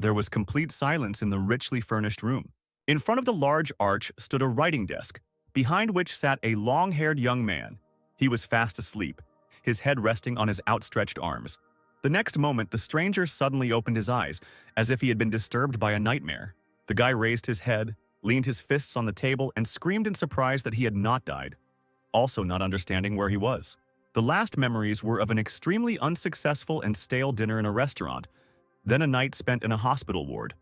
there was complete silence in the richly furnished room. In front of the large arch stood a writing desk, behind which sat a long-haired young man. He was fast asleep, his head resting on his outstretched arms. The next moment, the stranger suddenly opened his eyes, as if he had been disturbed by a nightmare. The guy raised his head, leaned his fists on the table, and screamed in surprise that he had not died, also not understanding where he was. The last memories were of an extremely unsuccessful and stale dinner in a restaurant, then a night spent in a hospital ward.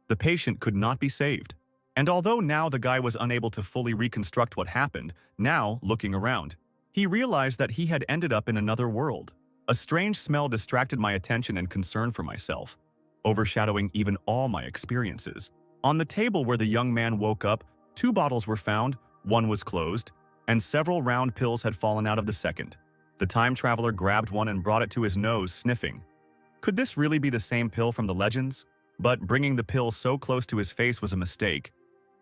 The patient could not be saved. And although now the guy was unable to fully reconstruct what happened, now, looking around, he realized that he had ended up in another world. A strange smell distracted my attention and concern for myself, overshadowing even all my experiences. On the table where the young man woke up, 2 bottles were found, one was closed, and several round pills had fallen out of the second. The time traveler grabbed one and brought it to his nose, sniffing. Could this really be the same pill from the legends? But bringing the pill so close to his face was a mistake.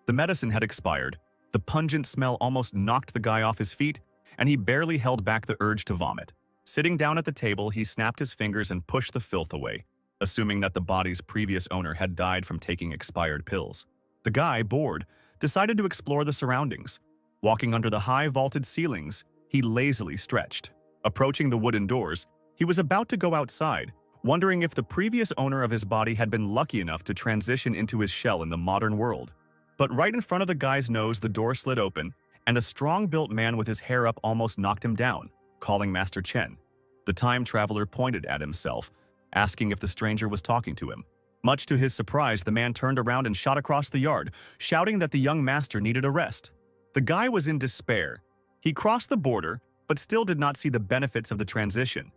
The medicine had expired. The pungent smell almost knocked the guy off his feet, and he barely held back the urge to vomit. Sitting down at the table, he snapped his fingers and pushed the filth away, assuming that the body's previous owner had died from taking expired pills. The guy, bored, decided to explore the surroundings. Walking under the high vaulted ceilings, he lazily stretched. Approaching the wooden doors, he was about to go outside, wondering if the previous owner of his body had been lucky enough to transition into his shell in the modern world. But right in front of the guy's nose, the door slid open, and a strong-built man with his hair up almost knocked him down, calling Master Chen. The time traveler pointed at himself, asking if the stranger was talking to him. Much to his surprise, the man turned around and shot across the yard, shouting that the young master needed a rest. The guy was in despair. He crossed the border, but still did not see the benefits of the transition.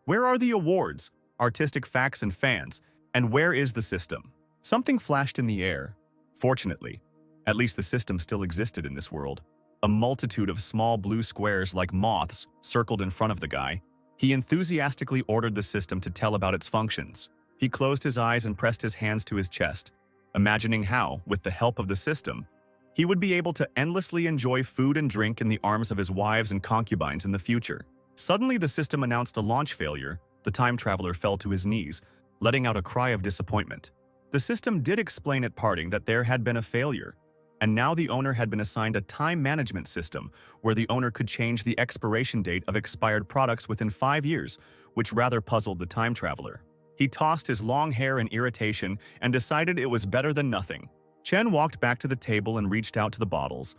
Where are the awards, artistic facts and fans, and where is the system? Something flashed in the air. Fortunately, at least the system still existed in this world. A multitude of small blue squares like moths circled in front of the guy. He enthusiastically ordered the system to tell about its functions. He closed his eyes and pressed his hands to his chest, imagining how, with the help of the system, he would be able to endlessly enjoy food and drink in the arms of his wives and concubines in the future. Suddenly, the system announced a launch failure. The time traveler fell to his knees, letting out a cry of disappointment. The system did explain at parting that there had been a failure, and now the owner had been assigned a time management system where the owner could change the expiration date of expired products within 5 years, which rather puzzled the time traveler. He tossed his long hair in irritation and decided it was better than nothing. Chen walked back to the table and reached out to the bottles,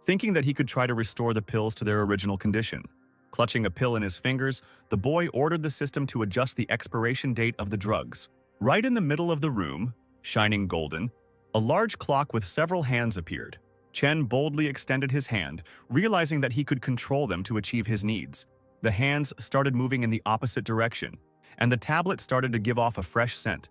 thinking that he could try to restore the pills to their original condition. Clutching a pill in his fingers, the boy ordered the system to adjust the expiration date of the drugs. Right in the middle of the room, shining golden, a large clock with several hands appeared. Chen boldly extended his hand, realizing that he could control them to achieve his needs. The hands started moving in the opposite direction, and the tablet started to give off a fresh scent.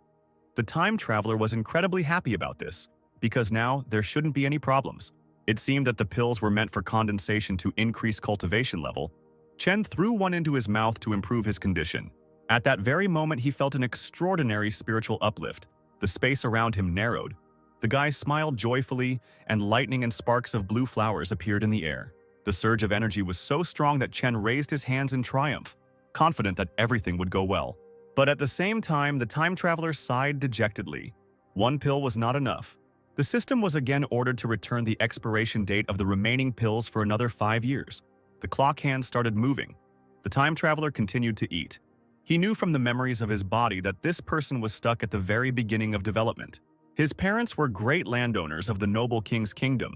The time traveler was incredibly happy about this, because now there shouldn't be any problems. It seemed that the pills were meant for condensation to increase cultivation level. Chen threw one into his mouth to improve his condition. At that very moment, he felt an extraordinary spiritual uplift. The space around him narrowed. The guy smiled joyfully, and lightning and sparks of blue flowers appeared in the air. The surge of energy was so strong that Chen raised his hands in triumph, confident that everything would go well. But at the same time, the time traveler sighed dejectedly. One pill was not enough. The system was again ordered to return the expiration date of the remaining pills for another 5 years. The clock hands started moving. The time traveler continued to eat. He knew from the memories of his body that this person was stuck at the very beginning of development. His parents were great landowners of the noble king's kingdom,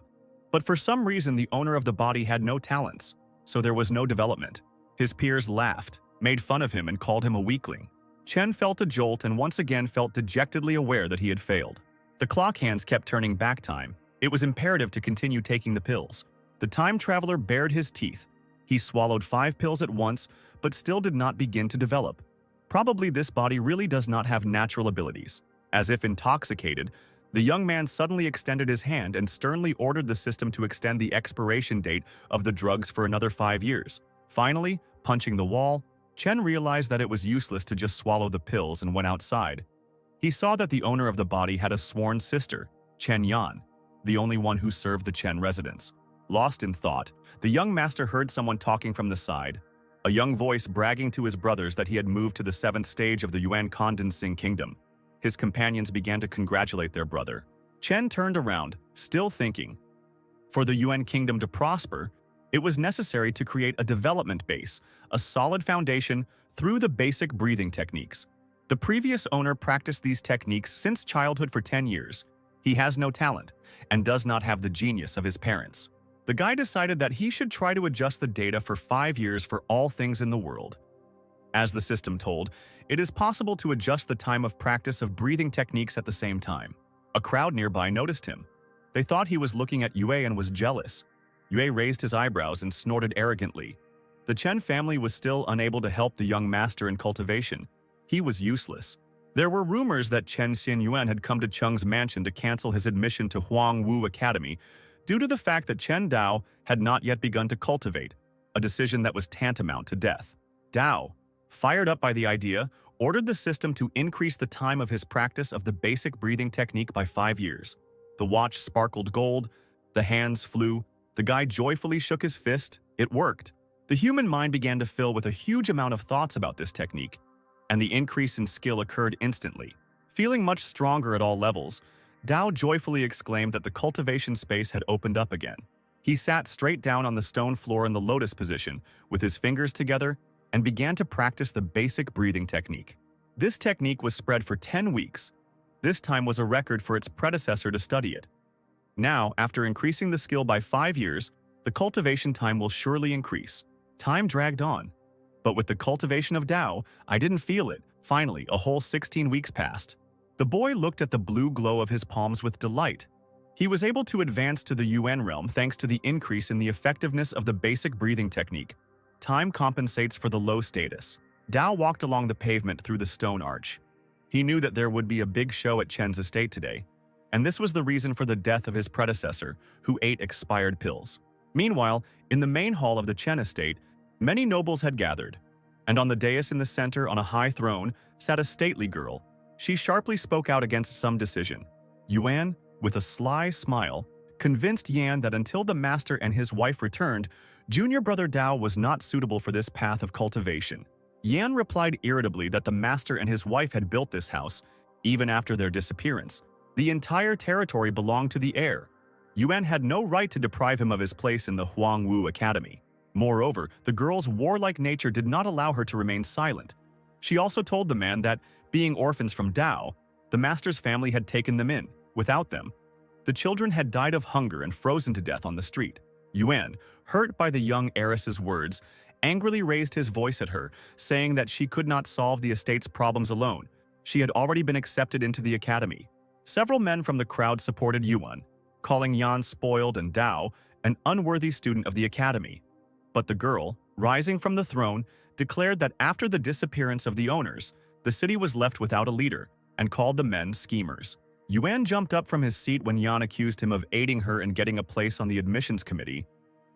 but for some reason the owner of the body had no talents, so there was no development. His peers laughed, made fun of him, and called him a weakling. Chen felt a jolt and once again felt dejectedly aware that he had failed. The clock hands kept turning back time. It was imperative to continue taking the pills. The time traveler bared his teeth. He swallowed 5 pills at once, but still did not begin to develop. Probably this body really does not have natural abilities. As if intoxicated, the young man suddenly extended his hand and sternly ordered the system to extend the expiration date of the drugs for another 5 years. Finally, punching the wall, Chen realized that it was useless to just swallow the pills and went outside. He saw that the owner of the body had a sworn sister, Chen Yan, the only one who served the Chen residence. Lost in thought, the young master heard someone talking from the side, a young voice bragging to his brothers that he had moved to the 7th stage of the Yuan Condensing Kingdom. His companions began to congratulate their brother. Chen turned around, still thinking. For the Yuan kingdom to prosper, it was necessary to create a development base, a solid foundation through the basic breathing techniques. The previous owner practiced these techniques since childhood for 10 years. He has no talent and does not have the genius of his parents. The guy decided that he should try to adjust the data for 5 years for all things in the world. As the system told, it is possible to adjust the time of practice of breathing techniques at the same time. A crowd nearby noticed him. They thought he was looking at Yue and was jealous. Yue raised his eyebrows and snorted arrogantly. The Chen family was still unable to help the young master in cultivation. He was useless. There were rumors that Chen Xinyuan had come to Cheng's mansion to cancel his admission to Huangwu Academy due to the fact that Chen Dao had not yet begun to cultivate, a decision that was tantamount to death. Dao, fired up by the idea, ordered the system to increase the time of his practice of the basic breathing technique by 5 years. The watch sparkled gold, the hands flew, the guy joyfully shook his fist. It worked. The human mind began to fill with a huge amount of thoughts about this technique, and the increase in skill occurred instantly. Feeling much stronger at all levels, Dao joyfully exclaimed that the cultivation space had opened up again. He sat straight down on the stone floor in the lotus position, with his fingers together, and began to practice the basic breathing technique. This technique was spread for 10 weeks. This time was a record for its predecessor to study it. Now, after increasing the skill by 5 years, the cultivation time will surely increase. Time dragged on. But with the cultivation of Dao, I didn't feel it. Finally, a whole 16 weeks passed. The boy looked at the blue glow of his palms with delight. He was able to advance to the Yuan realm thanks to the increase in the effectiveness of the basic breathing technique. Time compensates for the low status. Dao walked along the pavement through the stone arch. He knew that there would be a big show at Chen's estate today, and this was the reason for the death of his predecessor, who ate expired pills. Meanwhile, in the main hall of the Chen estate, many nobles had gathered, and on the dais in the center on a high throne sat a stately girl. She sharply spoke out against some decision. Yuan, with a sly smile, convinced Yan that until the master and his wife returned, junior brother Dao was not suitable for this path of cultivation. Yan replied irritably that the master and his wife had built this house, even after their disappearance. The entire territory belonged to the heir. Yuan had no right to deprive him of his place in the Huangwu Academy. Moreover, the girl's warlike nature did not allow her to remain silent. She also told the man that, being orphans from Dao, the master's family had taken them in. Without them, the children had died of hunger and frozen to death on the street. Yuan, hurt by the young heiress's words, angrily raised his voice at her, saying that she could not solve the estate's problems alone. She had already been accepted into the academy. Several men from the crowd supported Yuan, calling Yan spoiled and Dao an unworthy student of the academy. But the girl, rising from the throne, declared that after the disappearance of the owners, the city was left without a leader, and called the men schemers. Yuan jumped up from his seat when Yan accused him of aiding her in getting a place on the admissions committee.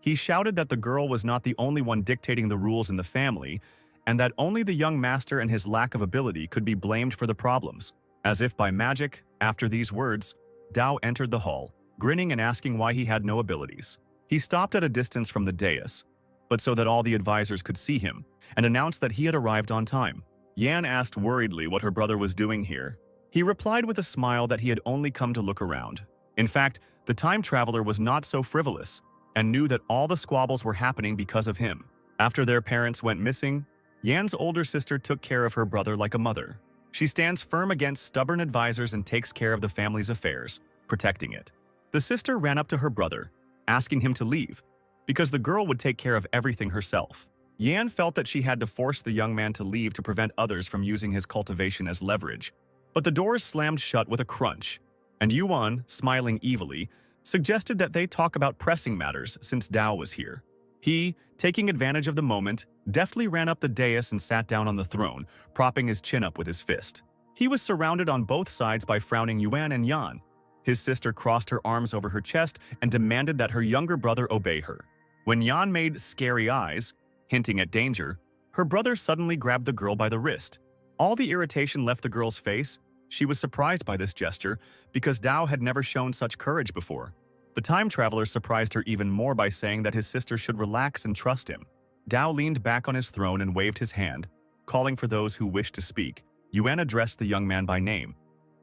He shouted that the girl was not the only one dictating the rules in the family, and that only the young master and his lack of ability could be blamed for the problems. As if by magic, after these words, Dao entered the hall, grinning and asking why he had no abilities. He stopped at a distance from the dais, but so that all the advisors could see him, and announced that he had arrived on time. Yan asked worriedly what her brother was doing here. He replied with a smile that he had only come to look around. In fact, the time traveler was not so frivolous, and knew that all the squabbles were happening because of him. After their parents went missing, Yan's older sister took care of her brother like a mother. She stands firm against stubborn advisors and takes care of the family's affairs, protecting it. The sister ran up to her brother, asking him to leave, because the girl would take care of everything herself. Yan felt that she had to force the young man to leave to prevent others from using his cultivation as leverage. But the doors slammed shut with a crunch, and Yuan, smiling evilly, suggested that they talk about pressing matters since Dao was here. He, taking advantage of the moment, deftly ran up the dais and sat down on the throne, propping his chin up with his fist. He was surrounded on both sides by frowning Yuan and Yan. His sister crossed her arms over her chest and demanded that her younger brother obey her. When Yan made scary eyes, hinting at danger, her brother suddenly grabbed the girl by the wrist. All the irritation left the girl's face. She was surprised by this gesture because Dao had never shown such courage before. The time traveler surprised her even more by saying that his sister should relax and trust him. Dao leaned back on his throne and waved his hand, calling for those who wished to speak. Yuan addressed the young man by name.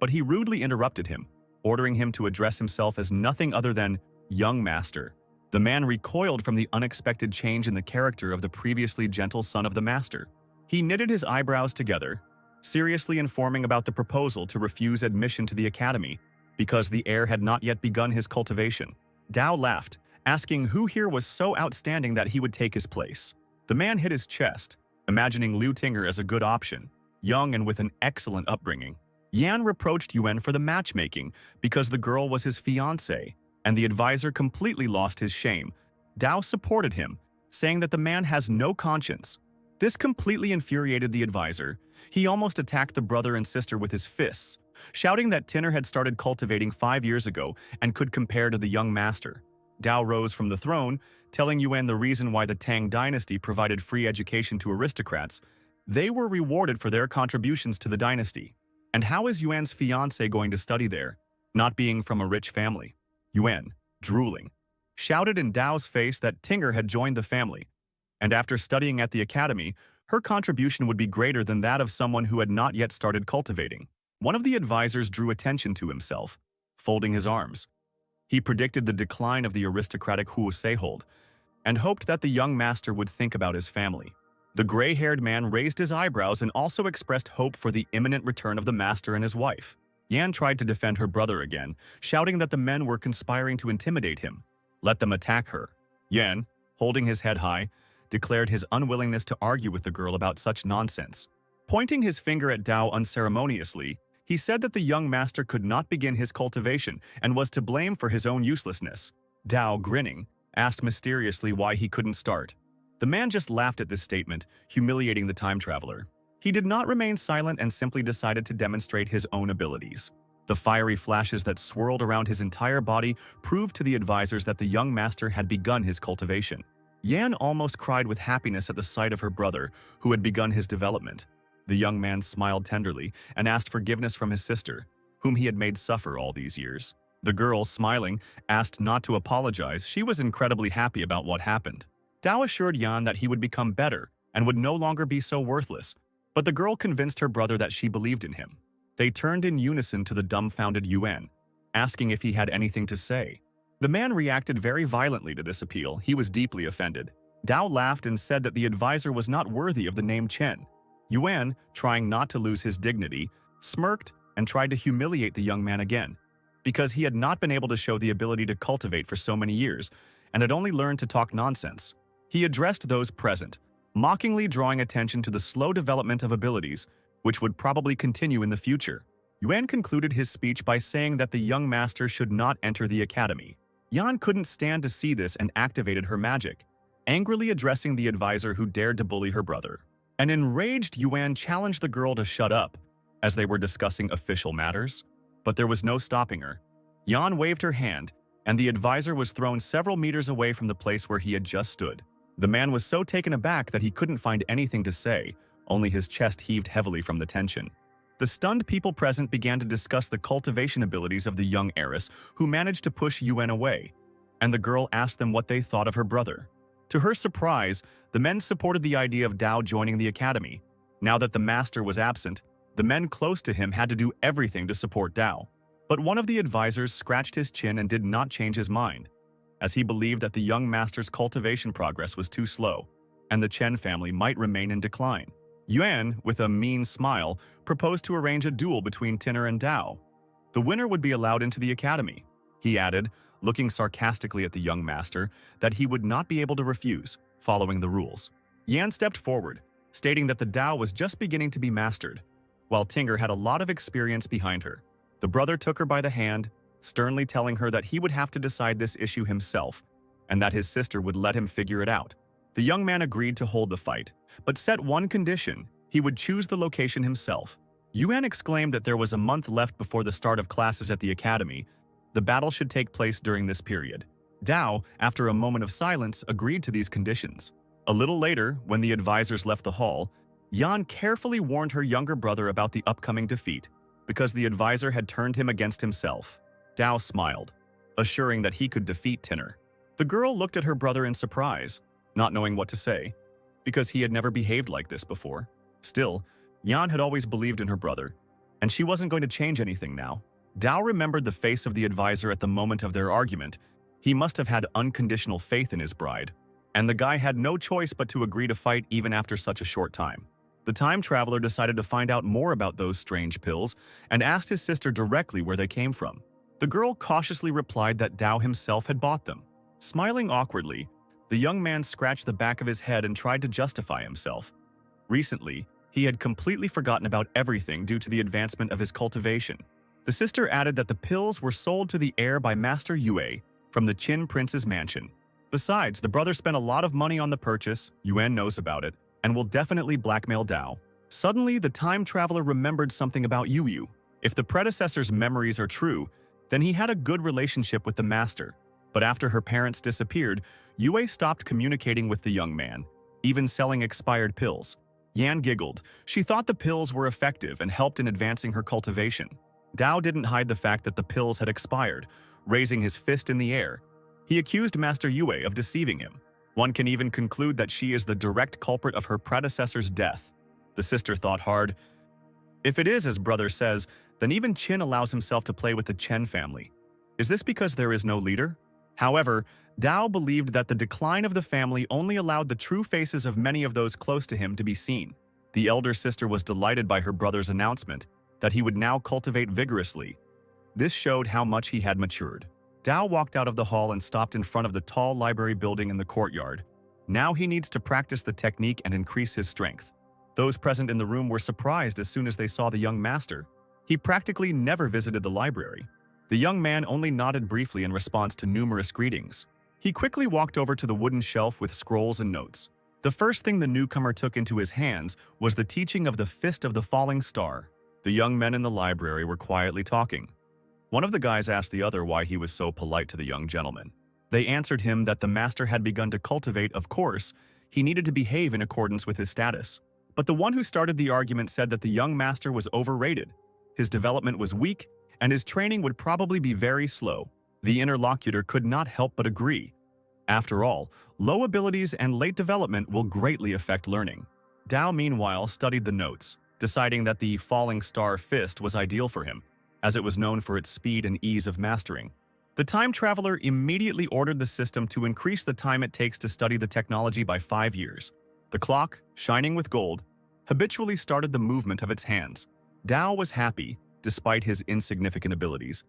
but he rudely interrupted him, ordering him to address himself as nothing other than young master. The man recoiled from the unexpected change in the character of the previously gentle son of the master. He knitted his eyebrows together, seriously informing about the proposal to refuse admission to the academy because the heir had not yet begun his cultivation. Dao laughed, asking who here was so outstanding that he would take his place. The man hit his chest, imagining Liu Tinger as a good option, young and with an excellent upbringing. Yan reproached Yuan for the matchmaking because the girl was his fiancée, and the advisor completely lost his shame. Dao supported him, saying that the man has no conscience. This completely infuriated the advisor. He almost attacked the brother and sister with his fists, shouting that Tinner had started cultivating 5 years ago and could compare to the young master. Dao rose from the throne, telling Yuan the reason why the Tang dynasty provided free education to aristocrats. They were rewarded for their contributions to the dynasty. And how is Yuan's fiancé going to study there, not being from a rich family? Yuan, drooling, shouted in Dao's face that Tinger had joined the family, and after studying at the academy, her contribution would be greater than that of someone who had not yet started cultivating. One of the advisors drew attention to himself, folding his arms. He predicted the decline of the aristocratic Huoseihold and hoped that the young master would think about his family. The gray-haired man raised his eyebrows and also expressed hope for the imminent return of the master and his wife. Yan tried to defend her brother again, shouting that the men were conspiring to intimidate him. Let them attack her. Yan, holding his head high, declared his unwillingness to argue with the girl about such nonsense. Pointing his finger at Dao unceremoniously, he said that the young master could not begin his cultivation and was to blame for his own uselessness. Dao, grinning, asked mysteriously why he couldn't start. The man just laughed at this statement, humiliating the time traveler. He did not remain silent and simply decided to demonstrate his own abilities. The fiery flashes that swirled around his entire body proved to the advisors that the young master had begun his cultivation. Yan almost cried with happiness at the sight of her brother, who had begun his development. The young man smiled tenderly and asked forgiveness from his sister, whom he had made suffer all these years. The girl, smiling, asked not to apologize. She was incredibly happy about what happened. Dao assured Yan that he would become better and would no longer be so worthless, but the girl convinced her brother that she believed in him. They turned in unison to the dumbfounded Yuan, asking if he had anything to say. The man reacted very violently to this appeal. He was deeply offended. Dao laughed and said that the advisor was not worthy of the name Chen. Yuan, trying not to lose his dignity, smirked and tried to humiliate the young man again, because he had not been able to show the ability to cultivate for so many years and had only learned to talk nonsense. He addressed those present, mockingly drawing attention to the slow development of abilities, which would probably continue in the future. Yuan concluded his speech by saying that the young master should not enter the academy. Yan couldn't stand to see this and activated her magic, angrily addressing the advisor who dared to bully her brother. An enraged Yuan challenged the girl to shut up, as they were discussing official matters, but there was no stopping her. Yan waved her hand, and the advisor was thrown several meters away from the place where he had just stood. The man was so taken aback that he couldn't find anything to say, only his chest heaved heavily from the tension. The stunned people present began to discuss the cultivation abilities of the young heiress, who managed to push Yuan away, and the girl asked them what they thought of her brother. To her surprise, the men supported the idea of Dao joining the academy. Now that the master was absent, the men close to him had to do everything to support Dao. But one of the advisors scratched his chin and did not change his mind, as he believed that the young master's cultivation progress was too slow, and the Chen family might remain in decline. Yuan, with a mean smile, proposed to arrange a duel between Tinner and Dao. The winner would be allowed into the academy. He added, looking sarcastically at the young master, that he would not be able to refuse, following the rules. Yan stepped forward, stating that the Dao was just beginning to be mastered, while Tinger had a lot of experience behind her. The brother took her by the hand, sternly telling her that he would have to decide this issue himself, and that his sister would let him figure it out. The young man agreed to hold the fight, but set one condition: he would choose the location himself. Yuan exclaimed that there was a month left before the start of classes at the academy. The battle should take place during this period. Dao, after a moment of silence, agreed to these conditions. A little later, when the advisors left the hall, Yan carefully warned her younger brother about the upcoming defeat, because the advisor had turned him against himself. Dao smiled, assuring that he could defeat Tinner. The girl looked at her brother in surprise, not knowing what to say, because he had never behaved like this before. Still, Yan had always believed in her brother, and she wasn't going to change anything now. Dao remembered the face of the advisor at the moment of their argument. He must have had unconditional faith in his bride, and the guy had no choice but to agree to fight even after such a short time. The time traveler decided to find out more about those strange pills and asked his sister directly where they came from. The girl cautiously replied that Dao himself had bought them. Smiling awkwardly, the young man scratched the back of his head and tried to justify himself. Recently, he had completely forgotten about everything due to the advancement of his cultivation. The sister added that the pills were sold to the heir by Master Yue from the Qin Prince's mansion. Besides, the brother spent a lot of money on the purchase, Yuan knows about it, and will definitely blackmail Dao. Suddenly, the time traveler remembered something about Yu. If the predecessor's memories are true, then he had a good relationship with the master. But after her parents disappeared, Yue stopped communicating with the young man, even selling expired pills. Yan giggled. She thought the pills were effective and helped in advancing her cultivation. Dao didn't hide the fact that the pills had expired, raising his fist in the air. He accused Master Yue of deceiving him. One can even conclude that she is the direct culprit of her predecessor's death. The sister thought hard. If it is as brother says, then even Qin allows himself to play with the Chen family. Is this because there is no leader? However, Dao believed that the decline of the family only allowed the true faces of many of those close to him to be seen. The elder sister was delighted by her brother's announcement that he would now cultivate vigorously. This showed how much he had matured. Dao walked out of the hall and stopped in front of the tall library building in the courtyard. Now he needs to practice the technique and increase his strength. Those present in the room were surprised as soon as they saw the young master. He practically never visited the library. The young man only nodded briefly in response to numerous greetings. He quickly walked over to the wooden shelf with scrolls and notes. The first thing the newcomer took into his hands was the teaching of the Fist of the Falling Star. The young men in the library were quietly talking. One of the guys asked the other why he was so polite to the young gentleman. They answered him that the master had begun to cultivate, of course, he needed to behave in accordance with his status. But the one who started the argument said that the young master was overrated. His development was weak, and his training would probably be very slow. The interlocutor could not help but agree. After all, low abilities and late development will greatly affect learning. Dao, meanwhile, studied the notes, deciding that the Falling Star Fist was ideal for him, as it was known for its speed and ease of mastering. The time traveler immediately ordered the system to increase the time it takes to study the technology by 5 years. The clock, shining with gold, habitually started the movement of its hands. Dao was happy, despite his insignificant abilities.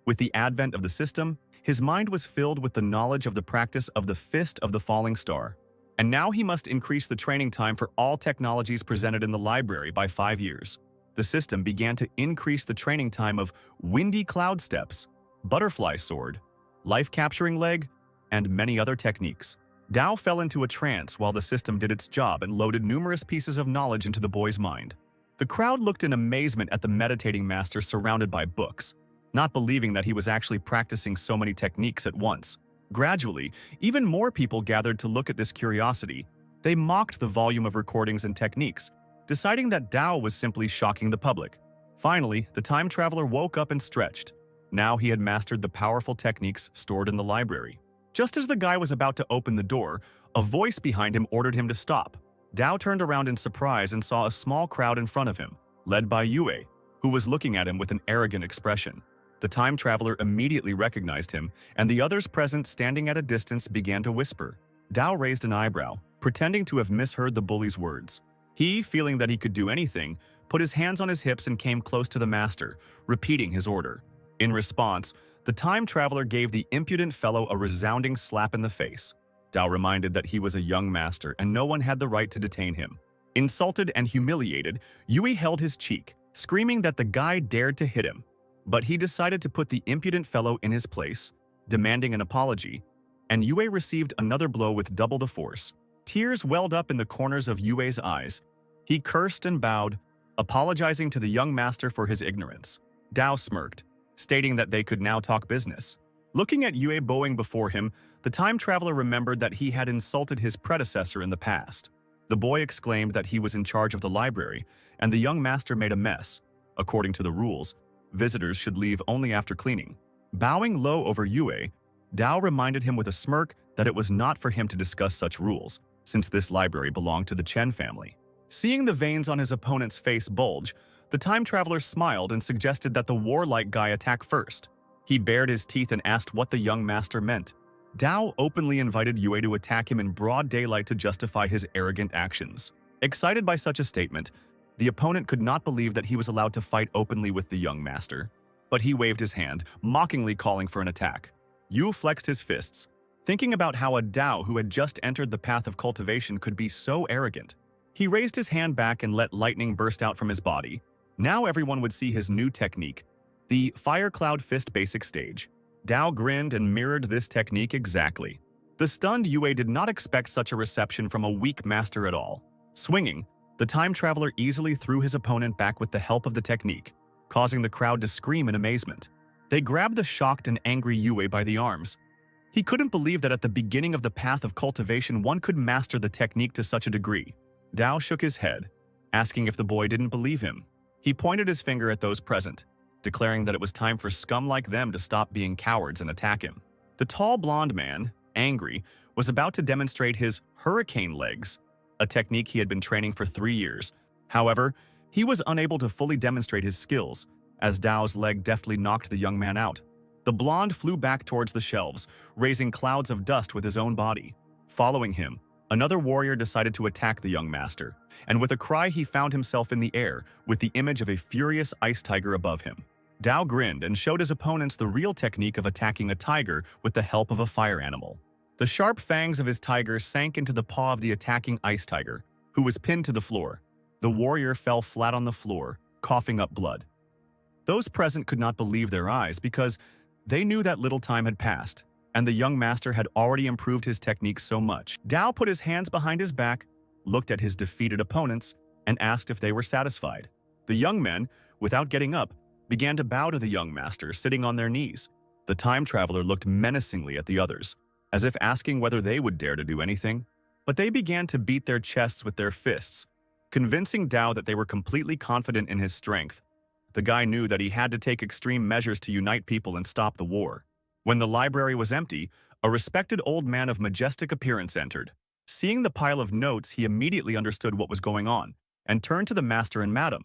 With the advent of the system, his mind was filled with the knowledge of the practice of the Fist of the Falling Star. And now he must increase the training time for all technologies presented in the library by 5 years. The system began to increase the training time of Windy Cloud Steps, Butterfly Sword, Life-Capturing Leg, and many other techniques. Dao fell into a trance while the system did its job and loaded numerous pieces of knowledge into the boy's mind. The crowd looked in amazement at the meditating master surrounded by books, not believing that he was actually practicing so many techniques at once. Gradually, even more people gathered to look at this curiosity. They mocked the volume of recordings and techniques, deciding that Dao was simply shocking the public. Finally, the time traveler woke up and stretched. Now he had mastered the powerful techniques stored in the library. Just as the guy was about to open the door, a voice behind him ordered him to stop. Dao turned around in surprise and saw a small crowd in front of him, led by Yue, who was looking at him with an arrogant expression. The time traveler immediately recognized him, and the others present standing at a distance began to whisper. Dao raised an eyebrow, pretending to have misheard the bully's words. He, feeling that he could do anything, put his hands on his hips and came close to the master, repeating his order. In response, the time traveler gave the impudent fellow a resounding slap in the face. Dao reminded that he was a young master and no one had the right to detain him. Insulted and humiliated, Yue held his cheek, screaming that the guy dared to hit him. But he decided to put the impudent fellow in his place, demanding an apology, and Yue received another blow with double the force. Tears welled up in the corners of Yue's eyes. He cursed and bowed, apologizing to the young master for his ignorance. Dao smirked, stating that they could now talk business. Looking at Yue bowing before him, the time traveler remembered that he had insulted his predecessor in the past. The boy exclaimed that he was in charge of the library, and the young master made a mess. According to the rules, visitors should leave only after cleaning. Bowing low over Yue, Dao reminded him with a smirk that it was not for him to discuss such rules, since this library belonged to the Chen family. Seeing the veins on his opponent's face bulge, The time traveler smiled and suggested that the warlike guy attack first. He bared his teeth and asked what the young master meant. Dao openly invited Yue to attack him in broad daylight to justify his arrogant actions. Excited by such a statement, the opponent could not believe that he was allowed to fight openly with the young master. But he waved his hand, mockingly calling for an attack. Yu flexed his fists, thinking about how a Dao who had just entered the path of cultivation could be so arrogant. He raised his hand back and let lightning burst out from his body. Now everyone would see his new technique, the Fire Cloud Fist basic stage. Dao grinned and mirrored this technique exactly. The stunned Yue did not expect such a reception from a weak master at all. Swinging, the time traveler easily threw his opponent back with the help of the technique, causing the crowd to scream in amazement. They grabbed the shocked and angry Yue by the arms. He couldn't believe that at the beginning of the path of cultivation one could master the technique to such a degree. Dao shook his head, asking if the boy didn't believe him. He pointed his finger at those present, declaring that it was time for scum like them to stop being cowards and attack him. The tall blonde man, angry, was about to demonstrate his hurricane legs, a technique he had been training for 3 years. However, he was unable to fully demonstrate his skills, as Dao's leg deftly knocked the young man out. The blonde flew back towards the shelves, raising clouds of dust with his own body. Following him, another warrior decided to attack the young master, and with a cry he found himself in the air with the image of a furious ice tiger above him. Dao grinned and showed his opponents the real technique of attacking a tiger with the help of a fire animal. The sharp fangs of his tiger sank into the paw of the attacking ice tiger, who was pinned to the floor. The warrior fell flat on the floor, coughing up blood. Those present could not believe their eyes because they knew that little time had passed, and the young master had already improved his technique so much. Dao put his hands behind his back, looked at his defeated opponents, and asked if they were satisfied. The young men, without getting up, began to bow to the young master, sitting on their knees. The time traveler looked menacingly at the others, as if asking whether they would dare to do anything. But they began to beat their chests with their fists, convincing Dao that they were completely confident in his strength. The guy knew that he had to take extreme measures to unite people and stop the war. When the library was empty, a respected old man of majestic appearance entered. Seeing the pile of notes, he immediately understood what was going on and turned to the master and madam.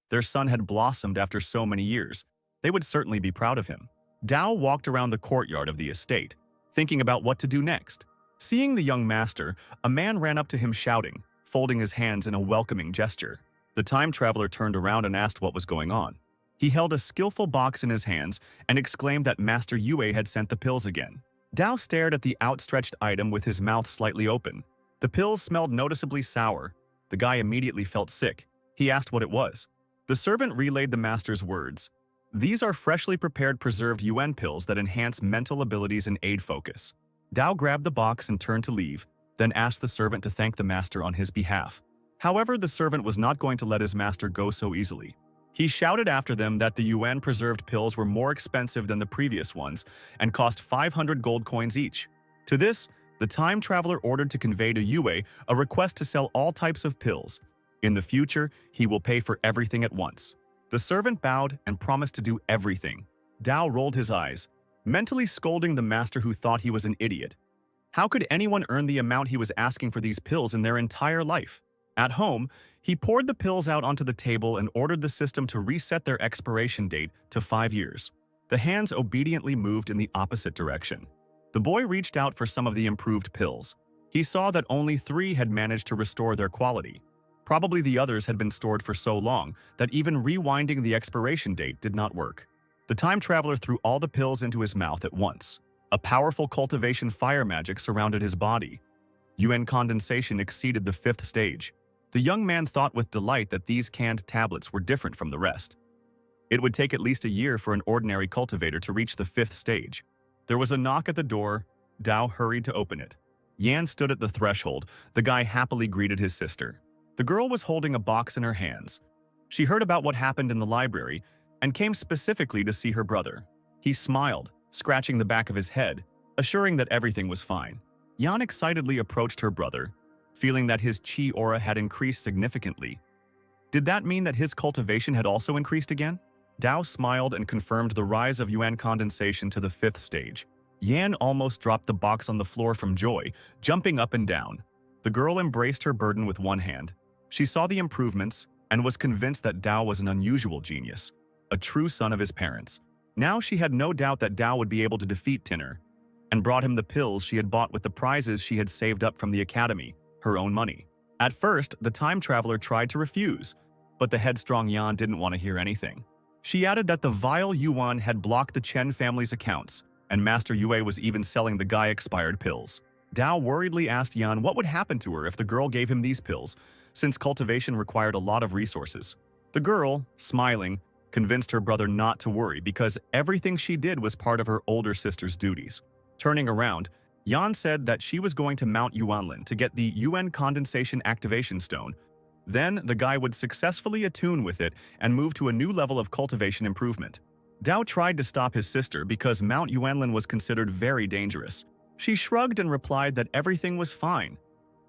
Their son had blossomed after so many years. They would certainly be proud of him. Dao walked around the courtyard of the estate, thinking about what to do next. Seeing the young master, a man ran up to him shouting, folding his hands in a welcoming gesture. The time traveler turned around and asked what was going on. He held a skillful box in his hands and exclaimed that Master Yue had sent the pills again. Dao stared at the outstretched item with his mouth slightly open. The pills smelled noticeably sour. The guy immediately felt sick. He asked what it was. The servant relayed the master's words. These are freshly prepared preserved yuan pills that enhance mental abilities and aid focus. Dao grabbed the box and turned to leave, then asked the servant to thank the master on his behalf. However, the servant was not going to let his master go so easily. He shouted after them that the yuan-preserved pills were more expensive than the previous ones and cost 500 gold coins each. To this, the time traveler ordered to convey to Yue a request to sell all types of pills. In the future, he will pay for everything at once. The servant bowed and promised to do everything. Dao rolled his eyes, mentally scolding the master who thought he was an idiot. How could anyone earn the amount he was asking for these pills in their entire life? At home, he poured the pills out onto the table and ordered the system to reset their expiration date to 5 years. The hands obediently moved in the opposite direction. The boy reached out for some of the improved pills. He saw that only 3 had managed to restore their quality. Probably the others had been stored for so long that even rewinding the expiration date did not work. The time traveler threw all the pills into his mouth at once. A powerful cultivation fire magic surrounded his body. Yuan condensation exceeded the 5th stage. The young man thought with delight that these canned tablets were different from the rest. It would take at least a year for an ordinary cultivator to reach the 5th stage. There was a knock at the door. Dao hurried to open it. Yan stood at the threshold. The guy happily greeted his sister. The girl was holding a box in her hands. She heard about what happened in the library and came specifically to see her brother. He smiled, scratching the back of his head, assuring that everything was fine. Yan excitedly approached her brother, feeling that his chi aura had increased significantly. Did that mean that his cultivation had also increased again? Dao smiled and confirmed the rise of yuan condensation to the 5th stage. Yan almost dropped the box on the floor from joy, jumping up and down. The girl embraced her burden with one hand. She saw the improvements, and was convinced that Dao was an unusual genius, a true son of his parents. Now she had no doubt that Dao would be able to defeat Tinner, and brought him the pills she had bought with the prizes she had saved up from the academy, her own money. At first, the time traveler tried to refuse, but the headstrong Yan didn't want to hear anything. She added that the vile Yuan had blocked the Chen family's accounts, and Master Yue was even selling the guy expired pills. Dao worriedly asked Yan what would happen to her if the girl gave him these pills, since cultivation required a lot of resources. The girl, smiling, convinced her brother not to worry because everything she did was part of her older sister's duties. Turning around, Yan said that she was going to Mount Yuanlin to get the UN Condensation Activation Stone. Then, the guy would successfully attune with it and move to a new level of cultivation improvement. Dao tried to stop his sister because Mount Yuanlin was considered very dangerous. She shrugged and replied that everything was fine.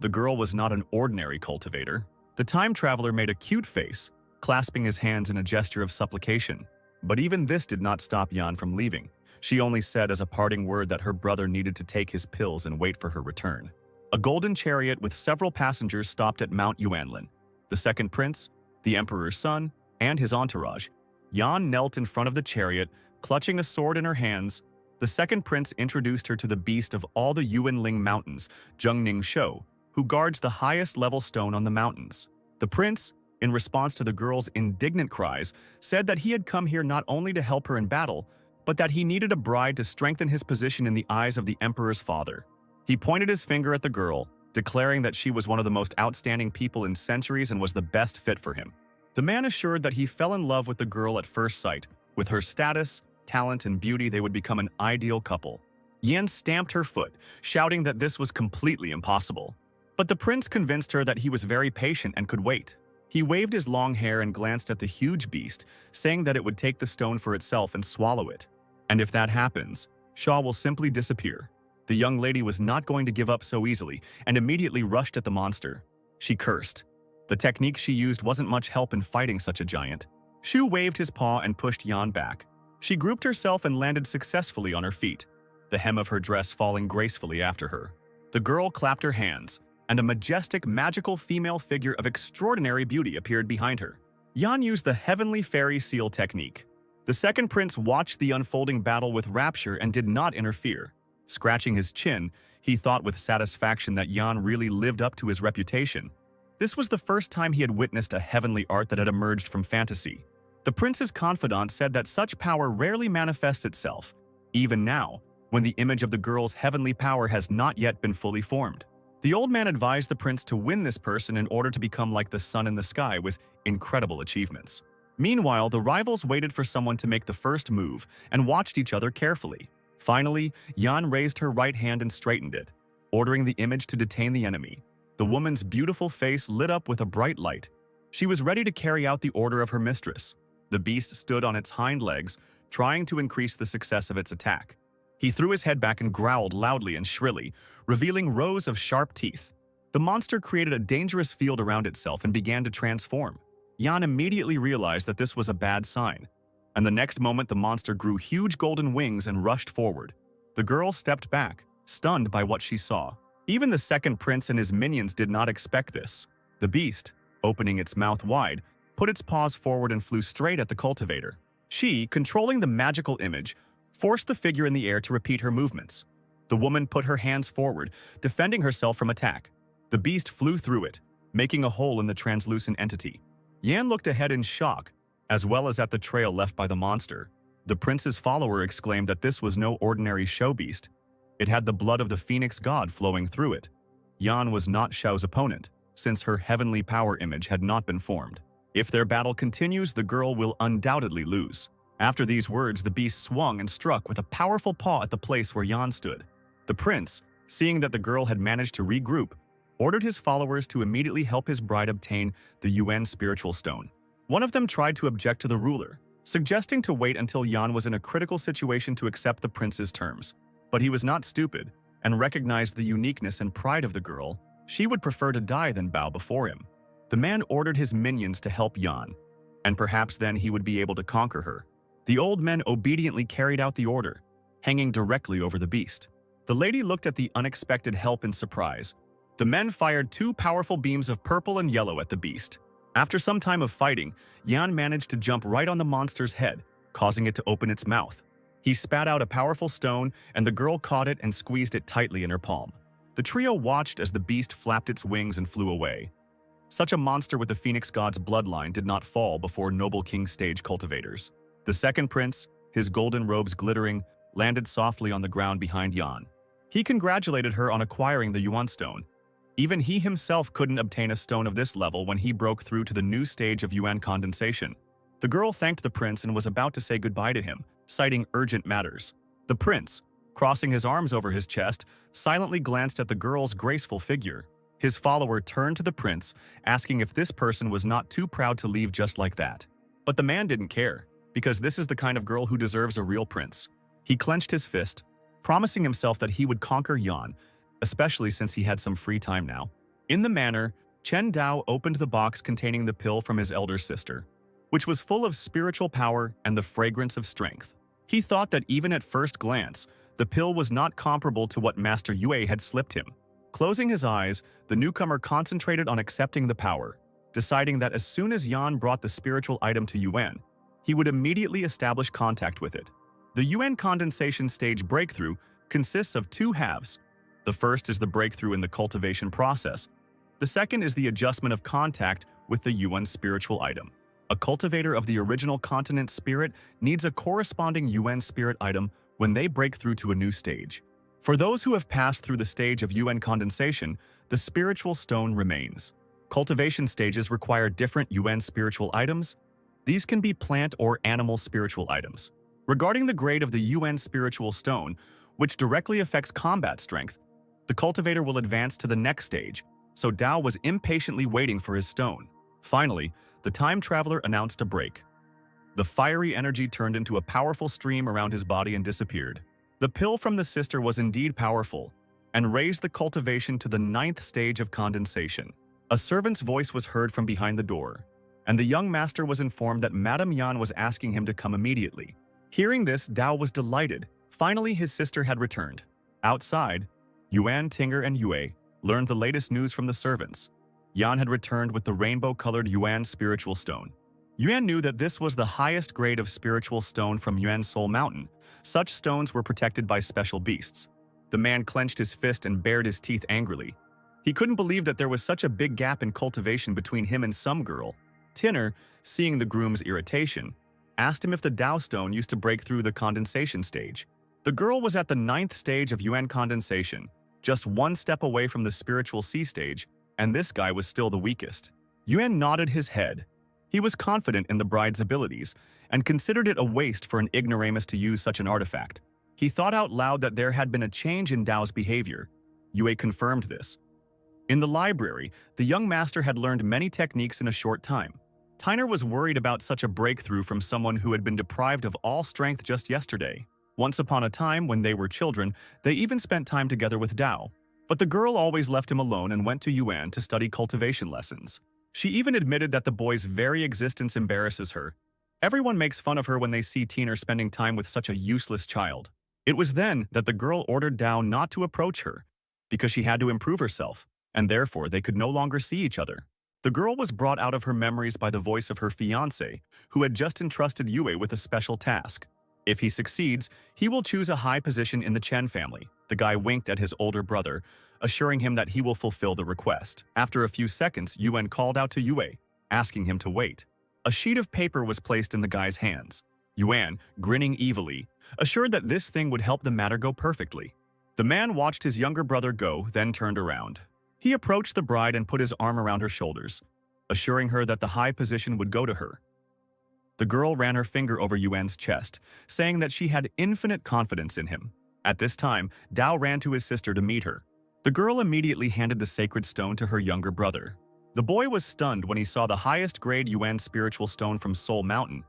The girl was not an ordinary cultivator. The time traveler made a cute face, clasping his hands in a gesture of supplication. But even this did not stop Yan from leaving. She only said as a parting word that her brother needed to take his pills and wait for her return. A golden chariot with several passengers stopped at Mount Yuanlin. The second prince, the emperor's son, and his entourage. Yan knelt in front of the chariot, clutching a sword in her hands. The second prince introduced her to the beast of all the Yuanling mountains, Zhengning Shou, who guards the highest level stone on the mountains. The prince, in response to the girl's indignant cries, said that he had come here not only to help her in battle, but that he needed a bride to strengthen his position in the eyes of the emperor's father. He pointed his finger at the girl, declaring that she was one of the most outstanding people in centuries and was the best fit for him. The man assured that he fell in love with the girl at first sight. With her status, talent, and beauty, they would become an ideal couple. Yan stamped her foot, shouting that this was completely impossible. But the prince convinced her that he was very patient and could wait. He waved his long hair and glanced at the huge beast, saying that it would take the stone for itself and swallow it. And if that happens, Shaw will simply disappear. The young lady was not going to give up so easily and immediately rushed at the monster. She cursed. The technique she used wasn't much help in fighting such a giant. Shu waved his paw and pushed Yan back. She grouped herself and landed successfully on her feet, the hem of her dress falling gracefully after her. The girl clapped her hands, and a majestic, magical female figure of extraordinary beauty appeared behind her. Yan used the heavenly fairy seal technique. The second prince watched the unfolding battle with rapture and did not interfere. Scratching his chin, he thought with satisfaction that Yan really lived up to his reputation. This was the first time he had witnessed a heavenly art that had emerged from fantasy. The prince's confidant said that such power rarely manifests itself, even now, when the image of the girl's heavenly power has not yet been fully formed. The old man advised the prince to win this person in order to become like the sun in the sky with incredible achievements. Meanwhile, the rivals waited for someone to make the first move and watched each other carefully. Finally, Yan raised her right hand and straightened it, ordering the image to detain the enemy. The woman's beautiful face lit up with a bright light. She was ready to carry out the order of her mistress. The beast stood on its hind legs, trying to increase the success of its attack. He threw his head back and growled loudly and shrilly, revealing rows of sharp teeth. The monster created a dangerous field around itself and began to transform. Yan immediately realized that this was a bad sign, and the next moment the monster grew huge golden wings and rushed forward. The girl stepped back, stunned by what she saw. Even the second prince and his minions did not expect this. The beast, opening its mouth wide, put its paws forward and flew straight at the cultivator. She, controlling the magical image, forced the figure in the air to repeat her movements. The woman put her hands forward, defending herself from attack. The beast flew through it, making a hole in the translucent entity. Yan looked ahead in shock, as well as at the trail left by the monster. The prince's follower exclaimed that this was no ordinary show beast. It had the blood of the phoenix god flowing through it. Yan was not Shao's opponent, since her heavenly power image had not been formed. If their battle continues, the girl will undoubtedly lose. After these words, the beast swung and struck with a powerful paw at the place where Yan stood. The prince, seeing that the girl had managed to regroup, ordered his followers to immediately help his bride obtain the UN spiritual stone. One of them tried to object to the ruler, suggesting to wait until Yan was in a critical situation to accept the prince's terms. But he was not stupid and recognized the uniqueness and pride of the girl. She would prefer to die than bow before him. The man ordered his minions to help Yan, and perhaps then he would be able to conquer her. The old men obediently carried out the order, hanging directly over the beast. The lady looked at the unexpected help in surprise. The men fired two powerful beams of purple and yellow at the beast. After some time of fighting, Yan managed to jump right on the monster's head, causing it to open its mouth. He spat out a powerful stone, and the girl caught it and squeezed it tightly in her palm. The trio watched as the beast flapped its wings and flew away. Such a monster with the Phoenix God's bloodline did not fall before Noble King stage cultivators. The second prince, his golden robes glittering, landed softly on the ground behind Yan. He congratulated her on acquiring the Yuan stone. Even he himself couldn't obtain a stone of this level when he broke through to the new stage of Yuan condensation. The girl thanked the prince and was about to say goodbye to him, citing urgent matters. The prince, crossing his arms over his chest, silently glanced at the girl's graceful figure. His follower turned to the prince, asking if this person was not too proud to leave just like that. But the man didn't care, because this is the kind of girl who deserves a real prince. He clenched his fist, promising himself that he would conquer Yan, especially since he had some free time now. In the manner, Chen Dao opened the box containing the pill from his elder sister, which was full of spiritual power and the fragrance of strength. He thought that even at first glance, the pill was not comparable to what Master Yue had slipped him. Closing his eyes, the newcomer concentrated on accepting the power, deciding that as soon as Yan brought the spiritual item to Yuan, he would immediately establish contact with it. The Yuan condensation stage breakthrough consists of two halves. The first is the breakthrough in the cultivation process. The second is the adjustment of contact with the Yuan spiritual item. A cultivator of the original continent spirit needs a corresponding Yuan spirit item when they break through to a new stage. For those who have passed through the stage of Yuan condensation, the spiritual stone remains. Cultivation stages require different Yuan spiritual items. These can be plant or animal spiritual items. Regarding the grade of the Yuan spiritual stone, which directly affects combat strength, the cultivator will advance to the next stage, so Dao was impatiently waiting for his stone. Finally, the time traveler announced a break. The fiery energy turned into a powerful stream around his body and disappeared. The pill from the sister was indeed powerful, and raised the cultivation to the 9th stage of condensation. A servant's voice was heard from behind the door, and the young master was informed that Madame Yan was asking him to come immediately. Hearing this, Dao was delighted. Finally, his sister had returned. Outside, Yuan, Tinger, and Yue learned the latest news from the servants. Yan had returned with the rainbow-colored Yuan spiritual stone. Yuan knew that this was the highest grade of spiritual stone from Yuan Soul Mountain. Such stones were protected by special beasts. The man clenched his fist and bared his teeth angrily. He couldn't believe that there was such a big gap in cultivation between him and some girl. Tinner, seeing the groom's irritation, asked him if the Dao stone used to break through the condensation stage. The girl was at the 9th stage of Yuan condensation, just one step away from the spiritual C stage, and this guy was still the weakest. Yuan nodded his head. He was confident in the bride's abilities and considered it a waste for an ignoramus to use such an artifact. He thought out loud that there had been a change in Dao's behavior. Yue confirmed this. In the library, the young master had learned many techniques in a short time. Tyner was worried about such a breakthrough from someone who had been deprived of all strength just yesterday. Once upon a time, when they were children, they even spent time together with Dao. But the girl always left him alone and went to Yuan to study cultivation lessons. She even admitted that the boy's very existence embarrasses her. Everyone makes fun of her when they see Tyner spending time with such a useless child. It was then that the girl ordered Dao not to approach her, because she had to improve herself, and therefore they could no longer see each other. The girl was brought out of her memories by the voice of her fiancé, who had just entrusted Yue with a special task. If he succeeds, he will choose a high position in the Chen family. The guy winked at his older brother, assuring him that he will fulfill the request. After a few seconds, Yuan called out to Yue, asking him to wait. A sheet of paper was placed in the guy's hands. Yuan, grinning evilly, assured that this thing would help the matter go perfectly. The man watched his younger brother go, then turned around. He approached the bride and put his arm around her shoulders, assuring her that the high position would go to her. The girl ran her finger over Yuan's chest, saying that she had infinite confidence in him. At this time, Dao ran to his sister to meet her. The girl immediately handed the sacred stone to her younger brother. The boy was stunned when he saw the highest grade Yuan spiritual stone from Soul Mountain.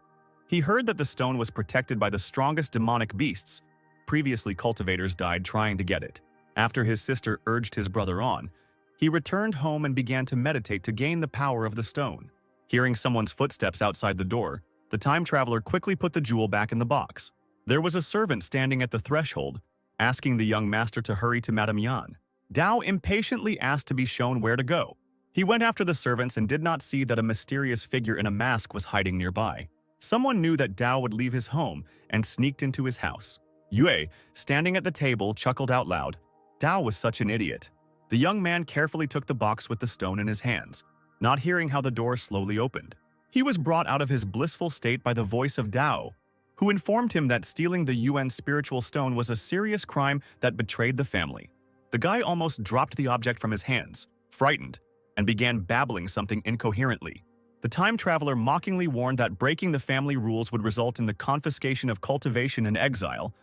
He heard that the stone was protected by the strongest demonic beasts. Previously, cultivators died trying to get it. After his sister urged his brother on, he returned home and began to meditate to gain the power of the stone. Hearing someone's footsteps outside the door, the time traveler quickly put the jewel back in the box. There was a servant standing at the threshold, asking the young master to hurry to Madame Yan. Dao impatiently asked to be shown where to go. He went after the servants and did not see that a mysterious figure in a mask was hiding nearby. Someone knew that Dao would leave his home and sneaked into his house. Yue, standing at the table, chuckled out loud. Dao was such an idiot. The young man carefully took the box with the stone in his hands, not hearing how the door slowly opened. He was brought out of his blissful state by the voice of Dao, who informed him that stealing the UN spiritual stone was a serious crime that betrayed the family. The guy almost dropped the object from his hands, frightened, and began babbling something incoherently. The time traveler mockingly warned that breaking the family rules would result in the confiscation of cultivation and exile.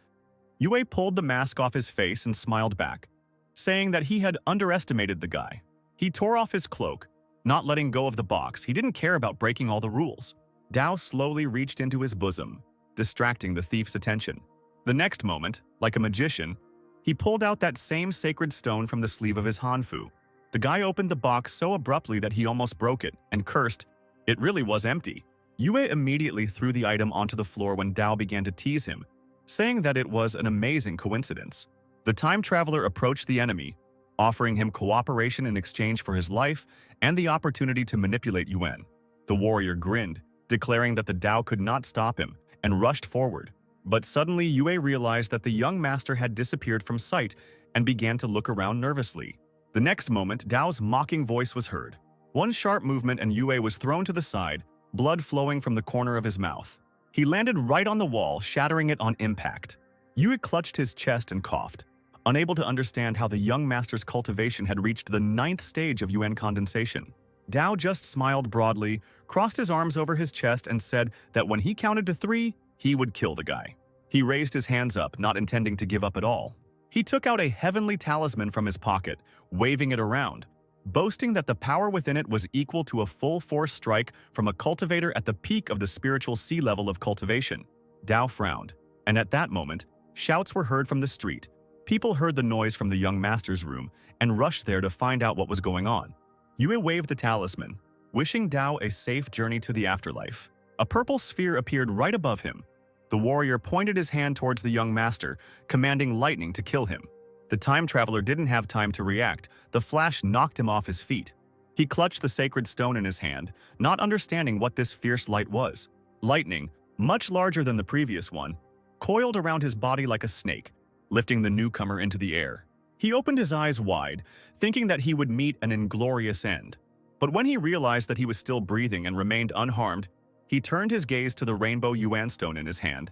Yue pulled the mask off his face and smiled back, saying that he had underestimated the guy. He tore off his cloak, not letting go of the box. He didn't care about breaking all the rules. Dao slowly reached into his bosom, distracting the thief's attention. The next moment, like a magician, he pulled out that same sacred stone from the sleeve of his hanfu. The guy opened the box so abruptly that he almost broke it and cursed. It really was empty. Yue immediately threw the item onto the floor when Dao began to tease him, saying that it was an amazing coincidence. The time traveler approached the enemy, offering him cooperation in exchange for his life and the opportunity to manipulate Yuan. The warrior grinned, declaring that the Dao could not stop him, and rushed forward. But suddenly Yue realized that the young master had disappeared from sight and began to look around nervously. The next moment, Dao's mocking voice was heard. One sharp movement and Yue was thrown to the side, blood flowing from the corner of his mouth. He landed right on the wall, shattering it on impact. Yue clutched his chest and coughed, unable to understand how the young master's cultivation had reached the 9th stage of Yuan condensation. Dao just smiled broadly, crossed his arms over his chest, and said that when he counted to 3, he would kill the guy. He raised his hands up, not intending to give up at all. He took out a heavenly talisman from his pocket, waving it around, boasting that the power within it was equal to a full-force strike from a cultivator at the peak of the spiritual sea level of cultivation. Dao frowned, and at that moment, shouts were heard from the street. People heard the noise from the young master's room and rushed there to find out what was going on. Yue waved the talisman, wishing Dao a safe journey to the afterlife. A purple sphere appeared right above him. The warrior pointed his hand towards the young master, commanding lightning to kill him. The time traveler didn't have time to react. The flash knocked him off his feet. He clutched the sacred stone in his hand, not understanding what this fierce light was. Lightning, much larger than the previous one, coiled around his body like a snake, lifting the newcomer into the air. He opened his eyes wide, thinking that he would meet an inglorious end. But when he realized that he was still breathing and remained unharmed, he turned his gaze to the rainbow Yuan stone in his hand.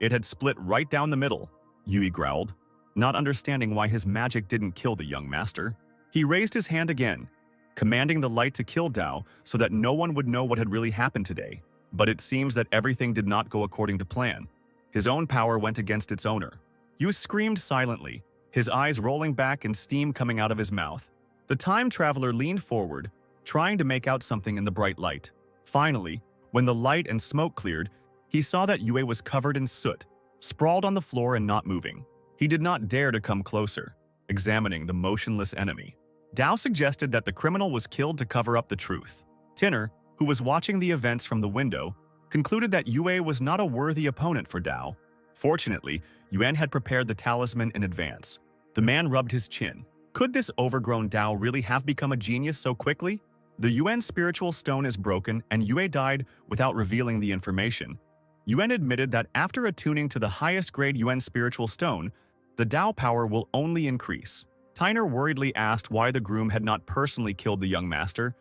It had split right down the middle, Yue growled, not understanding why his magic didn't kill the young master. He raised his hand again, commanding the light to kill Dao so that no one would know what had really happened today. But it seems that everything did not go according to plan. His own power went against its owner. Yue screamed silently, his eyes rolling back and steam coming out of his mouth. The time traveler leaned forward, trying to make out something in the bright light. Finally, when the light and smoke cleared, he saw that Yue was covered in soot, sprawled on the floor and not moving. He did not dare to come closer, examining the motionless enemy. Dao suggested that the criminal was killed to cover up the truth. Tinner, who was watching the events from the window, concluded that Yue was not a worthy opponent for Dao. Fortunately, Yuan had prepared the talisman in advance. The man rubbed his chin. Could this overgrown Dao really have become a genius so quickly? The Yuan spiritual stone is broken and Yue died without revealing the information. Yuan admitted that after attuning to the highest grade Yuan spiritual stone, the Dao power will only increase. Tyner worriedly asked why the groom had not personally killed the young master.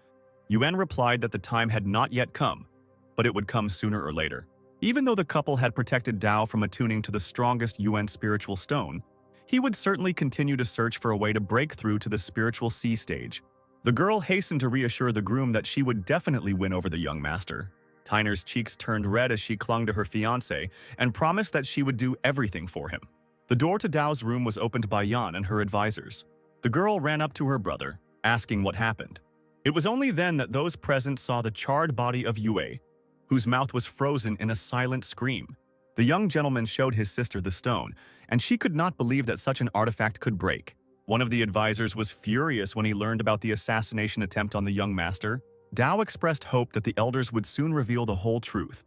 Yuan replied that the time had not yet come, but it would come sooner or later. Even though the couple had protected Dao from attuning to the strongest Yuan spiritual stone, he would certainly continue to search for a way to break through to the spiritual sea stage. The girl hastened to reassure the groom that she would definitely win over the young master. Tyner's cheeks turned red as she clung to her fiancé and promised that she would do everything for him. The door to Dao's room was opened by Yan and her advisors. The girl ran up to her brother, asking what happened. It was only then that those present saw the charred body of Yue, whose mouth was frozen in a silent scream. The young gentleman showed his sister the stone, and she could not believe that such an artifact could break. One of the advisors was furious when he learned about the assassination attempt on the young master. Dao expressed hope that the elders would soon reveal the whole truth.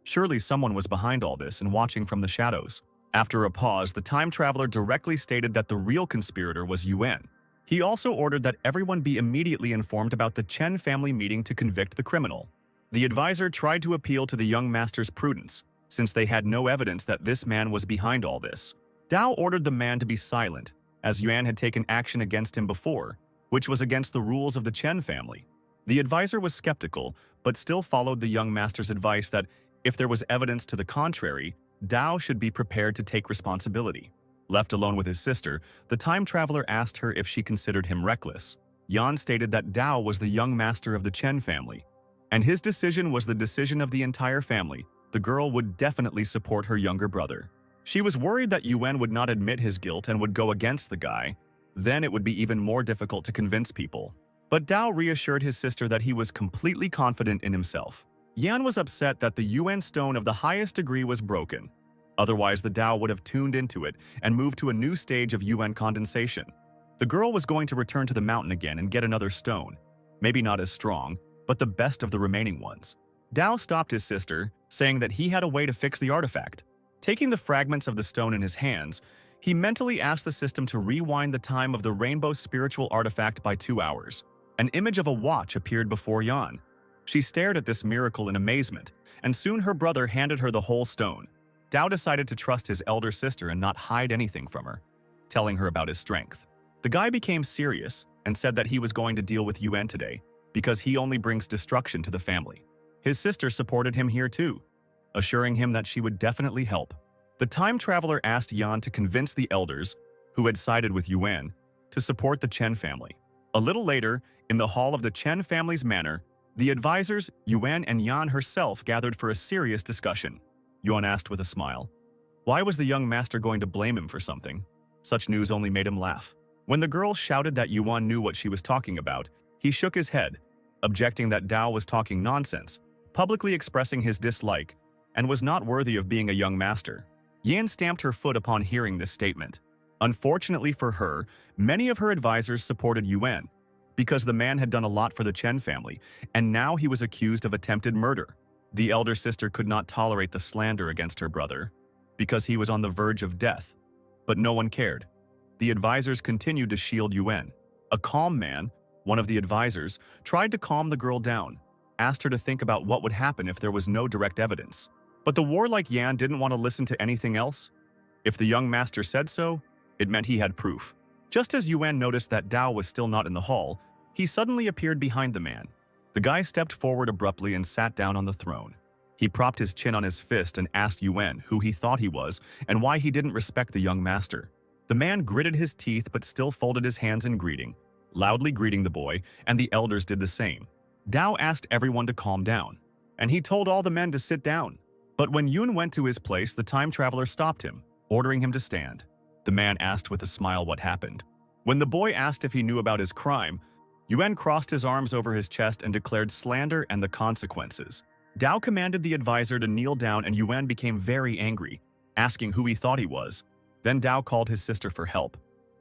Surely someone was behind all this and watching from the shadows. After a pause, the time traveler directly stated that the real conspirator was Yuan. He also ordered that everyone be immediately informed about the Chen family meeting to convict the criminal. The advisor tried to appeal to the young master's prudence, since they had no evidence that this man was behind all this. Dao ordered the man to be silent, as Yuan had taken action against him before, which was against the rules of the Chen family. The advisor was skeptical, but still followed the young master's advice that if there was evidence to the contrary, Dao should be prepared to take responsibility. Left alone with his sister, the time traveler asked her if she considered him reckless. Yan stated that Dao was the young master of the Chen family, and his decision was the decision of the entire family. The girl would definitely support her younger brother. She was worried that Yuan would not admit his guilt and would go against the guy. Then it would be even more difficult to convince people. But Dao reassured his sister that he was completely confident in himself. Yan was upset that the Yuan stone of the highest degree was broken. Otherwise, the Dao would have tuned into it and moved to a new stage of Yuan condensation. The girl was going to return to the mountain again and get another stone. Maybe not as strong, but the best of the remaining ones. Dao stopped his sister, saying that he had a way to fix the artifact. Taking the fragments of the stone in his hands, he mentally asked the system to rewind the time of the rainbow spiritual artifact by 2 hours. An image of a watch appeared before Yan. She stared at this miracle in amazement, and soon her brother handed her the whole stone. Dao decided to trust his elder sister and not hide anything from her, telling her about his strength. The guy became serious and said that he was going to deal with Yuan today, because he only brings destruction to the family. His sister supported him here too, assuring him that she would definitely help. The time traveler asked Yan to convince the elders, who had sided with Yuan, to support the Chen family. A little later, in the hall of the Chen family's manor, the advisors, Yuan and Yan herself, gathered for a serious discussion. Yuan asked with a smile, why was the young master going to blame him for something? Such news only made him laugh. When the girl shouted that Yuan knew what she was talking about, he shook his head, objecting that Dao was talking nonsense, publicly expressing his dislike, and was not worthy of being a young master. Yan stamped her foot upon hearing this statement. Unfortunately for her, many of her advisors supported Yuan, because the man had done a lot for the Chen family, and now he was accused of attempted murder. The elder sister could not tolerate the slander against her brother, because he was on the verge of death. But no one cared. The advisors continued to shield Yuan. A calm man, one of the advisors, tried to calm the girl down, asked her to think about what would happen if there was no direct evidence. But the warlike Yan didn't want to listen to anything else. If the young master said so, it meant he had proof. Just as Yuan noticed that Dao was still not in the hall, he suddenly appeared behind the man. The guy stepped forward abruptly and sat down on the throne. He propped his chin on his fist and asked Yuan who he thought he was and why he didn't respect the young master. The man gritted his teeth but still folded his hands in greeting, loudly greeting the boy, and the elders did the same. Dao asked everyone to calm down, and he told all the men to sit down. But when Yun went to his place, the time traveler stopped him, ordering him to stand. The man asked with a smile what happened. When the boy asked if he knew about his crime, Yuan crossed his arms over his chest and declared slander and the consequences. Dao commanded the advisor to kneel down, and Yuan became very angry, asking who he thought he was. Then Dao called his sister for help,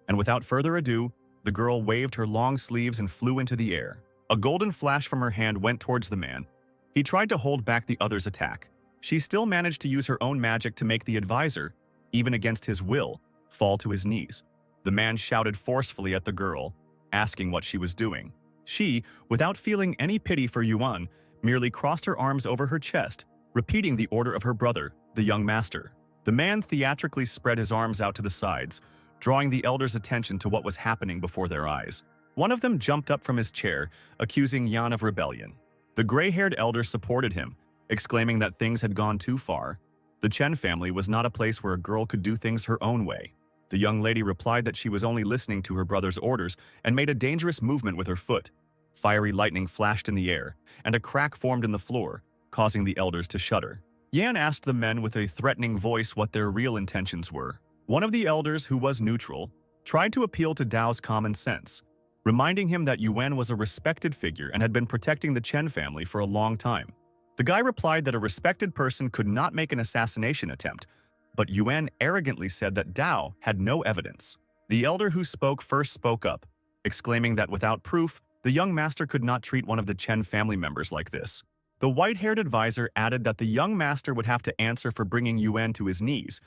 and without further ado, the girl waved her long sleeves and flew into the air. A golden flash from her hand went towards the man. He tried to hold back the other's attack. She still managed to use her own magic to make the advisor, even against his will, fall to his knees. The man shouted forcefully at the girl, asking what she was doing. She, without feeling any pity for Yuan, merely crossed her arms over her chest, repeating the order of her brother, the young master. The man theatrically spread his arms out to the sides, drawing the elders' attention to what was happening before their eyes. One of them jumped up from his chair, accusing Yan of rebellion. The gray-haired elder supported him, exclaiming that things had gone too far. The Chen family was not a place where a girl could do things her own way. The young lady replied that she was only listening to her brother's orders and made a dangerous movement with her foot. Fiery lightning flashed in the air, and a crack formed in the floor, causing the elders to shudder. Yan asked the men with a threatening voice what their real intentions were. One of the elders, who was neutral, tried to appeal to Dao's common sense, reminding him that Yuan was a respected figure and had been protecting the Chen family for a long time. The guy replied that a respected person could not make an assassination attempt, but Yuan arrogantly said that Dao had no evidence. The elder who spoke first spoke up, exclaiming that without proof, the young master could not treat one of the Chen family members like this. The white-haired advisor added that the young master would have to answer for bringing Yuan to his knees,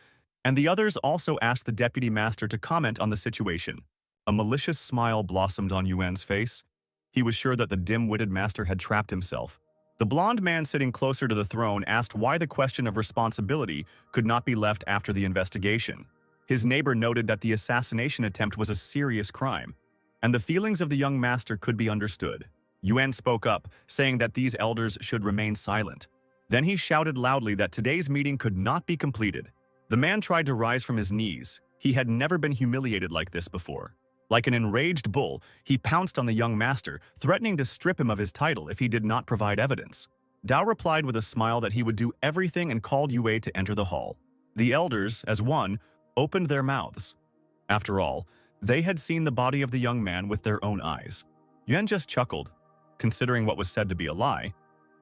and the others also asked the deputy master to comment on the situation. A malicious smile blossomed on Yuan's face. He was sure that the dim-witted master had trapped himself. The blond man sitting closer to the throne asked why the question of responsibility could not be left after the investigation. His neighbor noted that the assassination attempt was a serious crime, and the feelings of the young master could be understood. Yuan spoke up, saying that these elders should remain silent. Then he shouted loudly that today's meeting could not be completed. The man tried to rise from his knees. He had never been humiliated like this before. Like an enraged bull, he pounced on the young master, threatening to strip him of his title if he did not provide evidence. Dao replied with a smile that he would do everything and called Yue to enter the hall. The elders, as one, opened their mouths. After all, they had seen the body of the young man with their own eyes. Yuan just chuckled. Considering what was said to be a lie,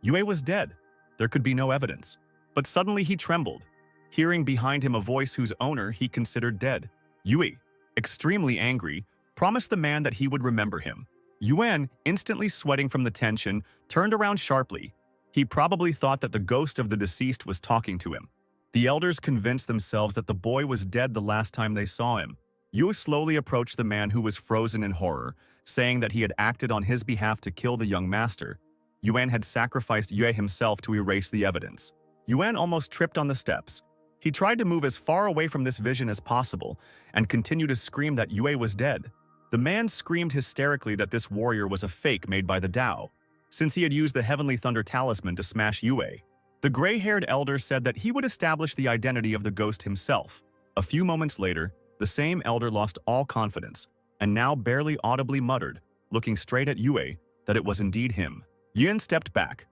Yue was dead. There could be no evidence. But suddenly he trembled, hearing behind him a voice whose owner he considered dead. Yue, extremely angry, promised the man that he would remember him. Yuan, instantly sweating from the tension, turned around sharply. He probably thought that the ghost of the deceased was talking to him. The elders convinced themselves that the boy was dead the last time they saw him. Yue slowly approached the man who was frozen in horror, saying that he had acted on his behalf to kill the young master. Yuan had sacrificed Yue himself to erase the evidence. Yuan almost tripped on the steps. He tried to move as far away from this vision as possible and continued to scream that Yue was dead. The man screamed hysterically that this warrior was a fake made by the Tao, since he had used the Heavenly Thunder Talisman to smash Yue. The gray-haired elder said that he would establish the identity of the ghost himself. A few moments later, the same elder lost all confidence and now barely audibly muttered, looking straight at Yue, that it was indeed him. Yuan stepped back,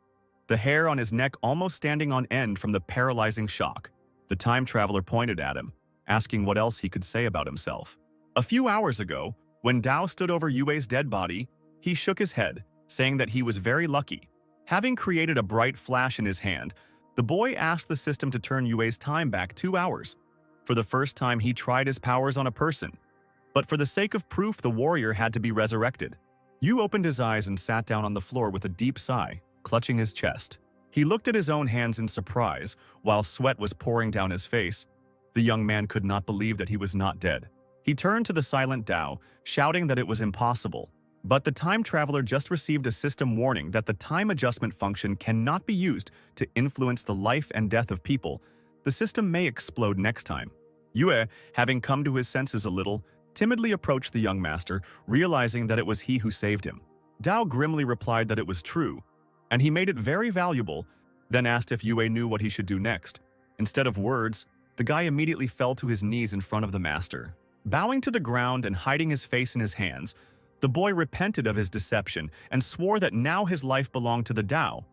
the hair on his neck almost standing on end from the paralyzing shock. The time traveler pointed at him, asking what else he could say about himself. A few hours ago, when Dao stood over Yue's dead body, he shook his head, saying that he was very lucky. Having created a bright flash in his hand, the boy asked the system to turn Yue's time back 2 hours. For the first time, he tried his powers on a person. But for the sake of proof, the warrior had to be resurrected. Yu opened his eyes and sat down on the floor with a deep sigh, clutching his chest. He looked at his own hands in surprise, while sweat was pouring down his face. The young man could not believe that he was not dead. He turned to the silent Dao, shouting that it was impossible. But the time traveler just received a system warning that the time adjustment function cannot be used to influence the life and death of people. The system may explode next time. Yue, having come to his senses a little, timidly approached the young master, realizing that it was he who saved him. Dao grimly replied that it was true, and he made it very valuable, then asked if Yue knew what he should do next. Instead of words, the guy immediately fell to his knees in front of the master. Bowing to the ground and hiding his face in his hands, the boy repented of his deception and swore that now his life belonged to the Tao.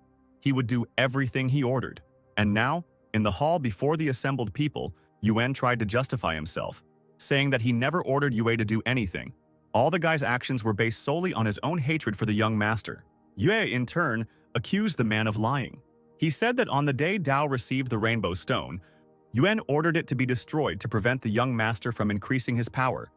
He would do everything he ordered. And now, in the hall before the assembled people, Yuan tried to justify himself, saying that he never ordered Yue to do anything. All the guy's actions were based solely on his own hatred for the young master. Yue, in turn, accused the man of lying. He said that on the day Dao received the Rainbow Stone, Yuan ordered it to be destroyed to prevent the young master from increasing his power,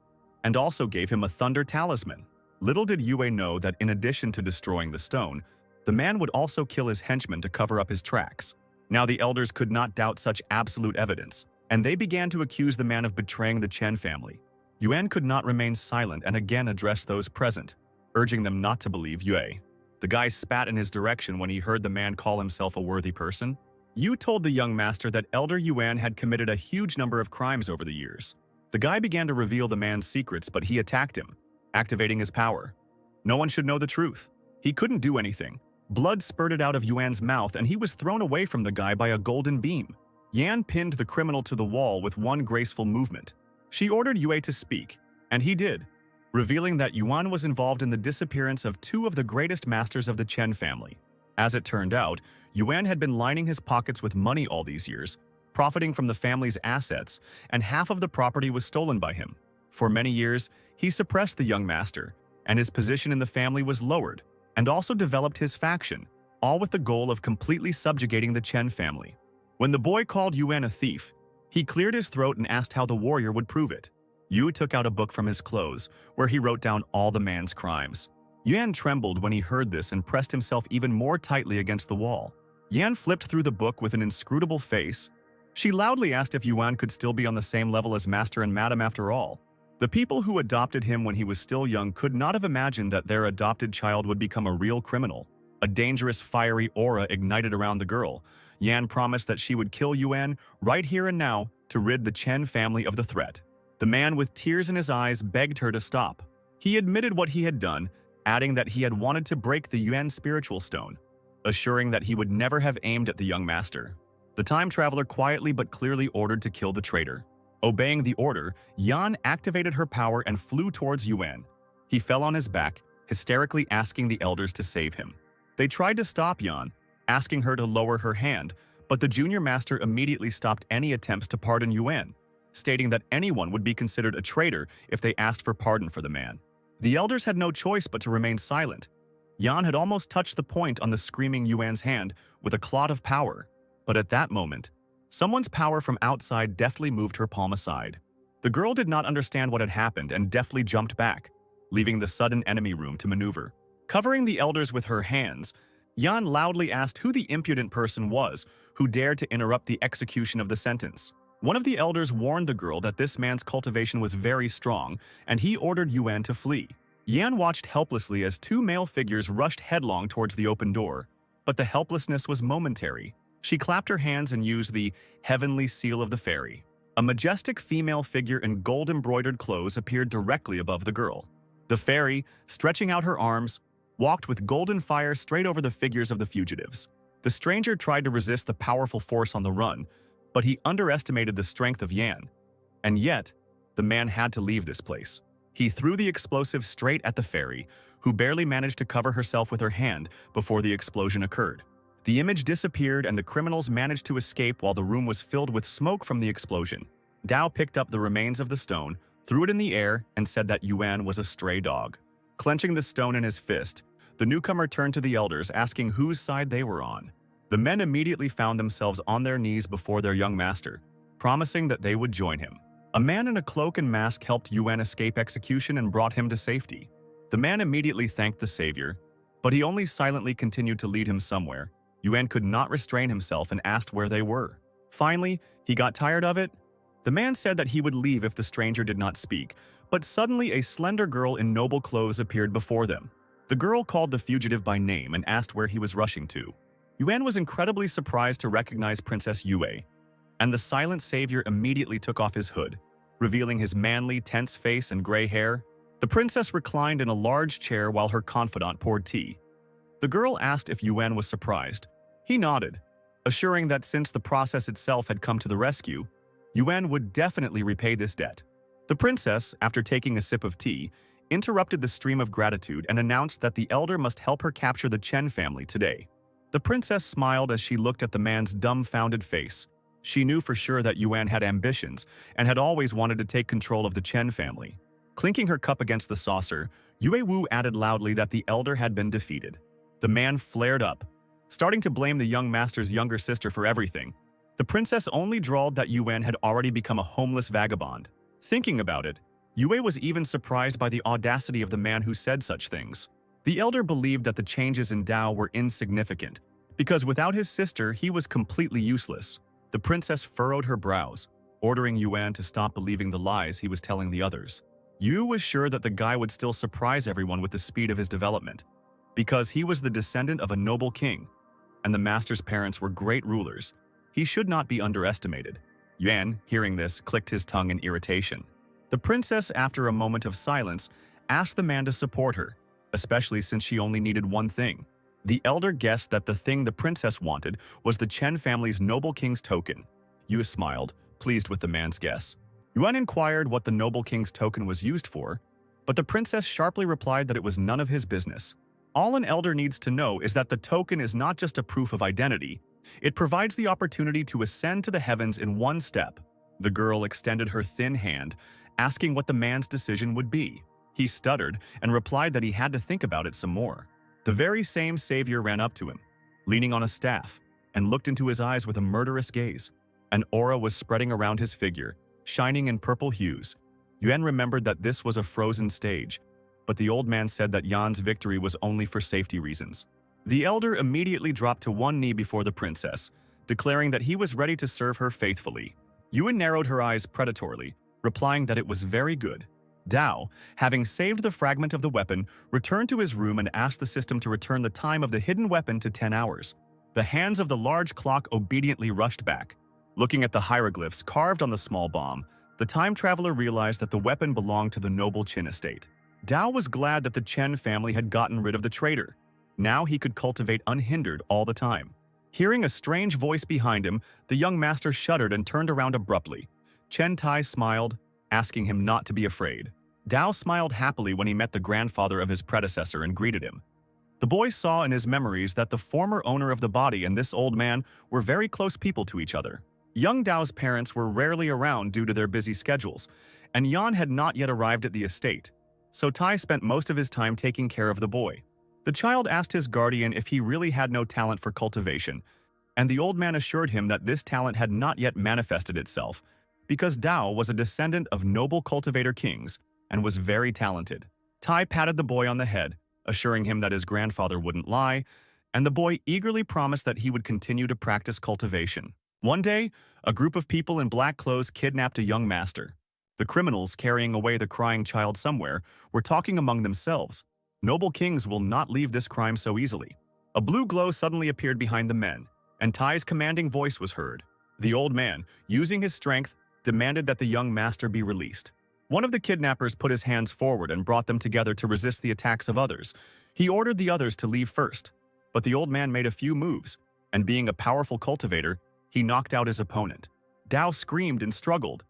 and also gave him a thunder talisman. Little did Yue know that in addition to destroying the stone, the man would also kill his henchmen to cover up his tracks. Now the elders could not doubt such absolute evidence, and they began to accuse the man of betraying the Chen family. Yuan could not remain silent and again addressed those present, urging them not to believe Yue. The guy spat in his direction when he heard the man call himself a worthy person. Yu told the young master that Elder Yuan had committed a huge number of crimes over the years. The guy began to reveal the man's secrets, but he attacked him, activating his power. No one should know the truth. He couldn't do anything. Blood spurted out of Yuan's mouth and he was thrown away from the guy by a golden beam. Yan pinned the criminal to the wall with one graceful movement. She ordered Yue to speak, and he did, revealing that Yuan was involved in the disappearance of 2 of the greatest masters of the Chen family. As it turned out, Yuan had been lining his pockets with money all these years, profiting from the family's assets, and half of the property was stolen by him. For many years, he suppressed the young master, and his position in the family was lowered, and also developed his faction, all with the goal of completely subjugating the Chen family. When the boy called Yuan a thief, he cleared his throat and asked how the warrior would prove it. Yu took out a book from his clothes, where he wrote down all the man's crimes. Yuan trembled when he heard this and pressed himself even more tightly against the wall. Yan flipped through the book with an inscrutable face. She loudly asked if Yuan could still be on the same level as Master and Madam after all. The people who adopted him when he was still young could not have imagined that their adopted child would become a real criminal. A dangerous, fiery aura ignited around the girl. Yan promised that she would kill Yuan right here and now to rid the Chen family of the threat. The man with tears in his eyes begged her to stop. He admitted what he had done, adding that he had wanted to break the Yuan spiritual stone, assuring that he would never have aimed at the young master. The time traveler quietly but clearly ordered to kill the traitor. Obeying the order, Yan activated her power and flew towards Yuan. He fell on his back, hysterically asking the elders to save him. They tried to stop Yan, asking her to lower her hand, but the junior master immediately stopped any attempts to pardon Yuan, stating that anyone would be considered a traitor if they asked for pardon for the man. The elders had no choice but to remain silent. Yan had almost touched the point on the screaming Yuan's hand with a clot of power, but at that moment, someone's power from outside deftly moved her palm aside. The girl did not understand what had happened and deftly jumped back, leaving the sudden enemy room to maneuver. Covering the elders with her hands, Yan loudly asked who the impudent person was who dared to interrupt the execution of the sentence. One of the elders warned the girl that this man's cultivation was very strong, and he ordered Yuan to flee. Yan watched helplessly as two male figures rushed headlong towards the open door, but the helplessness was momentary. She clapped her hands and used the heavenly seal of the fairy. A majestic female figure in gold-embroidered clothes appeared directly above the girl. The fairy, stretching out her arms, walked with golden fire straight over the figures of the fugitives. The stranger tried to resist the powerful force on the run, but he underestimated the strength of Yan. And yet, the man had to leave this place. He threw the explosive straight at the fairy, who barely managed to cover herself with her hand before the explosion occurred. The image disappeared and the criminals managed to escape while the room was filled with smoke from the explosion. Dao picked up the remains of the stone, threw it in the air, and said that Yuan was a stray dog. Clenching the stone in his fist, the newcomer turned to the elders, asking whose side they were on. The men immediately found themselves on their knees before their young master, promising that they would join him. A man in a cloak and mask helped Yuan escape execution and brought him to safety. The man immediately thanked the savior, but he only silently continued to lead him somewhere. Yuan could not restrain himself and asked where they were. Finally, he got tired of it. The man said that he would leave if the stranger did not speak, but suddenly a slender girl in noble clothes appeared before them. The girl called the fugitive by name and asked where he was rushing to. Yuan was incredibly surprised to recognize Princess Yue, and the silent savior immediately took off his hood, revealing his manly, tense face and gray hair. The princess reclined in a large chair while her confidant poured tea. The girl asked if Yuan was surprised. He nodded, assuring that since the process itself had come to the rescue, Yuan would definitely repay this debt. The princess, after taking a sip of tea, interrupted the stream of gratitude and announced that the elder must help her capture the Chen family today. The princess smiled as she looked at the man's dumbfounded face. She knew for sure that Yuan had ambitions and had always wanted to take control of the Chen family. Clinking her cup against the saucer, Yue Wu added loudly that the elder had been defeated. The man flared up, starting to blame the young master's younger sister for everything. The princess only drawled that Yuan had already become a homeless vagabond. Thinking about it, Yue was even surprised by the audacity of the man who said such things. The elder believed that the changes in Dao were insignificant, because without his sister, he was completely useless. The princess furrowed her brows, ordering Yuan to stop believing the lies he was telling the others. Yu was sure that the guy would still surprise everyone with the speed of his development, because he was the descendant of a noble king, and the master's parents were great rulers. He should not be underestimated. Yuan, hearing this, clicked his tongue in irritation. The princess, after a moment of silence, asked the man to support her, especially since she only needed one thing. The elder guessed that the thing the princess wanted was the Chen family's noble king's token. Yu smiled, pleased with the man's guess. Yuan inquired what the noble king's token was used for, but the princess sharply replied that it was none of his business. All an elder needs to know is that the token is not just a proof of identity. It provides the opportunity to ascend to the heavens in one step. The girl extended her thin hand, asking what the man's decision would be. He stuttered and replied that he had to think about it some more. The very same savior ran up to him, leaning on a staff, and looked into his eyes with a murderous gaze. An aura was spreading around his figure, shining in purple hues. Yuan remembered that this was a frozen stage, but the old man said that Yan's victory was only for safety reasons. The elder immediately dropped to one knee before the princess, declaring that he was ready to serve her faithfully. Yuan narrowed her eyes predatorily, replying that it was very good. Dao, having saved the fragment of the weapon, returned to his room and asked the system to return the time of the hidden weapon to 10 hours. The hands of the large clock obediently rushed back. Looking at the hieroglyphs carved on the small bomb, the time traveler realized that the weapon belonged to the noble Qin estate. Dao was glad that the Chen family had gotten rid of the traitor. Now he could cultivate unhindered all the time. Hearing a strange voice behind him, the young master shuddered and turned around abruptly. Chen Tai smiled, asking him not to be afraid. Dao smiled happily when he met the grandfather of his predecessor and greeted him. The boy saw in his memories that the former owner of the body and this old man were very close people to each other. Young Dao's parents were rarely around due to their busy schedules, and Yan had not yet arrived at the estate, so Tai spent most of his time taking care of the boy. The child asked his guardian if he really had no talent for cultivation, and the old man assured him that this talent had not yet manifested itself, because Dao was a descendant of noble cultivator kings and was very talented. Tai patted the boy on the head, assuring him that his grandfather wouldn't lie, and the boy eagerly promised that he would continue to practice cultivation. One day, a group of people in black clothes kidnapped a young master. The criminals, carrying away the crying child somewhere, were talking among themselves. Noble kings will not leave this crime so easily. A blue glow suddenly appeared behind the men, and Tai's commanding voice was heard. The old man, using his strength, demanded that the young master be released. One of the kidnappers put his hands forward and brought them together to resist the attacks of others. He ordered the others to leave first, but the old man made a few moves, and being a powerful cultivator, he knocked out his opponent. Dao screamed and struggled,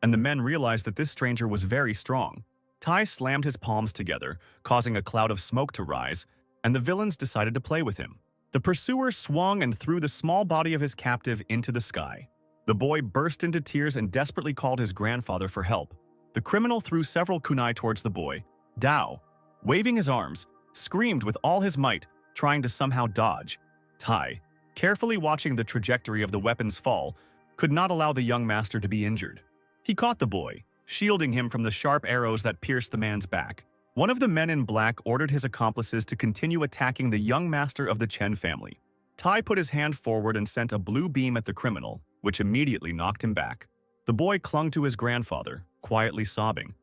and the men realized that this stranger was very strong. Tai slammed his palms together, causing a cloud of smoke to rise, and the villains decided to play with him. The pursuer swung and threw the small body of his captive into the sky. The boy burst into tears and desperately called his grandfather for help. The criminal threw several kunai towards the boy. Dao, waving his arms, screamed with all his might, trying to somehow dodge. Tai, carefully watching the trajectory of the weapon's fall, could not allow the young master to be injured. He caught the boy, shielding him from the sharp arrows that pierced the man's back. One of the men in black ordered his accomplices to continue attacking the young master of the Chen family. Tai put his hand forward and sent a blue beam at the criminal, which immediately knocked him back. The boy clung to his grandfather, quietly sobbing.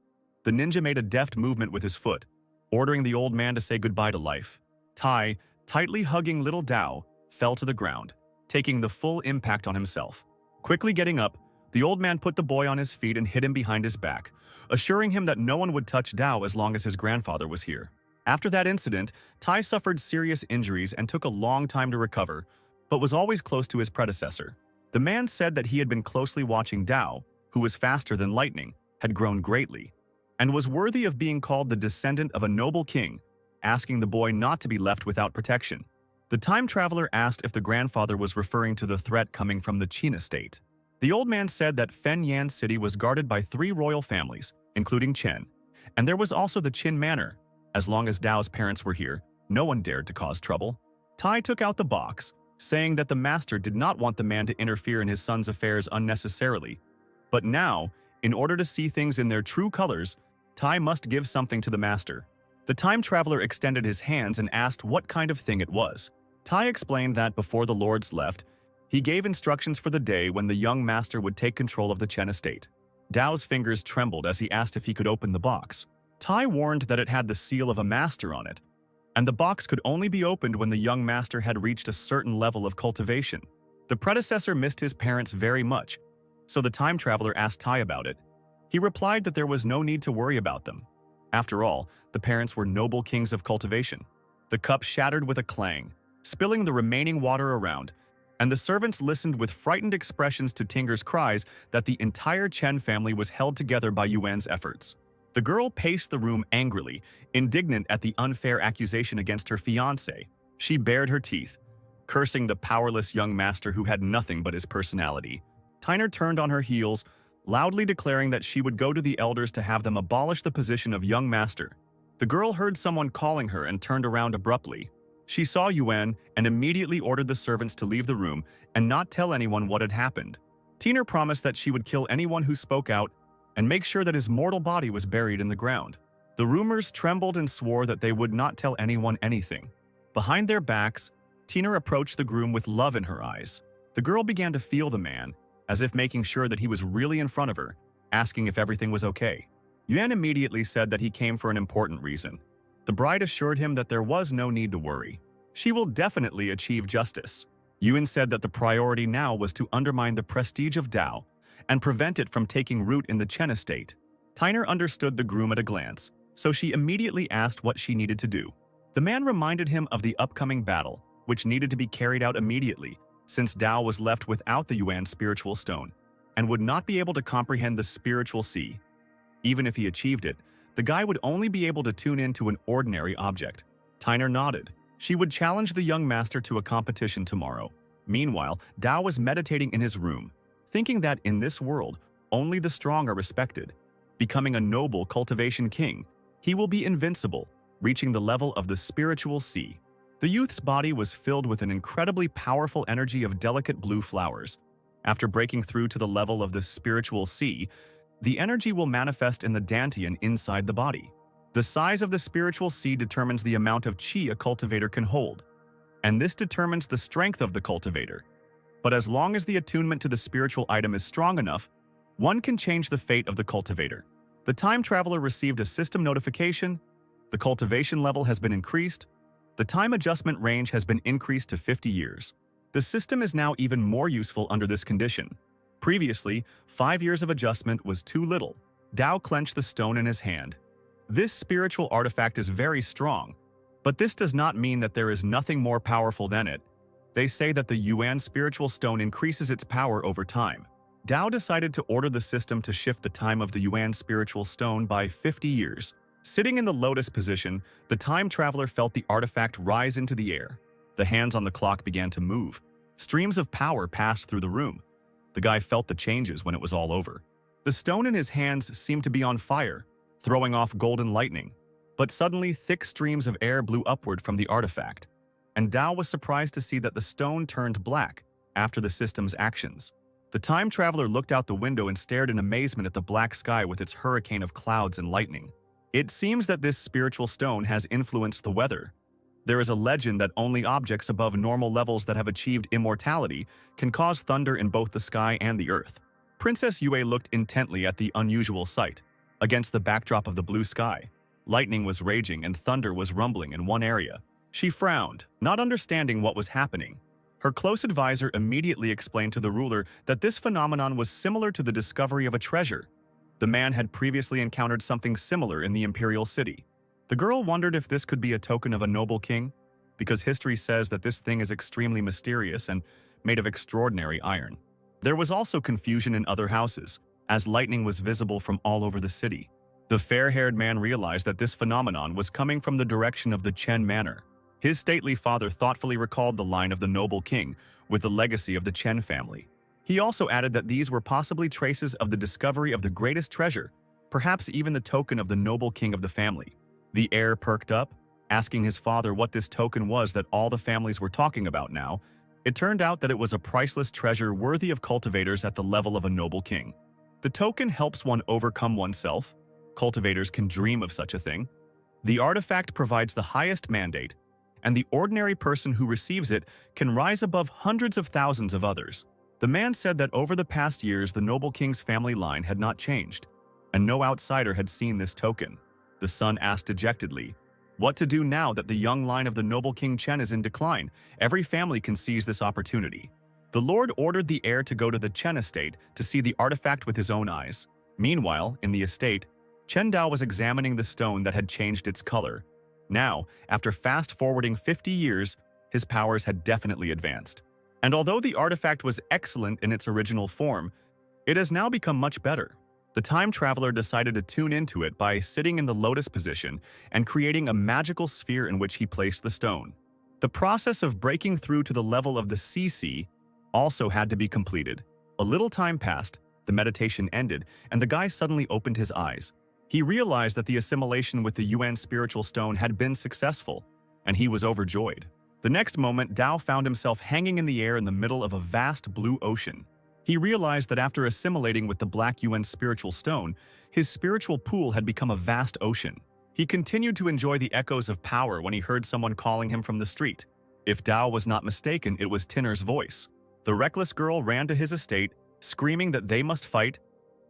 The ninja made a deft movement with his foot, ordering the old man to say goodbye to life. Tai, tightly hugging little Dao, fell to the ground, taking the full impact on himself. Quickly getting up, the old man put the boy on his feet and hit him behind his back, assuring him that no one would touch Dao as long as his grandfather was here. After that incident, Tai suffered serious injuries and took a long time to recover, but was always close to his predecessor. The man said that he had been closely watching Dao, who was faster than lightning, had grown greatly, and was worthy of being called the descendant of a noble king, asking the boy not to be left without protection. The time traveler asked if the grandfather was referring to the threat coming from the Qin estate. The old man said that Fenyan City was guarded by 3 royal families, including Chen, and there was also the Qin Manor. As long as Dao's parents were here, no one dared to cause trouble. Tai took out the box, saying that the master did not want the man to interfere in his son's affairs unnecessarily. But now, in order to see things in their true colors, Tai must give something to the master. The time traveler extended his hands and asked what kind of thing it was. Tai explained that before the lords left, he gave instructions for the day when the young master would take control of the Chen estate. Dao's fingers trembled as he asked if he could open the box. Tai warned that it had the seal of a master on it, and the box could only be opened when the young master had reached a certain level of cultivation. The predecessor missed his parents very much, so the time traveler asked Tai about it. He replied that there was no need to worry about them. After all, the parents were noble kings of cultivation. The cup shattered with a clang, spilling the remaining water around, and the servants listened with frightened expressions to Tinger's cries that the entire Chen family was held together by Yuan's efforts. The girl paced the room angrily, indignant at the unfair accusation against her fiancé. She bared her teeth, cursing the powerless young master who had nothing but his personality. Tyner turned on her heels, loudly declaring that she would go to the elders to have them abolish the position of young master. The girl heard someone calling her and turned around abruptly. She saw Yuan and immediately ordered the servants to leave the room and not tell anyone what had happened. Tiner promised that she would kill anyone who spoke out and make sure that his mortal body was buried in the ground. The rumors trembled and swore that they would not tell anyone anything. Behind their backs, Tiner approached the groom with love in her eyes. The girl began to feel the man, as if making sure that he was really in front of her, asking if everything was okay. Yuan immediately said that he came for an important reason. The bride assured him that there was no need to worry. She will definitely achieve justice. Yuan said that the priority now was to undermine the prestige of Dao and prevent it from taking root in the Chen estate. Tyner understood the groom at a glance, so she immediately asked what she needed to do. The man reminded him of the upcoming battle, which needed to be carried out immediately, since Dao was left without the Yuan spiritual stone and would not be able to comprehend the spiritual sea. Even if he achieved it, the guy would only be able to tune into an ordinary object. Tyner nodded. She would challenge the young master to a competition tomorrow. Meanwhile, Dao was meditating in his room, thinking that in this world, only the strong are respected. Becoming a noble cultivation king, he will be invincible, reaching the level of the spiritual sea. The youth's body was filled with an incredibly powerful energy of delicate blue flowers. After breaking through to the level of the spiritual sea, the energy will manifest in the dantian inside the body. The size of the spiritual sea determines the amount of qi a cultivator can hold, and this determines the strength of the cultivator. But as long as the attunement to the spiritual item is strong enough, one can change the fate of the cultivator. The time traveler received a system notification. The cultivation level has been increased. The time adjustment range has been increased to 50 years. The system is now even more useful under this condition. Previously, 5 years of adjustment was too little. Dao clenched the stone in his hand. This spiritual artifact is very strong, but this does not mean that there is nothing more powerful than it. They say that the Yuan spiritual stone increases its power over time. Dao decided to order the system to shift the time of the Yuan spiritual stone by 50 years. Sitting in the lotus position, the time traveler felt the artifact rise into the air. The hands on the clock began to move. Streams of power passed through the room. The guy felt the changes when it was all over. The stone in his hands seemed to be on fire, throwing off golden lightning. But suddenly, thick streams of air blew upward from the artifact, and Dao was surprised to see that the stone turned black after the system's actions. The time traveler looked out the window and stared in amazement at the black sky with its hurricane of clouds and lightning. It seems that this spiritual stone has influenced the weather. There is a legend that only objects above normal levels that have achieved immortality can cause thunder in both the sky and the earth. Princess Yue looked intently at the unusual sight. Against the backdrop of the blue sky, lightning was raging and thunder was rumbling in one area. She frowned, not understanding what was happening. Her close advisor immediately explained to the ruler that this phenomenon was similar to the discovery of a treasure. The man had previously encountered something similar in the imperial city. The girl wondered if this could be a token of a noble king, because history says that this thing is extremely mysterious and made of extraordinary iron. There was also confusion in other houses, as lightning was visible from all over the city. The fair-haired man realized that this phenomenon was coming from the direction of the Chen Manor. His stately father thoughtfully recalled the line of the noble king with the legacy of the Chen family. He also added that these were possibly traces of the discovery of the greatest treasure, perhaps even the token of the noble king of the family. The heir perked up, asking his father what this token was that all the families were talking about now. It turned out that it was a priceless treasure worthy of cultivators at the level of a noble king. The token helps one overcome oneself. Cultivators can dream of such a thing. The artifact provides the highest mandate, and the ordinary person who receives it can rise above hundreds of thousands of others. The man said that over the past years the noble king's family line had not changed, and no outsider had seen this token. The son asked dejectedly, what to do now that the young line of the noble King Chen is in decline? Every family can seize this opportunity. The lord ordered the heir to go to the Chen estate to see the artifact with his own eyes. Meanwhile, in the estate, Chen Dao was examining the stone that had changed its color. Now, after fast-forwarding 50 years, his powers had definitely advanced. And although the artifact was excellent in its original form, it has now become much better. The time traveler decided to tune into it by sitting in the lotus position and creating a magical sphere in which he placed the stone. The process of breaking through to the level of the CC also had to be completed. A little time passed, the meditation ended, and the guy suddenly opened his eyes. He realized that the assimilation with the Yuan spiritual stone had been successful, and he was overjoyed. The next moment, Dao found himself hanging in the air in the middle of a vast blue ocean. He realized that after assimilating with the Black Yuan spiritual stone, his spiritual pool had become a vast ocean. He continued to enjoy the echoes of power when he heard someone calling him from the street. If Dao was not mistaken, it was Tinner's voice. The reckless girl ran to his estate, screaming that they must fight.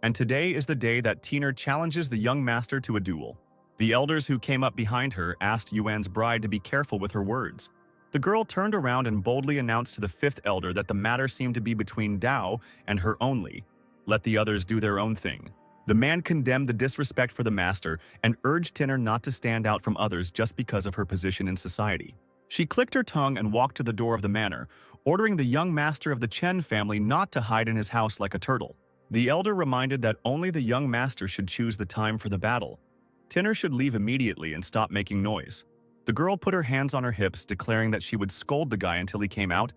and today is the day that Tiner challenges the young master to a duel. The elders who came up behind her asked Yuan's bride to be careful with her words. The girl turned around and boldly announced to the fifth elder that the matter seemed to be between Dao and her only. Let the others do their own thing. The man condemned the disrespect for the master and urged Tiner not to stand out from others just because of her position in society. She clicked her tongue and walked to the door of the manor, ordering the young master of the Chen family not to hide in his house like a turtle. The elder reminded that only the young master should choose the time for the battle. Tiner should leave immediately and stop making noise. The girl put her hands on her hips, declaring that she would scold the guy until he came out.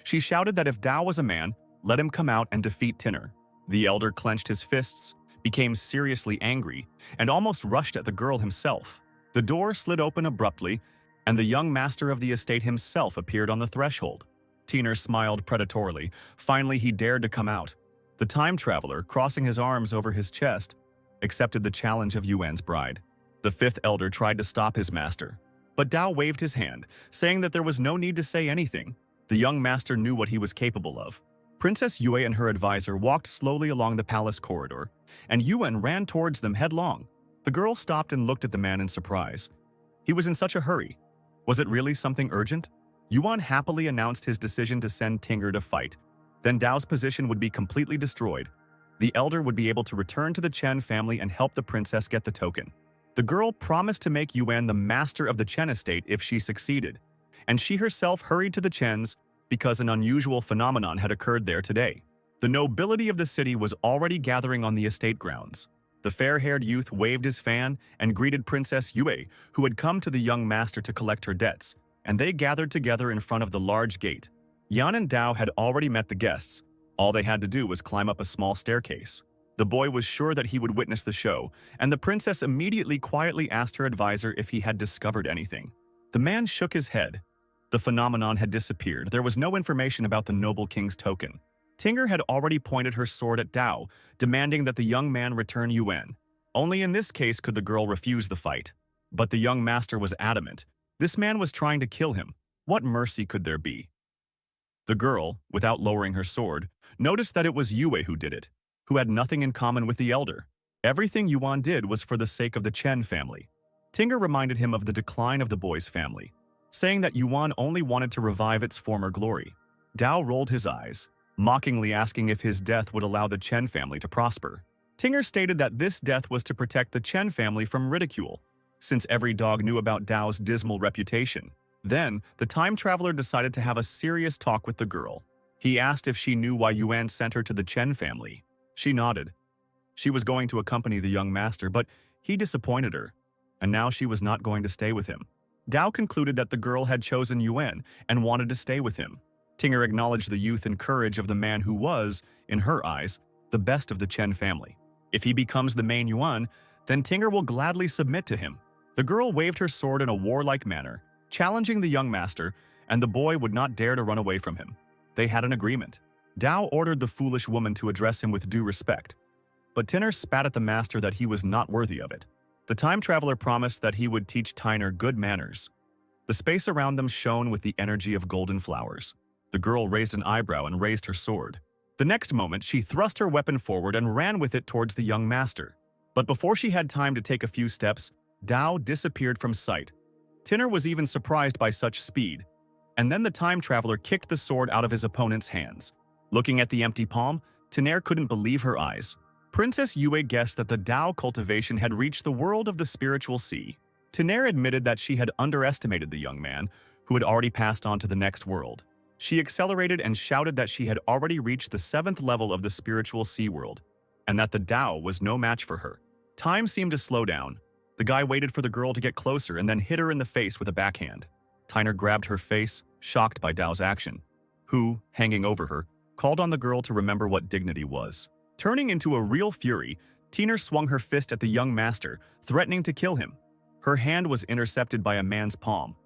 She shouted that if Dao was a man, let him come out and defeat Tiner. The elder clenched his fists, became seriously angry, and almost rushed at the girl himself. The door slid open abruptly, and the young master of the estate himself appeared on the threshold. Tiner smiled predatorily. Finally, he dared to come out. The time traveler, crossing his arms over his chest, accepted the challenge of Yuan's bride. The fifth elder tried to stop his master, but Dao waved his hand, saying that there was no need to say anything. The young master knew what he was capable of. Princess Yue and her advisor walked slowly along the palace corridor, and Yuan ran towards them headlong. The girl stopped and looked at the man in surprise. He was in such a hurry. Was it really something urgent? Yuan happily announced his decision to send Tinger to fight. Then Dao's position would be completely destroyed. The elder would be able to return to the Chen family and help the princess get the token. The girl promised to make Yuan the master of the Chen estate if she succeeded, and she herself hurried to the Chens because an unusual phenomenon had occurred there today. The nobility of the city was already gathering on the estate grounds. The fair-haired youth waved his fan and greeted Princess Yue, who had come to the young master to collect her debts, and they gathered together in front of the large gate. Yan and Dao had already met the guests. All they had to do was climb up a small staircase. The boy was sure that he would witness the show, and the princess immediately quietly asked her advisor if he had discovered anything. The man shook his head. The phenomenon had disappeared. There was no information about the noble king's token. Tinger had already pointed her sword at Dao, demanding that the young man return Yuan. Only in this case could the girl refuse the fight. But the young master was adamant. This man was trying to kill him. What mercy could there be? The girl, without lowering her sword, noticed that it was Yue who did it, who had nothing in common with the elder. Everything Yuan did was for the sake of the Chen family. Tinger reminded him of the decline of the boy's family, saying that Yuan only wanted to revive its former glory. Dao rolled his eyes, mockingly asking if his death would allow the Chen family to prosper. Tinger stated that this death was to protect the Chen family from ridicule, since every dog knew about Dao's dismal reputation. Then, the time traveler decided to have a serious talk with the girl. He asked if she knew why Yuan sent her to the Chen family. She nodded. She was going to accompany the young master, but he disappointed her, and now she was not going to stay with him. Dao concluded that the girl had chosen Yuan and wanted to stay with him. Tinger acknowledged the youth and courage of the man who was, in her eyes, the best of the Chen family. If he becomes the main Yuan, then Tinger will gladly submit to him. The girl waved her sword in a warlike manner, challenging the young master, and the boy would not dare to run away from him. They had an agreement. Dao ordered the foolish woman to address him with due respect, but Tinger spat at the master that he was not worthy of it. The time traveler promised that he would teach Tiner good manners. The space around them shone with the energy of golden flowers. The girl raised an eyebrow and raised her sword. The next moment, she thrust her weapon forward and ran with it towards the young master. But before she had time to take a few steps, Dao disappeared from sight. Tiner was even surprised by such speed. And then the time traveler kicked the sword out of his opponent's hands. Looking at the empty palm, Tiner couldn't believe her eyes. Princess Yue guessed that the Dao cultivation had reached the world of the spiritual sea. Tiner admitted that she had underestimated the young man, who had already passed on to the next world. She accelerated and shouted that she had already reached the 7th level of the spiritual sea world, and that the Dao was no match for her. Time seemed to slow down. The guy waited for the girl to get closer and then hit her in the face with a backhand. Tiner grabbed her face, shocked by Dao's action, who, hanging over her, called on the girl to remember what dignity was. Turning into a real fury, Tiner swung her fist at the young master, threatening to kill him. Her hand was intercepted by a man's palm.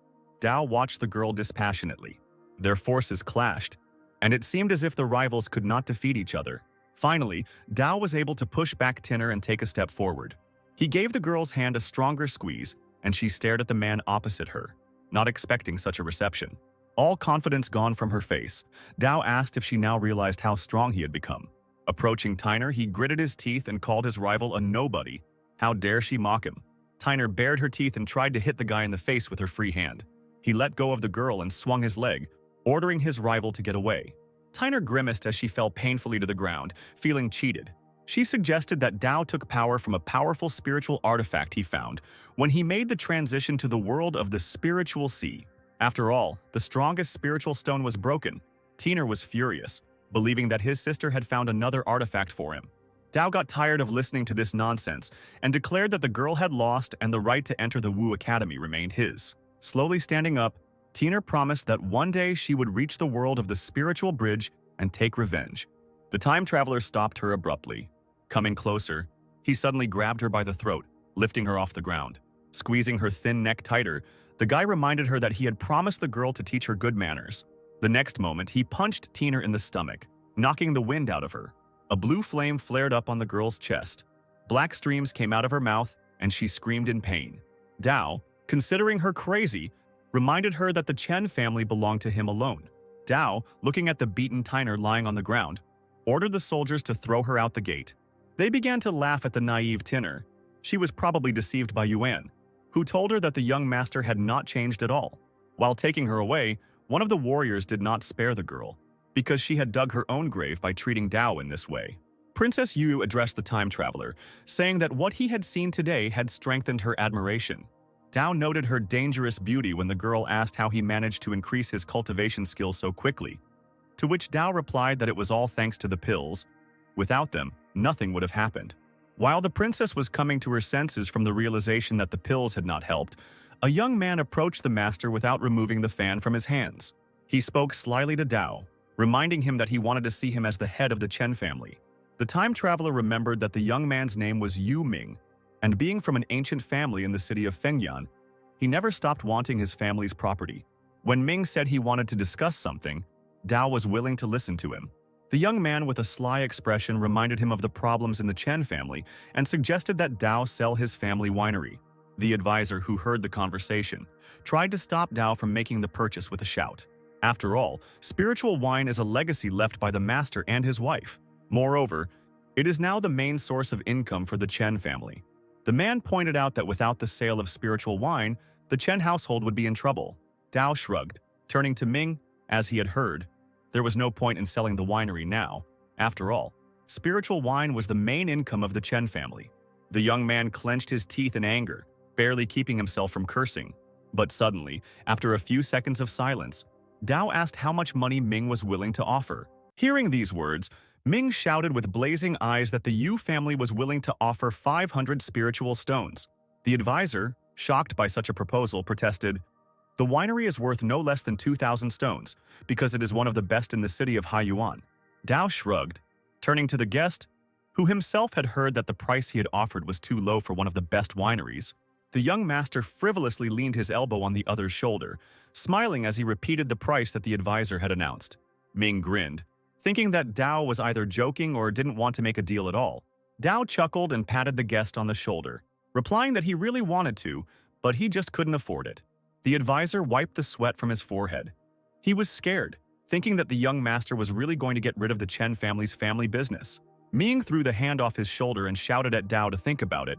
Dao watched the girl dispassionately. Their forces clashed, and it seemed as if the rivals could not defeat each other. Finally, Dao was able to push back Tiner and take a step forward. He gave the girl's hand a stronger squeeze, and she stared at the man opposite her, not expecting such a reception. All confidence gone from her face, Dao asked if she now realized how strong he had become. Approaching Tyner, he gritted his teeth and called his rival a nobody. How dare she mock him? Tyner bared her teeth and tried to hit the guy in the face with her free hand. He let go of the girl and swung his leg, ordering his rival to get away. Tyner grimaced as she fell painfully to the ground, feeling cheated. She suggested that Dao took power from a powerful spiritual artifact he found when he made the transition to the world of the spiritual sea. After all, the strongest spiritual stone was broken. Tyner was furious, believing that his sister had found another artifact for him. Dao got tired of listening to this nonsense and declared that the girl had lost and the right to enter the Wu Academy remained his. Slowly standing up, Tyner promised that one day she would reach the world of the spiritual bridge and take revenge. The time traveler stopped her abruptly. Coming closer, he suddenly grabbed her by the throat, lifting her off the ground. Squeezing her thin neck tighter, the guy reminded her that he had promised the girl to teach her good manners. The next moment, he punched Tyner in the stomach, knocking the wind out of her. A blue flame flared up on the girl's chest. Black streams came out of her mouth, and she screamed in pain. Dao, considering her crazy, reminded her that the Chen family belonged to him alone. Dao, looking at the beaten Tyner lying on the ground, ordered the soldiers to throw her out the gate. They began to laugh at the naive Tyner. She was probably deceived by Yuan, who told her that the young master had not changed at all. While taking her away, one of the warriors did not spare the girl, because she had dug her own grave by treating Dao in this way. Princess Yu addressed the time traveler, saying that what he had seen today had strengthened her admiration. Dao noted her dangerous beauty when the girl asked how he managed to increase his cultivation skills so quickly, to which Dao replied that it was all thanks to the pills. Without them, nothing would have happened. While the princess was coming to her senses from the realization that the pills had not helped, a young man approached the master without removing the fan from his hands. He spoke slyly to Dao, reminding him that he wanted to see him as the head of the Chen family. The time traveler remembered that the young man's name was Yu Ming, and being from an ancient family in the city of Fengyan, he never stopped wanting his family's property. When Ming said he wanted to discuss something, Dao was willing to listen to him. The young man with a sly expression reminded him of the problems in the Chen family and suggested that Dao sell his family winery. The advisor, who heard the conversation, tried to stop Dao from making the purchase with a shout. After all, spiritual wine is a legacy left by the master and his wife. Moreover, it is now the main source of income for the Chen family. The man pointed out that without the sale of spiritual wine, the Chen household would be in trouble. Dao shrugged, turning to Ming, as he had heard. There was no point in selling the winery now. After all, spiritual wine was the main income of the Chen family. The young man clenched his teeth in anger, barely keeping himself from cursing. But suddenly, after a few seconds of silence, Dao asked how much money Ming was willing to offer. Hearing these words, Ming shouted with blazing eyes that the Yu family was willing to offer 500 spiritual stones. The advisor, shocked by such a proposal, protested, "The winery is worth no less than 2,000 stones, because it is one of the best in the city of Haiyuan." Dao shrugged, turning to the guest, who himself had heard that the price he had offered was too low for one of the best wineries. The young master frivolously leaned his elbow on the other's shoulder, smiling as he repeated the price that the advisor had announced. Ming grinned, thinking that Dao was either joking or didn't want to make a deal at all. Dao chuckled and patted the guest on the shoulder, replying that he really wanted to, but he just couldn't afford it. The advisor wiped the sweat from his forehead. He was scared, thinking that the young master was really going to get rid of the Chen family's family business. Ming threw the hand off his shoulder and shouted at Dao to think about it.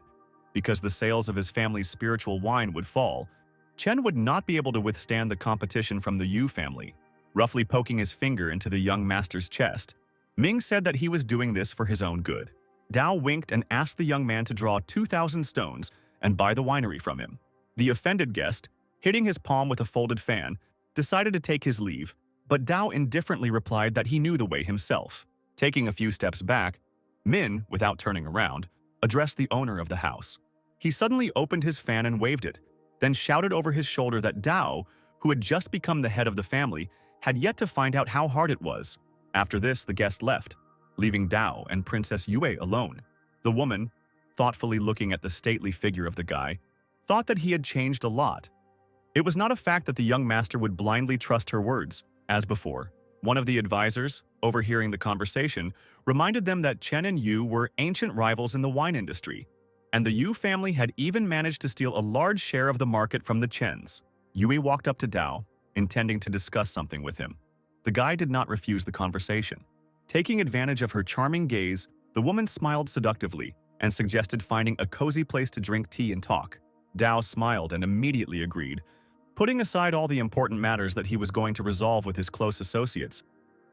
Because the sales of his family's spiritual wine would fall, Chen would not be able to withstand the competition from the Yu family. Roughly poking his finger into the young master's chest, Ming said that he was doing this for his own good. Dao winked and asked the young man to draw 2,000 stones and buy the winery from him. The offended guest, hitting his palm with a folded fan, decided to take his leave, but Dao indifferently replied that he knew the way himself. Taking a few steps back, Min, without turning around, addressed the owner of the house. He suddenly opened his fan and waved it, then shouted over his shoulder that Dao, who had just become the head of the family, had yet to find out how hard it was. After this, the guest left, leaving Dao and Princess Yue alone. The woman, thoughtfully looking at the stately figure of the guy, thought that he had changed a lot. It was not a fact that the young master would blindly trust her words, as before. One of the advisors, overhearing the conversation, reminded them that Chen and Yu were ancient rivals in the wine industry, and the Yu family had even managed to steal a large share of the market from the Chens. Yue walked up to Dao, intending to discuss something with him. The guy did not refuse the conversation. Taking advantage of her charming gaze, the woman smiled seductively and suggested finding a cozy place to drink tea and talk. Dao smiled and immediately agreed, putting aside all the important matters that he was going to resolve with his close associates,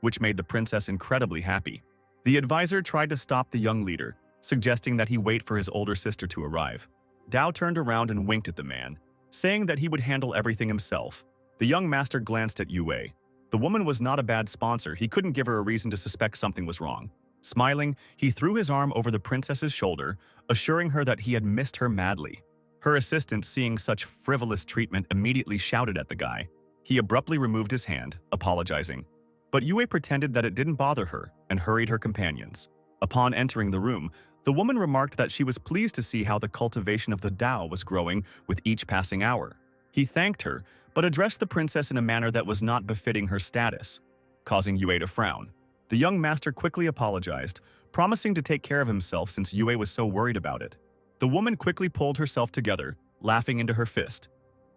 which made the princess incredibly happy. The advisor tried to stop the young leader, suggesting that he wait for his older sister to arrive. Dao turned around and winked at the man, saying that he would handle everything himself. The young master glanced at Yue. The woman was not a bad sponsor. He couldn't give her a reason to suspect something was wrong. Smiling, he threw his arm over the princess's shoulder, assuring her that he had missed her madly. Her assistant, seeing such frivolous treatment, immediately shouted at the guy. He abruptly removed his hand, apologizing. But Yue pretended that it didn't bother her and hurried her companions. Upon entering the room, the woman remarked that she was pleased to see how the cultivation of the Tao was growing with each passing hour. He thanked her, but addressed the princess in a manner that was not befitting her status, causing Yue to frown. The young master quickly apologized, promising to take care of himself since Yue was so worried about it. The woman quickly pulled herself together, laughing into her fist.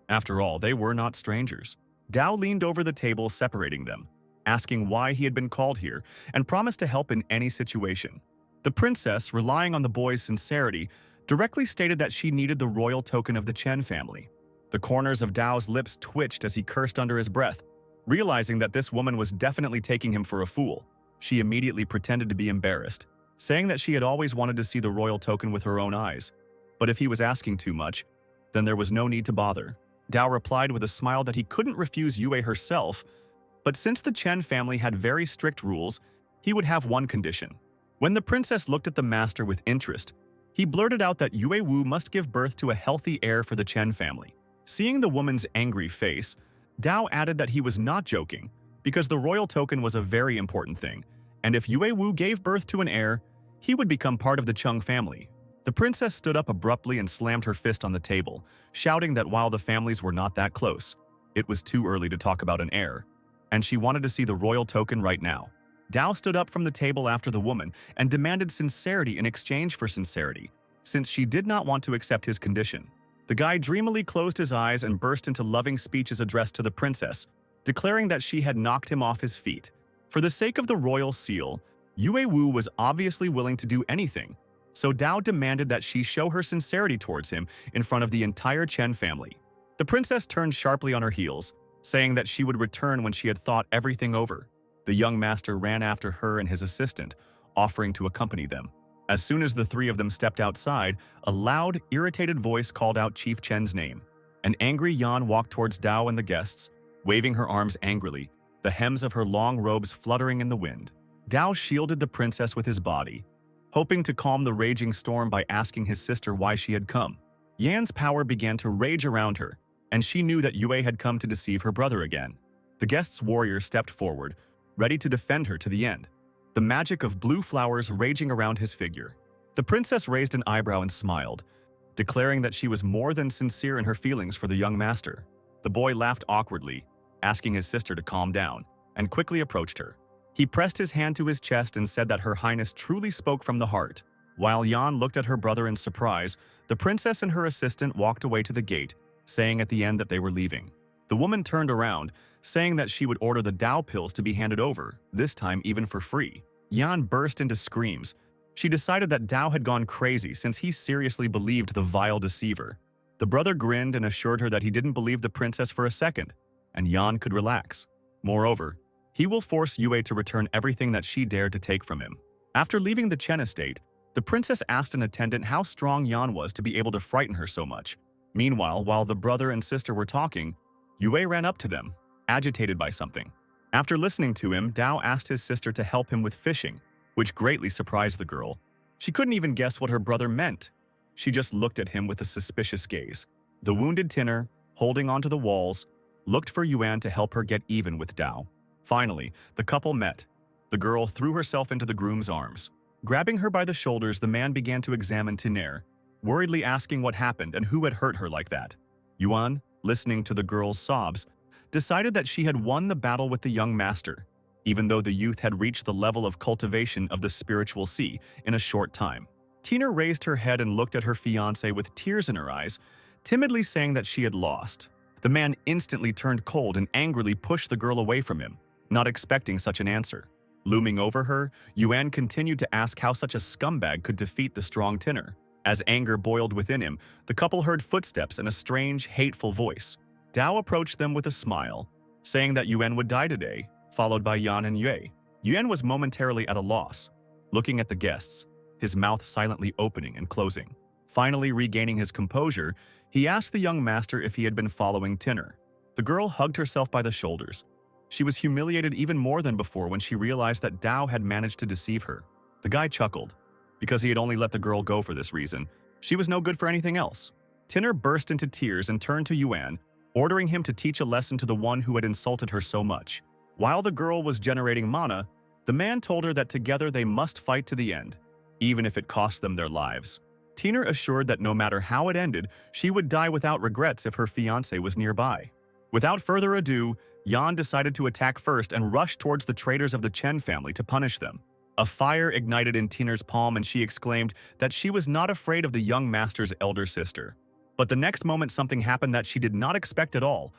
After all, they were not strangers. Dao leaned over the table separating them, asking why he had been called here, and promised to help in any situation. The princess, relying on the boy's sincerity, directly stated that she needed the royal token of the Chen family. The corners of Dao's lips twitched as he cursed under his breath. Realizing that this woman was definitely taking him for a fool, she immediately pretended to be embarrassed, saying that she had always wanted to see the royal token with her own eyes. But if he was asking too much, then there was no need to bother. Dao replied with a smile that he couldn't refuse Yue herself, but since the Chen family had very strict rules, he would have one condition. When the princess looked at the master with interest, he blurted out that Yue Wu must give birth to a healthy heir for the Chen family. Seeing the woman's angry face, Dao added that he was not joking, because the royal token was a very important thing, and if Yue Wu gave birth to an heir, he would become part of the Cheng family. The princess stood up abruptly and slammed her fist on the table, shouting that while the families were not that close, it was too early to talk about an heir, and she wanted to see the royal token right now. Dao stood up from the table after the woman and demanded sincerity in exchange for sincerity, since she did not want to accept his condition. The guy dreamily closed his eyes and burst into loving speeches addressed to the princess, declaring that she had knocked him off his feet. For the sake of the royal seal, Yue Wu was obviously willing to do anything, so Dao demanded that she show her sincerity towards him in front of the entire Chen family. The princess turned sharply on her heels, saying that she would return when she had thought everything over. The young master ran after her and his assistant, offering to accompany them. As soon as the three of them stepped outside, a loud, irritated voice called out Chief Chen's name. An angry Yan walked towards Dao and the guests, waving her arms angrily, the hems of her long robes fluttering in the wind. Dao shielded the princess with his body, hoping to calm the raging storm by asking his sister why she had come. Yan's power began to rage around her, and she knew that Yue had come to deceive her brother again. The guest's warrior stepped forward, ready to defend her to the end, the magic of blue flowers raging around his figure. The princess raised an eyebrow and smiled, declaring that she was more than sincere in her feelings for the young master. The boy laughed awkwardly, asking his sister to calm down, and quickly approached her. He pressed his hand to his chest and said that Her Highness truly spoke from the heart. While Yan looked at her brother in surprise, the princess and her assistant walked away to the gate, saying at the end that they were leaving. The woman turned around, saying that she would order the Dao pills to be handed over, this time even for free. Yan burst into screams. She decided that Dao had gone crazy since he seriously believed the vile deceiver. The brother grinned and assured her that he didn't believe the princess for a second, and Yan could relax. Moreover, he will force Yue to return everything that she dared to take from him. After leaving the Chen estate, the princess asked an attendant how strong Yan was to be able to frighten her so much. Meanwhile, while the brother and sister were talking, Yue ran up to them, agitated by something. After listening to him, Dao asked his sister to help him with fishing, which greatly surprised the girl. She couldn't even guess what her brother meant. She just looked at him with a suspicious gaze. The wounded tinner, holding onto the walls, looked for Yuan to help her get even with Dao. Finally, the couple met. The girl threw herself into the groom's arms. Grabbing her by the shoulders, the man began to examine Tiner, worriedly asking what happened and who had hurt her like that. Yuan, listening to the girl's sobs, decided that she had won the battle with the young master, even though the youth had reached the level of cultivation of the spiritual sea in a short time. Tina raised her head and looked at her fiancé with tears in her eyes, timidly saying that she had lost. The man instantly turned cold and angrily pushed the girl away from him, not expecting such an answer. Looming over her, Yuan continued to ask how such a scumbag could defeat the strong Tinner. As anger boiled within him, the couple heard footsteps and a strange, hateful voice. Dao approached them with a smile, saying that Yuan would die today, followed by Yan and Yue. Yuan was momentarily at a loss, looking at the guests, his mouth silently opening and closing. Finally regaining his composure, he asked the young master if he had been following Tinner. The girl hugged herself by the shoulders. She was humiliated even more than before when she realized that Dao had managed to deceive her. The guy chuckled. Because he had only let the girl go for this reason, she was no good for anything else. Tinner burst into tears and turned to Yuan, ordering him to teach a lesson to the one who had insulted her so much. While the girl was generating mana, the man told her that together they must fight to the end, even if it cost them their lives. Tinner assured that no matter how it ended, she would die without regrets if her fiancé was nearby. Without further ado, Yan decided to attack first and rushed towards the traitors of the Chen family to punish them. A fire ignited in Tinner's palm and she exclaimed that she was not afraid of the young master's elder sister. But the next moment something happened that she did not expect at all.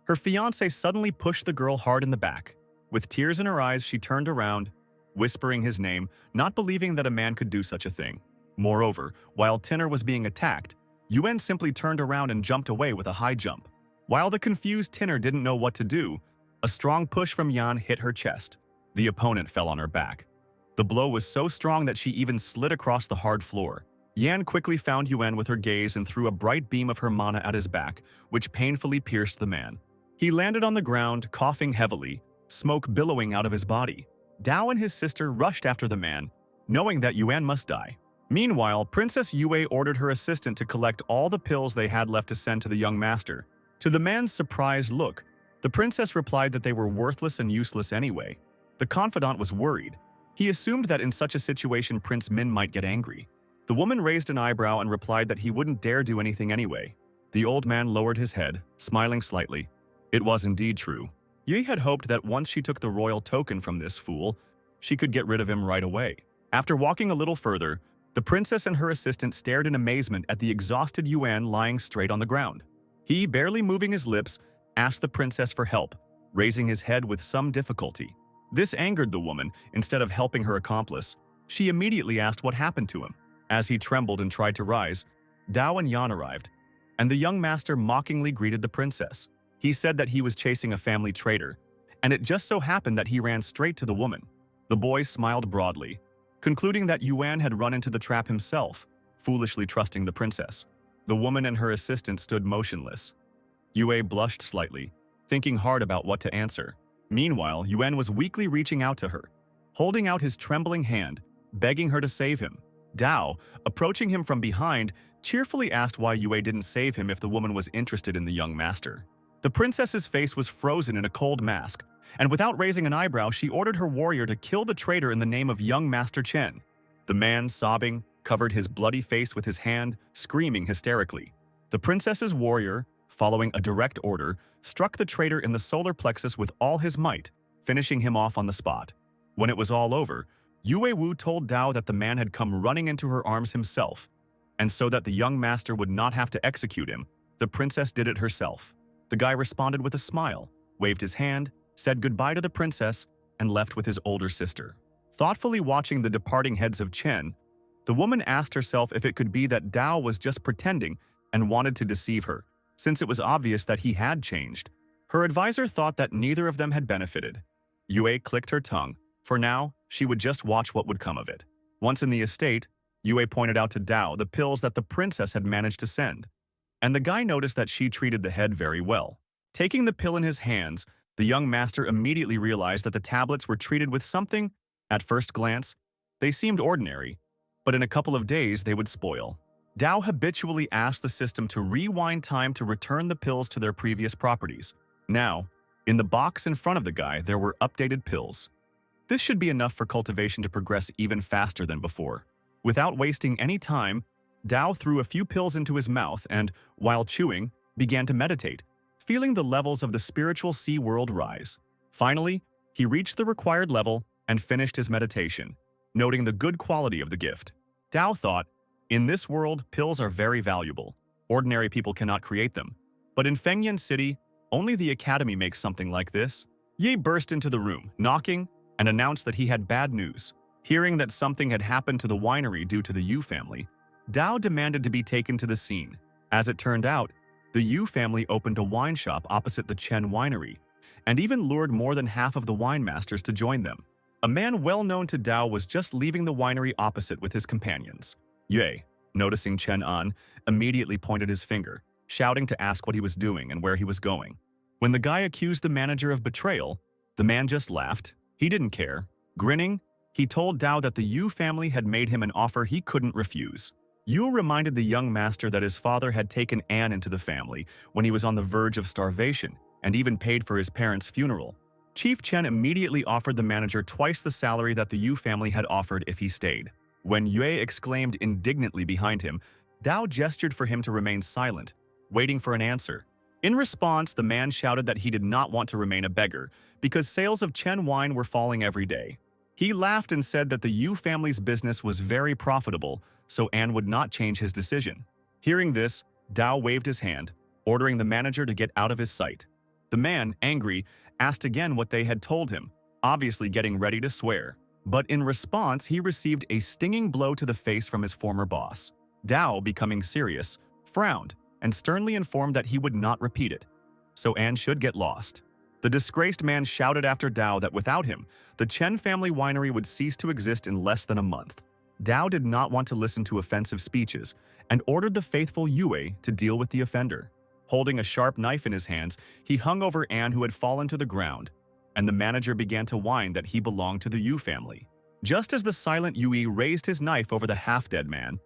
Her fiancé suddenly pushed the girl hard in the back. With tears in her eyes, she turned around, whispering his name, not believing that a man could do such a thing. Moreover, while Tinner was being attacked, Yuan simply turned around and jumped away with a high jump. While the confused Tinner didn't know what to do, a strong push from Yan hit her chest. The opponent fell on her back. The blow was so strong that she even slid across the hard floor. Yan quickly found Yuan with her gaze and threw a bright beam of her mana at his back, which painfully pierced the man. He landed on the ground, coughing heavily, smoke billowing out of his body. Dao and his sister rushed after the man, knowing that Yuan must die. Meanwhile, Princess Yue ordered her assistant to collect all the pills they had left to send to the young master. To the man's surprised look, the princess replied that they were worthless and useless anyway. The confidant was worried. He assumed that in such a situation Prince Min might get angry. The woman raised an eyebrow and replied that he wouldn't dare do anything anyway. The old man lowered his head, smiling slightly. It was indeed true. Yi had hoped that once she took the royal token from this fool, she could get rid of him right away. After walking a little further, the princess and her assistant stared in amazement at the exhausted Yuan lying straight on the ground. He, barely moving his lips, asked the princess for help, raising his head with some difficulty. This angered the woman. Instead of helping her accomplice, she immediately asked what happened to him. As he trembled and tried to rise, Dao and Yan arrived, and the young master mockingly greeted the princess. He said that he was chasing a family traitor, and it just so happened that he ran straight to the woman. The boy smiled broadly, concluding that Yuan had run into the trap himself, foolishly trusting the princess. The woman and her assistant stood motionless. Yue blushed slightly, thinking hard about what to answer. Meanwhile, Yuan was weakly reaching out to her, holding out his trembling hand, begging her to save him. Dao, approaching him from behind, cheerfully asked why Yue didn't save him if the woman was interested in the young master. The princess's face was frozen in a cold mask, and without raising an eyebrow, she ordered her warrior to kill the traitor in the name of young Master Chen. The man, sobbing, covered his bloody face with his hand, screaming hysterically. The princess's warrior, following a direct order, struck the traitor in the solar plexus with all his might, finishing him off on the spot. When it was all over, Yue Wu told Dao that the man had come running into her arms himself, and so that the young master would not have to execute him, the princess did it herself. The guy responded with a smile, waved his hand, said goodbye to the princess, and left with his older sister. Thoughtfully watching the departing heads of Chen, the woman asked herself if it could be that Dao was just pretending and wanted to deceive her, since it was obvious that he had changed. Her advisor thought that neither of them had benefited. Yue clicked her tongue. For now, she would just watch what would come of it. Once in the estate, Yue pointed out to Dao the pills that the princess had managed to send, and the guy noticed that she treated the head very well. Taking the pill in his hands, the young master immediately realized that the tablets were treated with something. At first glance, they seemed ordinary, but in a couple of days they would spoil. Dao habitually asked the system to rewind time to return the pills to their previous properties. Now, in the box in front of the guy, there were updated pills. This should be enough for cultivation to progress even faster than before. Without wasting any time, Dao threw a few pills into his mouth and, while chewing, began to meditate, feeling the levels of the spiritual sea world rise. Finally, he reached the required level and finished his meditation, noting the good quality of the gift. Dao thought, in this world, pills are very valuable. Ordinary people cannot create them. But in Fengyan City, only the academy makes something like this. Yi burst into the room, knocking, and announced that he had bad news. Hearing that something had happened to the winery due to the Yu family, Dao demanded to be taken to the scene. As it turned out, the Yu family opened a wine shop opposite the Chen winery, and even lured more than half of the winemasters to join them. A man well known to Dao was just leaving the winery opposite with his companions. Yue, noticing Chen An, immediately pointed his finger, shouting to ask what he was doing and where he was going. When the guy accused the manager of betrayal, the man just laughed. He didn't care. Grinning, he told Dao that the Yu family had made him an offer he couldn't refuse. Yu reminded the young master that his father had taken An into the family when he was on the verge of starvation and even paid for his parents' funeral. Chief Chen immediately offered the manager twice the salary that the Yu family had offered if he stayed. When Yue exclaimed indignantly behind him, Dao gestured for him to remain silent, waiting for an answer. In response, the man shouted that he did not want to remain a beggar because sales of Chen wine were falling every day. He laughed and said that the Yu family's business was very profitable, so An would not change his decision. Hearing this, Dao waved his hand, ordering the manager to get out of his sight. The man, angry, asked again what they had told him, obviously getting ready to swear. But in response, he received a stinging blow to the face from his former boss. Dao, becoming serious, frowned and sternly informed that he would not repeat it, so An should get lost. The disgraced man shouted after Dao that without him, the Chen family winery would cease to exist in less than a month. Dao did not want to listen to offensive speeches and ordered the faithful Yue to deal with the offender. Holding a sharp knife in his hands, he hung over An, who had fallen to the ground, and the manager began to whine that he belonged to the Yu family. Just as the silent Yue raised his knife over the half-dead man,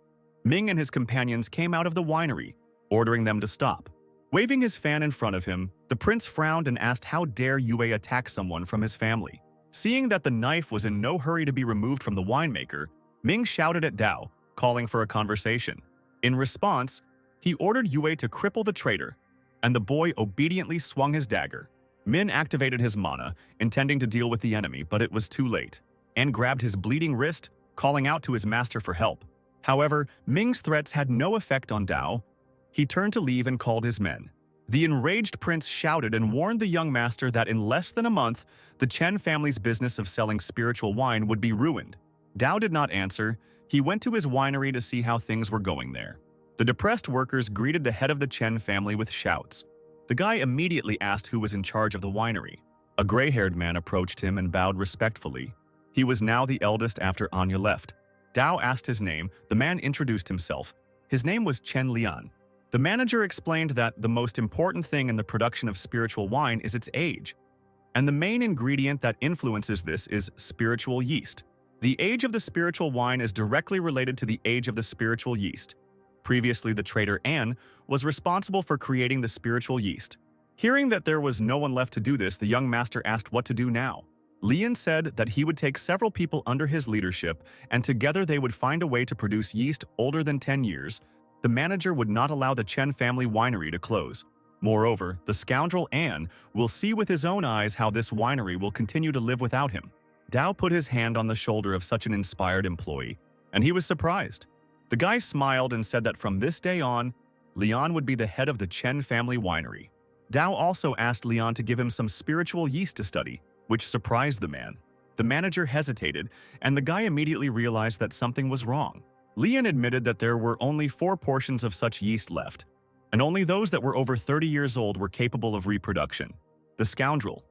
Ming and his companions came out of the winery, ordering them to stop. Waving his fan in front of him, the prince frowned and asked how dare Yue attack someone from his family. Seeing that the knife was in no hurry to be removed from the winemaker, Ming shouted at Dao, calling for a conversation. In response, he ordered Yue to cripple the traitor, and the boy obediently swung his dagger. Min activated his mana, intending to deal with the enemy, but it was too late, and grabbed his bleeding wrist, calling out to his master for help. However, Ming's threats had no effect on Dao. He turned to leave and called his men. The enraged prince shouted and warned the young master that in less than a month, the Chen family's business of selling spiritual wine would be ruined. Dao did not answer. He went to his winery to see how things were going there. The depressed workers greeted the head of the Chen family with shouts. The guy immediately asked who was in charge of the winery. A gray-haired man approached him and bowed respectfully. He was now the eldest after Anya left. Dao asked his name. The man introduced himself. His name was Chen Lian. The manager explained that the most important thing in the production of spiritual wine is its age, and the main ingredient that influences this is spiritual yeast. The age of the spiritual wine is directly related to the age of the spiritual yeast. Previously, the trader An was responsible for creating the spiritual yeast. Hearing that there was no one left to do this, the young master asked what to do now. Lian said that he would take several people under his leadership, and together they would find a way to produce yeast older than 10 years. The manager would not allow the Chen family winery to close. Moreover, the scoundrel An will see with his own eyes how this winery will continue to live without him. Dao put his hand on the shoulder of such an inspired employee, and he was surprised. The guy smiled and said that from this day on, Lian would be the head of the Chen family winery. Dao also asked Lian to give him some spiritual yeast to study, which surprised the man. The manager hesitated, and the guy immediately realized that something was wrong. Lian admitted that there were only 4 portions of such yeast left, and only those that were over 30 years old were capable of reproduction. The scoundrel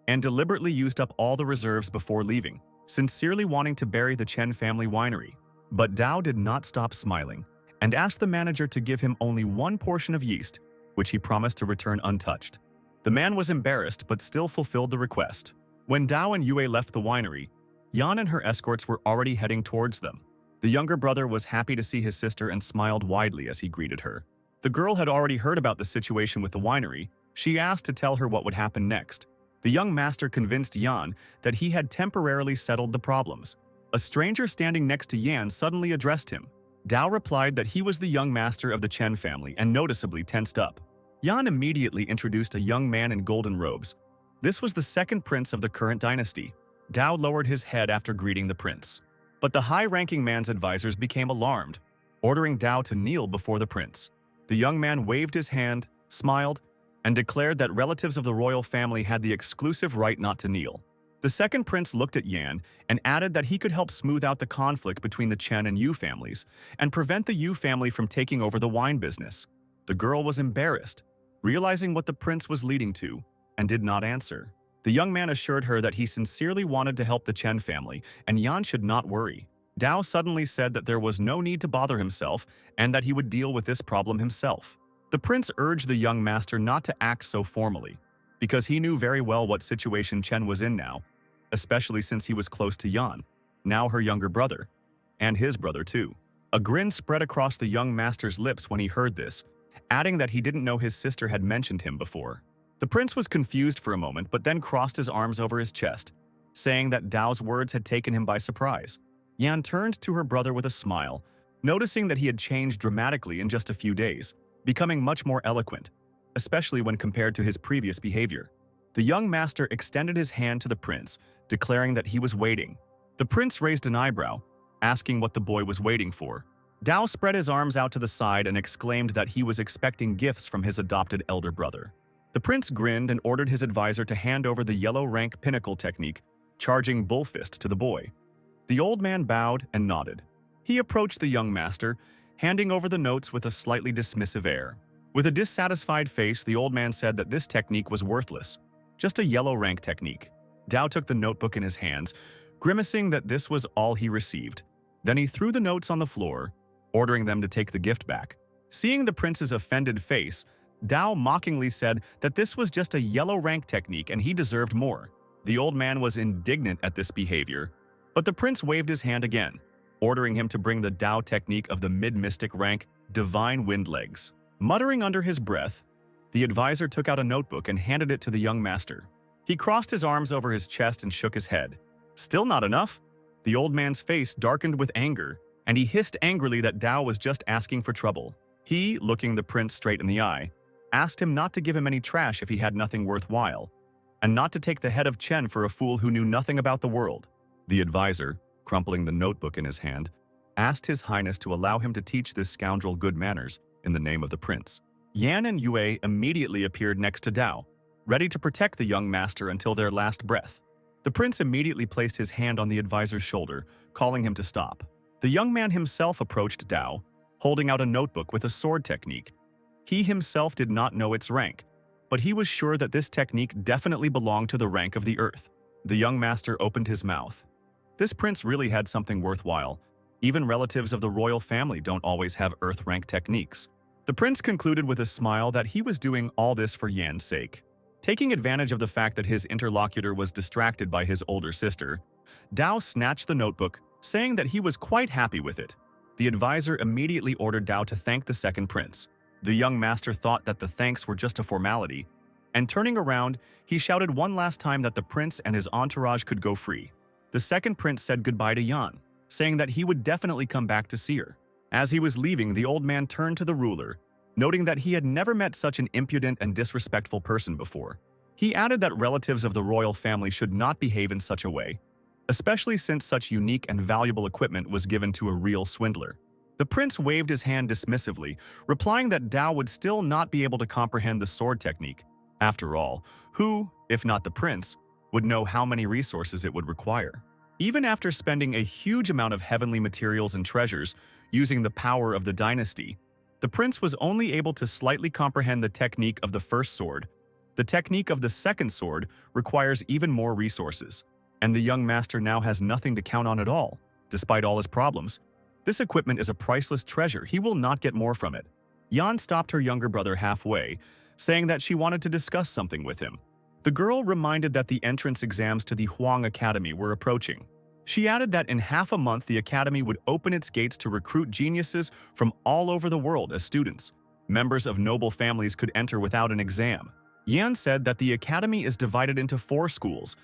and deliberately used up all the reserves before leaving, sincerely wanting to bury the Chen family winery. But Dao did not stop smiling and asked the manager to give him only 1 portion of yeast, which he promised to return untouched. The man was embarrassed but still fulfilled the request. When Dao and Yue left the winery, Yan and her escorts were already heading towards them. The younger brother was happy to see his sister and smiled widely as he greeted her. The girl had already heard about the situation with the winery. She asked to tell her what would happen next. The young master convinced Yan that he had temporarily settled the problems. A stranger standing next to Yan suddenly addressed him. Dao replied that he was the young master of the Chen family and noticeably tensed up. Yan immediately introduced a young man in golden robes. This was the second prince of the current dynasty. Dao lowered his head after greeting the prince. But the high-ranking man's advisors became alarmed, ordering Dao to kneel before the prince. The young man waved his hand, smiled, and declared that relatives of the royal family had the exclusive right not to kneel. The second prince looked at Yan and added that he could help smooth out the conflict between the Chen and Yu families and prevent the Yu family from taking over the wine business. The girl was embarrassed, realizing what the prince was leading to, and did not answer. The young man assured her that he sincerely wanted to help the Chen family and Yan should not worry. Dao suddenly said that there was no need to bother himself and that he would deal with this problem himself. The prince urged the young master not to act so formally, because he knew very well what situation Chen was in now, especially since he was close to Yan, now her younger brother, and his brother too. A grin spread across the young master's lips when he heard this, adding that he didn't know his sister had mentioned him before. The prince was confused for a moment but then crossed his arms over his chest, saying that Dao's words had taken him by surprise. Yan turned to her brother with a smile, noticing that he had changed dramatically in just a few days, becoming much more eloquent, especially when compared to his previous behavior. The young master extended his hand to the prince, declaring that he was waiting. The prince raised an eyebrow, asking what the boy was waiting for. Dao spread his arms out to the side and exclaimed that he was expecting gifts from his adopted elder brother. The prince grinned and ordered his advisor to hand over the yellow rank pinnacle technique, charging bullfist to the boy. The old man bowed and nodded. He approached the young master, handing over the notes with a slightly dismissive air. With a dissatisfied face, the old man said that this technique was worthless, just a yellow rank technique. Dao took the notebook in his hands, grimacing that this was all he received. Then he threw the notes on the floor, ordering them to take the gift back. Seeing the prince's offended face, Dao mockingly said that this was just a yellow rank technique and he deserved more. The old man was indignant at this behavior, but the prince waved his hand again, ordering him to bring the Dao technique of the mid-mystic rank, Divine Wind Legs. Muttering under his breath, the advisor took out a notebook and handed it to the young master. He crossed his arms over his chest and shook his head. Still not enough? The old man's face darkened with anger, and he hissed angrily that Dao was just asking for trouble. He, looking the prince straight in the eye, asked him not to give him any trash if he had nothing worthwhile, and not to take the head of Chen for a fool who knew nothing about the world. The advisor, crumpling the notebook in his hand, asked His Highness to allow him to teach this scoundrel good manners in the name of the prince. Yan and Yue immediately appeared next to Dao, ready to protect the young master until their last breath. The prince immediately placed his hand on the advisor's shoulder, calling him to stop. The young man himself approached Dao, holding out a notebook with a sword technique. He himself did not know its rank, but he was sure that this technique definitely belonged to the rank of the earth. The young master opened his mouth. This prince really had something worthwhile. Even relatives of the royal family don't always have earth rank techniques. The prince concluded with a smile that he was doing all this for Yan's sake. Taking advantage of the fact that his interlocutor was distracted by his older sister, Dao snatched the notebook, saying that he was quite happy with it. The advisor immediately ordered Dao to thank the second prince. The young master thought that the thanks were just a formality, and turning around, he shouted one last time that the prince and his entourage could go free. The second prince said goodbye to Yan, saying that he would definitely come back to see her. As he was leaving, the old man turned to the ruler, noting that he had never met such an impudent and disrespectful person before. He added that relatives of the royal family should not behave in such a way, especially since such unique and valuable equipment was given to a real swindler. The prince waved his hand dismissively, replying that Dao would still not be able to comprehend the sword technique. After all, who, if not the prince, would know how many resources it would require? Even after spending a huge amount of heavenly materials and treasures using the power of the dynasty, the prince was only able to slightly comprehend the technique of the first sword. The technique of the second sword requires even more resources, and the young master now has nothing to count on at all, despite all his problems. This equipment is a priceless treasure. He will not get more from it. Yan stopped her younger brother halfway, saying that she wanted to discuss something with him. The girl reminded that the entrance exams to the Huang Academy were approaching. She added that in half a month the academy would open its gates to recruit geniuses from all over the world as students. Members of noble families could enter without an exam. Yan said that the academy is divided into 4 schools: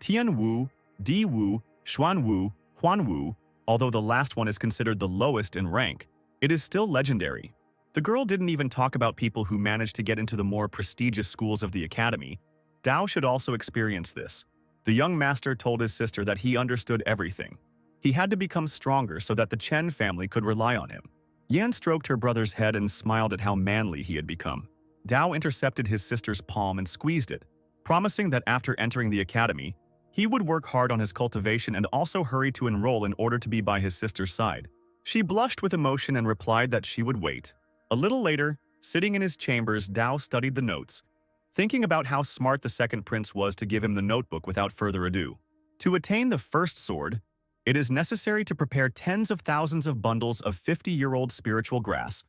Tianwu, Diwu, Xuanwu, Huanwu. Although the last one is considered the lowest in rank, it is still legendary. The girl didn't even talk about people who managed to get into the more prestigious schools of the academy. Dao should also experience this. The young master told his sister that he understood everything. He had to become stronger so that the Chen family could rely on him. Yan stroked her brother's head and smiled at how manly he had become. Dao intercepted his sister's palm and squeezed it, promising that after entering the academy, He would work hard on his cultivation and also hurry to enroll in order to be by his sister's side. She blushed with emotion and replied that she would wait. A little later, sitting in his chambers, Dao studied the notes, thinking about how smart the second prince was to give him the notebook without further ado. To attain the first sword, it is necessary to prepare tens of thousands of bundles of 50-year-old spiritual grass,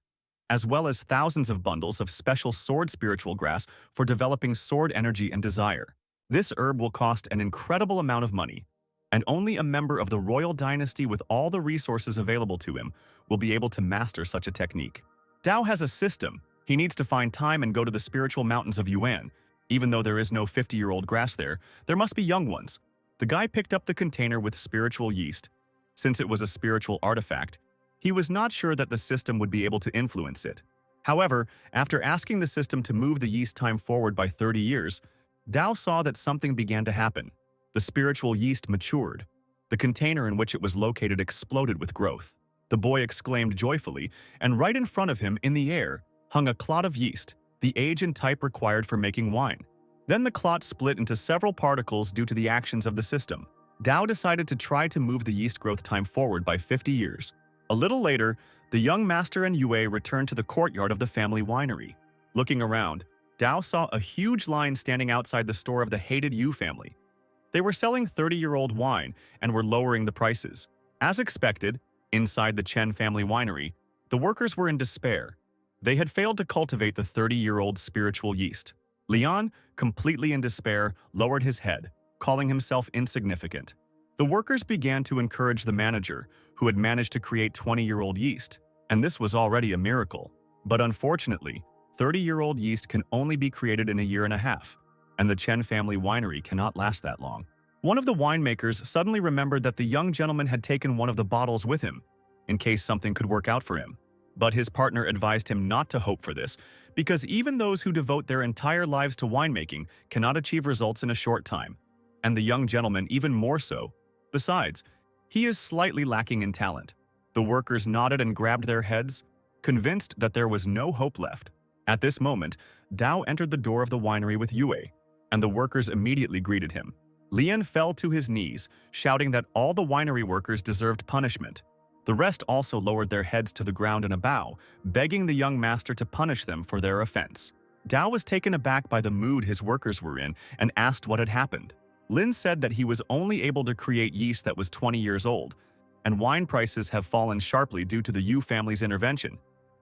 as well as thousands of bundles of special sword spiritual grass for developing sword energy and desire. This herb will cost an incredible amount of money, and only a member of the royal dynasty with all the resources available to him will be able to master such a technique. Dao has a system. He needs to find time and go to the spiritual mountains of Yuan. Even though there is no 50-year-old grass there must be young ones. The guy picked up the container with spiritual yeast. Since it was a spiritual artifact, he was not sure that the system would be able to influence it. However, after asking the system to move the yeast time forward by 30 years, Dao saw that something began to happen. The spiritual yeast matured. The container in which it was located exploded with growth. The boy exclaimed joyfully, and right in front of him, in the air, hung a clot of yeast, the age and type required for making wine. Then the clot split into several particles due to the actions of the system. Dao decided to try to move the yeast growth time forward by 50 years. A little later, the young master and Yue returned to the courtyard of the family winery. Looking around, Dao saw a huge line standing outside the store of the hated Yu family. They were selling 30-year-old wine and were lowering the prices. As expected, inside the Chen family winery, the workers were in despair. They had failed to cultivate the 30-year-old spiritual yeast. Lian, completely in despair, lowered his head, calling himself insignificant. The workers began to encourage the manager, who had managed to create 20-year-old yeast, and this was already a miracle. But unfortunately, 30-year-old yeast can only be created in a year and a half, and the Chen family winery cannot last that long. One of the winemakers suddenly remembered that the young gentleman had taken one of the bottles with him, in case something could work out for him. But his partner advised him not to hope for this, because even those who devote their entire lives to winemaking cannot achieve results in a short time, and the young gentleman even more so. Besides, he is slightly lacking in talent. The workers nodded and grabbed their heads, convinced that there was no hope left. At this moment, Dao entered the door of the winery with Yue, and the workers immediately greeted him. Lian fell to his knees, shouting that all the winery workers deserved punishment. The rest also lowered their heads to the ground in a bow, begging the young master to punish them for their offense. Dao was taken aback by the mood his workers were in and asked what had happened. Lin said that he was only able to create yeast that was 20 years old, and wine prices have fallen sharply due to the Yu family's intervention,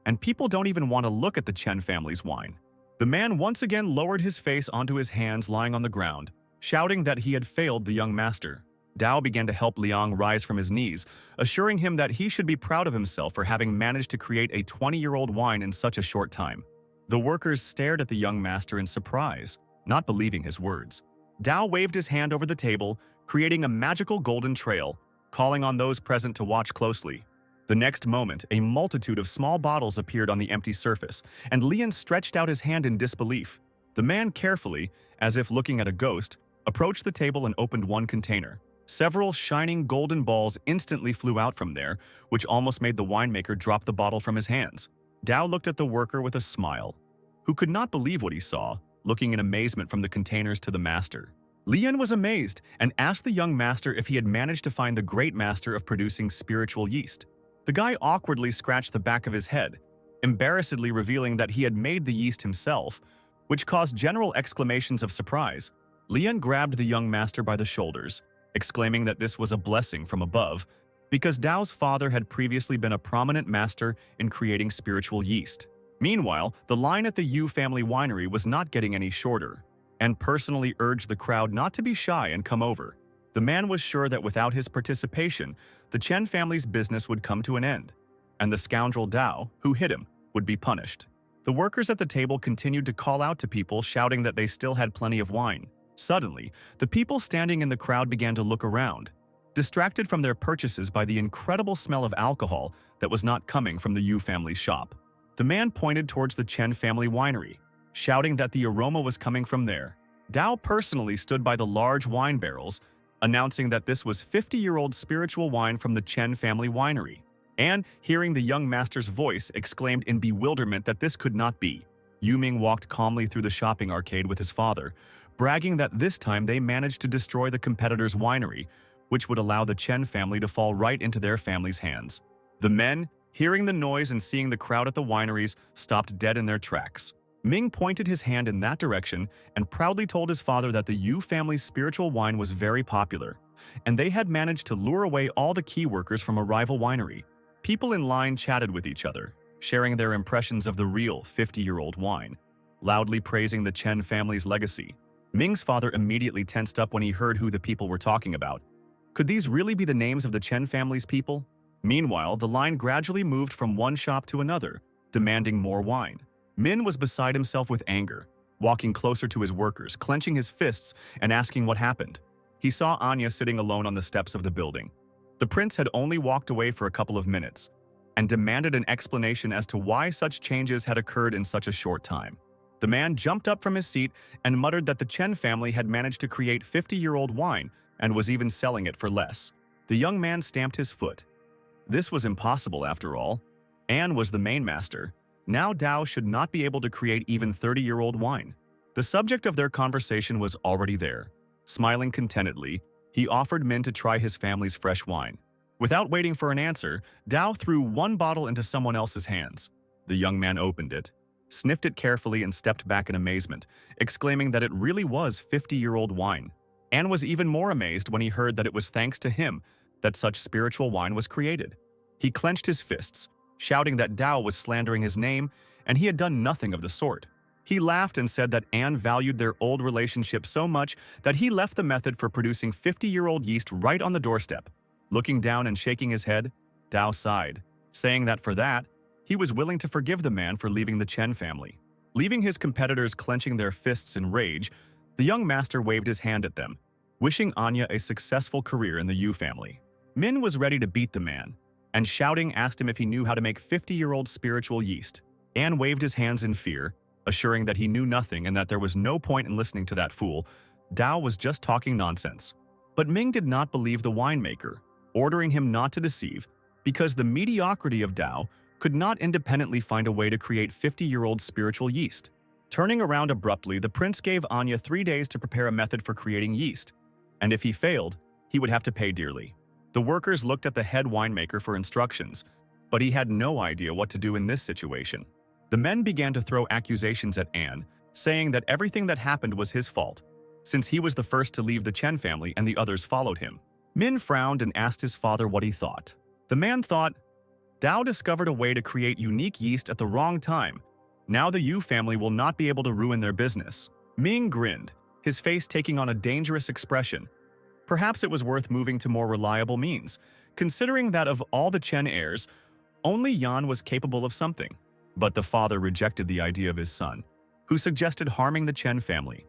and people don't even want to look at the Chen family's wine. The man once again lowered his face onto his hands lying on the ground, shouting that he had failed the young master. Dao began to help Liang rise from his knees, assuring him that he should be proud of himself for having managed to create a 20-year-old wine in such a short time. The workers stared at the young master in surprise, not believing his words. Dao waved his hand over the table, creating a magical golden trail, calling on those present to watch closely. The next moment, a multitude of small bottles appeared on the empty surface, and Lian stretched out his hand in disbelief. The man carefully, as if looking at a ghost, approached the table and opened one container. Several shining golden balls instantly flew out from there, which almost made the winemaker drop the bottle from his hands. Dao looked at the worker with a smile, who could not believe what he saw, looking in amazement from the containers to the master. Lian was amazed and asked the young master if he had managed to find the great master of producing spiritual yeast. The guy awkwardly scratched the back of his head, embarrassedly revealing that he had made the yeast himself, which caused general exclamations of surprise. Lian grabbed the young master by the shoulders, exclaiming that this was a blessing from above, because Dao's father had previously been a prominent master in creating spiritual yeast. Meanwhile, the line at the Yu family winery was not getting any shorter, and personally urged the crowd not to be shy and come over. The man was sure that without his participation, the Chen family's business would come to an end, and the scoundrel Dao, who hit him, would be punished. The workers at the table continued to call out to people, shouting that they still had plenty of wine. Suddenly, the people standing in the crowd began to look around, distracted from their purchases by the incredible smell of alcohol that was not coming from the Yu family's shop. The man pointed towards the Chen family winery, shouting that the aroma was coming from there. Dao personally stood by the large wine barrels, announcing that this was 50-year-old spiritual wine from the Chen family winery, and, hearing the young master's voice, exclaimed in bewilderment that this could not be. Yu Ming walked calmly through the shopping arcade with his father, bragging that this time they managed to destroy the competitor's winery, which would allow the Chen family to fall right into their family's hands. The men, hearing the noise and seeing the crowd at the wineries, stopped dead in their tracks. Ming pointed his hand in that direction and proudly told his father that the Yu family's spiritual wine was very popular, and they had managed to lure away all the key workers from a rival winery. People in line chatted with each other, sharing their impressions of the real 50-year-old wine, loudly praising the Chen family's legacy. Ming's father immediately tensed up when he heard who the people were talking about. Could these really be the names of the Chen family's people? Meanwhile, the line gradually moved from one shop to another, demanding more wine. Min was beside himself with anger, walking closer to his workers, clenching his fists and asking what happened. He saw Anya sitting alone on the steps of the building. The prince had only walked away for a couple of minutes and demanded an explanation as to why such changes had occurred in such a short time. The man jumped up from his seat and muttered that the Chen family had managed to create 50-year-old wine and was even selling it for less. The young man stamped his foot. This was impossible after all. Anne was the main master. Now Dao should not be able to create even 30-year-old wine. The subject of their conversation was already there. Smiling contentedly, he offered Min to try his family's fresh wine. Without waiting for an answer, Dao threw one bottle into someone else's hands. The young man opened it, sniffed it carefully and stepped back in amazement, exclaiming that it really was 50-year-old wine. Anne was even more amazed when he heard that it was thanks to him that such spiritual wine was created. He clenched his fists, shouting that Dao was slandering his name, and he had done nothing of the sort. He laughed and said that Anne valued their old relationship so much that he left the method for producing 50-year-old yeast right on the doorstep. Looking down and shaking his head, Dao sighed, saying that for that, he was willing to forgive the man for leaving the Chen family. Leaving his competitors clenching their fists in rage, the young master waved his hand at them, wishing Anya a successful career in the Yu family. Min was ready to beat the man, and shouting asked him if he knew how to make 50-year-old spiritual yeast. Anne waved his hands in fear, assuring that he knew nothing and that there was no point in listening to that fool. Dao was just talking nonsense. But Ming did not believe the winemaker, ordering him not to deceive, because the mediocrity of Dao could not independently find a way to create 50-year-old spiritual yeast. Turning around abruptly, the prince gave Anya 3 days to prepare a method for creating yeast, and if he failed, he would have to pay dearly. The workers looked at the head winemaker for instructions, but he had no idea what to do in this situation. The men began to throw accusations at Anne, saying that everything that happened was his fault, since he was the first to leave the Chen family and the others followed him. Min frowned and asked his father what he thought. The man thought, Dao discovered a way to create unique yeast at the wrong time. Now the Yu family will not be able to ruin their business. Ming grinned, his face taking on a dangerous expression. Perhaps it was worth moving to more reliable means, considering that of all the Chen heirs, only Yan was capable of something. But the father rejected the idea of his son, who suggested harming the Chen family.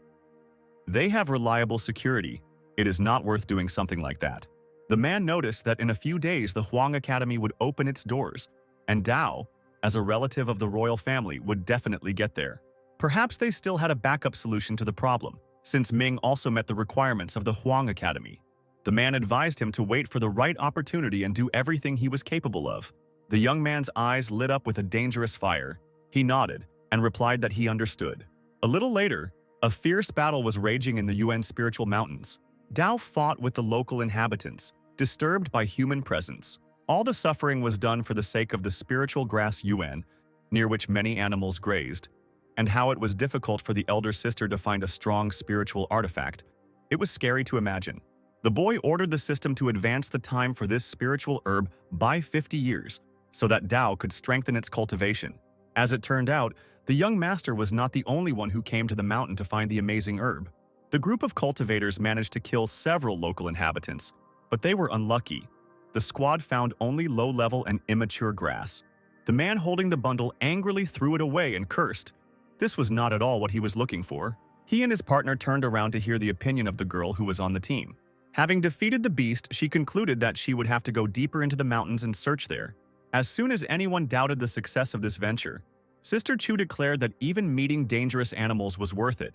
They have reliable security. It is not worth doing something like that. The man noticed that in a few days the Huang Academy would open its doors, and Dao, as a relative of the royal family, would definitely get there. Perhaps they still had a backup solution to the problem, since Ming also met the requirements of the Huang Academy. The man advised him to wait for the right opportunity and do everything he was capable of. The young man's eyes lit up with a dangerous fire. He nodded and replied that he understood. A little later, a fierce battle was raging in the Yuan spiritual mountains. Dao fought with the local inhabitants, disturbed by human presence. All the suffering was done for the sake of the spiritual grass Yuan, near which many animals grazed, and how it was difficult for the elder sister to find a strong spiritual artifact. It was scary to imagine. The boy ordered the system to advance the time for this spiritual herb by 50 years, so that Dao could strengthen its cultivation. As it turned out, the young master was not the only one who came to the mountain to find the amazing herb. The group of cultivators managed to kill several local inhabitants, but they were unlucky. The squad found only low-level and immature grass. The man holding the bundle angrily threw it away and cursed. This was not at all what he was looking for. He and his partner turned around to hear the opinion of the girl who was on the team. Having defeated the beast, she concluded that she would have to go deeper into the mountains and search there. As soon as anyone doubted the success of this venture, Sister Chu declared that even meeting dangerous animals was worth it,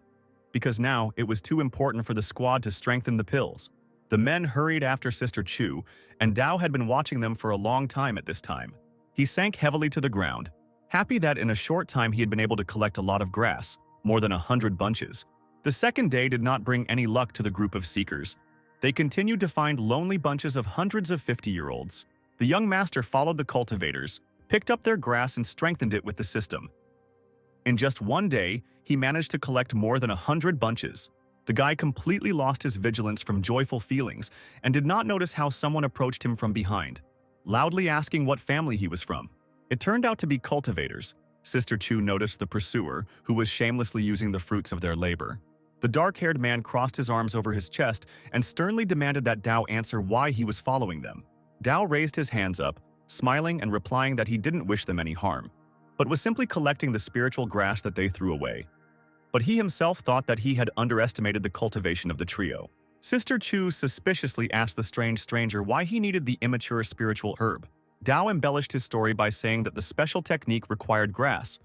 because now it was too important for the squad to strengthen the pills. The men hurried after Sister Chu, and Dao had been watching them for a long time at this time. He sank heavily to the ground, happy that in a short time he had been able to collect a lot of grass, more than 100 bunches. The second day did not bring any luck to the group of seekers. They continued to find lonely bunches of hundreds of 50-year-olds. The young master followed the cultivators, picked up their grass and strengthened it with the system. In just one day, he managed to collect more than 100 bunches. The guy completely lost his vigilance from joyful feelings and did not notice how someone approached him from behind, loudly asking what family he was from. It turned out to be cultivators. Sister Chu noticed the pursuer, who was shamelessly using the fruits of their labor. The dark-haired man crossed his arms over his chest and sternly demanded that Dao answer why he was following them. Dao raised his hands up, smiling and replying that he didn't wish them any harm, but was simply collecting the spiritual grass that they threw away. But he himself thought that he had underestimated the cultivation of the trio. Sister Chu suspiciously asked the strange stranger why he needed the immature spiritual herb. Dao embellished his story by saying that the special technique required grass,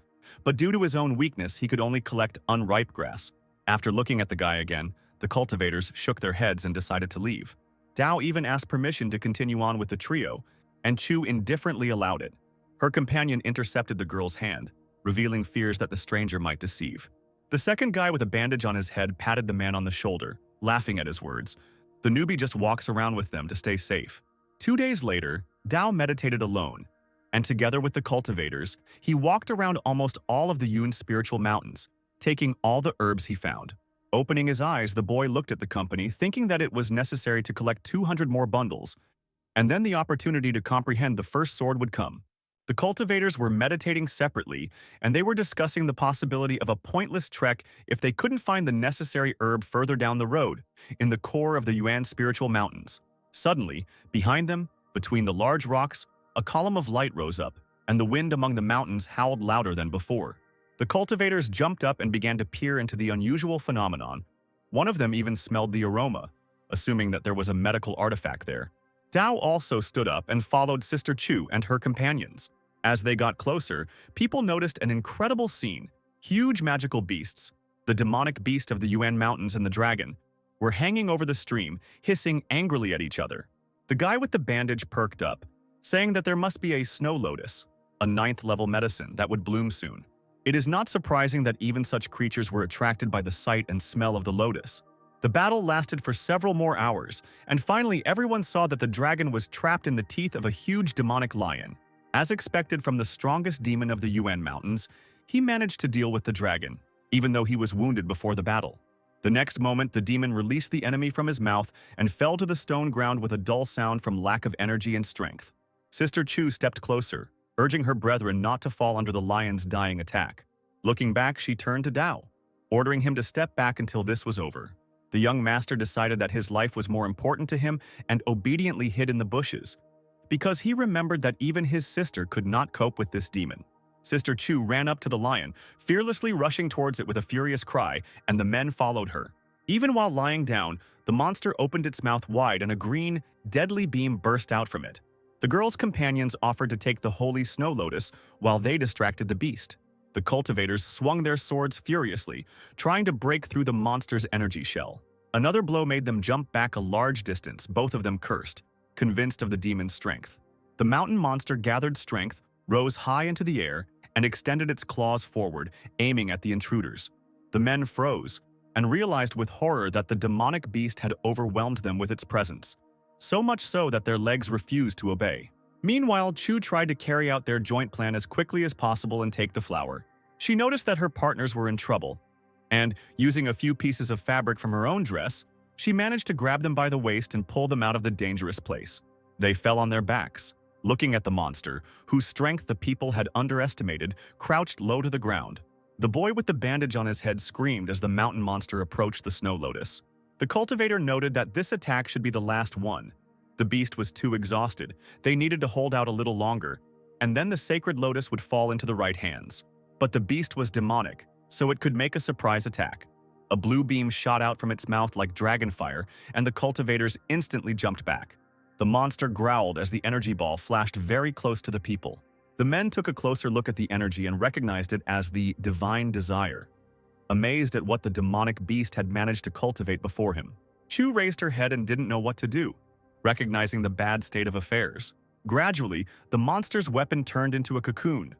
but due to his own weakness, he could only collect unripe grass. After looking at the guy again, the cultivators shook their heads and decided to leave. Dao even asked permission to continue on with the trio, and Chu indifferently allowed it. Her companion intercepted the girl's hand, revealing fears that the stranger might deceive. The second guy with a bandage on his head patted the man on the shoulder, laughing at his words. The newbie just walks around with them to stay safe. 2 days later, Dao meditated alone, and together with the cultivators, he walked around almost all of the Yun spiritual mountains, taking all the herbs he found. Opening his eyes, the boy looked at the company, thinking that it was necessary to collect 200 more bundles, and then the opportunity to comprehend the first sword would come. The cultivators were meditating separately, and they were discussing the possibility of a pointless trek if they couldn't find the necessary herb further down the road, in the core of the Yuan spiritual mountains. Suddenly, behind them, between the large rocks, a column of light rose up, and the wind among the mountains howled louder than before. The cultivators jumped up and began to peer into the unusual phenomenon. One of them even smelled the aroma, assuming that there was a medical artifact there. Dao also stood up and followed Sister Chu and her companions. As they got closer, people noticed an incredible scene. Huge magical beasts, the demonic beast of the Yuan Mountains and the dragon, were hanging over the stream, hissing angrily at each other. The guy with the bandage perked up, saying that there must be a snow lotus, a 9th-level medicine that would bloom soon. It is not surprising that even such creatures were attracted by the sight and smell of the lotus. The battle lasted for several more hours, and finally everyone saw that the dragon was trapped in the teeth of a huge demonic lion. As expected from the strongest demon of the Yuan Mountains, he managed to deal with the dragon, even though he was wounded before the battle. The next moment, the demon released the enemy from his mouth and fell to the stone ground with a dull sound from lack of energy and strength. Sister Chu stepped closer, urging her brethren not to fall under the lion's dying attack. Looking back, she turned to Dao, ordering him to step back until this was over. The young master decided that his life was more important to him and obediently hid in the bushes, because he remembered that even his sister could not cope with this demon. Sister Chu ran up to the lion, fearlessly rushing towards it with a furious cry, and the men followed her. Even while lying down, the monster opened its mouth wide and a green, deadly beam burst out from it. The girl's companions offered to take the holy snow lotus while they distracted the beast. The cultivators swung their swords furiously, trying to break through the monster's energy shell. Another blow made them jump back a large distance, both of them cursed, convinced of the demon's strength. The mountain monster gathered strength, rose high into the air, and extended its claws forward, aiming at the intruders. The men froze and realized with horror that the demonic beast had overwhelmed them with its presence, so much so that their legs refused to obey. Meanwhile, Chu tried to carry out their joint plan as quickly as possible and take the flower. She noticed that her partners were in trouble, and, using a few pieces of fabric from her own dress, she managed to grab them by the waist and pull them out of the dangerous place. They fell on their backs, looking at the monster, whose strength the people had underestimated, crouched low to the ground. The boy with the bandage on his head screamed as the mountain monster approached the snow lotus. The cultivator noted that this attack should be the last one. The beast was too exhausted. They needed to hold out a little longer, and then the sacred lotus would fall into the right hands. But the beast was demonic, so it could make a surprise attack. A blue beam shot out from its mouth like dragonfire, and the cultivators instantly jumped back. The monster growled as the energy ball flashed very close to the people. The men took a closer look at the energy and recognized it as the divine desire. Amazed at what the demonic beast had managed to cultivate before him, Chu raised her head and didn't know what to do, recognizing the bad state of affairs. Gradually, the monster's weapon turned into a cocoon.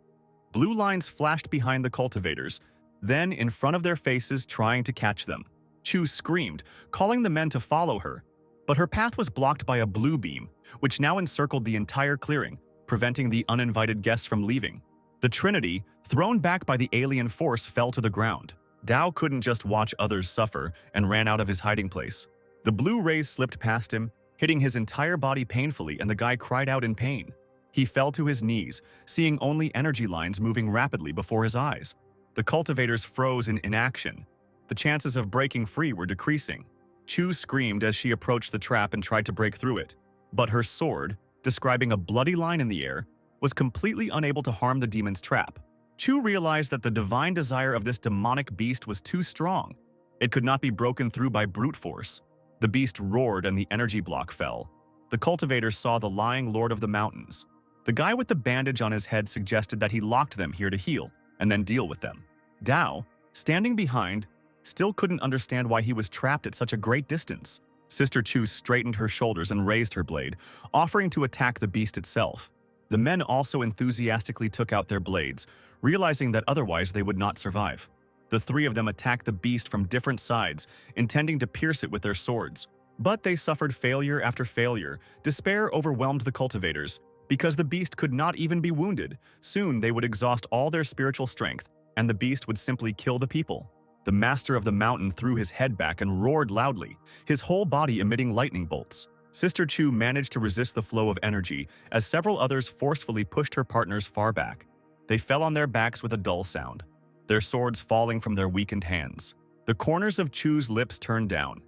Blue lines flashed behind the cultivators, then in front of their faces trying to catch them. Chu screamed, calling the men to follow her, but her path was blocked by a blue beam, which now encircled the entire clearing, preventing the uninvited guests from leaving. The Trinity, thrown back by the alien force, fell to the ground. Dao couldn't just watch others suffer and ran out of his hiding place. The blue rays slipped past him, hitting his entire body painfully, and the guy cried out in pain. He fell to his knees, seeing only energy lines moving rapidly before his eyes. The cultivators froze in inaction. The chances of breaking free were decreasing. Chu screamed as she approached the trap and tried to break through it, but her sword, describing a bloody line in the air, was completely unable to harm the demon's trap. Chu realized that the divine desire of this demonic beast was too strong. It could not be broken through by brute force. The beast roared and the energy block fell. The cultivators saw the lying lord of the mountains. The guy with the bandage on his head suggested that he locked them here to heal and then deal with them. Dao, standing behind, still couldn't understand why he was trapped at such a great distance. Sister Chu straightened her shoulders and raised her blade, offering to attack the beast itself. The men also enthusiastically took out their blades, realizing that otherwise they would not survive. The three of them attacked the beast from different sides, intending to pierce it with their swords. But they suffered failure after failure. Despair overwhelmed the cultivators. Because the beast could not even be wounded, soon they would exhaust all their spiritual strength, and the beast would simply kill the people. The master of the mountain threw his head back and roared loudly, his whole body emitting lightning bolts. Sister Chu managed to resist the flow of energy as several others forcefully pushed her partners far back. They fell on their backs with a dull sound, their swords falling from their weakened hands. The corners of Chu's lips turned down.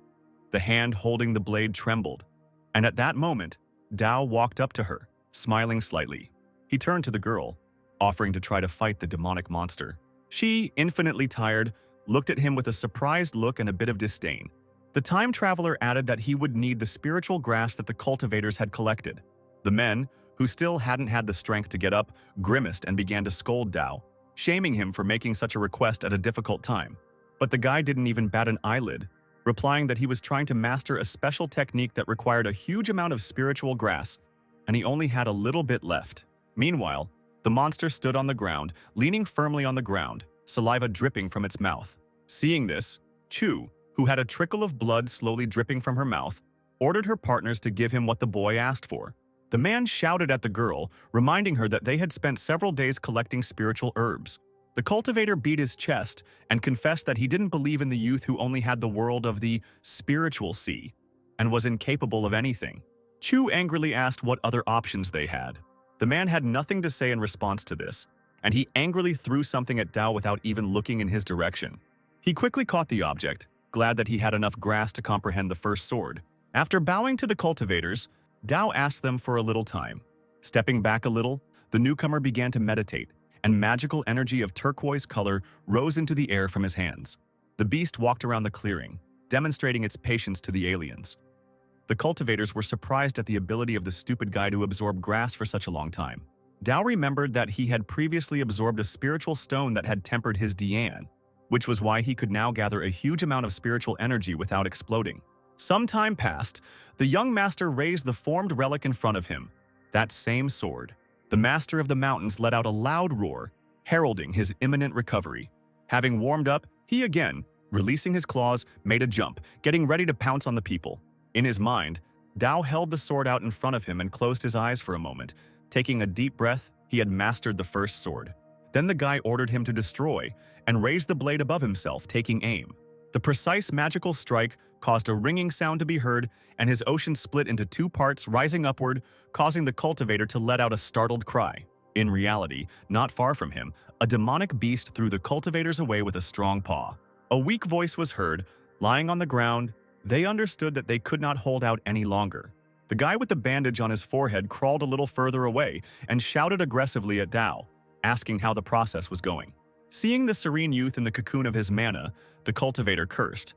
The hand holding the blade trembled, and at that moment, Dao walked up to her, smiling slightly. He turned to the girl, offering to try to fight the demonic monster. She, infinitely tired, looked at him with a surprised look and a bit of disdain. The time traveler added that he would need the spiritual grass that the cultivators had collected. The men, who still hadn't had the strength to get up, grimaced and began to scold Dao, shaming him for making such a request at a difficult time. But the guy didn't even bat an eyelid, replying that he was trying to master a special technique that required a huge amount of spiritual grass, and he only had a little bit left. Meanwhile, the monster stood on the ground, leaning firmly on the ground, saliva dripping from its mouth. Seeing this, Chu, who had a trickle of blood slowly dripping from her mouth, ordered her partners to give him what the boy asked for. The man shouted at the girl, reminding her that they had spent several days collecting spiritual herbs. The cultivator beat his chest and confessed that he didn't believe in the youth who only had the world of the spiritual sea and was incapable of anything. Chu angrily asked what other options they had. The man had nothing to say in response to this, and he angrily threw something at Dao without even looking in his direction. He quickly caught the object, glad that he had enough grass to comprehend the first sword. After bowing to the cultivators, Dao asked them for a little time. Stepping back a little, the newcomer began to meditate, and magical energy of turquoise color rose into the air from his hands. The beast walked around the clearing, demonstrating its patience to the aliens. The cultivators were surprised at the ability of the stupid guy to absorb grass for such a long time. Dao remembered that he had previously absorbed a spiritual stone that had tempered his Dian, which was why he could now gather a huge amount of spiritual energy without exploding. Some time passed, the young master raised the formed relic in front of him, that same sword. The master of the mountains let out a loud roar, heralding his imminent recovery. Having warmed up, he again, releasing his claws, made a jump, getting ready to pounce on the people. In his mind, Dao held the sword out in front of him and closed his eyes for a moment. Taking a deep breath, he had mastered the first sword. Then the guy ordered him to destroy and raised the blade above himself, taking aim. The precise magical strike caused a ringing sound to be heard, and his ocean split into two parts, rising upward, causing the cultivator to let out a startled cry. In reality, not far from him, a demonic beast threw the cultivators away with a strong paw. A weak voice was heard, lying on the ground. They understood that they could not hold out any longer. The guy with the bandage on his forehead crawled a little further away and shouted aggressively at Dao, asking how the process was going. Seeing the serene youth in the cocoon of his mana, the cultivator cursed.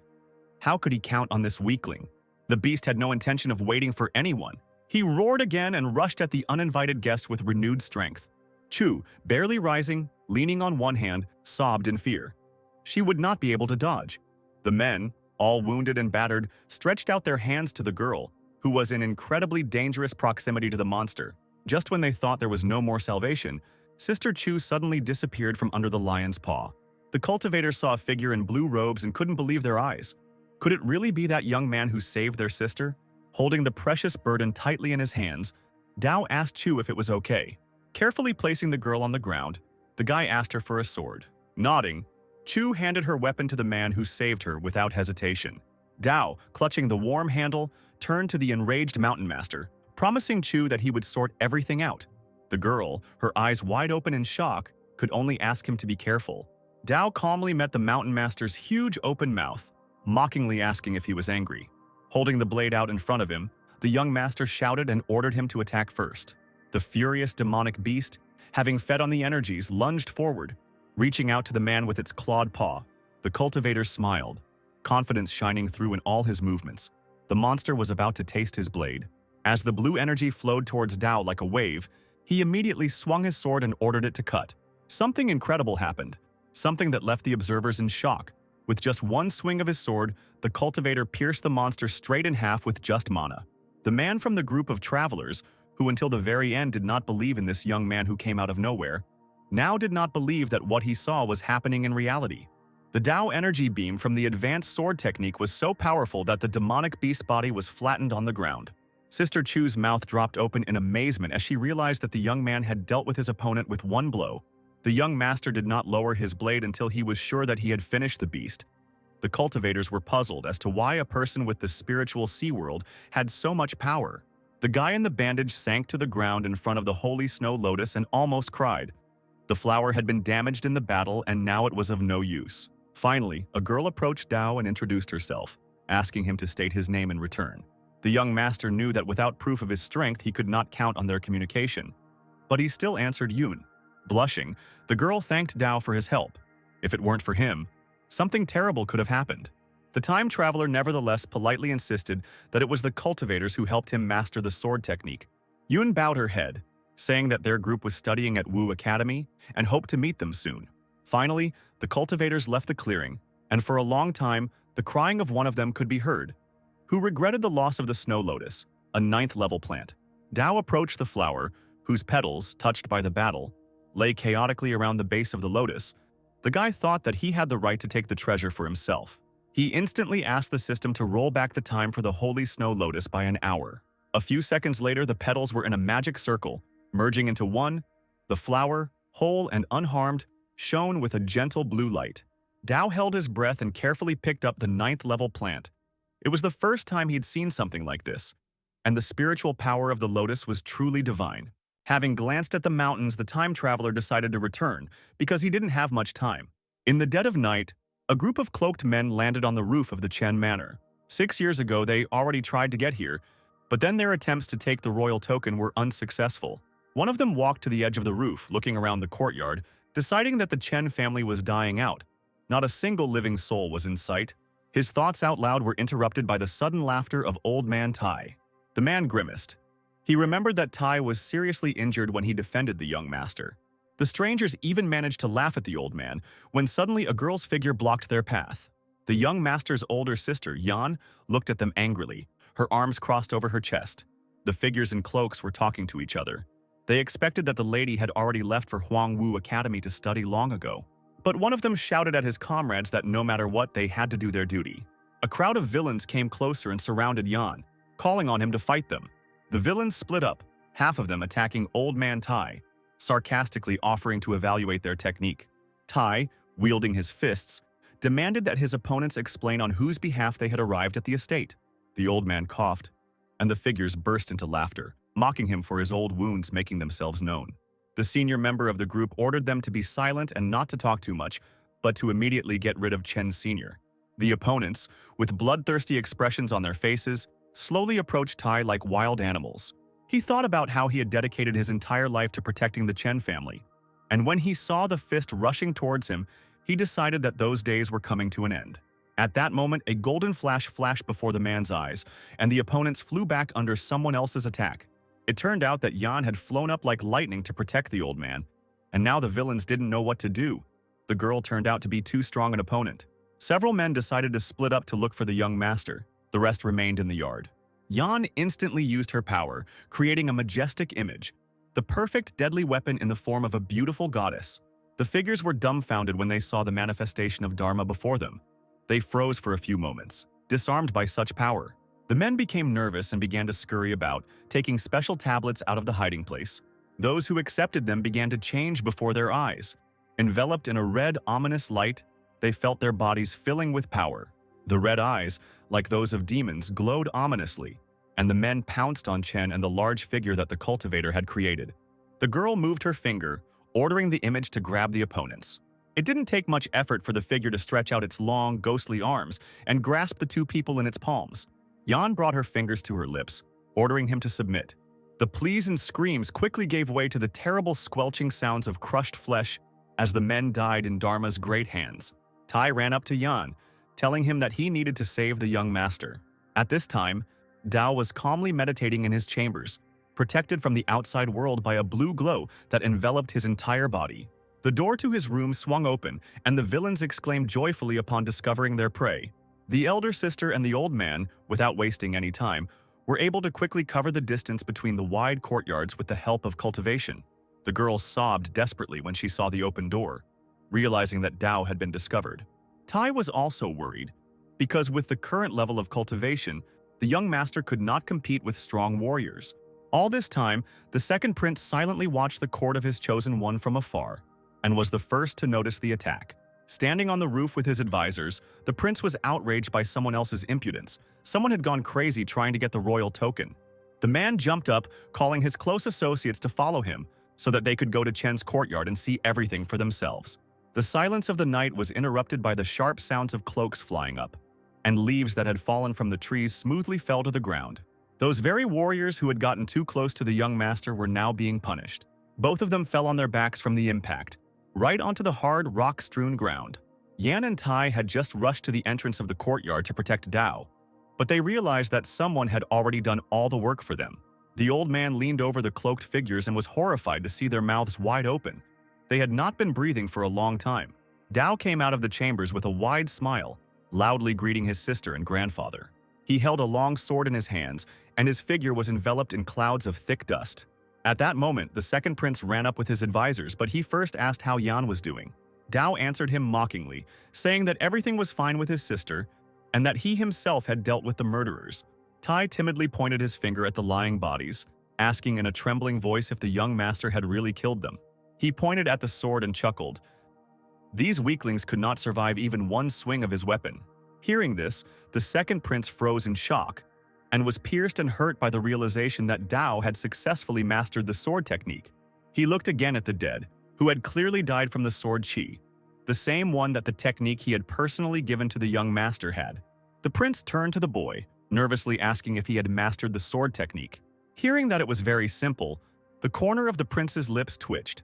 How could he count on this weakling? The beast had no intention of waiting for anyone. He roared again and rushed at the uninvited guest with renewed strength. Chu, barely rising, leaning on one hand, sobbed in fear. She would not be able to dodge. The men, all wounded and battered, stretched out their hands to the girl, who was in incredibly dangerous proximity to the monster. Just when they thought there was no more salvation, Sister Chu suddenly disappeared from under the lion's paw. The cultivators saw a figure in blue robes and couldn't believe their eyes. Could it really be that young man who saved their sister? Holding the precious burden tightly in his hands, Dao asked Chu if it was okay. Carefully placing the girl on the ground, the guy asked her for a sword. Nodding, Chu handed her weapon to the man who saved her without hesitation. Dao, clutching the warm handle, turned to the enraged mountain master, promising Chu that he would sort everything out. The girl, her eyes wide open in shock, could only ask him to be careful. Dao calmly met the mountain master's huge open mouth, mockingly asking if he was angry. Holding the blade out in front of him, the young master shouted and ordered him to attack first. The furious demonic beast, having fed on the energies, lunged forward, reaching out to the man with its clawed paw. The cultivator smiled, confidence shining through in all his movements. The monster was about to taste his blade. As the blue energy flowed towards Dao like a wave, he immediately swung his sword and ordered it to cut. Something incredible happened, something that left the observers in shock. With just one swing of his sword, the cultivator pierced the monster straight in half with just mana. The man from the group of travelers, who until the very end did not believe in this young man who came out of nowhere, now did not believe that what he saw was happening in reality. The Dao energy beam from the advanced sword technique was so powerful that the demonic beast body was flattened on the ground. Sister Chu's mouth dropped open in amazement as she realized that the young man had dealt with his opponent with one blow. The young master did not lower his blade until he was sure that he had finished the beast. The cultivators were puzzled as to why a person with the spiritual sea world had so much power. The guy in the bandage sank to the ground in front of the holy snow lotus and almost cried. The flower had been damaged in the battle and now it was of no use. Finally, a girl approached Dao and introduced herself, asking him to state his name in return. The young master knew that without proof of his strength, he could not count on their communication. But he still answered Yun. Blushing, the girl thanked Dao for his help. If it weren't for him, something terrible could have happened. The time traveler nevertheless politely insisted that it was the cultivators who helped him master the sword technique. Yun bowed her head, saying that their group was studying at Wu Academy and hoped to meet them soon. Finally, the cultivators left the clearing, and for a long time, the crying of one of them could be heard, who regretted the loss of the snow lotus, a 9th-level plant. Dao approached the flower, whose petals, touched by the battle, lay chaotically around the base of the lotus. The guy thought that he had the right to take the treasure for himself. He instantly asked the system to roll back the time for the holy snow lotus by an hour. A few seconds later, the petals were in a magic circle, merging into one. The flower, whole and unharmed, shone with a gentle blue light. Dao held his breath and carefully picked up the 9th-level plant. It was the first time he'd seen something like this, and the spiritual power of the lotus was truly divine. Having glanced at the mountains, the time traveler decided to return, because he didn't have much time. In the dead of night, a group of cloaked men landed on the roof of the Chen Manor. 6 years ago, they already tried to get here, but then their attempts to take the royal token were unsuccessful. One of them walked to the edge of the roof, looking around the courtyard, deciding that the Chen family was dying out. Not a single living soul was in sight. His thoughts out loud were interrupted by the sudden laughter of old man Tai. The man grimaced. He remembered that Tai was seriously injured when he defended the young master. The strangers even managed to laugh at the old man when suddenly a girl's figure blocked their path. The young master's older sister, Yan, looked at them angrily, her arms crossed over her chest. The figures in cloaks were talking to each other. They expected that the lady had already left for Huangwu Academy to study long ago. But one of them shouted at his comrades that no matter what, they had to do their duty. A crowd of villains came closer and surrounded Yan, calling on him to fight them. The villains split up, half of them attacking Old Man Tai, sarcastically offering to evaluate their technique. Tai, wielding his fists, demanded that his opponents explain on whose behalf they had arrived at the estate. The old man coughed, and the figures burst into laughter, mocking him for his old wounds making themselves known. The senior member of the group ordered them to be silent and not to talk too much, but to immediately get rid of Chen Sr. The opponents, with bloodthirsty expressions on their faces, slowly approached Tai like wild animals. He thought about how he had dedicated his entire life to protecting the Chen family, and when he saw the fist rushing towards him, he decided that those days were coming to an end. At that moment, a golden flash flashed before the man's eyes, and the opponents flew back under someone else's attack. It turned out that Yan had flown up like lightning to protect the old man, and now the villains didn't know what to do. The girl turned out to be too strong an opponent. Several men decided to split up to look for the young master. The rest remained in the yard. Yan instantly used her power, creating a majestic image, the perfect deadly weapon in the form of a beautiful goddess. The figures were dumbfounded when they saw the manifestation of Dharma before them. They froze for a few moments, disarmed by such power. The men became nervous and began to scurry about, taking special tablets out of the hiding place. Those who accepted them began to change before their eyes. Enveloped in a red, ominous light, they felt their bodies filling with power. The red eyes, like those of demons, glowed ominously, and the men pounced on Chen and the large figure that the cultivator had created. The girl moved her finger, ordering the image to grab the opponents. It didn't take much effort for the figure to stretch out its long, ghostly arms and grasp the two people in its palms. Yan brought her fingers to her lips, ordering him to submit. The pleas and screams quickly gave way to the terrible squelching sounds of crushed flesh as the men died in Dharma's great hands. Tai ran up to Yan, telling him that he needed to save the young master. At this time, Dao was calmly meditating in his chambers, protected from the outside world by a blue glow that enveloped his entire body. The door to his room swung open, and the villains exclaimed joyfully upon discovering their prey. The elder sister and the old man, without wasting any time, were able to quickly cover the distance between the wide courtyards with the help of cultivation. The girl sobbed desperately when she saw the open door, realizing that Dao had been discovered. Tai was also worried, because with the current level of cultivation, the young master could not compete with strong warriors. All this time, the second prince silently watched the court of his chosen one from afar, and was the first to notice the attack. Standing on the roof with his advisors, the prince was outraged by someone else's impudence. Someone had gone crazy trying to get the royal token. The man jumped up, calling his close associates to follow him, so that they could go to Chen's courtyard and see everything for themselves. The silence of the night was interrupted by the sharp sounds of cloaks flying up, and leaves that had fallen from the trees smoothly fell to the ground. Those very warriors who had gotten too close to the young master were now being punished. Both of them fell on their backs from the impact, right onto the hard, rock-strewn ground. Yan and Tai had just rushed to the entrance of the courtyard to protect Dao, but they realized that someone had already done all the work for them. The old man leaned over the cloaked figures and was horrified to see their mouths wide open. They had not been breathing for a long time. Dao came out of the chambers with a wide smile, loudly greeting his sister and grandfather. He held a long sword in his hands, and his figure was enveloped in clouds of thick dust. At that moment, the second prince ran up with his advisors, but he first asked how Yan was doing. Dao answered him mockingly, saying that everything was fine with his sister, and that he himself had dealt with the murderers. Tai timidly pointed his finger at the lying bodies, asking in a trembling voice if the young master had really killed them. He pointed at the sword and chuckled. These weaklings could not survive even one swing of his weapon. Hearing this, the second prince froze in shock, and was pierced and hurt by the realization that Dao had successfully mastered the sword technique. He looked again at the dead, who had clearly died from the sword chi, the same one that the technique he had personally given to the young master had. The prince turned to the boy, nervously asking if he had mastered the sword technique. Hearing that it was very simple, the corner of the prince's lips twitched.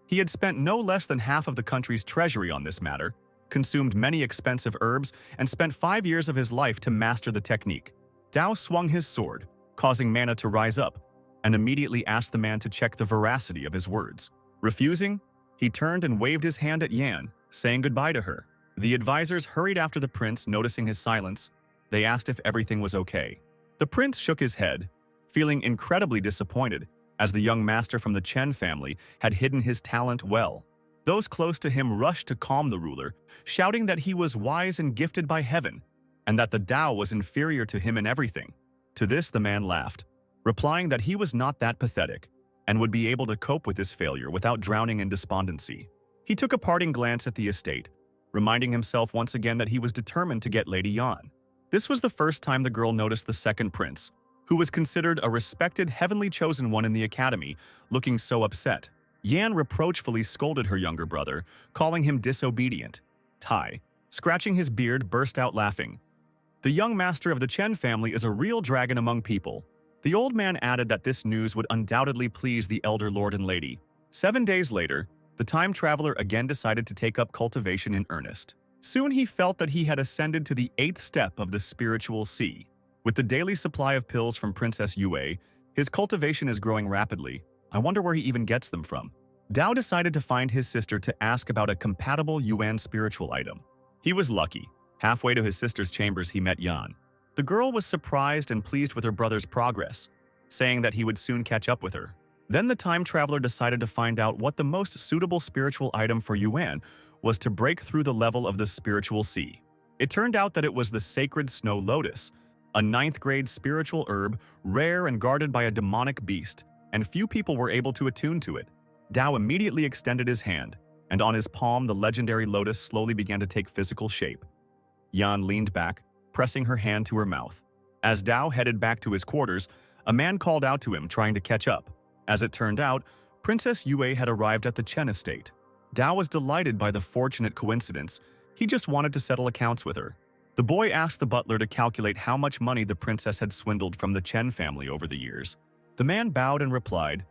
He had spent no less than half of the country's treasury on this matter, consumed many expensive herbs, and spent 5 years of his life to master the technique. Dao swung his sword, causing mana to rise up, and immediately asked the man to check the veracity of his words. Refusing, he turned and waved his hand at Yan, saying goodbye to her. The advisors hurried after the prince, noticing his silence. They asked if everything was okay. The prince shook his head, feeling incredibly disappointed, as the young master from the Chen family had hidden his talent well. Those close to him rushed to calm the ruler, shouting that he was wise and gifted by heaven, and that the Dao was inferior to him in everything. To this the man laughed, replying that he was not that pathetic, and would be able to cope with his failure without drowning in despondency. He took a parting glance at the estate, reminding himself once again that he was determined to get Lady Yan. This was the first time the girl noticed the second prince, who was considered a respected heavenly chosen one in the academy, looking so upset. Yan reproachfully scolded her younger brother, calling him disobedient. Tai, scratching his beard, burst out laughing. The young master of the Chen family is a real dragon among people. The old man added that this news would undoubtedly please the elder lord and lady. 7 days later, the time traveler again decided to take up cultivation in earnest. Soon he felt that he had ascended to the 8th step of the spiritual sea. With the daily supply of pills from Princess Yue, his cultivation is growing rapidly. I wonder where he even gets them from. Dao decided to find his sister to ask about a compatible Yuan spiritual item. He was lucky. Halfway to his sister's chambers, he met Yan. The girl was surprised and pleased with her brother's progress, saying that he would soon catch up with her. Then the time traveler decided to find out what the most suitable spiritual item for Yuan was to break through the level of the spiritual sea. It turned out that it was the sacred snow lotus, a 9th-grade spiritual herb, rare and guarded by a demonic beast, and few people were able to attune to it. Dao immediately extended his hand, and on his palm the legendary lotus slowly began to take physical shape. Yan leaned back, pressing her hand to her mouth. As Dao headed back to his quarters, a man called out to him, trying to catch up. As it turned out, Princess Yue had arrived at the Chen estate. Dao was delighted by the fortunate coincidence. He just wanted to settle accounts with her. The boy asked the butler to calculate how much money the princess had swindled from the Chen family over the years. The man bowed and replied,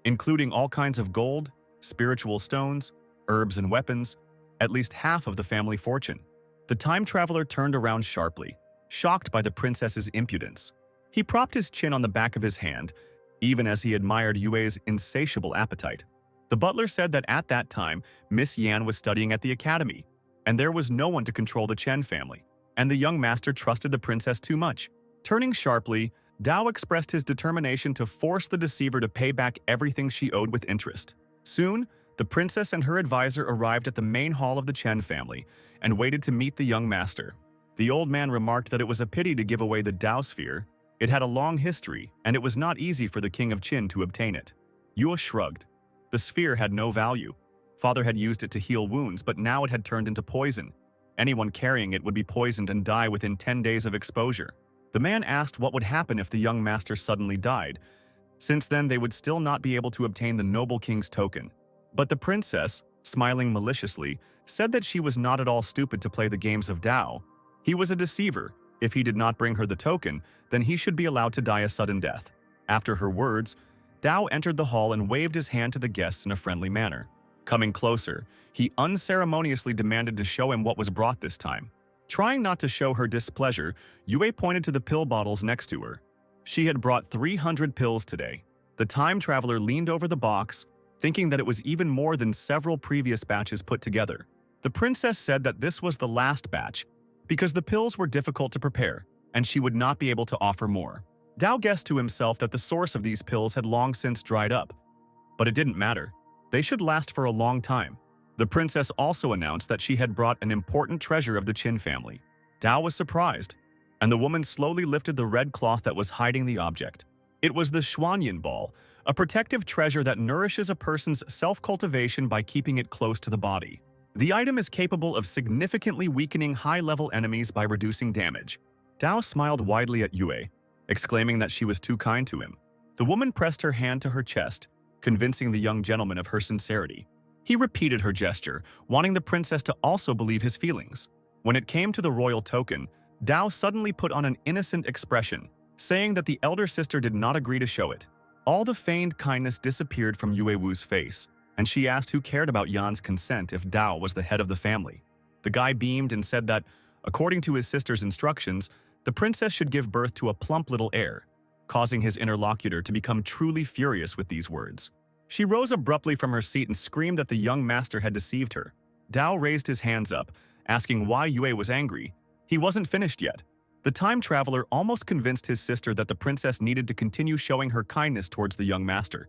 including all kinds of gold, spiritual stones, herbs and weapons, at least half of the family fortune. The time traveler turned around sharply, shocked by the princess's impudence. He propped his chin on the back of his hand, even as he admired Yue's insatiable appetite. The butler said that at that time, Miss Yan was studying at the academy, and there was no one to control the Chen family, and the young master trusted the princess too much. Turning sharply, Dao expressed his determination to force the deceiver to pay back everything she owed with interest. Soon, the princess and her advisor arrived at the main hall of the Chen family and waited to meet the young master. The old man remarked that it was a pity to give away the Dao sphere. It had a long history, and it was not easy for the king of Qin to obtain it. Yue shrugged. The sphere had no value. Father had used it to heal wounds, but now it had turned into poison. Anyone carrying it would be poisoned and die within 10 days of exposure. The man asked what would happen if the young master suddenly died. Since then, they would still not be able to obtain the noble king's token. But the princess, smiling maliciously, said that she was not at all stupid to play the games of Dao. He was a deceiver. If he did not bring her the token, then he should be allowed to die a sudden death. After her words, Dao entered the hall and waved his hand to the guests in a friendly manner. Coming closer, he unceremoniously demanded to show him what was brought this time. Trying not to show her displeasure, Yue pointed to the pill bottles next to her. She had brought 300 pills today. The time traveler leaned over the box, thinking that it was even more than several previous batches put together. The princess said that this was the last batch, because the pills were difficult to prepare, and she would not be able to offer more. Dao guessed to himself that the source of these pills had long since dried up. But it didn't matter. They should last for a long time. The princess also announced that she had brought an important treasure of the Qin family. Dao was surprised, and the woman slowly lifted the red cloth that was hiding the object. It was the Xuanyan ball, a protective treasure that nourishes a person's self-cultivation by keeping it close to the body. The item is capable of significantly weakening high-level enemies by reducing damage. Dao smiled widely at Yue, exclaiming that she was too kind to him. The woman pressed her hand to her chest, convincing the young gentleman of her sincerity. He repeated her gesture, wanting the princess to also believe his feelings. When it came to the royal token, Dao suddenly put on an innocent expression, saying that the elder sister did not agree to show it. All the feigned kindness disappeared from Yue Wu's face, and she asked who cared about Yan's consent if Dao was the head of the family. The guy beamed and said that, according to his sister's instructions, the princess should give birth to a plump little heir, causing his interlocutor to become truly furious with these words. She rose abruptly from her seat and screamed that the young master had deceived her. Dao raised his hands up, asking why Yue was angry. He wasn't finished yet. The time traveler almost convinced his sister that the princess needed to continue showing her kindness towards the young master,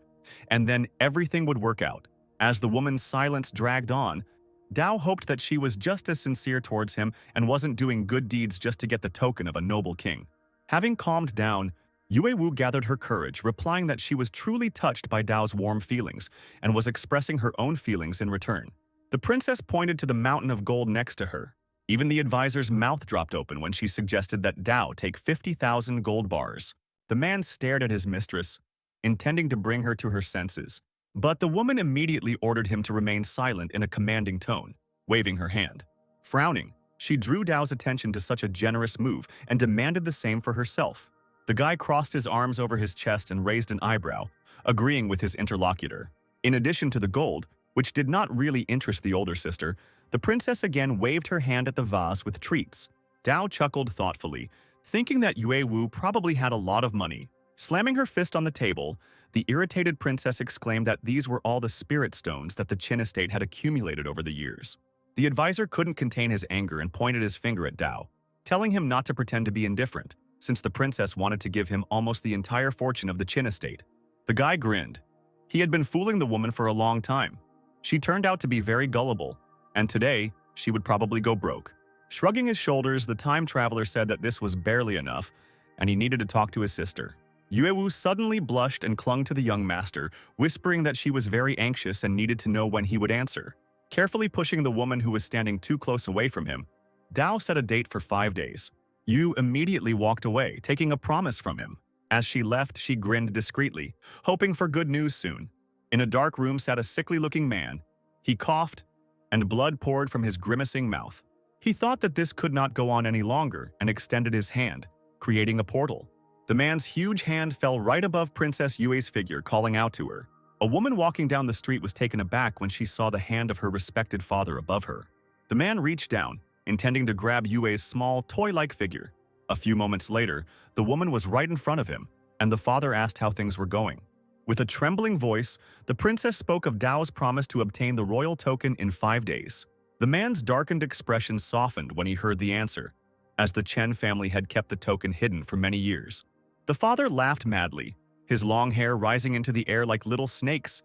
and then everything would work out. As the woman's silence dragged on, Dao hoped that she was just as sincere towards him and wasn't doing good deeds just to get the token of a noble king. Having calmed down, Yue Wu gathered her courage, replying that she was truly touched by Dao's warm feelings and was expressing her own feelings in return. The princess pointed to the mountain of gold next to her. Even the advisor's mouth dropped open when she suggested that Dao take 50,000 gold bars. The man stared at his mistress, intending to bring her to her senses. But the woman immediately ordered him to remain silent in a commanding tone, waving her hand. Frowning, she drew Dao's attention to such a generous move and demanded the same for herself. The guy crossed his arms over his chest and raised an eyebrow, agreeing with his interlocutor. In addition to the gold, which did not really interest the older sister, the princess again waved her hand at the vase with treats. Dao chuckled thoughtfully, thinking that Yue Wu probably had a lot of money. Slamming her fist on the table, the irritated princess exclaimed that these were all the spirit stones that the Qin estate had accumulated over the years. The advisor couldn't contain his anger and pointed his finger at Dao, telling him not to pretend to be indifferent, since the princess wanted to give him almost the entire fortune of the Qin estate. The guy grinned. He had been fooling the woman for a long time. She turned out to be very gullible, and today, she would probably go broke. Shrugging his shoulders, the time traveler said that this was barely enough, and he needed to talk to his sister. Yuewu suddenly blushed and clung to the young master, whispering that she was very anxious and needed to know when he would answer. Carefully pushing the woman who was standing too close away from him, Dao set a date for 5 days. Yu immediately walked away, taking a promise from him. As she left, she grinned discreetly, hoping for good news soon. In a dark room sat a sickly-looking man. He coughed, and blood poured from his grimacing mouth. He thought that this could not go on any longer and extended his hand, creating a portal. The man's huge hand fell right above Princess Yue's figure, calling out to her. A woman walking down the street was taken aback when she saw the hand of her respected father above her. The man reached down, intending to grab Yue's small, toy-like figure. A few moments later, the woman was right in front of him, and the father asked how things were going. With a trembling voice, the princess spoke of Dao's promise to obtain the royal token in 5 days. The man's darkened expression softened when he heard the answer, as the Chen family had kept the token hidden for many years. The father laughed madly, his long hair rising into the air like little snakes.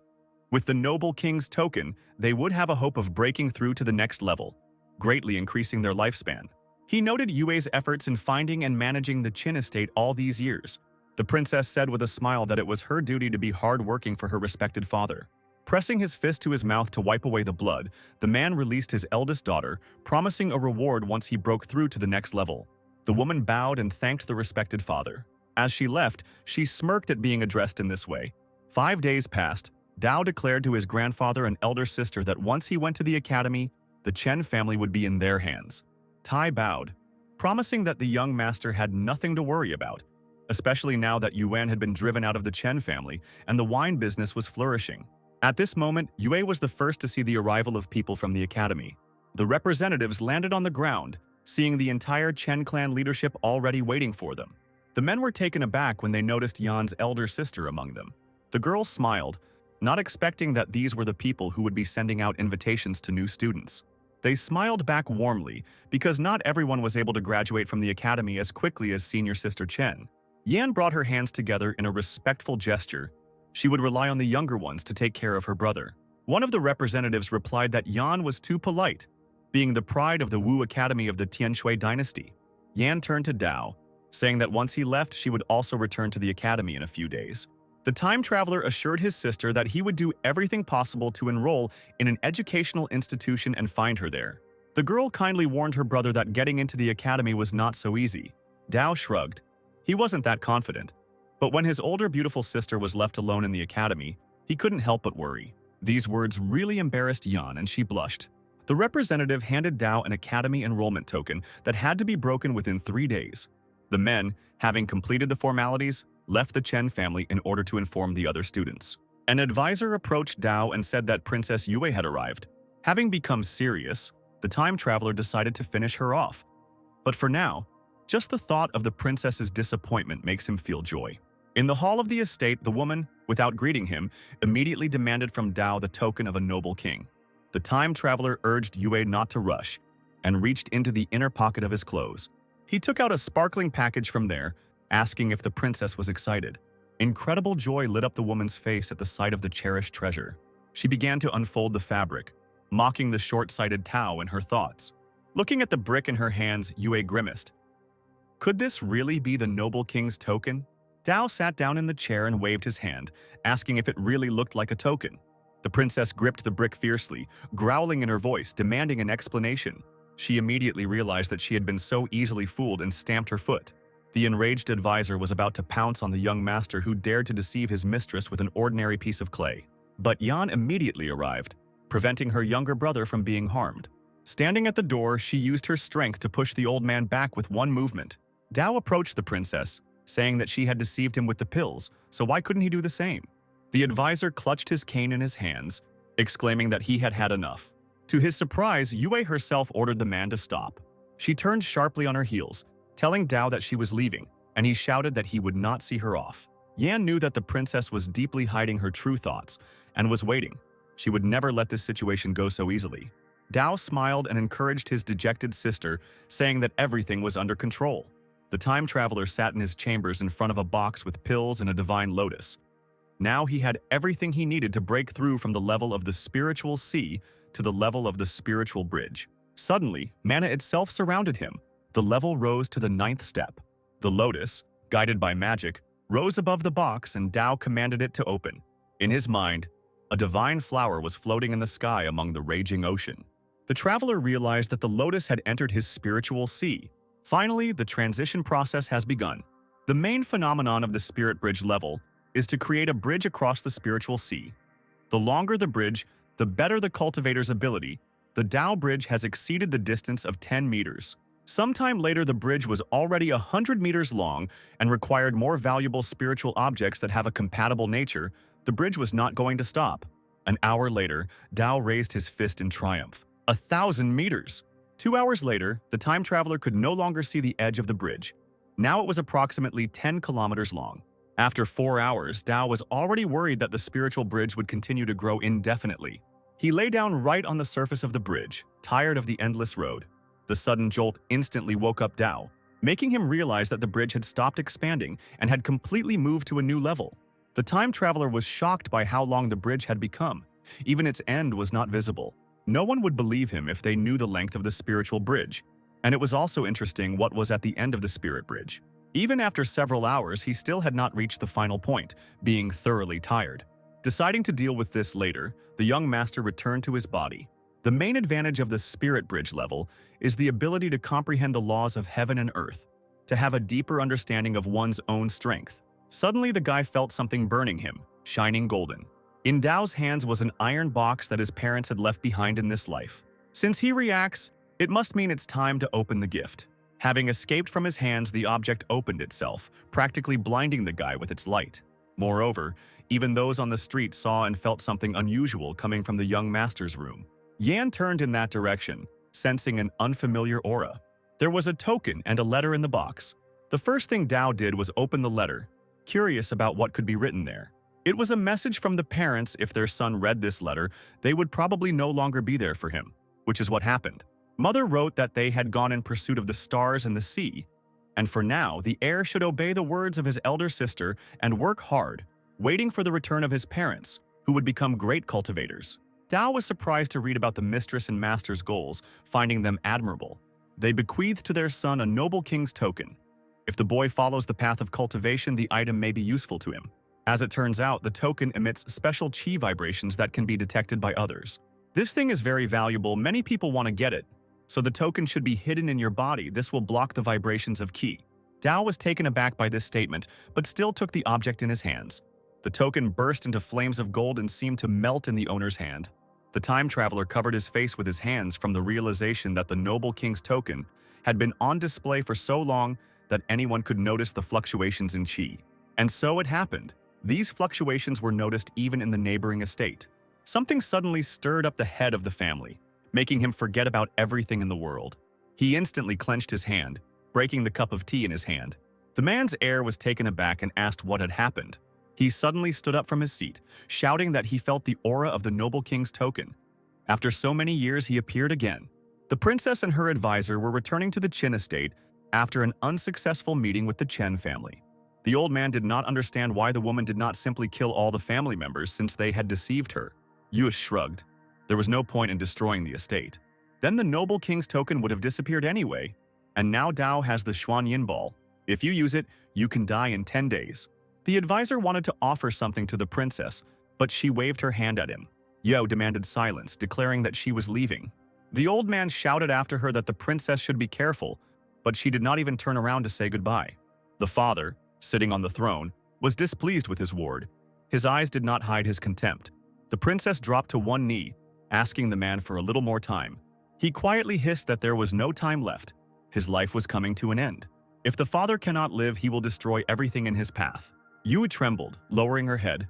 With the noble king's token, they would have a hope of breaking through to the next level, greatly increasing their lifespan. He noted Yue's efforts in finding and managing the Qin estate all these years. The princess said with a smile that it was her duty to be hard-working for her respected father. Pressing his fist to his mouth to wipe away the blood, the man released his eldest daughter, promising a reward once he broke through to the next level. The woman bowed and thanked the respected father. As she left, she smirked at being addressed in this way. 5 days passed. Dao declared to his grandfather and elder sister that once he went to the academy, the Chen family would be in their hands. Tai bowed, promising that the young master had nothing to worry about, especially now that Yuan had been driven out of the Chen family and the wine business was flourishing. At this moment, Yue was the first to see the arrival of people from the academy. The representatives landed on the ground, seeing the entire Chen clan leadership already waiting for them. The men were taken aback when they noticed Yan's elder sister among them. The girls smiled, not expecting that these were the people who would be sending out invitations to new students. They smiled back warmly because not everyone was able to graduate from the academy as quickly as senior sister Chen. Yan brought her hands together in a respectful gesture. She would rely on the younger ones to take care of her brother. One of the representatives replied that Yan was too polite, being the pride of the Wu Academy of the Tianshui dynasty. Yan turned to Dao, saying that once he left, she would also return to the academy in a few days. The time traveler assured his sister that he would do everything possible to enroll in an educational institution and find her there. The girl kindly warned her brother that getting into the academy was not so easy. Dao shrugged. He wasn't that confident. But when his older beautiful sister was left alone in the academy, he couldn't help but worry. These words really embarrassed Yan and she blushed. The representative handed Dao an academy enrollment token that had to be broken within 3 days. The men, having completed the formalities, left the Chen family in order to inform the other students. An advisor approached Dao and said that Princess Yue had arrived. Having become serious, the time traveler decided to finish her off. But for now, just the thought of the princess's disappointment makes him feel joy. In the hall of the estate, the woman, without greeting him, immediately demanded from Dao the token of a noble king. The time traveler urged Yue not to rush and reached into the inner pocket of his clothes. He took out a sparkling package from there, asking if the princess was excited. Incredible joy lit up the woman's face at the sight of the cherished treasure. She began to unfold the fabric, mocking the short-sighted Tao in her thoughts. Looking at the brick in her hands, Yue grimaced. Could this really be the noble king's token? Dao sat down in the chair and waved his hand, asking if it really looked like a token. The princess gripped the brick fiercely, growling in her voice, demanding an explanation. She immediately realized that she had been so easily fooled and stamped her foot. The enraged advisor was about to pounce on the young master who dared to deceive his mistress with an ordinary piece of clay. But Yan immediately arrived, preventing her younger brother from being harmed. Standing at the door, she used her strength to push the old man back with one movement. Dao approached the princess, saying that she had deceived him with the pills, so why couldn't he do the same? The advisor clutched his cane in his hands, exclaiming that he had had enough. To his surprise, Yue herself ordered the man to stop. She turned sharply on her heels, telling Dao that she was leaving, and he shouted that he would not see her off. Yan knew that the princess was deeply hiding her true thoughts and was waiting. She would never let this situation go so easily. Dao smiled and encouraged his dejected sister, saying that everything was under control. The time traveler sat in his chambers in front of a box with pills and a divine lotus. Now he had everything he needed to break through from the level of the spiritual sea to the level of the spiritual bridge. Suddenly, mana itself surrounded him. The level rose to the 9th step. The lotus, guided by magic, rose above the box and Tao commanded it to open. In his mind, a divine flower was floating in the sky among the raging ocean. The traveler realized that the lotus had entered his spiritual sea. Finally, the transition process has begun. The main phenomenon of the spirit bridge level is to create a bridge across the spiritual sea. The longer the bridge, the better the cultivator's ability. The Tao bridge has exceeded the distance of 10 meters. Sometime later, the bridge was already 100 meters long and required more valuable spiritual objects that have a compatible nature. The bridge was not going to stop. An hour later, Tao raised his fist in triumph. 1,000 meters! 2 hours later, the time traveler could no longer see the edge of the bridge. Now it was approximately 10 kilometers long. After 4 hours, Tao was already worried that the spiritual bridge would continue to grow indefinitely. He lay down right on the surface of the bridge, tired of the endless road. The sudden jolt instantly woke up Tao, making him realize that the bridge had stopped expanding and had completely moved to a new level. The time traveler was shocked by how long the bridge had become. Even its end was not visible. No one would believe him if they knew the length of the spiritual bridge. And it was also interesting what was at the end of the spirit bridge. Even after several hours, he still had not reached the final point, being thoroughly tired. Deciding to deal with this later, the young master returned to his body. The main advantage of the spirit bridge level is the ability to comprehend the laws of heaven and earth, to have a deeper understanding of one's own strength. Suddenly, the guy felt something burning him, shining golden. In Tao's hands was an iron box that his parents had left behind in this life. Since he reacts, it must mean it's time to open the gift. Having escaped from his hands, the object opened itself, practically blinding the guy with its light. Moreover, even those on the street saw and felt something unusual coming from the young master's room. Yan turned in that direction, sensing an unfamiliar aura. There was a token and a letter in the box. The first thing Tao did was open the letter, curious about what could be written there. It was a message from the parents. If their son read this letter, they would probably no longer be there for him, which is what happened. Mother wrote that they had gone in pursuit of the stars and the sea, and for now, the heir should obey the words of his elder sister and work hard, waiting for the return of his parents, who would become great cultivators. Tao was surprised to read about the mistress and master's goals, finding them admirable. They bequeathed to their son a noble king's token. If the boy follows the path of cultivation, the item may be useful to him. As it turns out, the token emits special chi vibrations that can be detected by others. This thing is very valuable. Many people want to get it, so the token should be hidden in your body. This will block the vibrations of qi. Tao was taken aback by this statement, but still took the object in his hands. The token burst into flames of gold and seemed to melt in the owner's hand. The time traveler covered his face with his hands from the realization that the noble king's token had been on display for so long that anyone could notice the fluctuations in qi. And so it happened. These fluctuations were noticed even in the neighboring estate. Something suddenly stirred up the head of the family, making him forget about everything in the world. He instantly clenched his hand, breaking the cup of tea in his hand. The man's heir was taken aback and asked what had happened. He suddenly stood up from his seat, shouting that he felt the aura of the noble king's token. After so many years, he appeared again. The princess and her advisor were returning to the Qin estate after an unsuccessful meeting with the Chen family. The old man did not understand why the woman did not simply kill all the family members since they had deceived her. Yuish shrugged. There was no point in destroying the estate. Then the noble king's token would have disappeared anyway. And now Tao has the Xuan Yin ball. If you use it, you can die in 10 days. The advisor wanted to offer something to the princess, but she waved her hand at him. Yo demanded silence, declaring that she was leaving. The old man shouted after her that the princess should be careful, but she did not even turn around to say goodbye. The father, sitting on the throne, was displeased with his ward. His eyes did not hide his contempt. The princess dropped to one knee, asking the man for a little more time. He quietly hissed that there was no time left. His life was coming to an end. If the father cannot live, he will destroy everything in his path. Yui trembled, lowering her head.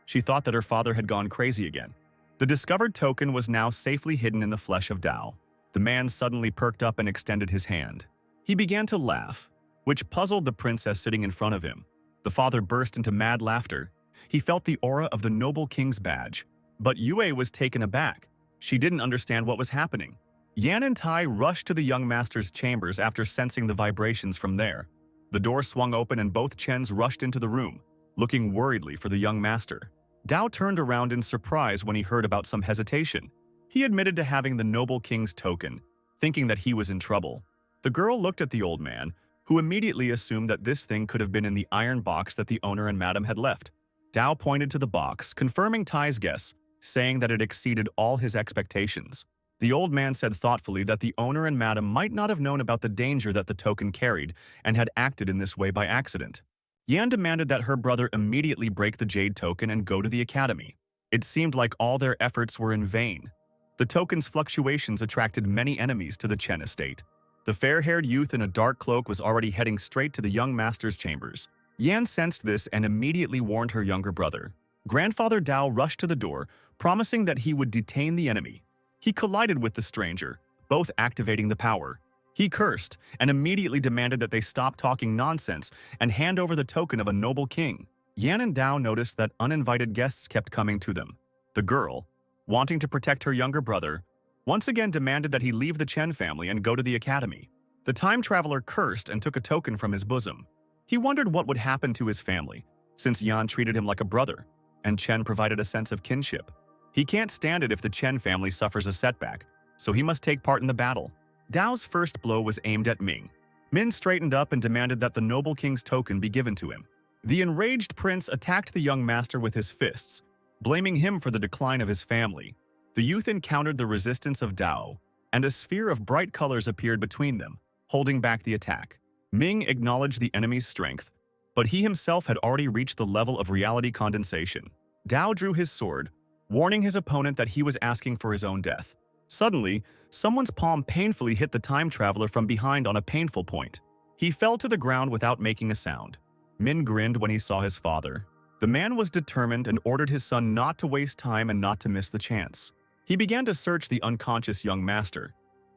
She thought that her father had gone crazy again. The discovered token was now safely hidden in the flesh of Tao. The man suddenly perked up and extended his hand. He began to laugh, which puzzled the princess sitting in front of him. The father burst into mad laughter. He felt the aura of the noble king's badge. But Yue was taken aback. She didn't understand what was happening. Yan and Tai rushed to the young master's chambers after sensing the vibrations from there. The door swung open and both Chens rushed into the room. looking worriedly for the young master. Dao turned around in surprise when he heard about some hesitation. He admitted to having the noble king's token, thinking that he was in trouble. The girl looked at the old man, who immediately assumed that this thing could have been in the iron box that the owner and madam had left. Dao pointed to the box, confirming Tai's guess, saying that it exceeded all his expectations. The old man said thoughtfully that the owner and madam might not have known about the danger that the token carried and had acted in this way by accident. Yan demanded that her brother immediately break the jade token and go to the academy. It seemed like all their efforts were in vain. The token's fluctuations attracted many enemies to the Chen estate. The fair-haired youth in a dark cloak was already heading straight to the young master's chambers. Yan sensed this and immediately warned her younger brother. Grandfather Dao rushed to the door, promising that he would detain the enemy. He collided with the stranger, both activating the power. He cursed and immediately demanded that they stop talking nonsense and hand over the token of a noble king. Yan and Dao noticed that uninvited guests kept coming to them. The girl, wanting to protect her younger brother, once again demanded that he leave the Chen family and go to the academy. The time traveler cursed and took a token from his bosom. He wondered what would happen to his family, since Yan treated him like a brother, and Chen provided a sense of kinship. He can't stand it if the Chen family suffers a setback, so he must take part in the battle. Dao's first blow was aimed at Ming. Min straightened up and demanded that the noble king's token be given to him. The enraged prince attacked the young master with his fists, blaming him for the decline of his family. The youth encountered the resistance of Dao, and a sphere of bright colors appeared between them, holding back the attack. Ming acknowledged the enemy's strength, but he himself had already reached the level of reality condensation. Dao drew his sword, warning his opponent that he was asking for his own death. Suddenly, someone's palm painfully hit the time traveler from behind on a painful point. He fell to the ground without making a sound. Min grinned when he saw his father. The man was determined and ordered his son not to waste time and not to miss the chance. He began to search the unconscious young master.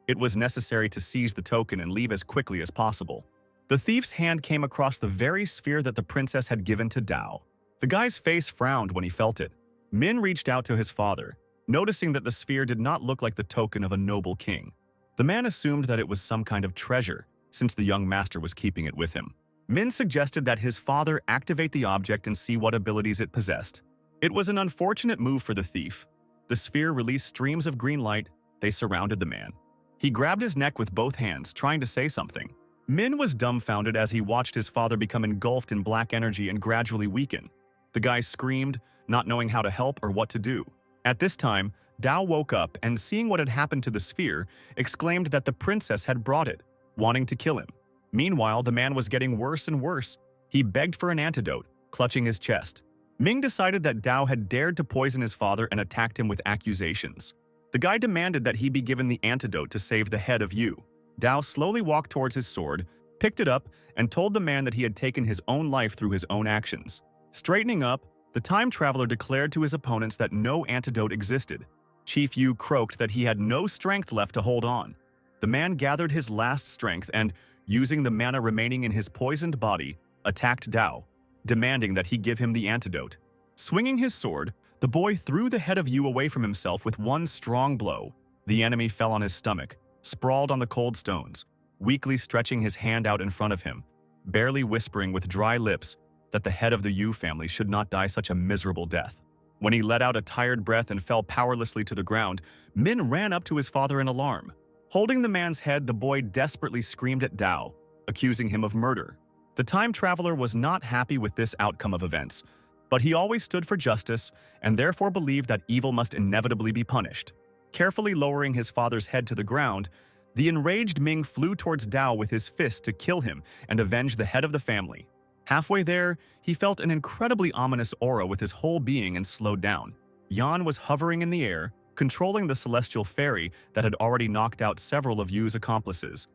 It was necessary to seize the token and leave as quickly as possible. The thief's hand came across the very sphere that the princess had given to Dao. The guy's face frowned when he felt it. Min reached out to his father, noticing that the sphere did not look like the token of a noble king. The man assumed that it was some kind of treasure, since the young master was keeping it with him. Min suggested that his father activate the object and see what abilities it possessed. It was an unfortunate move for the thief. The sphere released streams of green light. They surrounded the man. He grabbed his neck with both hands, trying to say something. Min was dumbfounded as he watched his father become engulfed in black energy and gradually weaken. The guy screamed, not knowing how to help or what to do. At this time, Dao woke up and, seeing what had happened to the sphere, exclaimed that the princess had brought it, wanting to kill him. Meanwhile, the man was getting worse and worse. He begged for an antidote, clutching his chest. Ming decided that Dao had dared to poison his father and attacked him with accusations. The guy demanded that he be given the antidote to save the head of Yu. Dao slowly walked towards his sword, picked it up, and told the man that he had taken his own life through his own actions. Straightening up, the time traveler declared to his opponents that no antidote existed. Chief Yu croaked that he had no strength left to hold on. The man gathered his last strength and, using the mana remaining in his poisoned body, attacked Dao, demanding that he give him the antidote. Swinging his sword, the boy threw the head of Yu away from himself with one strong blow. The enemy fell on his stomach, sprawled on the cold stones, weakly stretching his hand out in front of him, barely whispering with dry lips that the head of the Yu family should not die such a miserable death. When he let out a tired breath and fell powerlessly to the ground, Min ran up to his father in alarm. Holding the man's head, the boy desperately screamed at Dao, accusing him of murder. The time traveler was not happy with this outcome of events, but he always stood for justice and therefore believed that evil must inevitably be punished. Carefully lowering his father's head to the ground, the enraged Ming flew towards Dao with his fist to kill him and avenge the head of the family. Halfway there, he felt an incredibly ominous aura with his whole being and slowed down. Yan was hovering in the air, controlling the celestial fairy that had already knocked out several of Yu's accomplices.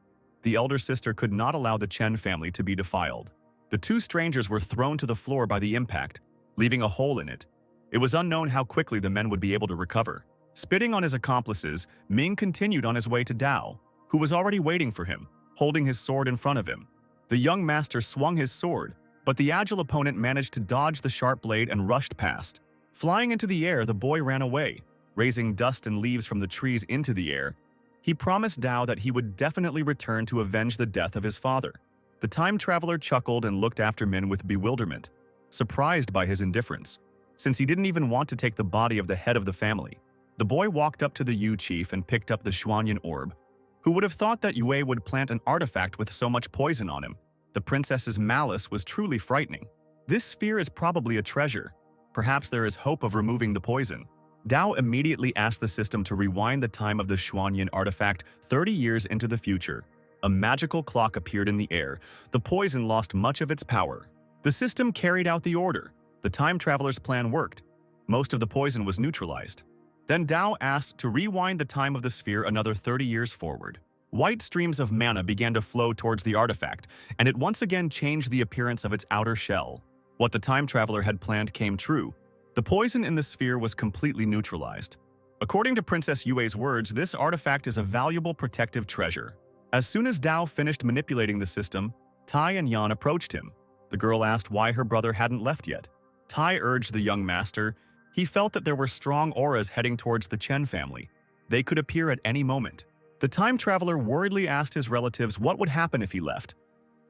The elder sister could not allow the Chen family to be defiled. The two strangers were thrown to the floor by the impact, leaving a hole in it. It was unknown how quickly the men would be able to recover. Spitting on his accomplices, Ming continued on his way to Dao, who was already waiting for him, holding his sword in front of him. The young master swung his sword, but the agile opponent managed to dodge the sharp blade and rushed past. Flying into the air, the boy ran away, raising dust and leaves from the trees into the air. He promised Dao that he would definitely return to avenge the death of his father. The time traveler chuckled and looked after Min with bewilderment. surprised by his indifference, since he didn't even want to take the body of the head of the family. The boy walked up to the Yu chief and picked up the Xuanyan orb. Who would have thought that Yue would plant an artifact with so much poison on him? The princess's malice was truly frightening. This sphere is probably a treasure. Perhaps there is hope of removing the poison. Dao immediately asked the system to rewind the time of the Xuanyan artifact 30 years into the future. A magical clock appeared in the air. The poison lost much of its power. The system carried out the order. The time traveler's plan worked. Most of the poison was neutralized. Then Dao asked to rewind the time of the sphere another 30 years forward. White streams of mana began to flow towards the artifact, and it once again changed the appearance of its outer shell. What the time traveler had planned came true. The poison in the sphere was completely neutralized. According to Princess Yue's words, this artifact is a valuable protective treasure. As soon as Dao finished manipulating the system, Tai and Yan approached him. The girl asked why her brother hadn't left yet. Tai urged the young master. He felt that there were strong auras heading towards the Chen family. They could appear at any moment. The time traveler worriedly asked his relatives what would happen if he left.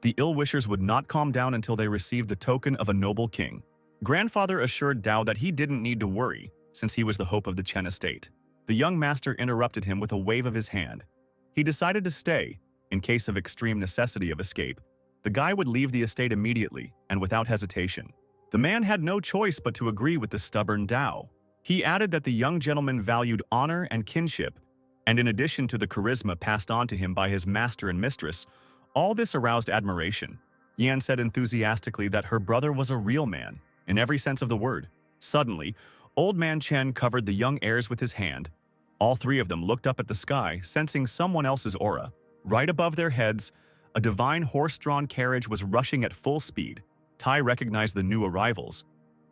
The ill-wishers would not calm down until they received the token of a noble king. Grandfather assured Dao that he didn't need to worry, since he was the hope of the Chen estate. The young master interrupted him with a wave of his hand. He decided to stay, in case of extreme necessity of escape. The guy would leave the estate immediately, and without hesitation. The man had no choice but to agree with the stubborn Dao. He added that the young gentleman valued honor and kinship, and in addition to the charisma passed on to him by his master and mistress, all this aroused admiration. Yan said enthusiastically that her brother was a real man, in every sense of the word. Suddenly, Old Man Chen covered the young heirs with his hand. All three of them looked up at the sky, sensing someone else's aura. Right above their heads, a divine horse-drawn carriage was rushing at full speed. Tai recognized the new arrivals.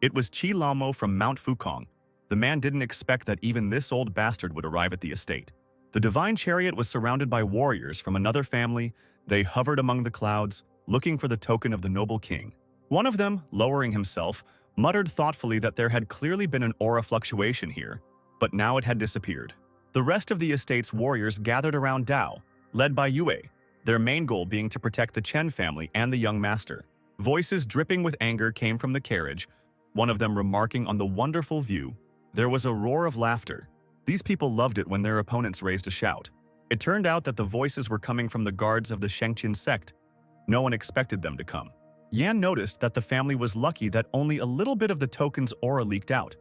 It was Qi Laomo from Mount Fukong. The man didn't expect that even this old bastard would arrive at the estate. The divine chariot was surrounded by warriors from another family. They hovered among the clouds, looking for the token of the noble king. One of them, lowering himself, muttered thoughtfully that there had clearly been an aura fluctuation here, but now it had disappeared. The rest of the estate's warriors gathered around Dao, led by Yue, their main goal being to protect the Chen family and the young master. Voices dripping with anger came from the carriage, one of them remarking on the wonderful view. There was a roar of laughter. These people loved it when their opponents raised a shout. It turned out that the voices were coming from the guards of the Shengqin sect. No one expected them to come. Yan noticed that the family was lucky that only a little bit of the token's aura leaked out.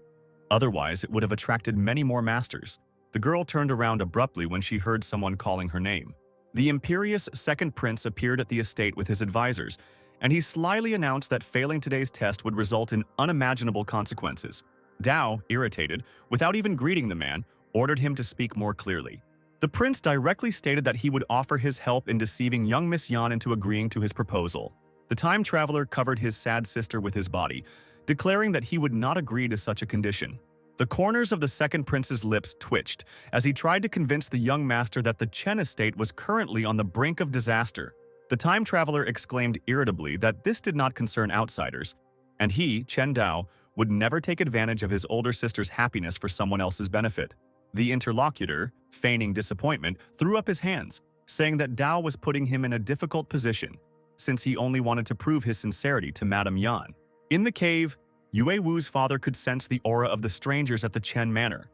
Otherwise, it would have attracted many more masters. The girl turned around abruptly when she heard someone calling her name. The imperious second prince appeared at the estate with his advisors, and he slyly announced that failing today's test would result in unimaginable consequences. Dao, irritated, without even greeting the man, ordered him to speak more clearly. The prince directly stated that he would offer his help in deceiving young Miss Yan into agreeing to his proposal. The time traveler covered his sad sister with his body, declaring that he would not agree to such a condition. The corners of the second prince's lips twitched as he tried to convince the young master that the Chen estate was currently on the brink of disaster. The time traveler exclaimed irritably that this did not concern outsiders, and he, Chen Dao, would never take advantage of his older sister's happiness for someone else's benefit. The interlocutor, feigning disappointment, threw up his hands, saying that Dao was putting him in a difficult position, since he only wanted to prove his sincerity to Madame Yan. In the cave, Yue Wu's father could sense the aura of the strangers at the Chen Manor.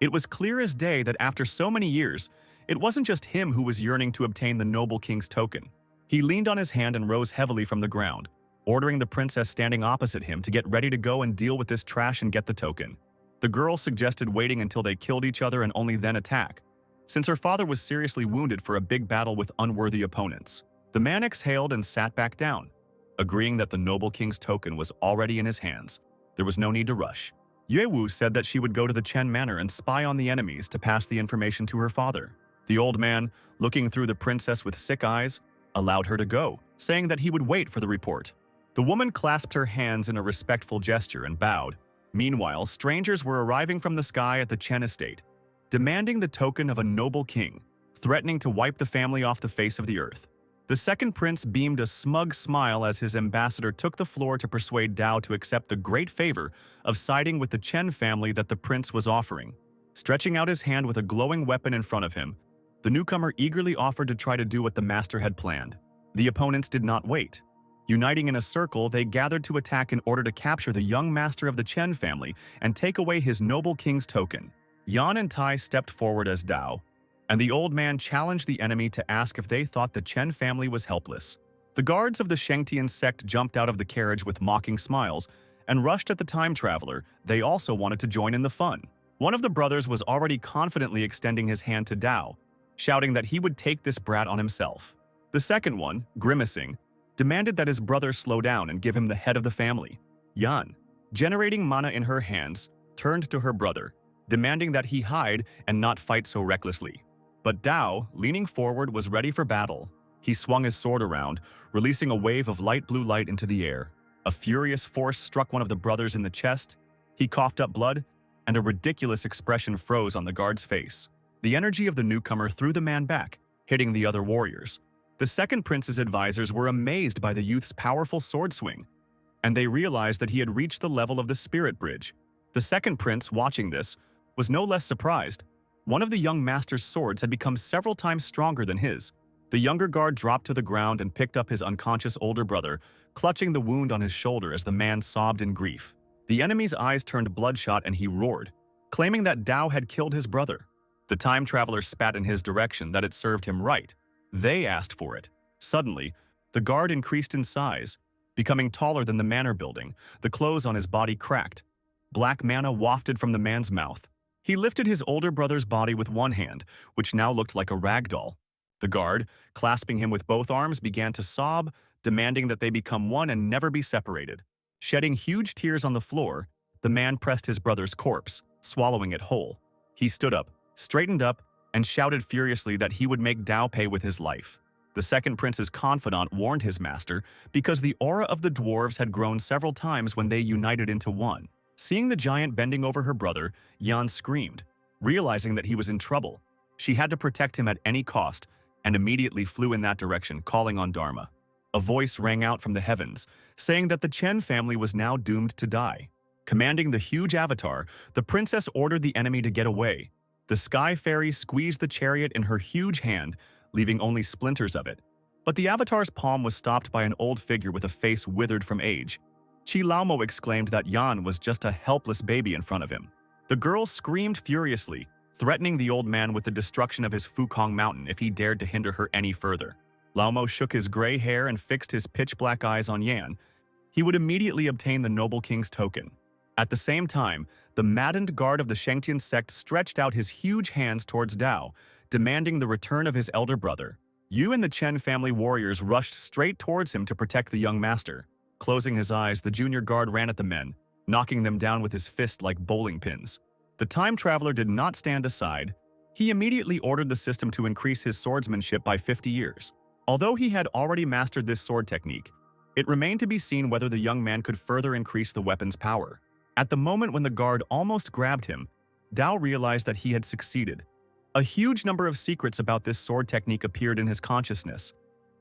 It was clear as day that after so many years, it wasn't just him who was yearning to obtain the noble king's token. He leaned on his hand and rose heavily from the ground, ordering the princess standing opposite him to get ready to go and deal with this trash and get the token. The girl suggested waiting until they killed each other and only then attack, since her father was seriously wounded for a big battle with unworthy opponents. The man exhaled and sat back down, agreeing that the noble king's token was already in his hands. There was no need to rush. Yue Wu said that she would go to the Chen Manor and spy on the enemies to pass the information to her father. The old man, looking through the princess with sick eyes, allowed her to go, saying that he would wait for the report. The woman clasped her hands in a respectful gesture and bowed. Meanwhile, strangers were arriving from the sky at the Chen estate, demanding the token of a noble king, threatening to wipe the family off the face of the earth. The second prince beamed a smug smile as his ambassador took the floor to persuade Dao to accept the great favor of siding with the Chen family that the prince was offering. Stretching out his hand with a glowing weapon in front of him, the newcomer eagerly offered to try to do what the master had planned. The opponents did not wait. Uniting in a circle, they gathered to attack in order to capture the young master of the Chen family and take away his noble king's token. Yan and Tai stepped forward as Dao, and the old man challenged the enemy to ask if they thought the Chen family was helpless. The guards of the Shengtian sect jumped out of the carriage with mocking smiles and rushed at the time traveler. They also wanted to join in the fun. One of the brothers was already confidently extending his hand to Dao, shouting that he would take this brat on himself. The second one, grimacing, demanded that his brother slow down and give him the head of the family. Yan, generating mana in her hands, turned to her brother, demanding that he hide and not fight so recklessly. But Dao, leaning forward, was ready for battle. He swung his sword around, releasing a wave of light blue light into the air. A furious force struck one of the brothers in the chest. He coughed up blood, and a ridiculous expression froze on the guard's face. The energy of the newcomer threw the man back, hitting the other warriors. The second prince's advisors were amazed by the youth's powerful sword swing, and they realized that he had reached the level of the spirit bridge. The second prince, watching this, was no less surprised. One of the young master's swords had become several times stronger than his. The younger guard dropped to the ground and picked up his unconscious older brother, clutching the wound on his shoulder as the man sobbed in grief. The enemy's eyes turned bloodshot and he roared, claiming that Dao had killed his brother. The time traveler spat in his direction that it served him right. They asked for it. Suddenly, the guard increased in size, becoming taller than the manor building. The clothes on his body cracked. Black mana wafted from the man's mouth. He lifted his older brother's body with one hand, which now looked like a rag doll. The guard, clasping him with both arms, began to sob, demanding that they become one and never be separated. Shedding huge tears on the floor, the man pressed his brother's corpse, swallowing it whole. He stood up, straightened up, and shouted furiously that he would make Dao pay with his life. The second prince's confidant warned his master because the aura of the dwarves had grown several times when they united into one. Seeing the giant bending over her brother, Yan screamed, realizing that he was in trouble. She had to protect him at any cost and immediately flew in that direction, calling on Dharma. A voice rang out from the heavens, saying that the Chen family was now doomed to die. Commanding the huge avatar, the princess ordered the enemy to get away. The sky fairy squeezed the chariot in her huge hand, leaving only splinters of it. But the avatar's palm was stopped by an old figure with a face withered from age. Chi Laomo exclaimed that Yan was just a helpless baby in front of him. The girl screamed furiously, threatening the old man with the destruction of his Fukong mountain if he dared to hinder her any further. Laomo shook his gray hair and fixed his pitch-black eyes on Yan. He would immediately obtain the noble king's token. At the same time, the maddened guard of the Shengtian sect stretched out his huge hands towards Dao, demanding the return of his elder brother. Yu and the Chen family warriors rushed straight towards him to protect the young master. Closing his eyes, the junior guard ran at the men, knocking them down with his fist like bowling pins. The time traveler did not stand aside. He immediately ordered the system to increase his swordsmanship by 50 years. Although he had already mastered this sword technique, it remained to be seen whether the young man could further increase the weapon's power. At the moment when the guard almost grabbed him, Dao realized that he had succeeded. A huge number of secrets about this sword technique appeared in his consciousness,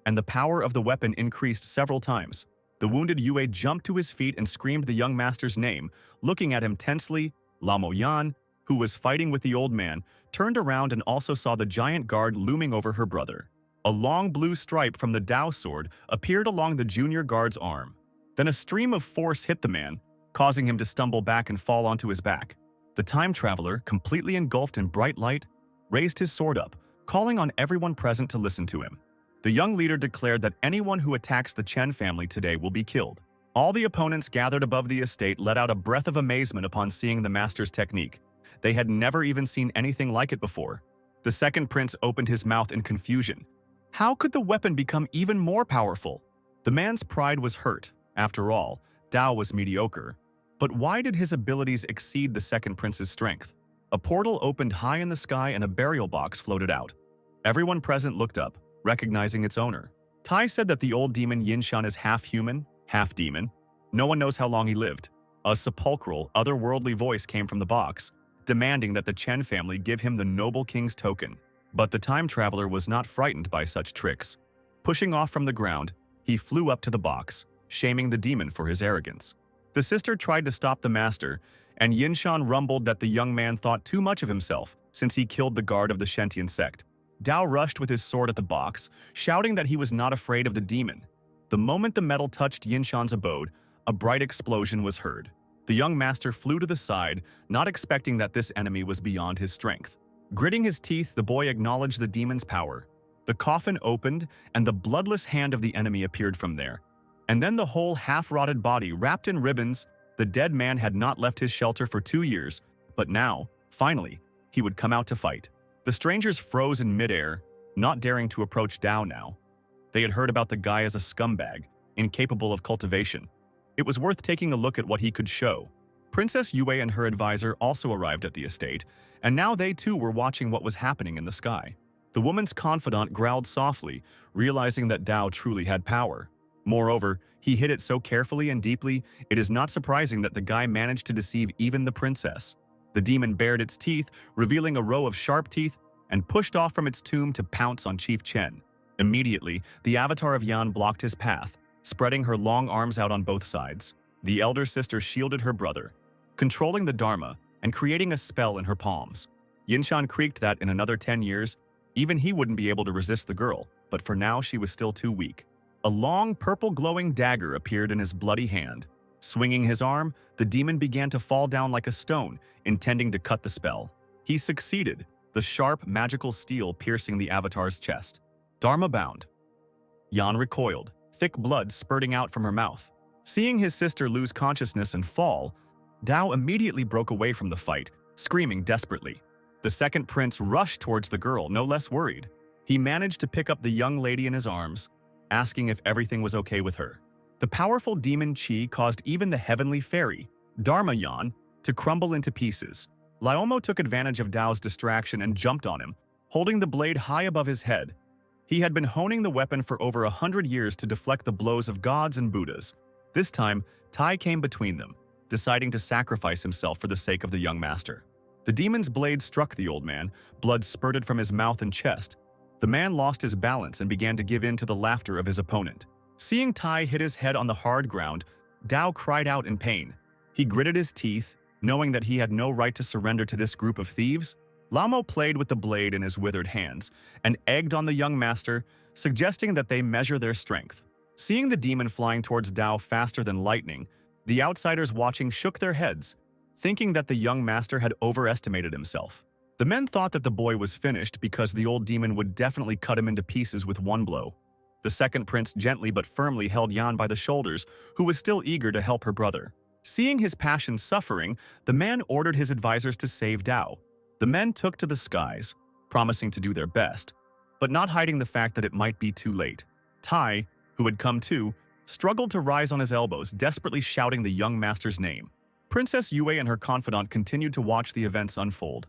and the power of the weapon increased several times. The wounded Yue jumped to his feet and screamed the young master's name, looking at him tensely. Laomo Yan, who was fighting with the old man, turned around and also saw the giant guard looming over her brother. A long blue stripe from the Dao sword appeared along the junior guard's arm. Then a stream of force hit the man, causing him to stumble back and fall onto his back. The time traveler, completely engulfed in bright light, raised his sword up, calling on everyone present to listen to him. The young leader declared that anyone who attacks the Chen family today will be killed. All the opponents gathered above the estate let out a breath of amazement upon seeing the master's technique. They had never even seen anything like it before. The second prince opened his mouth in confusion. How could the weapon become even more powerful? The man's pride was hurt. After all, Dao was mediocre. But why did his abilities exceed the second prince's strength? A portal opened high in the sky and a burial box floated out. Everyone present looked up, recognizing its owner. Tai said that the old demon Yinshan is half human, half demon. No one knows how long he lived. A sepulchral, otherworldly voice came from the box, demanding that the Chen family give him the noble king's token. But the time traveler was not frightened by such tricks. Pushing off from the ground, he flew up to the box, shaming the demon for his arrogance. The sister tried to stop the master, and Yinshan rumbled that the young man thought too much of himself since he killed the guard of the Shengtian sect. Dao rushed with his sword at the box, shouting that he was not afraid of the demon. The moment the metal touched Yinshan's abode, a bright explosion was heard. The young master flew to the side, not expecting that this enemy was beyond his strength. Gritting his teeth, the boy acknowledged the demon's power. The coffin opened, and the bloodless hand of the enemy appeared from there. And then the whole half-rotted body wrapped in ribbons. The dead man had not left his shelter for 2 years, but now, finally, he would come out to fight. The strangers froze in midair, not daring to approach Dao now. They had heard about the guy as a scumbag, incapable of cultivation. It was worth taking a look at what he could show. Princess Yue and her advisor also arrived at the estate, and now they too were watching what was happening in the sky. The woman's confidant growled softly, realizing that Dao truly had power. Moreover, he hid it so carefully and deeply, it is not surprising that the guy managed to deceive even the princess. The demon bared its teeth, revealing a row of sharp teeth, and pushed off from its tomb to pounce on Chief Chen. Immediately, the avatar of Yan blocked his path, spreading her long arms out on both sides. The elder sister shielded her brother, controlling the Dharma and creating a spell in her palms. Yinshan creaked that in another 10 years, even he wouldn't be able to resist the girl, but for now she was still too weak. A long, purple glowing dagger appeared in his bloody hand. Swinging his arm, the demon began to fall down like a stone, intending to cut the spell. He succeeded, the sharp, magical steel piercing the avatar's chest. Dharma bound. Yan recoiled, thick blood spurting out from her mouth. Seeing his sister lose consciousness and fall, Dao immediately broke away from the fight, screaming desperately. The second prince rushed towards the girl, no less worried. He managed to pick up the young lady in his arms, asking if everything was okay with her. The powerful demon Qi caused even the heavenly fairy, Dharma Yan, to crumble into pieces. Laomo took advantage of Dao's distraction and jumped on him, holding the blade high above his head. He had been honing the weapon for over 100 years to deflect the blows of gods and Buddhas. This time, Tai came between them, deciding to sacrifice himself for the sake of the young master. The demon's blade struck the old man, blood spurted from his mouth and chest. The man lost his balance and began to give in to the laughter of his opponent. Seeing Tai hit his head on the hard ground, Dao cried out in pain. He gritted his teeth, knowing that he had no right to surrender to this group of thieves. Lamo played with the blade in his withered hands and egged on the young master, suggesting that they measure their strength. Seeing the demon flying towards Dao faster than lightning, the outsiders watching shook their heads, thinking that the young master had overestimated himself. The men thought that the boy was finished because the old demon would definitely cut him into pieces with one blow. The second prince gently but firmly held Yan by the shoulders, who was still eager to help her brother. Seeing his passion suffering, the man ordered his advisors to save Dao. The men took to the skies, promising to do their best, but not hiding the fact that it might be too late. Tai, who had come too, struggled to rise on his elbows, desperately shouting the young master's name. Princess Yue and her confidant continued to watch the events unfold.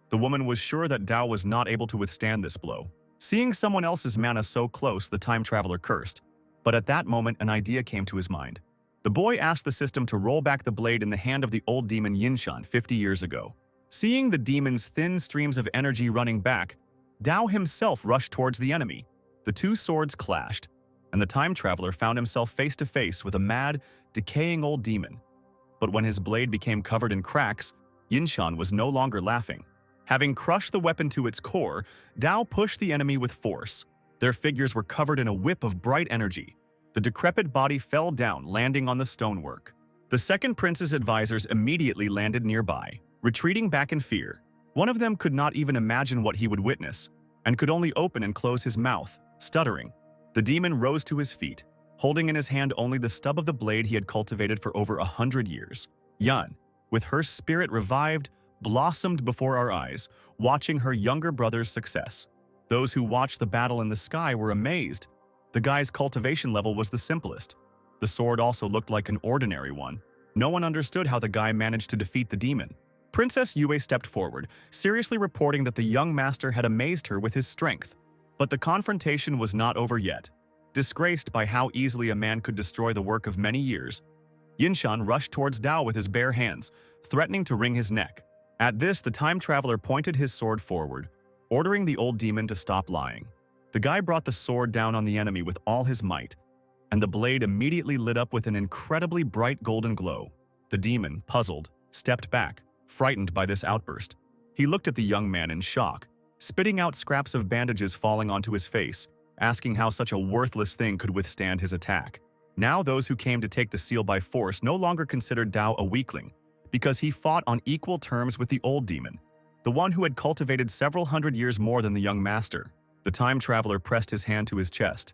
The woman was sure that Dao was not able to withstand this blow. Seeing someone else's mana so close, the time traveler cursed. But at that moment, an idea came to his mind. The boy asked the system to roll back the blade in the hand of the old demon Yinshan 50 years ago. Seeing the demon's thin streams of energy running back, Dao himself rushed towards the enemy. The two swords clashed, and the time traveler found himself face to face with a mad, decaying old demon. But when his blade became covered in cracks, Yinshan was no longer laughing. Having crushed the weapon to its core, Dao pushed the enemy with force. Their figures were covered in a whip of bright energy. The decrepit body fell down, landing on the stonework. The second prince's advisors immediately landed nearby, retreating back in fear. One of them could not even imagine what he would witness, and could only open and close his mouth, stuttering. The demon rose to his feet, holding in his hand only the stub of the blade he had cultivated for over 100 years. Yan, with her spirit revived, blossomed before our eyes, watching her younger brother's success. Those who watched the battle in the sky were amazed. The guy's cultivation level was the simplest. The sword also looked like an ordinary one. No one understood how the guy managed to defeat the demon. Princess Yue stepped forward, seriously reporting that the young master had amazed her with his strength. But the confrontation was not over yet. Disgraced by how easily a man could destroy the work of many years, Yinshan rushed towards Dao with his bare hands, threatening to wring his neck. At this, the time traveler pointed his sword forward, ordering the old demon to stop lying. The guy brought the sword down on the enemy with all his might, and the blade immediately lit up with an incredibly bright golden glow. The demon, puzzled, stepped back, frightened by this outburst. He looked at the young man in shock, spitting out scraps of bandages falling onto his face, asking how such a worthless thing could withstand his attack. Now those who came to take the seal by force no longer considered Dao a weakling, because he fought on equal terms with the old demon, the one who had cultivated several hundred years more than the young master. The time traveler pressed his hand to his chest.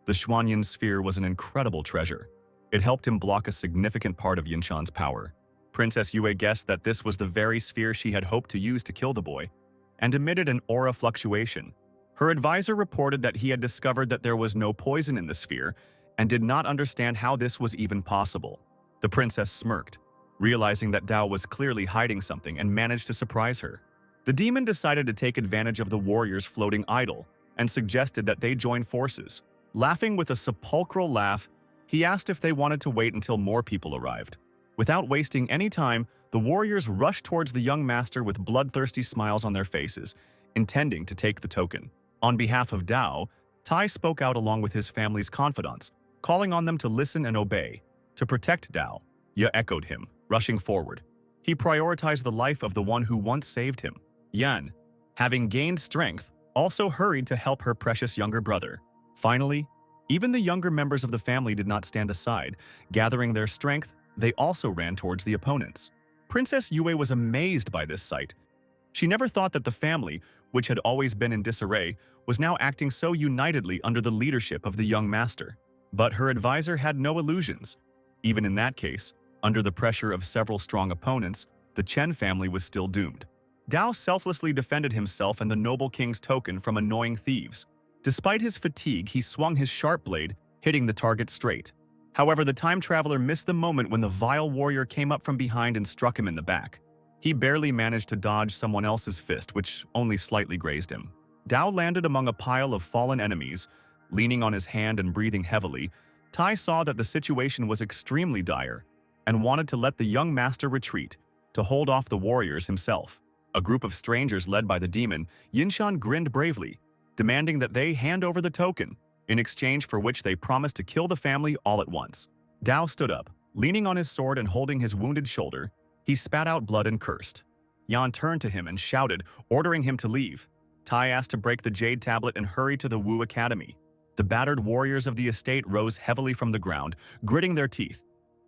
The Xuanyan sphere was an incredible treasure. It helped him block a significant part of Yinshan's power. Princess Yue guessed that this was the very sphere she had hoped to use to kill the boy, and emitted an aura fluctuation. Her advisor reported that he had discovered that there was no poison in the sphere, and did not understand how this was even possible. The princess smirked, realizing that Dao was clearly hiding something, and managed to surprise her. The demon decided to take advantage of the warriors' floating idol, and suggested that they join forces. Laughing with a sepulchral laugh, he asked if they wanted to wait until more people arrived. Without wasting any time, the warriors rushed towards the young master with bloodthirsty smiles on their faces, intending to take the token. On behalf of Dao, Tai spoke out along with his family's confidants, calling on them to listen and obey. To protect Dao, Ye echoed him, rushing forward. He prioritized the life of the one who once saved him. Yan, having gained strength, also hurried to help her precious younger brother. Finally, even the younger members of the family did not stand aside. Gathering their strength, they also ran towards the opponents. Princess Yue was amazed by this sight. She never thought that the family, which had always been in disarray, was now acting so unitedly under the leadership of the young master. But her advisor had no illusions. Even in that case, under the pressure of several strong opponents, the Chen family was still doomed. Dao selflessly defended himself and the noble king's token from annoying thieves. Despite his fatigue, he swung his sharp blade, hitting the target straight. However, the time traveler missed the moment when the vile warrior came up from behind and struck him in the back. He barely managed to dodge someone else's fist, which only slightly grazed him. Dao landed among a pile of fallen enemies. Leaning on his hand and breathing heavily, Tai saw that the situation was extremely dire and wanted to let the young master retreat, to hold off the warriors himself. A group of strangers led by the demon, Yinshan grinned bravely, demanding that they hand over the token, in exchange for which they promised to kill the family all at once. Dao stood up, leaning on his sword and holding his wounded shoulder. He spat out blood and cursed. Yan turned to him and shouted, ordering him to leave. Tai asked to break the jade tablet and hurry to the Wu Academy. The battered warriors of the estate rose heavily from the ground, gritting their teeth.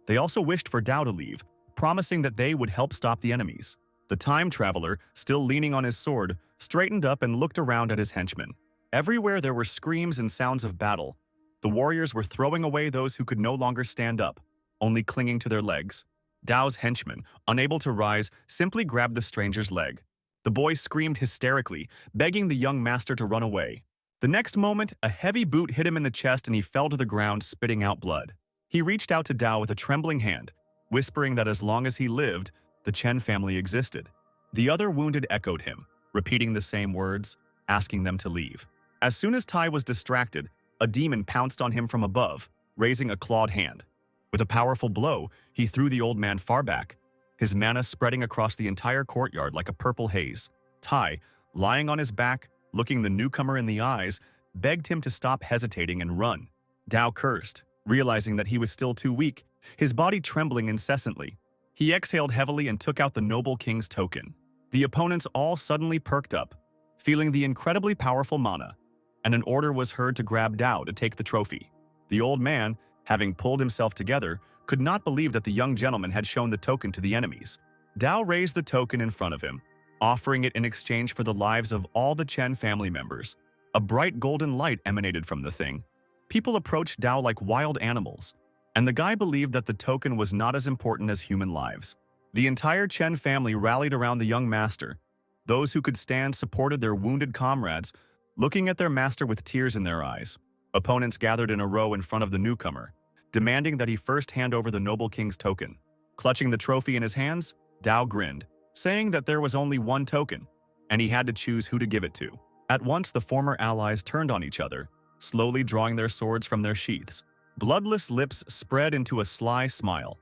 They also wished for Dao to leave, promising that they would help stop the enemies. The time traveler, still leaning on his sword, straightened up and looked around at his henchmen. Everywhere there were screams and sounds of battle. The warriors were throwing away those who could no longer stand up, only clinging to their legs. Dao's henchman, unable to rise, simply grabbed the stranger's leg. The boy screamed hysterically, begging the young master to run away. The next moment, a heavy boot hit him in the chest and he fell to the ground, spitting out blood. He reached out to Dao with a trembling hand, whispering that as long as he lived, the Chen family existed. The other wounded echoed him, repeating the same words, asking them to leave. As soon as Tai was distracted, a demon pounced on him from above, raising a clawed hand. With a powerful blow, he threw the old man far back, his mana spreading across the entire courtyard like a purple haze. Tai, lying on his back, looking the newcomer in the eyes, begged him to stop hesitating and run. Dao cursed, realizing that he was still too weak, his body trembling incessantly. He exhaled heavily and took out the noble king's token. The opponents all suddenly perked up, feeling the incredibly powerful mana, and an order was heard to grab Dao to take the trophy. The old man, having pulled himself together, could not believe that the young gentleman had shown the token to the enemies. Dao raised the token in front of him, offering it in exchange for the lives of all the Chen family members. A bright golden light emanated from the thing. People approached Dao like wild animals, and the guy believed that the token was not as important as human lives. The entire Chen family rallied around the young master. Those who could stand supported their wounded comrades, looking at their master with tears in their eyes. Opponents gathered in a row in front of the newcomer, demanding that he first hand over the noble king's token. Clutching the trophy in his hands, Dao grinned, saying that there was only one token, and he had to choose who to give it to. At once, the former allies turned on each other, slowly drawing their swords from their sheaths. Bloodless lips spread into a sly smile.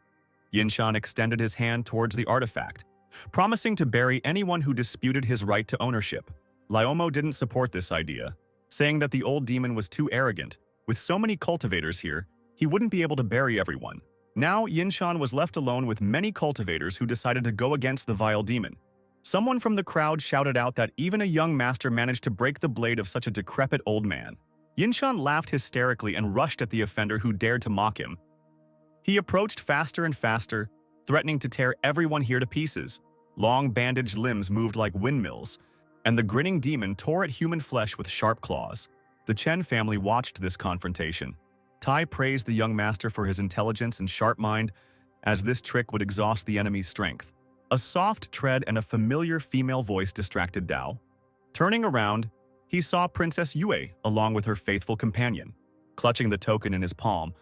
Yinshan extended his hand towards the artifact, promising to bury anyone who disputed his right to ownership. Liomo didn't support this idea, saying that the old demon was too arrogant. With so many cultivators here, he wouldn't be able to bury everyone. Now, Yinshan was left alone with many cultivators who decided to go against the vile demon. Someone from the crowd shouted out that even a young master managed to break the blade of such a decrepit old man. Yinshan laughed hysterically and rushed at the offender who dared to mock him. He approached faster and faster, threatening to tear everyone here to pieces. Long bandaged limbs moved like windmills, and the grinning demon tore at human flesh with sharp claws. The Chen family watched this confrontation. Tai praised the young master for his intelligence and sharp mind, as this trick would exhaust the enemy's strength. A soft tread and a familiar female voice distracted Dao. Turning around, he saw Princess Yue along with her faithful companion. Clutching the token in his palm,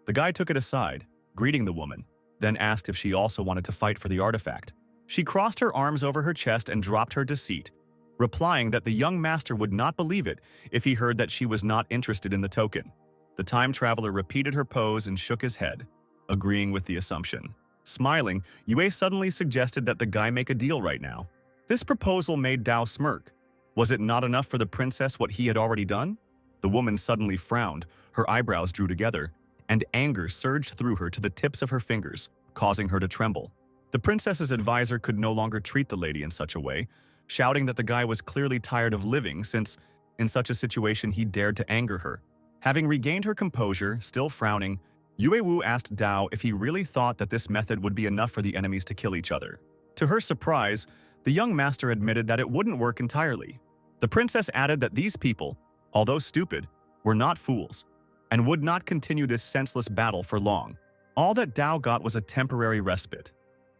the guy took it aside, greeting the woman, then asked if she also wanted to fight for the artifact. She crossed her arms over her chest and dropped her deceit, replying that the young master would not believe it if he heard that she was not interested in the token. The time traveler repeated her pose and shook his head, agreeing with the assumption. Smiling, Yue suddenly suggested that the guy make a deal right now. This proposal made Dao smirk. Was it not enough for the princess what he had already done? The woman suddenly frowned, her eyebrows drew together, and anger surged through her to the tips of her fingers, causing her to tremble. The princess's advisor could no longer treat the lady in such a way, shouting that the guy was clearly tired of living since, in such a situation, he dared to anger her. Having regained her composure, still frowning, Yue Wu asked Dao if he really thought that this method would be enough for the enemies to kill each other. To her surprise, the young master admitted that it wouldn't work entirely. The princess added that these people, although stupid, were not fools, and would not continue this senseless battle for long. All that Dao got was a temporary respite,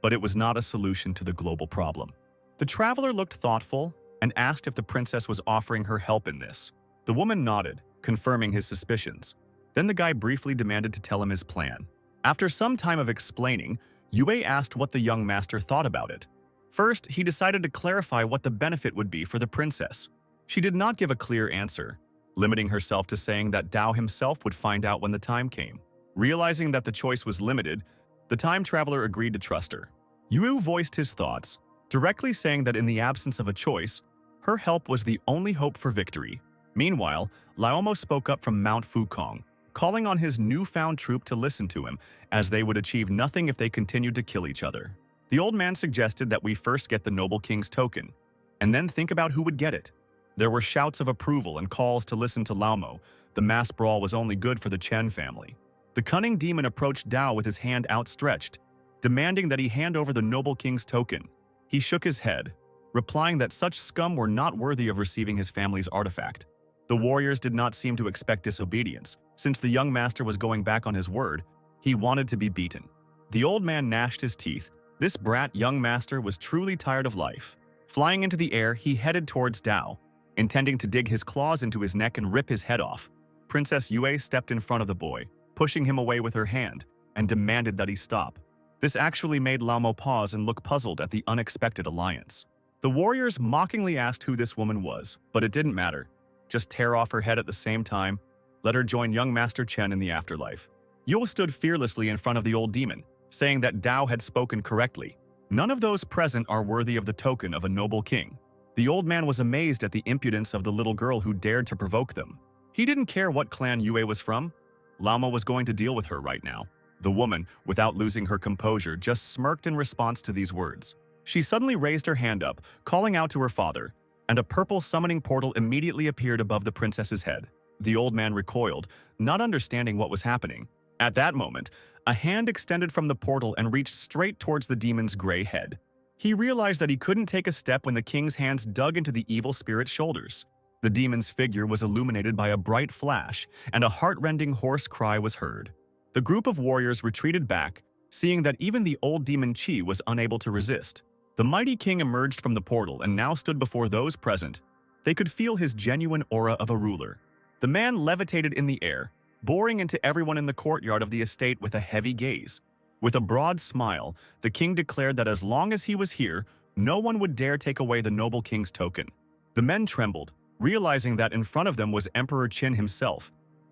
but it was not a solution to the global problem. The traveler looked thoughtful and asked if the princess was offering her help in this. The woman nodded, confirming his suspicions. Then the guy briefly demanded to tell him his plan. After some time of explaining, Yue asked what the young master thought about it. First, he decided to clarify what the benefit would be for the princess. She did not give a clear answer, limiting herself to saying that Dao himself would find out when the time came. Realizing that the choice was limited, the time traveler agreed to trust her. Yue voiced his thoughts, directly saying that in the absence of a choice, her help was the only hope for victory. Meanwhile, Laomo spoke up from Mount Fukong, calling on his newfound troop to listen to him, as they would achieve nothing if they continued to kill each other. The old man suggested that we first get the noble king's token, and then think about who would get it. There were shouts of approval and calls to listen to Laomo. The mass brawl was only good for the Chen family. The cunning demon approached Dao with his hand outstretched, demanding that he hand over the noble king's token. He shook his head, replying that such scum were not worthy of receiving his family's artifact. The warriors did not seem to expect disobedience. Since the young master was going back on his word, he wanted to be beaten. The old man gnashed his teeth. This brat young master was truly tired of life. Flying into the air, he headed towards Dao, intending to dig his claws into his neck and rip his head off. Princess Yue stepped in front of the boy, pushing him away with her hand, and demanded that he stop. This actually made Laomo pause and look puzzled at the unexpected alliance. The warriors mockingly asked who this woman was, but it didn't matter. Just tear off her head at the same time, let her join young Master Chen in the afterlife. Yue stood fearlessly in front of the old demon, saying that Dao had spoken correctly. None of those present are worthy of the token of a noble king. The old man was amazed at the impudence of the little girl who dared to provoke them. He didn't care what clan Yue was from. Laomo was going to deal with her right now. The woman, without losing her composure, just smirked in response to these words. She suddenly raised her hand up, calling out to her father, and a purple summoning portal immediately appeared above the princess's head. The old man recoiled, not understanding what was happening. At that moment, a hand extended from the portal and reached straight towards the demon's gray head. He realized that he couldn't take a step when the king's hands dug into the evil spirit's shoulders. The demon's figure was illuminated by a bright flash, and a heart-rending hoarse cry was heard. The group of warriors retreated back, seeing that even the old demon Qi was unable to resist. The mighty king emerged from the portal and now stood before those present. They could feel his genuine aura of a ruler. The man levitated in the air, boring into everyone in the courtyard of the estate with a heavy gaze. With a broad smile, the king declared that as long as he was here, no one would dare take away the noble king's token. The men trembled, realizing that in front of them was Emperor Qin himself.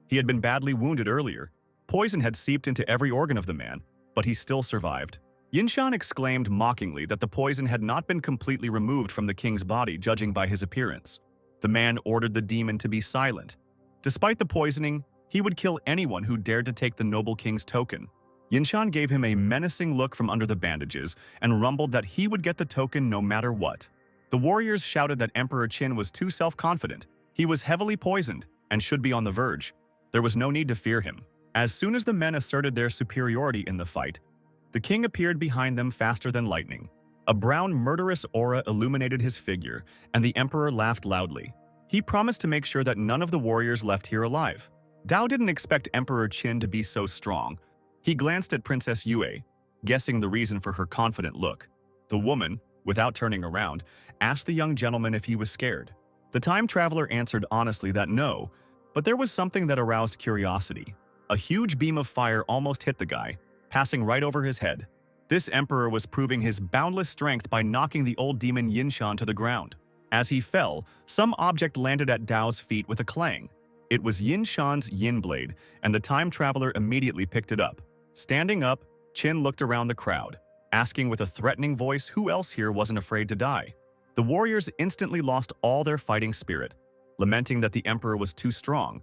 He had been badly wounded earlier. Poison had seeped into every organ of the man, but he still survived. Yinshan exclaimed mockingly that the poison had not been completely removed from the king's body, judging by his appearance. The man ordered the demon to be silent. Despite the poisoning, he would kill anyone who dared to take the noble king's token. Yinshan gave him a menacing look from under the bandages and rumbled that he would get the token no matter what. The warriors shouted that Emperor Qin was too self-confident. He was heavily poisoned. and should be on the verge. There was no need to fear him. As soon as the men asserted their superiority in the fight, the king appeared behind them faster than lightning. A brown, murderous aura illuminated his figure, and the emperor laughed loudly. He promised to make sure that none of the warriors left here alive. Dao didn't expect Emperor Qin to be so strong. He glanced at Princess Yue, guessing the reason for her confident look. The woman, without turning around, asked the young gentleman if he was scared. The time traveler answered honestly that no, but there was something that aroused curiosity. A huge beam of fire almost hit the guy, passing right over his head. This emperor was proving his boundless strength by knocking the old demon Yinshan to the ground. As he fell, some object landed at Dao's feet with a clang. It was Yinshan's yin blade, and the time traveler immediately picked it up. Standing up, Qin looked around the crowd, asking with a threatening voice who else here wasn't afraid to die. The warriors instantly lost all their fighting spirit, lamenting that the emperor was too strong.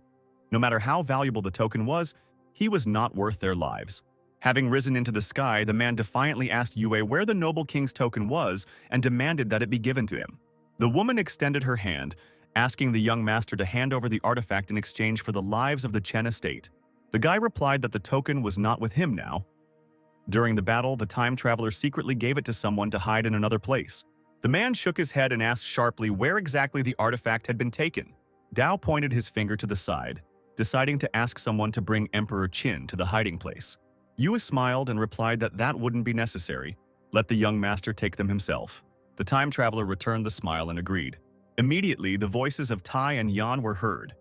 No matter how valuable the token was, he was not worth their lives. Having risen into the sky, the man defiantly asked Yue where the noble king's token was and demanded that it be given to him. The woman extended her hand, asking the young master to hand over the artifact in exchange for the lives of the Chen estate. The guy replied that the token was not with him now. During the battle, the time traveler secretly gave it to someone to hide in another place. The man shook his head and asked sharply where exactly the artifact had been taken. Dao pointed his finger to the side, deciding to ask someone to bring Emperor Qin to the hiding place. Yue smiled and replied that that wouldn't be necessary. Let the young master take them himself. The time traveler returned the smile and agreed. Immediately, the voices of Tai and Yan were heard.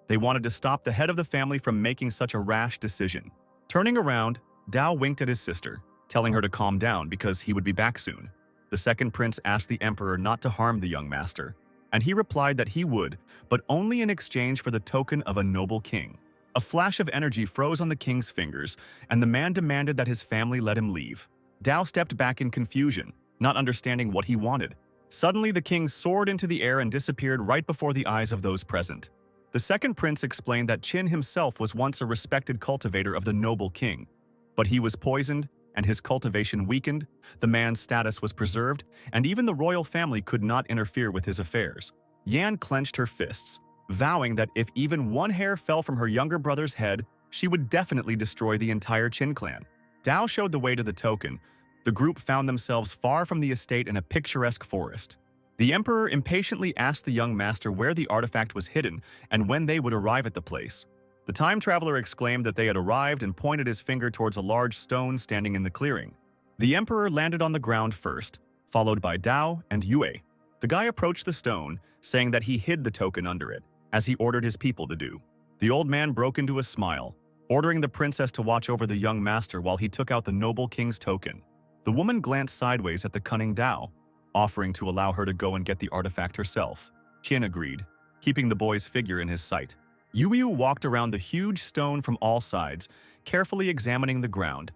They wanted to stop the head of the family from making such a rash decision. Turning around, Dao winked at his sister, telling her to calm down because he would be back soon. The second prince asked the emperor not to harm the young master, and he replied that he would, but only in exchange for the token of a noble king. A flash of energy froze on the king's fingers, and the man demanded that his family let him leave. Dao stepped back in confusion, not understanding what he wanted. Suddenly, the king soared into the air and disappeared right before the eyes of those present. The second prince explained that Qin himself was once a respected cultivator of the noble king, but he was poisoned and his cultivation weakened, the man's status was preserved, and even the royal family could not interfere with his affairs. Yan clenched her fists, vowing that if even one hair fell from her younger brother's head, she would definitely destroy the entire Qin clan. Dao showed the way to the token. The group found themselves far from the estate in a picturesque forest. The emperor impatiently asked the young master where the artifact was hidden and when they would arrive at the place. The time traveler exclaimed that they had arrived and pointed his finger towards a large stone standing in the clearing. The emperor landed on the ground first, followed by Dao and Yue. The guy approached the stone, saying that he hid the token under it, as he ordered his people to do. The old man broke into a smile, ordering the princess to watch over the young master while he took out the noble king's token. The woman glanced sideways at the cunning Dao, offering to allow her to go and get the artifact herself. Qin agreed, keeping the boy's figure in his sight. Yu walked around the huge stone from all sides, carefully examining the ground,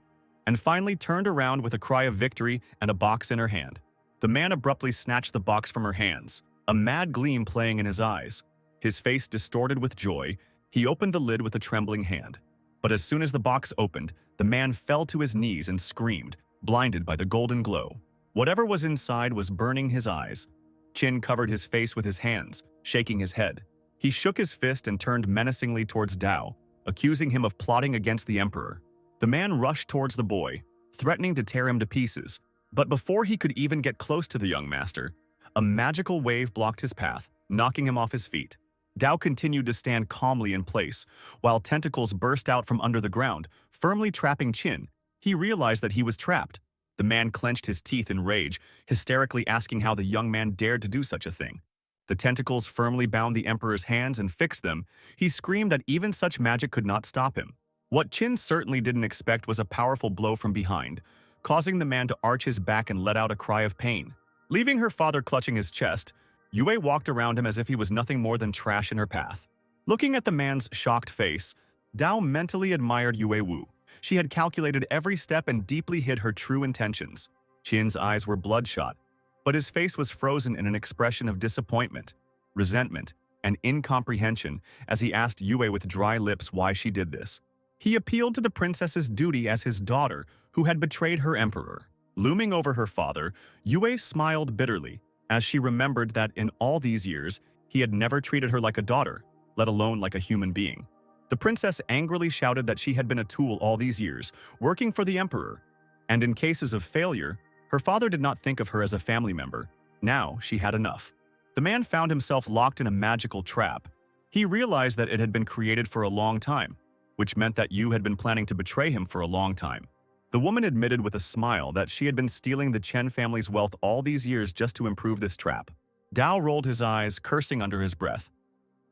and finally turned around with a cry of victory and a box in her hand. The man abruptly snatched the box from her hands, a mad gleam playing in his eyes. His face distorted with joy, he opened the lid with a trembling hand. But as soon as the box opened, the man fell to his knees and screamed, blinded by the golden glow. Whatever was inside was burning his eyes. Qin covered his face with his hands, shaking his head. He shook his fist and turned menacingly towards Dao, accusing him of plotting against the emperor. The man rushed towards the boy, threatening to tear him to pieces. But before he could even get close to the young master, a magical wave blocked his path, knocking him off his feet. Dao continued to stand calmly in place, while tentacles burst out from under the ground, firmly trapping Qin. He realized that he was trapped. The man clenched his teeth in rage, hysterically asking how the young man dared to do such a thing. The tentacles firmly bound the emperor's hands and fixed them. He screamed that even such magic could not stop him. What Qin certainly didn't expect was a powerful blow from behind, causing the man to arch his back and let out a cry of pain. Leaving her father clutching his chest, Yue walked around him as if he was nothing more than trash in her path. Looking at the man's shocked face, Dao mentally admired Yue Wu. She had calculated every step and deeply hid her true intentions. Qin's eyes were bloodshot, but his face was frozen in an expression of disappointment, resentment, and incomprehension as he asked Yue with dry lips why she did this. He appealed to the princess's duty as his daughter, who had betrayed her emperor. Looming over her father, Yue smiled bitterly as she remembered that in all these years, he had never treated her like a daughter. let alone like a human being. The princess angrily shouted that she had been a tool all these years, working for the emperor, and in cases of failure, her father did not think of her as a family member. Now she had enough. The man found himself locked in a magical trap. He realized that it had been created for a long time, which meant that Yu had been planning to betray him for a long time. The woman admitted with a smile that she had been stealing the Chen family's wealth all these years just to improve this trap. Dao rolled his eyes, cursing under his breath.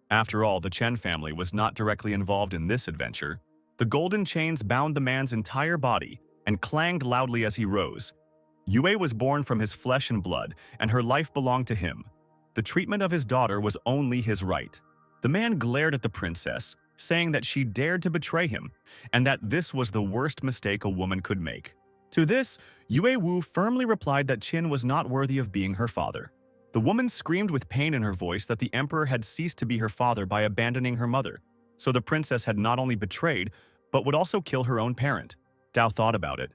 After all, the Chen family was not directly involved in this adventure. The golden chains bound the man's entire body and clanged loudly as he rose. Yue was born from his flesh and blood, and her life belonged to him. The treatment of his daughter was only his right. The man glared at the princess, saying that she dared to betray him, and that this was the worst mistake a woman could make. To this, Yue Wu firmly replied that Qin was not worthy of being her father. The woman screamed with pain in her voice that the emperor had ceased to be her father by abandoning her mother, so the princess had not only betrayed, but would also kill her own parent. Dao thought about it.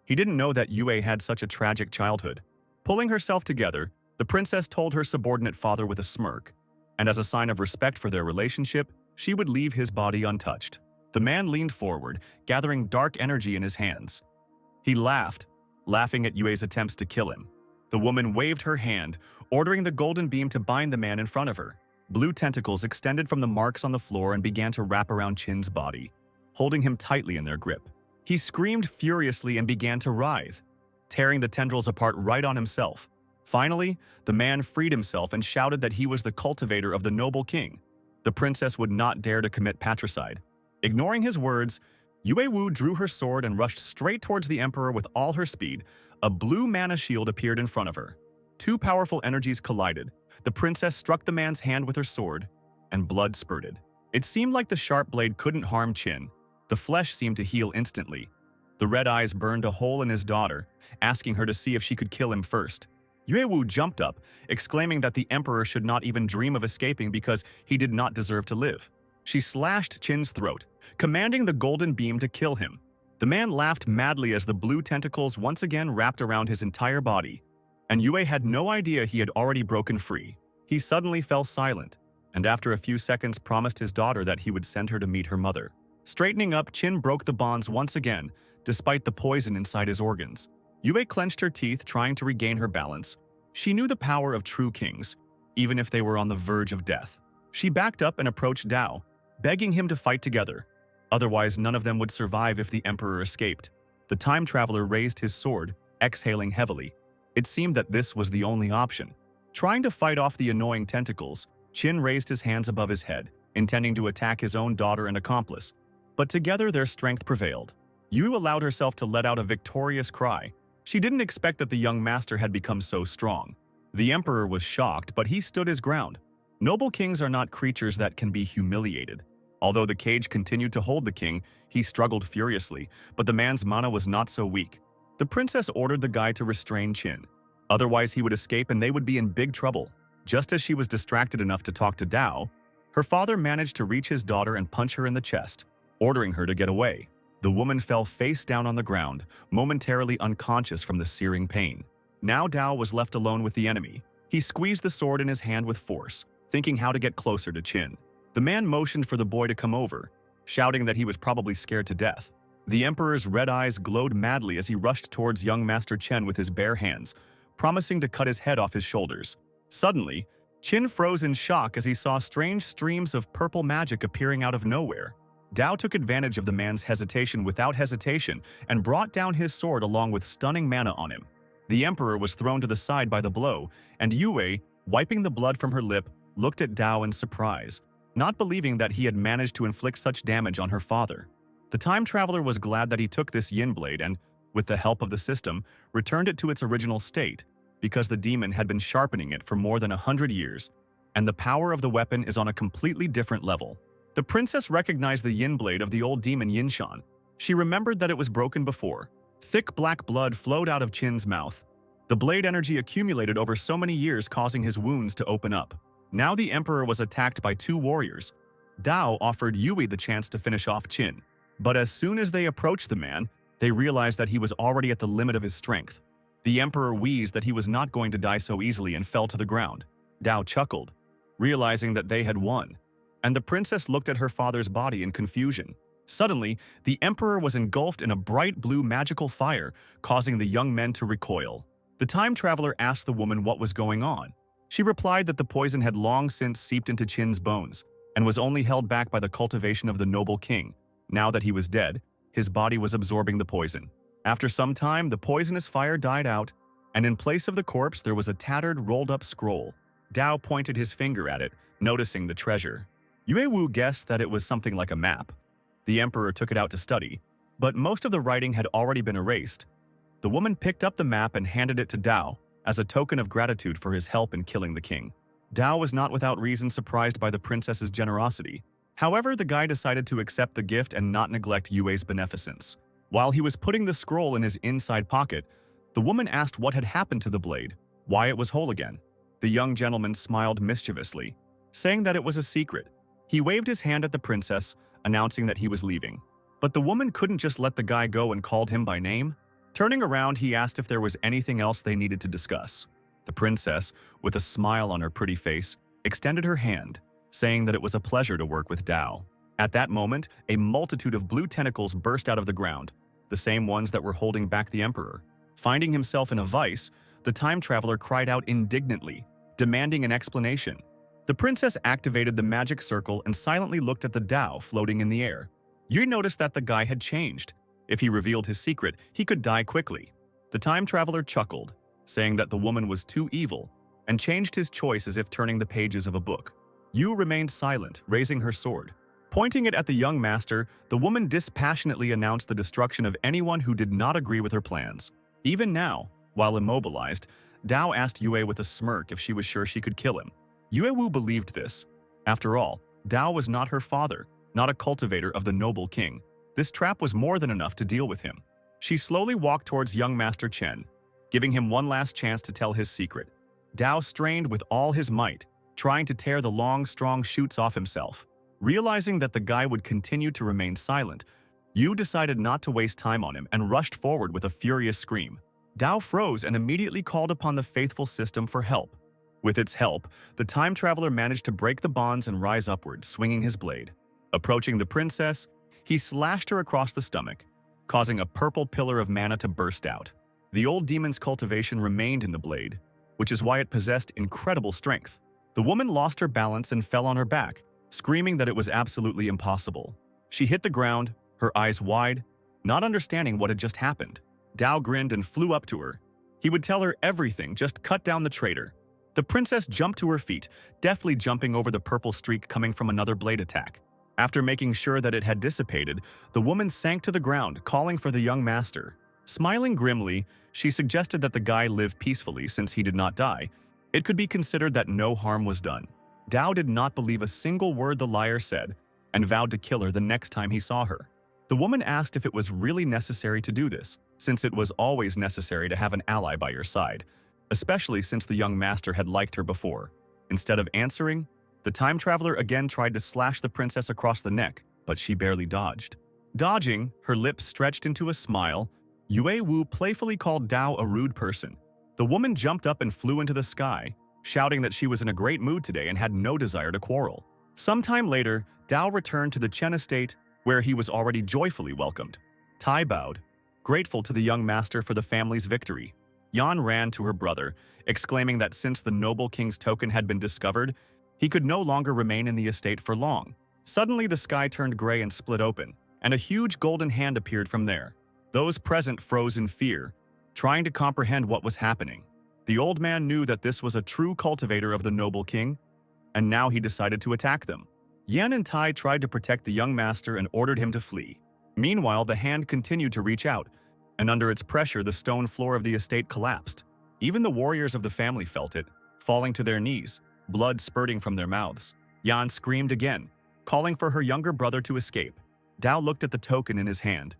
He didn't know that Yue had such a tragic childhood. Pulling herself together, the princess told her subordinate father with a smirk, and as a sign of respect for their relationship, she would leave his body untouched. The man leaned forward, gathering dark energy in his hands. He laughed, laughing at Yue's attempts to kill him. The woman waved her hand, ordering the golden beam to bind the man in front of her. Blue tentacles extended from the marks on the floor and began to wrap around Qin's body, holding him tightly in their grip. He screamed furiously and began to writhe, tearing the tendrils apart right on himself. Finally, the man freed himself and shouted that he was the cultivator of the noble king. The princess would not dare to commit patricide. Ignoring his words, Yue Wu drew her sword and rushed straight towards the emperor with all her speed. A blue mana shield appeared in front of her. Two powerful energies collided. The princess struck the man's hand with her sword, and blood spurted. It seemed like the sharp blade couldn't harm Qin. The flesh seemed to heal instantly. The red eyes burned a hole in his daughter, asking her to see if she could kill him first. Yue Wu jumped up, exclaiming that the emperor should not even dream of escaping because he did not deserve to live. She slashed Qin's throat, commanding the golden beam to kill him. The man laughed madly as the blue tentacles once again wrapped around his entire body, and Yue had no idea he had already broken free. He suddenly fell silent, and after a few seconds promised his daughter that he would send her to meet her mother. Straightening up, Qin broke the bonds once again, despite the poison inside his organs. Yue clenched her teeth, trying to regain her balance. She knew the power of true kings, even if they were on the verge of death. She backed up and approached Dao, begging him to fight together. Otherwise, none of them would survive if the emperor escaped. The time traveler raised his sword, exhaling heavily. It seemed that this was the only option. Trying to fight off the annoying tentacles, Qin raised his hands above his head, intending to attack his own daughter and accomplice. But together their strength prevailed. Yu allowed herself to let out a victorious cry. She didn't expect that the young master had become so strong. The emperor was shocked, but he stood his ground. Noble kings are not creatures that can be humiliated. Although the cage continued to hold the king, he struggled furiously, but the man's mana was not so weak. The princess ordered the guy to restrain Qin. Otherwise, he would escape and they would be in big trouble. Just as she was distracted enough to talk to Dao, her father managed to reach his daughter and punch her in the chest, ordering her to get away. The woman fell face down on the ground, momentarily unconscious from the searing pain. Now Dao was left alone with the enemy. He squeezed the sword in his hand with force, thinking how to get closer to Qin. The man motioned for the boy to come over, shouting that he was probably scared to death. The emperor's red eyes glowed madly as he rushed towards young Master Chen with his bare hands, promising to cut his head off his shoulders. Suddenly, Qin froze in shock as he saw strange streams of purple magic appearing out of nowhere. Dao took advantage of the man's hesitation without hesitation and brought down his sword along with stunning mana on him. The emperor was thrown to the side by the blow, and Yue, wiping the blood from her lip, looked at Dao in surprise, not believing that he had managed to inflict such damage on her father. The time traveler was glad that he took this yin blade and, with the help of the system, returned it to its original state, because the demon had been sharpening it for more than 100 years, and the power of the weapon is on a completely different level. The princess recognized the yin blade of the old demon Yinshan. She remembered that it was broken before. Thick black blood flowed out of Qin's mouth. The blade energy accumulated over so many years, causing his wounds to open up. Now the emperor was attacked by two warriors. Dao offered Yue the chance to finish off Qin. But as soon as they approached the man, they realized that he was already at the limit of his strength. The emperor wheezed that he was not going to die so easily and fell to the ground. Dao chuckled, realizing that they had won. and the princess looked at her father's body in confusion. Suddenly, the emperor was engulfed in a bright blue magical fire, causing the young men to recoil. The time traveler asked the woman what was going on. She replied that the poison had long since seeped into Qin's bones and was only held back by the cultivation of the noble king. Now that he was dead, his body was absorbing the poison. After some time, the poisonous fire died out, and in place of the corpse there was a tattered, rolled-up scroll. Dao pointed his finger at it, noticing the treasure. Yue guessed that it was something like a map. The emperor took it out to study, but most of the writing had already been erased. The woman picked up the map and handed it to Dao as a token of gratitude for his help in killing the king. Dao was not without reason surprised by the princess's generosity. However, the guy decided to accept the gift and not neglect Yue's beneficence. While he was putting the scroll in his inside pocket, the woman asked what had happened to the blade, why it was whole again. The young gentleman smiled mischievously, saying that it was a secret. He waved his hand at the princess, announcing that he was leaving. But the woman couldn't just let the guy go and called him by name. Turning around, he asked if there was anything else they needed to discuss. The princess, with a smile on her pretty face, extended her hand, saying that it was a pleasure to work with Dao. At that moment, a multitude of blue tentacles burst out of the ground, the same ones that were holding back the emperor. Finding himself in a vice, the time traveler cried out indignantly, demanding an explanation. The princess activated the magic circle and silently looked at the Dao floating in the air. You noticed that the guy had changed. If he revealed his secret, he could die quickly. The time traveler chuckled, saying that the woman was too evil, and changed his choice as if turning the pages of a book. Yu remained silent, raising her sword. Pointing it at the young master, the woman dispassionately announced the destruction of anyone who did not agree with her plans. Even now, while immobilized, Dao asked Yue with a smirk if she was sure she could kill him. Yue believed this. After all, Dao was not her father, not a cultivator of the noble king. This trap was more than enough to deal with him. She slowly walked towards young Master Chen, giving him one last chance to tell his secret. Dao strained with all his might, trying to tear the long, strong shoots off himself. Realizing that the guy would continue to remain silent, Yu decided not to waste time on him and rushed forward with a furious scream. Dao froze and immediately called upon the faithful system for help. With its help, the time traveler managed to break the bonds and rise upward, swinging his blade. Approaching the princess, he slashed her across the stomach, causing a purple pillar of mana to burst out. The old demon's cultivation remained in the blade, which is why it possessed incredible strength. The woman lost her balance and fell on her back, screaming that it was absolutely impossible. She hit the ground, her eyes wide, not understanding what had just happened. Dao grinned and flew up to her. He would tell her everything, just cut down the traitor. The princess jumped to her feet, deftly jumping over the purple streak coming from another blade attack. After making sure that it had dissipated, the woman sank to the ground, calling for the young master. Smiling grimly, she suggested that the guy live peacefully since he did not die. It could be considered that no harm was done. Dao did not believe a single word the liar said and vowed to kill her the next time he saw her. The woman asked if it was really necessary to do this, since it was always necessary to have an ally by your side, especially since the young master had liked her before. Instead of answering, the time traveler again tried to slash the princess across the neck, but she barely dodged. Dodging, her lips stretched into a smile, Yue playfully called Dao a rude person. The woman jumped up and flew into the sky, shouting that she was in a great mood today and had no desire to quarrel. Sometime later, Dao returned to the Chen estate, where he was already joyfully welcomed. Tai bowed, grateful to the young master for the family's victory. Yan ran to her brother, exclaiming that since the noble king's token had been discovered, he could no longer remain in the estate for long. Suddenly, the sky turned gray and split open, and a huge golden hand appeared from there. Those present froze in fear, trying to comprehend what was happening. The old man knew that this was a true cultivator of the noble king, and now he decided to attack them. Yan and Tai tried to protect the young master and ordered him to flee. Meanwhile, the hand continued to reach out, and under its pressure, the stone floor of the estate collapsed. Even the warriors of the family felt it, falling to their knees, blood spurting from their mouths. Yan screamed again, calling for her younger brother to escape. Dao looked at the token in his hand.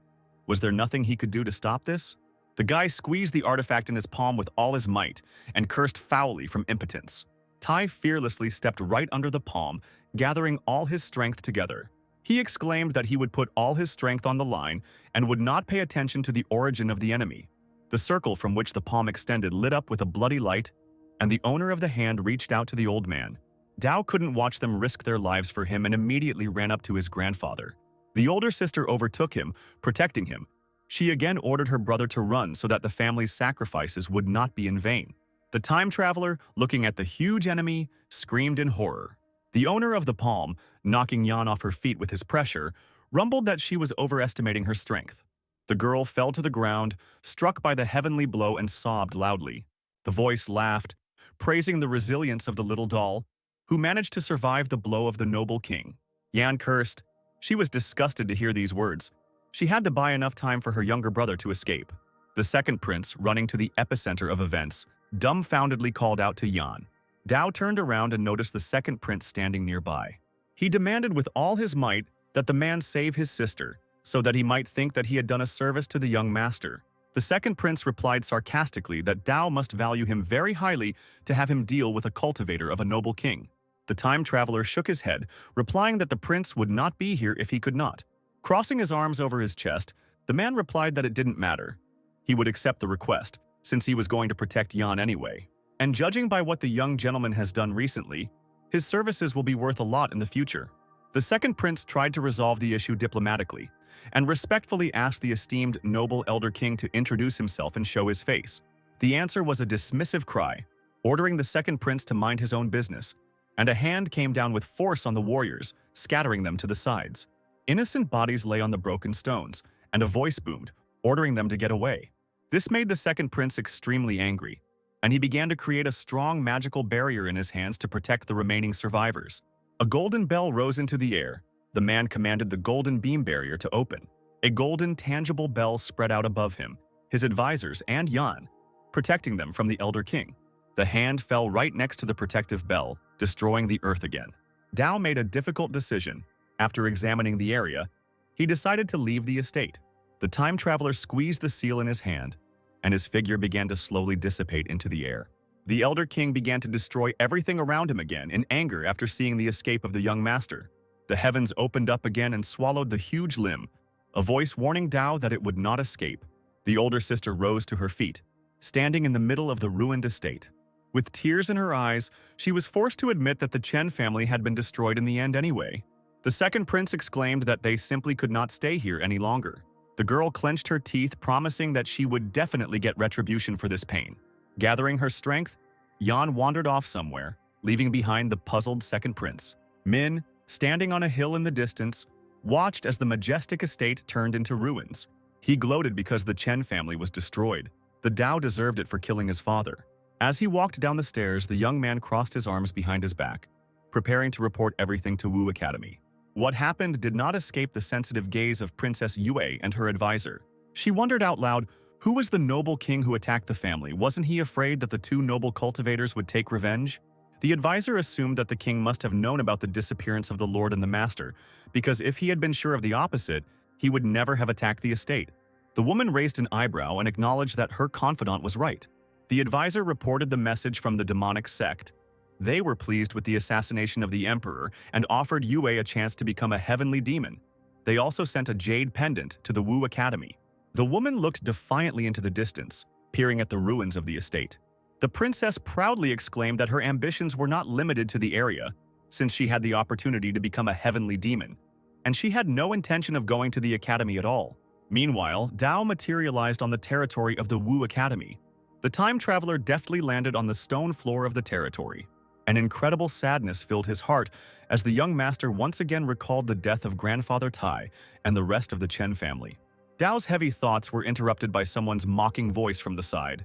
Was there nothing he could do to stop this? The guy squeezed the artifact in his palm with all his might and cursed foully from impotence. Tai fearlessly stepped right under the palm, gathering all his strength together. He exclaimed that he would put all his strength on the line and would not pay attention to the origin of the enemy. The circle from which the palm extended lit up with a bloody light, and the owner of the hand reached out to the old man. Dao couldn't watch them risk their lives for him and immediately ran up to his grandfather. The older sister overtook him, protecting him. She again ordered her brother to run so that the family's sacrifices would not be in vain. The time traveler, looking at the huge enemy, screamed in horror. The owner of the palm, knocking Yan off her feet with his pressure, rumbled that she was overestimating her strength. The girl fell to the ground, struck by the heavenly blow, and sobbed loudly. The voice laughed, praising the resilience of the little doll, who managed to survive the blow of the noble king. Yan cursed. She was disgusted to hear these words. She had to buy enough time for her younger brother to escape. The second prince, running to the epicenter of events, dumbfoundedly called out to Yan. Dao turned around and noticed the second prince standing nearby. He demanded with all his might that the man save his sister, so that he might think that he had done a service to the young master. The second prince replied sarcastically that Dao must value him very highly to have him deal with a cultivator of a noble king. The time traveler shook his head, replying that the prince would not be here if he could not. Crossing his arms over his chest, the man replied that it didn't matter. He would accept the request, since he was going to protect Yan anyway. And judging by what the young gentleman has done recently, his services will be worth a lot in the future. The second prince tried to resolve the issue diplomatically, and respectfully asked the esteemed noble elder king to introduce himself and show his face. The answer was a dismissive cry, ordering the second prince to mind his own business, and a hand came down with force on the warriors, scattering them to the sides. Innocent bodies lay on the broken stones, and a voice boomed, ordering them to get away. This made the second prince extremely angry, and he began to create a strong magical barrier in his hands to protect the remaining survivors. A golden bell rose into the air. The man commanded the golden beam barrier to open. A golden, tangible bell spread out above him, his advisors, and Yan, protecting them from the Elder King. The hand fell right next to the protective bell, destroying the earth again. Dao made a difficult decision. After examining the area, he decided to leave the estate. The time traveler squeezed the seal in his hand, and his figure began to slowly dissipate into the air. The Elder King began to destroy everything around him again in anger after seeing the escape of the young master. The heavens opened up again and swallowed the huge limb, a voice warning Dao that it would not escape. The older sister rose to her feet, standing in the middle of the ruined estate. With tears in her eyes, she was forced to admit that the Chen family had been destroyed in the end anyway. The second prince exclaimed that they simply could not stay here any longer. The girl clenched her teeth, promising that she would definitely get retribution for this pain. Gathering her strength, Yan wandered off somewhere, leaving behind the puzzled second prince. Min, standing on a hill in the distance, watched as the majestic estate turned into ruins. He gloated because the Chen family was destroyed. The Dao deserved it for killing his father. As he walked down the stairs, the young man crossed his arms behind his back, preparing to report everything to Wu Academy. What happened did not escape the sensitive gaze of Princess Yue and her advisor. She wondered out loud, who was the noble king who attacked the family? Wasn't he afraid that the two noble cultivators would take revenge? The advisor assumed that the king must have known about the disappearance of the lord and the master, because if he had been sure of the opposite, he would never have attacked the estate. The woman raised an eyebrow and acknowledged that her confidant was right. The advisor reported the message from the demonic sect. They were pleased with the assassination of the emperor and offered Yue a chance to become a heavenly demon. They also sent a jade pendant to the Wu Academy. The woman looked defiantly into the distance, peering at the ruins of the estate. The princess proudly exclaimed that her ambitions were not limited to the area, since she had the opportunity to become a heavenly demon, and she had no intention of going to the academy at all. Meanwhile, Dao materialized on the territory of the Wu Academy. The time traveler deftly landed on the stone floor of the territory. An incredible sadness filled his heart as the young master once again recalled the death of grandfather Tai and the rest of the Chen family. Dao's heavy thoughts were interrupted by someone's mocking voice from the side.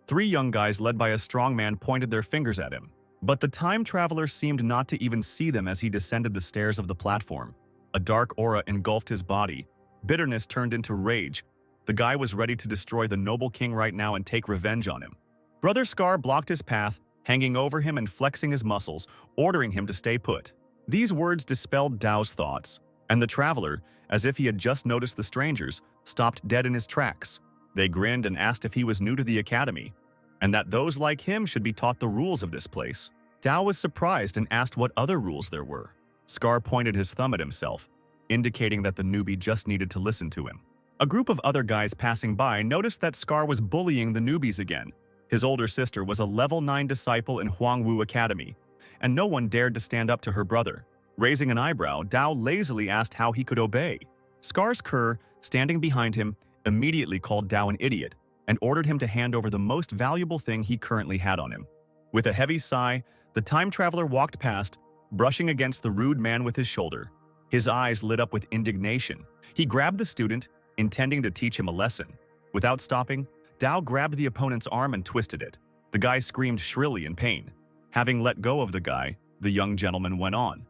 Three young guys led by a strong man pointed their fingers at him, but the time traveler seemed not to even see them as he descended the stairs of the platform. A dark aura engulfed his body. Bitterness turned into rage. The guy was ready to destroy the noble king right now and take revenge on him. Brother Scar blocked his path, hanging over him and flexing his muscles, ordering him to stay put. These words dispelled Dao's thoughts, and the traveler, as if he had just noticed the strangers, stopped dead in his tracks. They grinned and asked if he was new to the academy, and that those like him should be taught the rules of this place. Dao was surprised and asked what other rules there were. Scar pointed his thumb at himself, indicating that the newbie just needed to listen to him. A group of other guys passing by noticed that Scar was bullying the newbies again. His older sister was a level 9 disciple in Huangwu Academy, and no one dared to stand up to her brother. Raising an eyebrow, Dao lazily asked how he could obey. Scar's Kerr, standing behind him, immediately called Dao an idiot and ordered him to hand over the most valuable thing he currently had on him. With a heavy sigh, the time traveler walked past, brushing against the rude man with his shoulder. His eyes lit up with indignation. He grabbed the student, intending to teach him a lesson. Without stopping, Dao grabbed the opponent's arm and twisted it. The guy screamed shrilly in pain. Having let go of the guy, the young gentleman went on.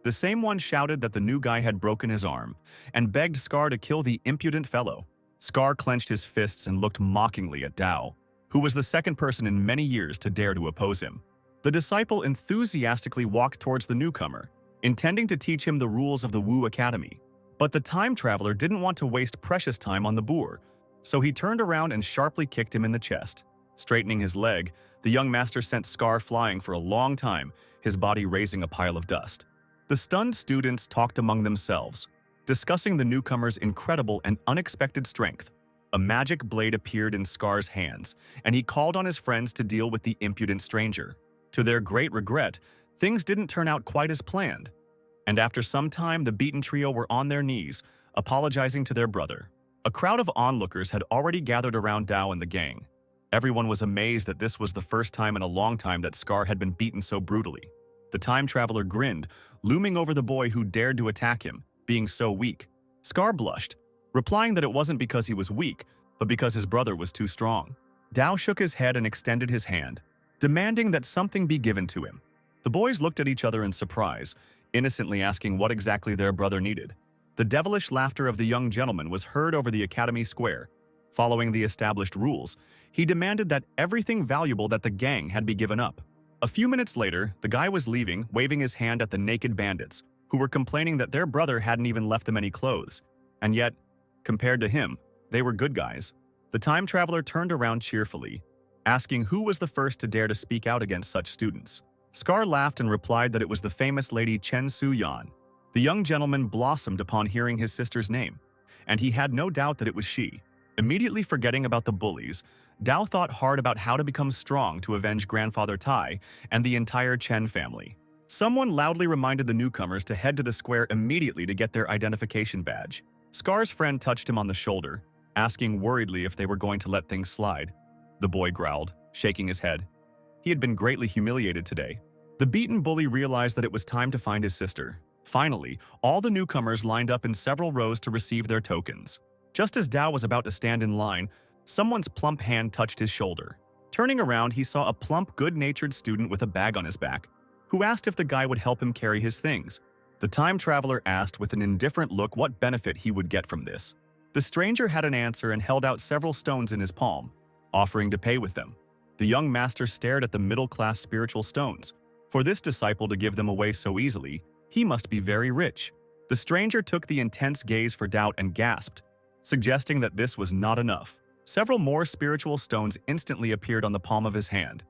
The same one shouted that the new guy had broken his arm and begged Scar to kill the impudent fellow. Scar clenched his fists and looked mockingly at Dao, who was the second person in many years to dare to oppose him. The disciple enthusiastically walked towards the newcomer, intending to teach him the rules of the Wu Academy. But the time traveler didn't want to waste precious time on the boor, so he turned around and sharply kicked him in the chest. Straightening his leg, the young master sent Scar flying for a long time, his body raising a pile of dust. The stunned students talked among themselves, discussing the newcomer's incredible and unexpected strength. A magic blade appeared in Scar's hands, and he called on his friends to deal with the impudent stranger. To their great regret, things didn't turn out quite as planned, and after some time the beaten trio were on their knees, apologizing to their brother. A crowd of onlookers had already gathered around Dao and the gang. Everyone was amazed that this was the first time in a long time that Scar had been beaten so brutally. The time traveler grinned, looming over the boy who dared to attack him, being so weak. Scar blushed, replying that it wasn't because he was weak, but because his brother was too strong. Dao shook his head and extended his hand, demanding that something be given to him. The boys looked at each other in surprise, innocently asking what exactly their brother needed. The devilish laughter of the young gentleman was heard over the academy square. Following the established rules, he demanded that everything valuable that the gang had be given up. A few minutes later, the guy was leaving, waving his hand at the naked bandits, who were complaining that their brother hadn't even left them any clothes. And yet, compared to him, they were good guys. The time traveler turned around cheerfully, asking who was the first to dare to speak out against such students. Scar laughed and replied that it was the famous lady Chen Su-yan. The young gentleman blossomed upon hearing his sister's name, and he had no doubt that it was she. Immediately forgetting about the bullies, Dao thought hard about how to become strong to avenge grandfather Tai and the entire Chen family. Someone loudly reminded the newcomers to head to the square immediately to get their identification badge. Scar's friend touched him on the shoulder, asking worriedly if they were going to let things slide. The boy growled, shaking his head. He had been greatly humiliated today. The beaten bully realized that it was time to find his sister. Finally, all the newcomers lined up in several rows to receive their tokens. Just as Dao was about to stand in line, someone's plump hand touched his shoulder. Turning around, he saw a plump, good-natured student with a bag on his back, who asked if the guy would help him carry his things. The time traveler asked with an indifferent look what benefit he would get from this. The stranger had an answer and held out several stones in his palm, offering to pay with them. The young master stared at the middle-class spiritual stones. For this disciple to give them away so easily, he must be very rich. The stranger took the intense gaze for doubt and gasped, suggesting that this was not enough. Several more spiritual stones instantly appeared on the palm of his hand,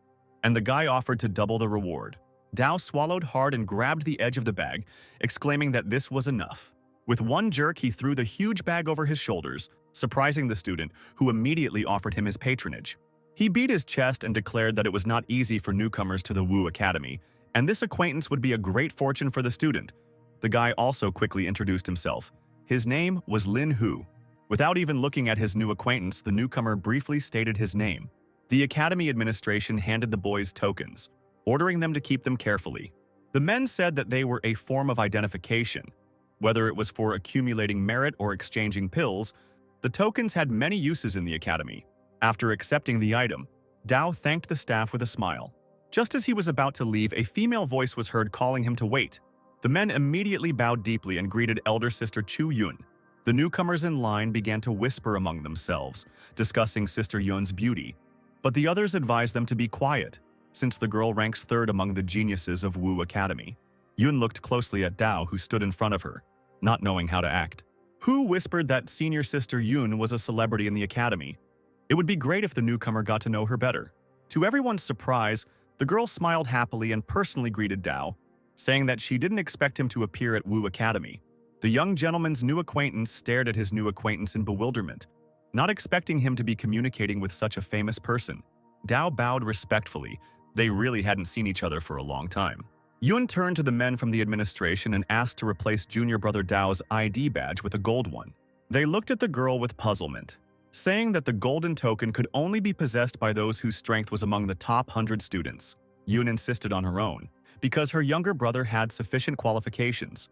and the guy offered to double the reward. Dao swallowed hard and grabbed the edge of the bag, exclaiming that this was enough. With one jerk, he threw the huge bag over his shoulders, surprising the student, who immediately offered him his patronage. He beat his chest and declared that it was not easy for newcomers to the Wu Academy, and this acquaintance would be a great fortune for the student. The guy also quickly introduced himself. His name was Lin Hu. Without even looking at his new acquaintance, the newcomer briefly stated his name. The academy administration handed the boys tokens, ordering them to keep them carefully. The men said that they were a form of identification. Whether it was for accumulating merit or exchanging pills, the tokens had many uses in the academy. After accepting the item, Dao thanked the staff with a smile. Just as he was about to leave, a female voice was heard calling him to wait. The men immediately bowed deeply and greeted elder sister Chu Yun. The newcomers in line began to whisper among themselves, discussing Sister Yun's beauty, but the others advised them to be quiet, since the girl ranks third among the geniuses of Wu Academy. Yun looked closely at Dao, who stood in front of her, not knowing how to act. Hu whispered that senior sister Yun was a celebrity in the academy. It would be great if the newcomer got to know her better. To everyone's surprise, the girl smiled happily and personally greeted Dao, saying that she didn't expect him to appear at Wu Academy. The young gentleman's new acquaintance stared at his new acquaintance in bewilderment, not expecting him to be communicating with such a famous person. Dao bowed respectfully. They really hadn't seen each other for a long time. Yun turned to the men from the administration and asked to replace junior brother Dao's ID badge with a gold one. They looked at the girl with puzzlement, saying that the golden token could only be possessed by those whose strength was among the top 100 students. Yun insisted on her own, because her younger brother had sufficient qualifications.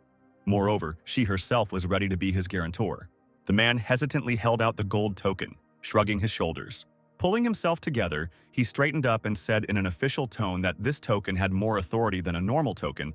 Moreover, she herself was ready to be his guarantor. The man hesitantly held out the gold token, shrugging his shoulders. Pulling himself together, he straightened up and said in an official tone that this token had more authority than a normal token.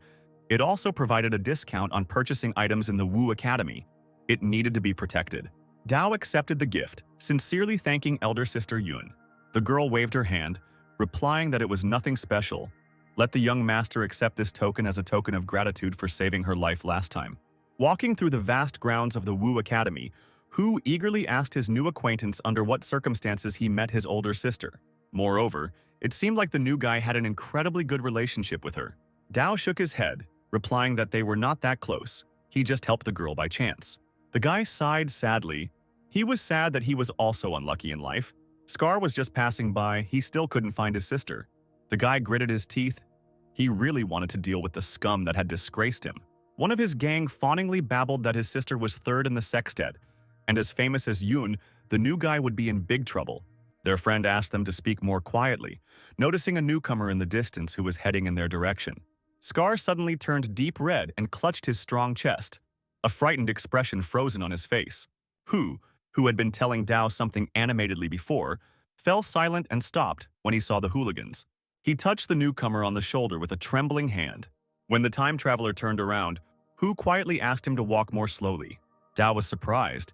It also provided a discount on purchasing items in the Wu Academy. It needed to be protected. Dao accepted the gift, sincerely thanking elder sister Yun. The girl waved her hand, replying that it was nothing special. Let the young master accept this token as a token of gratitude for saving her life last time. Walking through the vast grounds of the Wu Academy, Hu eagerly asked his new acquaintance under what circumstances he met his older sister. Moreover, it seemed like the new guy had an incredibly good relationship with her. Dao shook his head, replying that they were not that close. He just helped the girl by chance. The guy sighed sadly. He was sad that he was also unlucky in life. Scar was just passing by, he still couldn't find his sister. The guy gritted his teeth. He really wanted to deal with the scum that had disgraced him. One of his gang fawningly babbled that his sister was third in the sextet, and as famous as Yun, the new guy would be in big trouble. Their friend asked them to speak more quietly, noticing a newcomer in the distance who was heading in their direction. Scar suddenly turned deep red and clutched his strong chest, a frightened expression frozen on his face. Hu, who had been telling Dao something animatedly before, fell silent and stopped when he saw the hooligans. He touched the newcomer on the shoulder with a trembling hand. When the time traveler turned around, Hu quietly asked him to walk more slowly. Dao was surprised.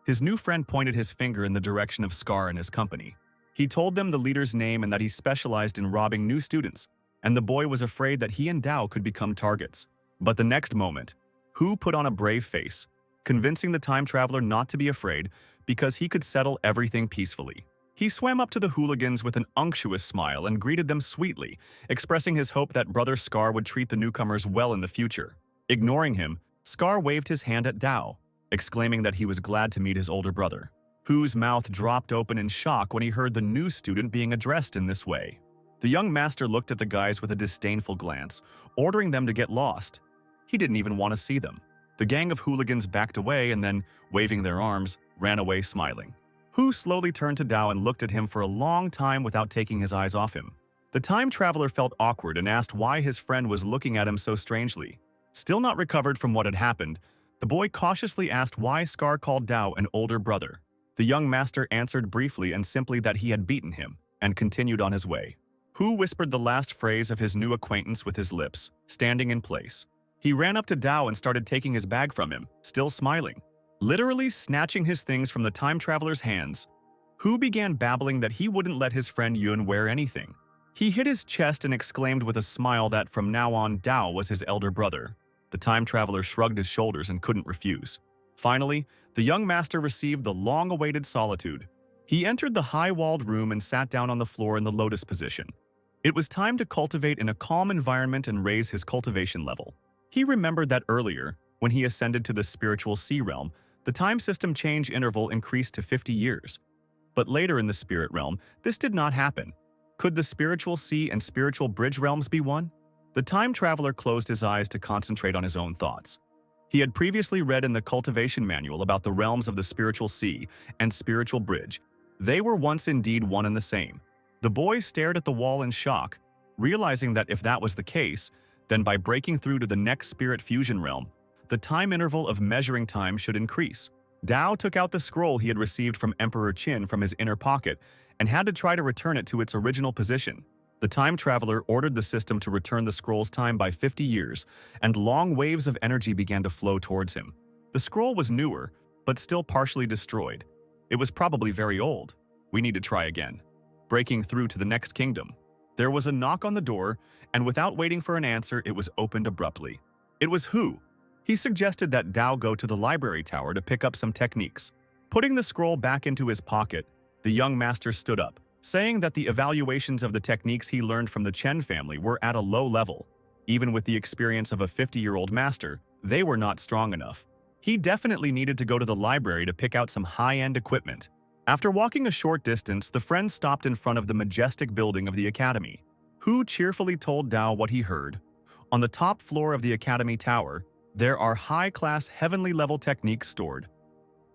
His new friend pointed his finger in the direction of Scar and his company. He told them the leader's name and that he specialized in robbing new students, and the boy was afraid that he and Dao could become targets. But the next moment, Hu put on a brave face, convincing the time traveler not to be afraid because he could settle everything peacefully. He swam up to the hooligans with an unctuous smile and greeted them sweetly, expressing his hope that Brother Scar would treat the newcomers well in the future. Ignoring him, Scar waved his hand at Dao, exclaiming that he was glad to meet his older brother. Hu's mouth dropped open in shock when he heard the new student being addressed in this way. The young master looked at the guys with a disdainful glance, ordering them to get lost. He didn't even want to see them. The gang of hooligans backed away and then, waving their arms, ran away smiling. Hu slowly turned to Dao and looked at him for a long time without taking his eyes off him. The time traveler felt awkward and asked why his friend was looking at him so strangely. Still not recovered from what had happened, the boy cautiously asked why Scar called Dao an older brother. The young master answered briefly and simply that he had beaten him, and continued on his way. Hu whispered the last phrase of his new acquaintance with his lips, standing in place. He ran up to Dao and started taking his bag from him, still smiling. Literally snatching his things from the time traveler's hands, Hu began babbling that he wouldn't let his friend Yun wear anything. He hit his chest and exclaimed with a smile that from now on Dao was his elder brother. The time traveler shrugged his shoulders and couldn't refuse. Finally, the young master received the long-awaited solitude. He entered the high-walled room and sat down on the floor in the lotus position. It was time to cultivate in a calm environment and raise his cultivation level. He remembered that earlier, when he ascended to the spiritual sea realm, the time system change interval increased to 50 years. But later in the spirit realm, this did not happen. Could the spiritual sea and spiritual bridge realms be one? The time traveler closed his eyes to concentrate on his own thoughts. He had previously read in the cultivation manual about the realms of the spiritual sea and spiritual bridge. They were once indeed one and the same. The boy stared at the wall in shock, realizing that if that was the case, then by breaking through to the next spirit fusion realm, the time interval of measuring time should increase. Dao took out the scroll he had received from Emperor Qin from his inner pocket and had to try to return it to its original position. The time traveler ordered the system to return the scroll's time by 50 years, and long waves of energy began to flow towards him. The scroll was newer, but still partially destroyed. It was probably very old. We need to try again. Breaking through to the next kingdom. There was a knock on the door, and without waiting for an answer, it was opened abruptly. It was Hu. He suggested that Dao go to the library tower to pick up some techniques. Putting the scroll back into his pocket, the young master stood up, saying that the evaluations of the techniques he learned from the Chen family were at a low level. Even with the experience of a 50-year-old master, they were not strong enough. He definitely needed to go to the library to pick out some high-end equipment. After walking a short distance, the friends stopped in front of the majestic building of the academy. Hu cheerfully told Dao what he heard. On the top floor of the Academy Tower, there are high-class heavenly-level techniques stored.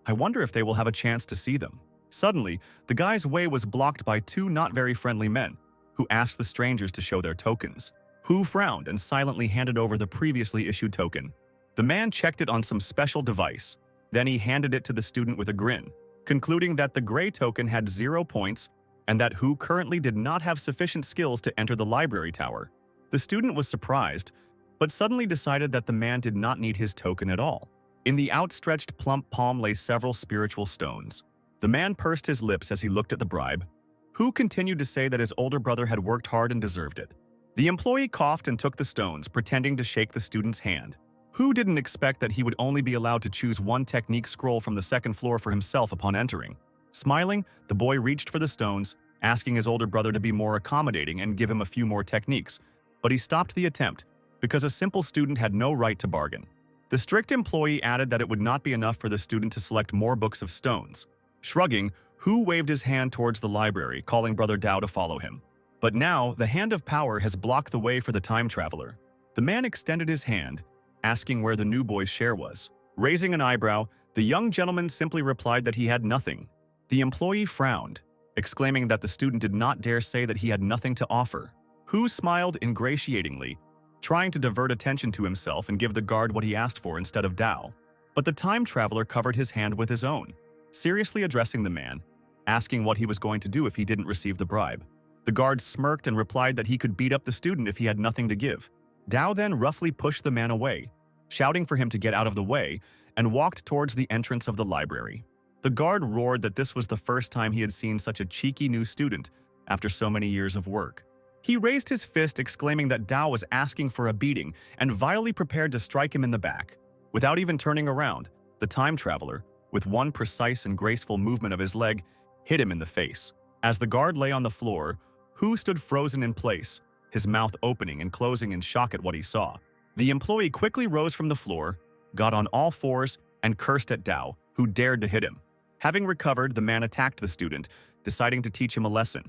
I wonder if they will have a chance to see them. Suddenly, the guy's way was blocked by two not very friendly men, who asked the strangers to show their tokens. Hu frowned and silently handed over the previously issued token. The man checked it on some special device. Then he handed it to the student with a grin, concluding that the gray token had 0 points and that Hu currently did not have sufficient skills to enter the library tower. The student was surprised, but suddenly decided that the man did not need his token at all. In the outstretched plump palm lay several spiritual stones. The man pursed his lips as he looked at the bribe. Hu continued to say that his older brother had worked hard and deserved it. The employee coughed and took the stones, pretending to shake the student's hand. Hu didn't expect that he would only be allowed to choose one technique scroll from the second floor for himself upon entering. Smiling, the boy reached for the stones, asking his older brother to be more accommodating and give him a few more techniques, but he stopped the attempt because a simple student had no right to bargain. The strict employee added that it would not be enough for the student to select more books of stones. Shrugging, Hu waved his hand towards the library, calling Brother Dao to follow him. But now, the hand of power has blocked the way for the time traveler. The man extended his hand, asking where the new boy's share was. Raising an eyebrow, the young gentleman simply replied that he had nothing. The employee frowned, exclaiming that the student did not dare say that he had nothing to offer. Hu smiled ingratiatingly, trying to divert attention to himself and give the guard what he asked for instead of Dao. But the time traveler covered his hand with his own, seriously addressing the man, asking what he was going to do if he didn't receive the bribe. The guard smirked and replied that he could beat up the student if he had nothing to give. Dao then roughly pushed the man away, shouting for him to get out of the way, and walked towards the entrance of the library. The guard roared that this was the first time he had seen such a cheeky new student after so many years of work. He raised his fist, exclaiming that Dao was asking for a beating and vilely prepared to strike him in the back. Without even turning around, the time traveler, with one precise and graceful movement of his leg, hit him in the face. As the guard lay on the floor, Hu stood frozen in place, his mouth opening and closing in shock at what he saw. The employee quickly rose from the floor, got on all fours, and cursed at Dao, who dared to hit him. Having recovered, the man attacked the student, deciding to teach him a lesson.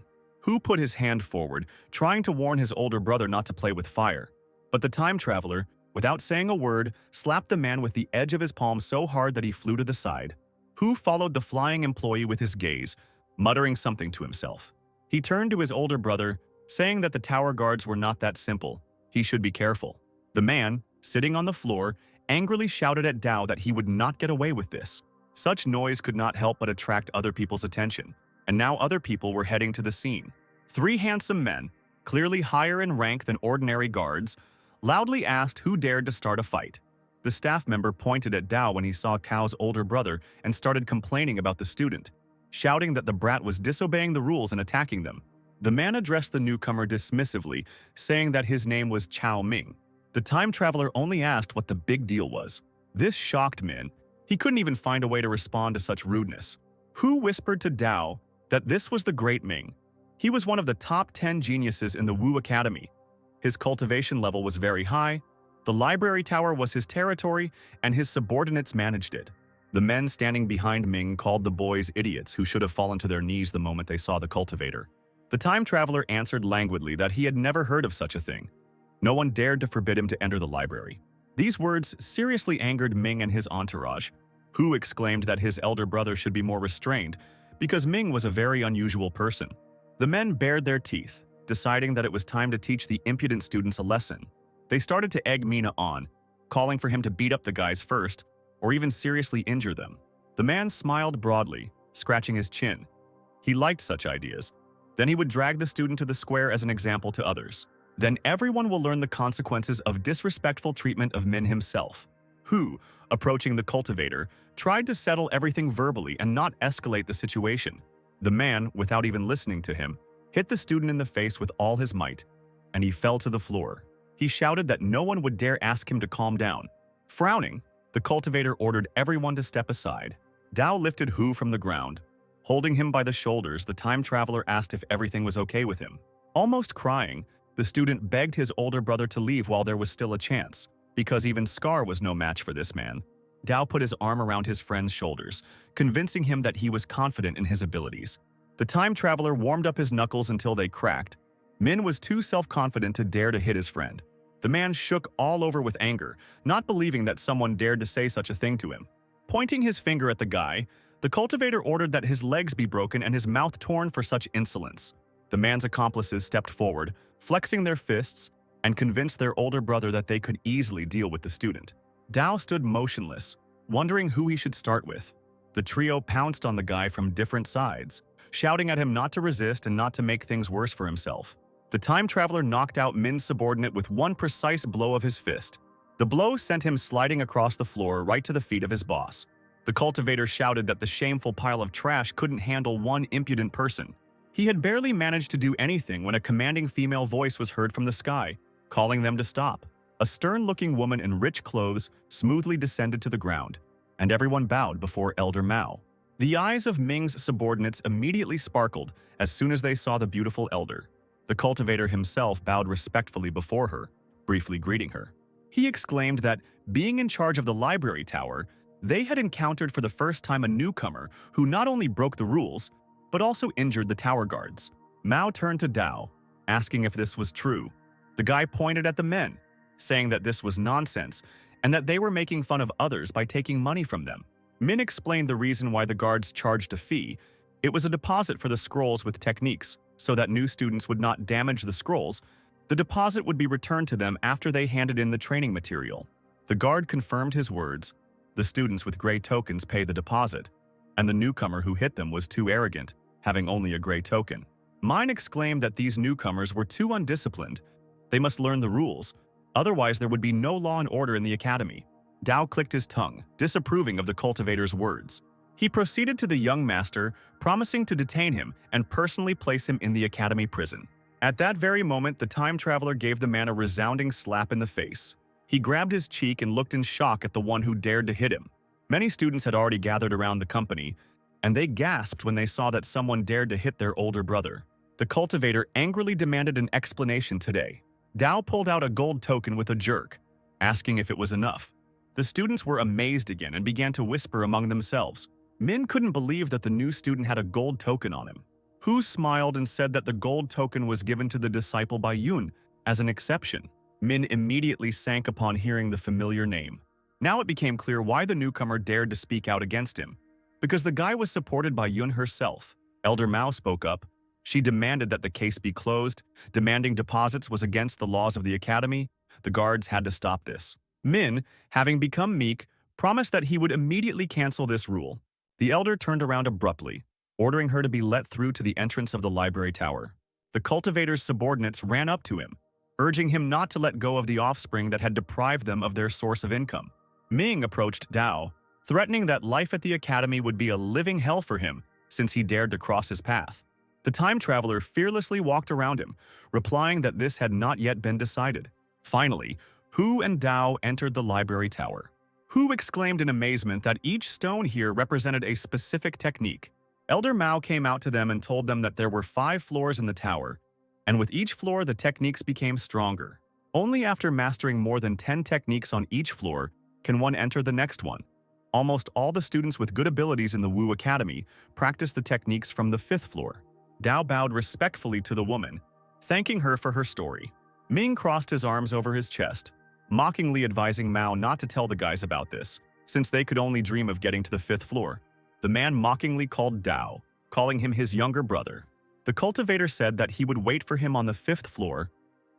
Hu put his hand forward, trying to warn his older brother not to play with fire. But the time traveler, without saying a word, slapped the man with the edge of his palm so hard that he flew to the side. Hu followed the flying employee with his gaze, muttering something to himself. He turned to his older brother, saying that the tower guards were not that simple. He should be careful. The man, sitting on the floor, angrily shouted at Dao that he would not get away with this. Such noise could not help but attract other people's attention, and now other people were heading to the scene. 3 handsome men, clearly higher in rank than ordinary guards, loudly asked who dared to start a fight. The staff member pointed at Dao when he saw Cao's older brother and started complaining about the student, shouting that the brat was disobeying the rules and attacking them. The man addressed the newcomer dismissively, saying that his name was Chao Ming. The time traveler only asked what the big deal was. This shocked Min. He couldn't even find a way to respond to such rudeness. Hu whispered to Dao that this was the great Ming. He was one of the top 10 geniuses in the Wu Academy. His cultivation level was very high, the library tower was his territory, and his subordinates managed it. The men standing behind Ming called the boys idiots who should have fallen to their knees the moment they saw the cultivator. The time traveler answered languidly that he had never heard of such a thing. No one dared to forbid him to enter the library. These words seriously angered Ming and his entourage. Hu exclaimed that his elder brother should be more restrained because Ming was a very unusual person. The men bared their teeth, deciding that it was time to teach the impudent students a lesson. They started to egg Mina on, calling for him to beat up the guys first, or even seriously injure them. The man smiled broadly, scratching his chin. He liked such ideas. Then he would drag the student to the square as an example to others. Then everyone will learn the consequences of disrespectful treatment of Min himself. Hu, approaching the cultivator, tried to settle everything verbally and not escalate the situation. The man, without even listening to him, hit the student in the face with all his might, and he fell to the floor. He shouted that no one would dare ask him to calm down. Frowning, the cultivator ordered everyone to step aside. Dao lifted Hu from the ground. Holding him by the shoulders, the time traveler asked if everything was okay with him. Almost crying, the student begged his older brother to leave while there was still a chance, because even Scar was no match for this man. Dao put his arm around his friend's shoulders, convincing him that he was confident in his abilities. The time traveler warmed up his knuckles until they cracked. Min was too self-confident to dare to hit his friend. The man shook all over with anger, not believing that someone dared to say such a thing to him. Pointing his finger at the guy, the cultivator ordered that his legs be broken and his mouth torn for such insolence. The man's accomplices stepped forward, flexing their fists, and convinced their older brother that they could easily deal with the student. Dao stood motionless, wondering who he should start with. The trio pounced on the guy from different sides, shouting at him not to resist and not to make things worse for himself. The time traveler knocked out Min's subordinate with one precise blow of his fist. The blow sent him sliding across the floor right to the feet of his boss. The cultivator shouted that the shameful pile of trash couldn't handle one impudent person. He had barely managed to do anything when a commanding female voice was heard from the sky, calling them to stop. A stern-looking woman in rich clothes smoothly descended to the ground, and everyone bowed before Elder Mao. The eyes of Ming's subordinates immediately sparkled as soon as they saw the beautiful elder. The cultivator himself bowed respectfully before her, briefly greeting her. He exclaimed that, being in charge of the library tower, they had encountered for the first time a newcomer who not only broke the rules, but also injured the tower guards. Mao turned to Dao, asking if this was true. The guy pointed at the men, saying that this was nonsense and that they were making fun of others by taking money from them. Min explained the reason why the guards charged a fee. It was a deposit for the scrolls with techniques, so that new students would not damage the scrolls. The deposit would be returned to them after they handed in the training material. The guard confirmed his words. The students with gray tokens pay the deposit, and the newcomer who hit them was too arrogant, having only a gray token. Mine exclaimed that these newcomers were too undisciplined. They must learn the rules, otherwise there would be no law and order in the academy. Dao clicked his tongue, disapproving of the cultivator's words. He proceeded to the young master, promising to detain him and personally place him in the academy prison. At that very moment, the time traveler gave the man a resounding slap in the face. He grabbed his cheek and looked in shock at the one who dared to hit him. Many students had already gathered around the company, and they gasped when they saw that someone dared to hit their older brother. The cultivator angrily demanded an explanation today. Dao pulled out a gold token with a jerk, asking if it was enough. The students were amazed again and began to whisper among themselves. Min couldn't believe that the new student had a gold token on him. Hu smiled and said that the gold token was given to the disciple by Yun as an exception. Min immediately sank upon hearing the familiar name. Now it became clear why the newcomer dared to speak out against him. Because the guy was supported by Yun herself. Elder Mao spoke up. She demanded that the case be closed. Demanding deposits was against the laws of the academy. The guards had to stop this. Min, having become meek, promised that he would immediately cancel this rule. The elder turned around abruptly, ordering her to be let through to the entrance of the library tower. The cultivator's subordinates ran up to him, urging him not to let go of the offspring that had deprived them of their source of income. Ming approached Dao, threatening that life at the academy would be a living hell for him since he dared to cross his path. The time traveler fearlessly walked around him, replying that this had not yet been decided. Finally, Hu and Dao entered the library tower. Hu exclaimed in amazement that each stone here represented a specific technique. Elder Mao came out to them and told them that there were 5 floors in the tower, and with each floor the techniques became stronger. Only after mastering more than 10 techniques on each floor can one enter the next one. Almost all the students with good abilities in the Wu Academy practiced the techniques from the 5th floor. Dao bowed respectfully to the woman, thanking her for her story. Ming crossed his arms over his chest, mockingly advising Mao not to tell the guys about this, since they could only dream of getting to the 5th floor. The man mockingly called Dao, calling him his younger brother. The cultivator said that he would wait for him on the 5th floor,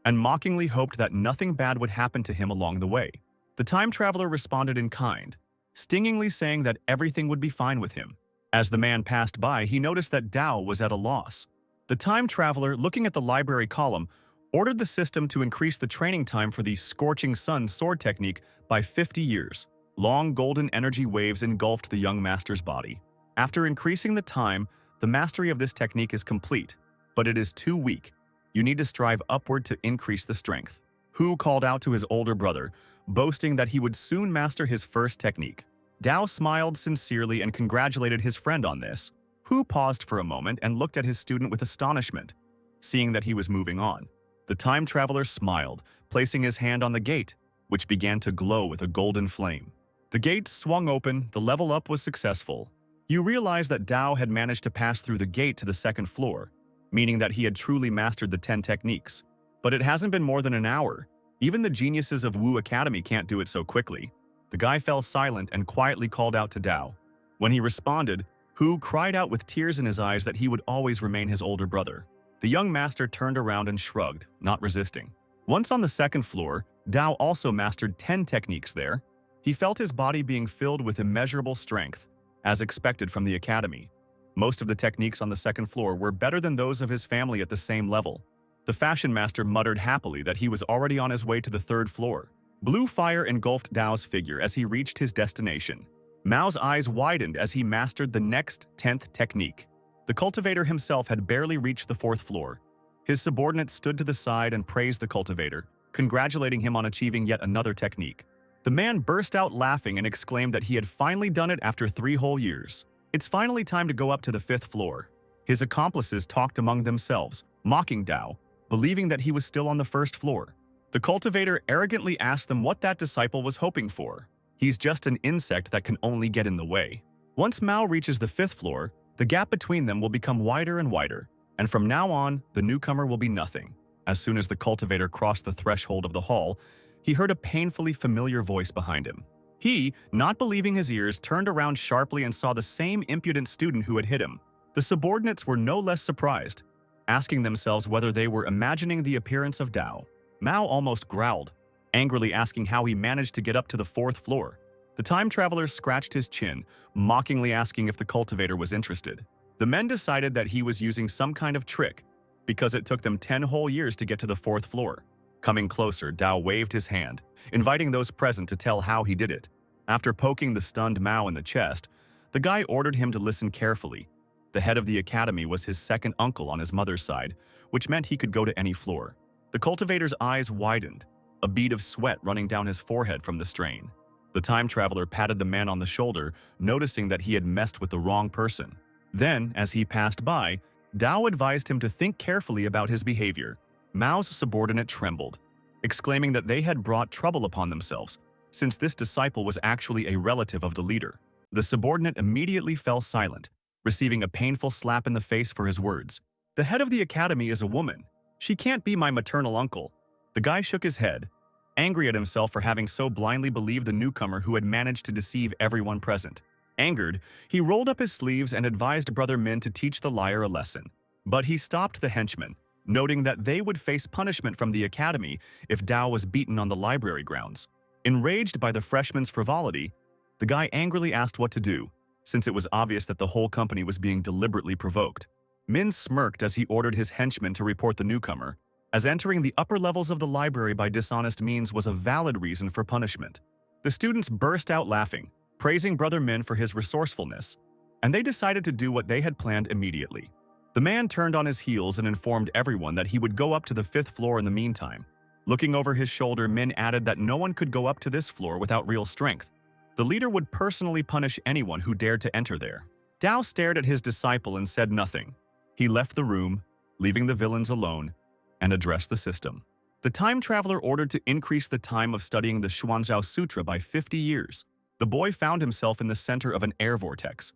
and mockingly hoped that nothing bad would happen to him along the way. The time traveler responded in kind, stingingly saying that everything would be fine with him. As the man passed by, he noticed that Dao was at a loss. The time traveler, looking at the library column, ordered the system to increase the training time for the Scorching Sun sword technique by 50 years. Long golden energy waves engulfed the young master's body. After increasing the time, the mastery of this technique is complete, but it is too weak. You need to strive upward to increase the strength. Hu called out to his older brother, boasting that he would soon master his first technique. Dao smiled sincerely and congratulated his friend on this. Hu paused for a moment and looked at his student with astonishment, seeing that he was moving on. The time traveler smiled, placing his hand on the gate, which began to glow with a golden flame. The gate swung open, the level up was successful. You realize that Dao had managed to pass through the gate to the 2nd floor, meaning that he had truly mastered the 10 techniques. But it hasn't been more than an hour, Even the geniuses of Wu Academy can't do it so quickly. The guy fell silent and quietly called out to Dao. When he responded, Hu cried out with tears in his eyes that he would always remain his older brother. The young master turned around and shrugged, not resisting. Once on the second floor, Dao also mastered 10 techniques there. He felt his body being filled with immeasurable strength, as expected from the academy. Most of the techniques on the second floor were better than those of his family at the same level. The fashion master muttered happily that he was already on his way to the third floor. Blue fire engulfed Dao's figure as he reached his destination. Mao's eyes widened as he mastered the next 10th technique. The cultivator himself had barely reached the fourth floor. His subordinate stood to the side and praised the cultivator, congratulating him on achieving yet another technique. The man burst out laughing and exclaimed that he had finally done it after 3 whole years. It's finally time to go up to the 5th floor. His accomplices talked among themselves, mocking Dao, believing that he was still on the 1st floor. The cultivator arrogantly asked them what that disciple was hoping for. He's just an insect that can only get in the way. Once Mao reaches the 5th floor, the gap between them will become wider and wider, and from now on, the newcomer will be nothing. As soon as the cultivator crossed the threshold of the hall, he heard a painfully familiar voice behind him. He, not believing his ears, turned around sharply and saw the same impudent student who had hit him. The subordinates were no less surprised, asking themselves whether they were imagining the appearance of Dao. Mao almost growled, angrily asking how he managed to get up to the 4th floor. The time traveler scratched his chin, mockingly asking if the cultivator was interested. The men decided that he was using some kind of trick, because it took them 10 whole years to get to the 4th floor. Coming closer, Dao waved his hand, inviting those present to tell how he did it. After poking the stunned Mao in the chest, the guy ordered him to listen carefully. The head of the academy was his second uncle on his mother's side, which meant he could go to any floor. The cultivator's eyes widened, a bead of sweat running down his forehead from the strain. The time traveler patted the man on the shoulder, noticing that he had messed with the wrong person. Then, as he passed by, Dao advised him to think carefully about his behavior. Mao's subordinate trembled, exclaiming that they had brought trouble upon themselves, since this disciple was actually a relative of the leader. The subordinate immediately fell silent, receiving a painful slap in the face for his words. The head of the academy is a woman. She can't be my maternal uncle. The guy shook his head, angry at himself for having so blindly believed the newcomer who had managed to deceive everyone present. Angered, he rolled up his sleeves and advised Brother Min to teach the liar a lesson. But he stopped the henchmen, noting that they would face punishment from the academy if Dao was beaten on the library grounds. Enraged by the freshman's frivolity, the guy angrily asked what to do, since it was obvious that the whole company was being deliberately provoked. Min smirked as he ordered his henchmen to report the newcomer, as entering the upper levels of the library by dishonest means was a valid reason for punishment. The students burst out laughing, praising Brother Min for his resourcefulness, and they decided to do what they had planned immediately. The man turned on his heels and informed everyone that he would go up to the 5th floor in the meantime. Looking over his shoulder, Min added that no one could go up to this floor without real strength. The leader would personally punish anyone who dared to enter there. Dao stared at his disciple and said nothing. He left the room, leaving the villains alone, and addressed the system. The time traveler ordered to increase the time of studying the Xuanzhao Sutra by 50 years. The boy found himself in the center of an air vortex.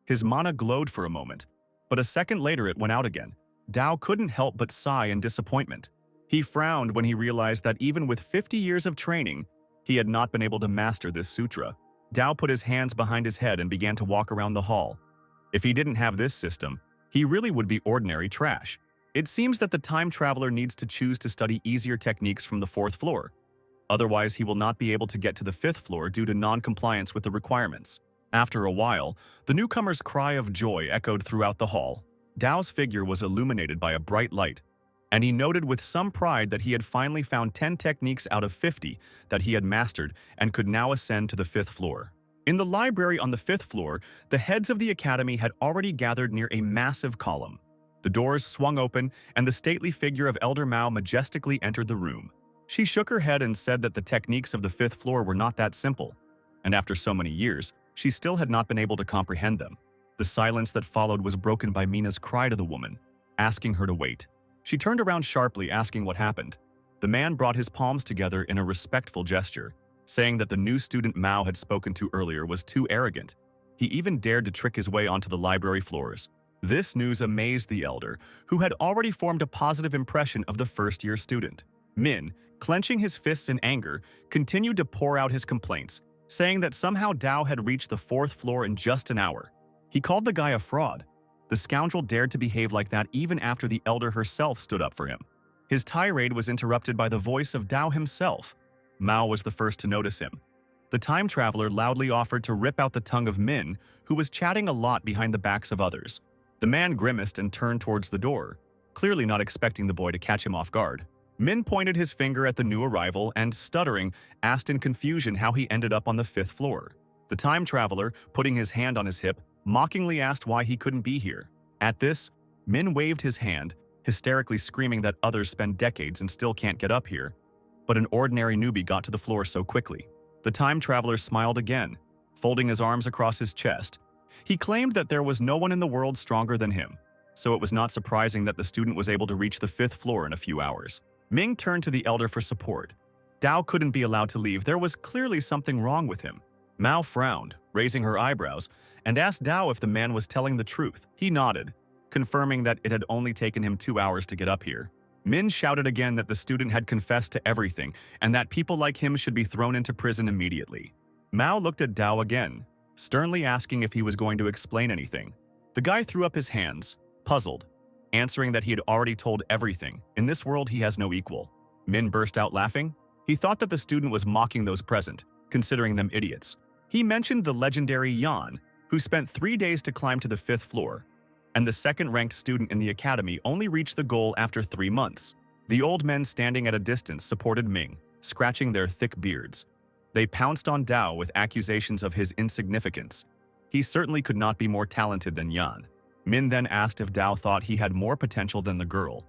His mana glowed for a moment, but a second later it went out again. Dao couldn't help but sigh in disappointment. He frowned when he realized that even with 50 years of training, he had not been able to master this sutra. Dao put his hands behind his head and began to walk around the hall. If he didn't have this system, he really would be ordinary trash. It seems that the time traveler needs to choose to study easier techniques from the 4th floor. Otherwise, he will not be able to get to the 5th floor due to non-compliance with the requirements. After a while, the newcomer's cry of joy echoed throughout the hall. Dao's figure was illuminated by a bright light, and he noted with some pride that he had finally found 10 techniques out of 50 that he had mastered and could now ascend to the 5th floor. In the library on the 5th floor, the heads of the academy had already gathered near a massive column. The doors swung open, and the stately figure of Elder Mao majestically entered the room. She shook her head and said that the techniques of the 5th floor were not that simple, and after so many years, she still had not been able to comprehend them. The silence that followed was broken by Mina's cry to the woman, asking her to wait. She turned around sharply, asking what happened. The man brought his palms together in a respectful gesture, saying that the new student Mao had spoken to earlier was too arrogant. He even dared to trick his way onto the library floors. This news amazed the elder, who had already formed a positive impression of the first-year student. Min, clenching his fists in anger, continued to pour out his complaints, saying that somehow Dao had reached the 4th floor in just an hour. He called the guy a fraud. The scoundrel dared to behave like that even after the elder herself stood up for him. His tirade was interrupted by the voice of Dao himself. Mao was the first to notice him. The time traveler loudly offered to rip out the tongue of Min, who was chatting a lot behind the backs of others. The man grimaced and turned towards the door, clearly not expecting the boy to catch him off guard. Min pointed his finger at the new arrival and, stuttering, asked in confusion how he ended up on the 5th floor. The time traveler, putting his hand on his hip, mockingly asked why he couldn't be here. At this, Min waved his hand, hysterically screaming that others spend decades and still can't get up here. But an ordinary newbie got to the floor so quickly. The time traveler smiled again, folding his arms across his chest. He claimed that there was no one in the world stronger than him, so it was not surprising that the student was able to reach the 5th floor in a few hours. Ming turned to the elder for support. Dao couldn't be allowed to leave. There was clearly something wrong with him. Mao frowned, raising her eyebrows, and asked Dao if the man was telling the truth. He nodded, confirming that it had only taken him 2 hours to get up here. Min shouted again that the student had confessed to everything and that people like him should be thrown into prison immediately. Mao looked at Dao again, sternly asking if he was going to explain anything. The guy threw up his hands, puzzled, answering that he had already told everything. In this world, he has no equal. Min burst out laughing. He thought that the student was mocking those present, considering them idiots. He mentioned the legendary Yan, who spent 3 days to climb to the 5th floor, and the second-ranked student in the academy only reached the goal after 3 months. The old men standing at a distance supported Ming, scratching their thick beards. They pounced on Dao with accusations of his insignificance. He certainly could not be more talented than Yan. Min then asked if Dao thought he had more potential than the girl.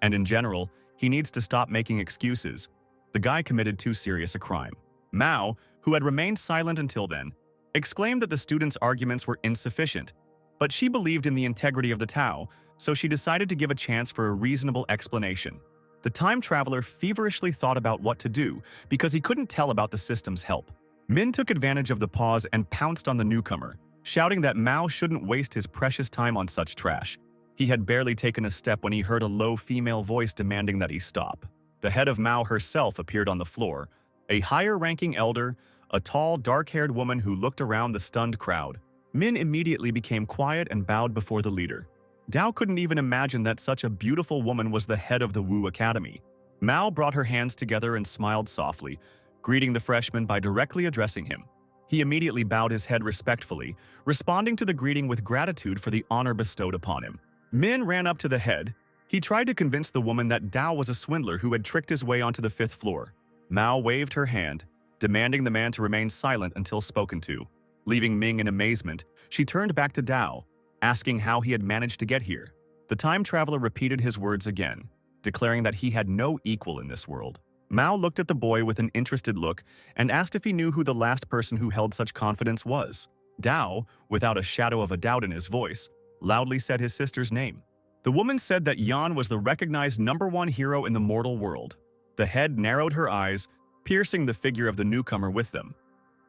And in general, he needs to stop making excuses. The guy committed too serious a crime. Mao, who had remained silent until then, exclaimed that the student's arguments were insufficient, but she believed in the integrity of the Tao, so she decided to give a chance for a reasonable explanation. The time traveler feverishly thought about what to do because he couldn't tell about the system's help. Min took advantage of the pause and pounced on the newcomer, shouting that Mao shouldn't waste his precious time on such trash. He had barely taken a step when he heard a low female voice demanding that he stop. The head of Mao herself appeared on the floor, a higher-ranking elder, a tall, dark-haired woman who looked around the stunned crowd. Min immediately became quiet and bowed before the leader. Dao couldn't even imagine that such a beautiful woman was the head of the Wu Academy. Mao brought her hands together and smiled softly, greeting the freshman by directly addressing him. He immediately bowed his head respectfully, responding to the greeting with gratitude for the honor bestowed upon him. Min ran up to the head. He tried to convince the woman that Dao was a swindler who had tricked his way onto the 5th floor. Mao waved her hand, demanding the man to remain silent until spoken to. Leaving Ming in amazement, she turned back to Dao, asking how he had managed to get here. The time traveler repeated his words again, declaring that he had no equal in this world. Mao looked at the boy with an interested look and asked if he knew who the last person who held such confidence was. Dao, without a shadow of a doubt in his voice, loudly said his sister's name. The woman said that Yan was the recognized #1 hero in the mortal world. The head narrowed her eyes, piercing the figure of the newcomer with them.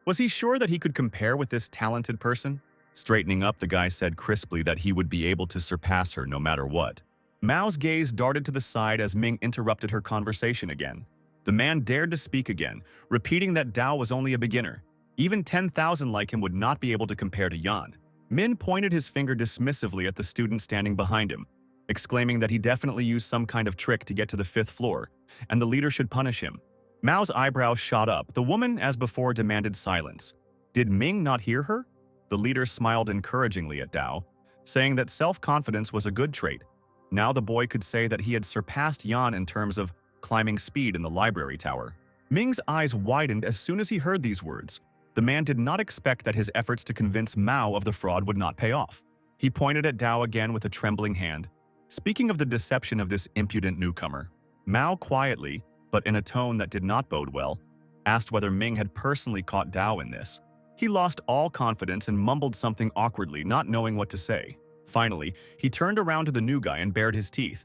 Was he sure that he could compare with this talented person? Straightening up, the guy said crisply that he would be able to surpass her no matter what. Mao's gaze darted to the side as Ming interrupted her conversation again. The man dared to speak again, repeating that Dao was only a beginner. Even 10,000 like him would not be able to compare to Yan. Min pointed his finger dismissively at the student standing behind him, exclaiming that he definitely used some kind of trick to get to the 5th floor, and the leader should punish him. Mao's eyebrows shot up. The woman, as before, demanded silence. Did Ming not hear her? The leader smiled encouragingly at Dao, saying that self-confidence was a good trait. Now the boy could say that he had surpassed Yan in terms of climbing speed in the library tower. Ming's eyes widened as soon as he heard these words. The man did not expect that his efforts to convince Mao of the fraud would not pay off. He pointed at Dao again with a trembling hand. Speaking of the deception of this impudent newcomer, Mao quietly, but in a tone that did not bode well, asked whether Ming had personally caught Dao in this. He lost all confidence and mumbled something awkwardly, not knowing what to say. Finally, he turned around to the new guy and bared his teeth.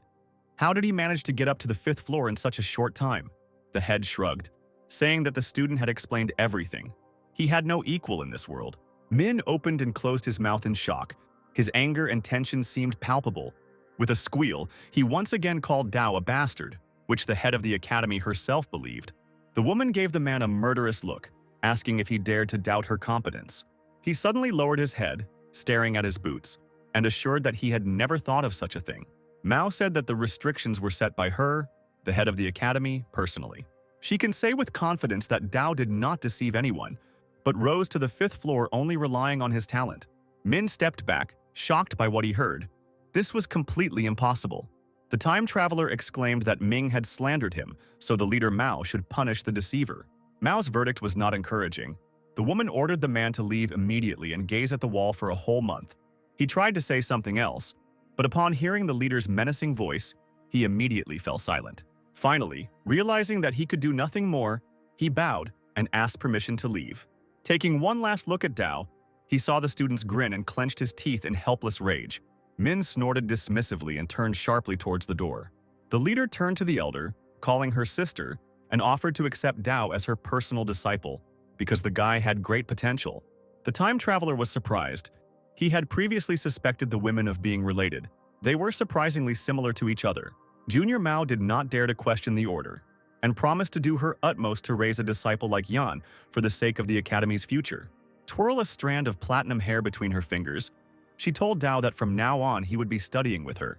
How did he manage to get up to the 5th floor in such a short time? The head shrugged, saying that the student had explained everything. He had no equal in this world. Min opened and closed his mouth in shock. His anger and tension seemed palpable. With a squeal, he once again called Dao a bastard. which the head of the academy herself believed. The woman gave the man a murderous look, asking if he dared to doubt her competence. He suddenly lowered his head, staring at his boots, and assured that he had never thought of such a thing. Mao said that the restrictions were set by her, the head of the academy, personally. She can say with confidence that Dao did not deceive anyone, but rose to the 5th floor only relying on his talent. Min stepped back, shocked by what he heard. This was completely impossible. The time traveler exclaimed that Ming had slandered him, so the leader Mao should punish the deceiver. Mao's verdict was not encouraging. The woman ordered the man to leave immediately and gaze at the wall for a whole month. He tried to say something else, but upon hearing the leader's menacing voice, he immediately fell silent. Finally, realizing that he could do nothing more, he bowed and asked permission to leave. Taking one last look at Dao, he saw the student's grin and clenched his teeth in helpless rage. Min snorted dismissively and turned sharply towards the door. The leader turned to the elder, calling her sister, and offered to accept Dao as her personal disciple, because the guy had great potential. The time traveler was surprised. He had previously suspected the women of being related. They were surprisingly similar to each other. Junior Mao did not dare to question the order, and promised to do her utmost to raise a disciple like Yan for the sake of the academy's future. Twirl a strand of platinum hair between her fingers, she told Dao that from now on he would be studying with her.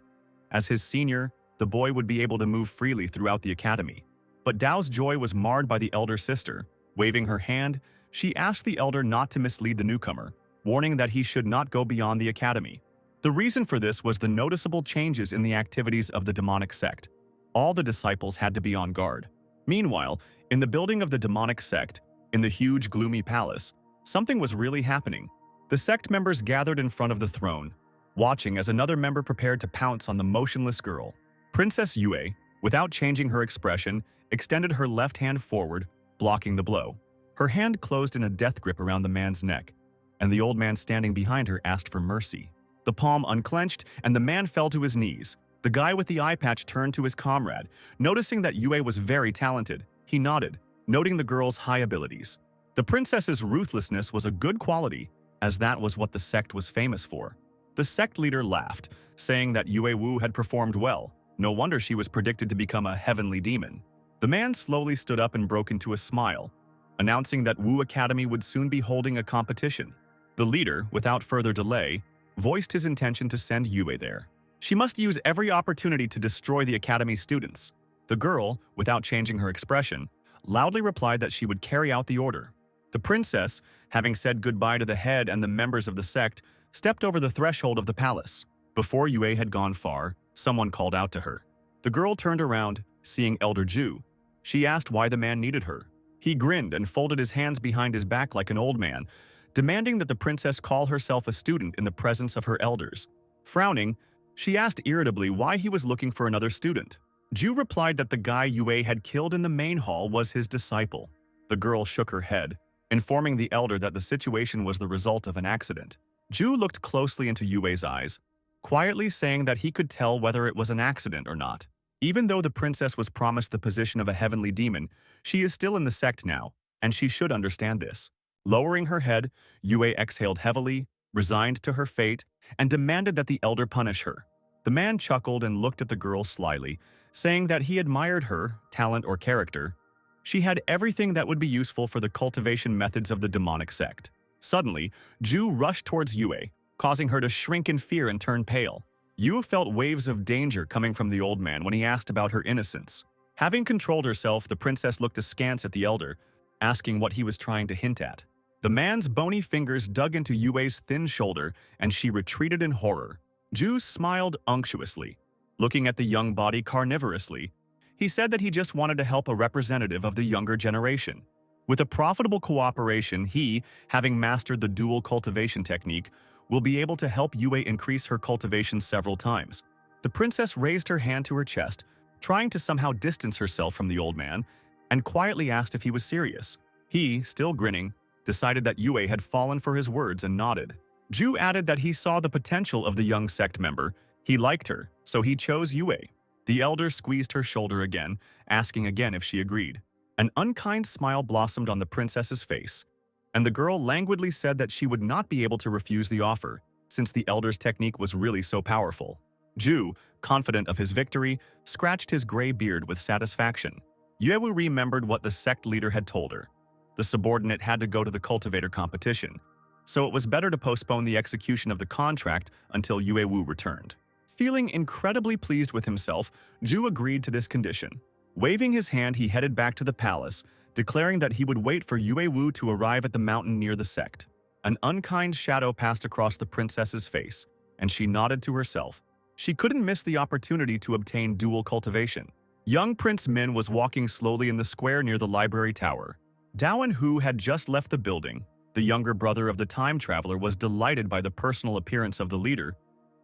As his senior, the boy would be able to move freely throughout the academy. But Dao's joy was marred by the elder sister. Waving her hand, she asked the elder not to mislead the newcomer, warning that he should not go beyond the academy. The reason for this was the noticeable changes in the activities of the demonic sect. All the disciples had to be on guard. Meanwhile, in the building of the demonic sect, in the huge, gloomy palace, something was really happening. The sect members gathered in front of the throne, watching as another member prepared to pounce on the motionless girl. Princess Yue, without changing her expression, extended her left hand forward, blocking the blow. Her hand closed in a death grip around the man's neck, and the old man standing behind her asked for mercy. The palm unclenched, and the man fell to his knees. The guy with the eye patch turned to his comrade. Noticing that Yue was very talented, he nodded, noting the girl's high abilities. The princess's ruthlessness was a good quality, as that was what the sect was famous for. The sect leader laughed, saying that Yue Wu had performed well. No wonder she was predicted to become a heavenly demon. The man slowly stood up and broke into a smile, announcing that Wu Academy would soon be holding a competition. The leader, without further delay, voiced his intention to send Yue there. She must use every opportunity to destroy the academy's students. The girl, without changing her expression, loudly replied that she would carry out the order. The princess, having said goodbye to the head and the members of the sect, stepped over the threshold of the palace. Before Yue had gone far, someone called out to her. The girl turned around, seeing Elder Ju. She asked why the man needed her. He grinned and folded his hands behind his back like an old man, demanding that the princess call herself a student in the presence of her elders. Frowning, she asked irritably why he was looking for another student. Ju replied that the guy Yue had killed in the main hall was his disciple. The girl shook her head, informing the elder that the situation was the result of an accident. Ju looked closely into Yue's eyes, quietly saying that he could tell whether it was an accident or not. Even though the princess was promised the position of a heavenly demon, she is still in the sect now, and she should understand this. Lowering her head, Yue exhaled heavily, resigned to her fate, and demanded that the elder punish her. The man chuckled and looked at the girl slyly, saying that he admired her talent or character. She had everything that would be useful for the cultivation methods of the demonic sect. Suddenly, Ju rushed towards Yue, causing her to shrink in fear and turn pale. Yue felt waves of danger coming from the old man when he asked about her innocence. Having controlled herself, the princess looked askance at the elder, asking what he was trying to hint at. The man's bony fingers dug into Yue's thin shoulder, and she retreated in horror. Ju smiled unctuously, looking at the young body carnivorously. He said that he just wanted to help a representative of the younger generation. With a profitable cooperation, he, having mastered the dual cultivation technique, will be able to help Yue increase her cultivation several times. The princess raised her hand to her chest, trying to somehow distance herself from the old man, and quietly asked if he was serious. He, still grinning, decided that Yue had fallen for his words and nodded. Ju added that he saw the potential of the young sect member. He liked her, so he chose Yue. The elder squeezed her shoulder again, asking again if she agreed. An unkind smile blossomed on the princess's face, and the girl languidly said that she would not be able to refuse the offer, since the elder's technique was really so powerful. Ju, confident of his victory, scratched his gray beard with satisfaction. Yahello remembered what the sect leader had told her. The subordinate had to go to the cultivator competition, so it was better to postpone the execution of the contract until Yahello returned. Feeling incredibly pleased with himself, Ju agreed to this condition. Waving his hand, he headed back to the palace, declaring that he would wait for Yahello to arrive at the mountain near the sect. An unkind shadow passed across the princess's face, and she nodded to herself. She couldn't miss the opportunity to obtain dual cultivation. Young Prince Min was walking slowly in the square near the library tower. Dao and Hu had just left the building. The younger brother of the time traveler was delighted by the personal appearance of the leader.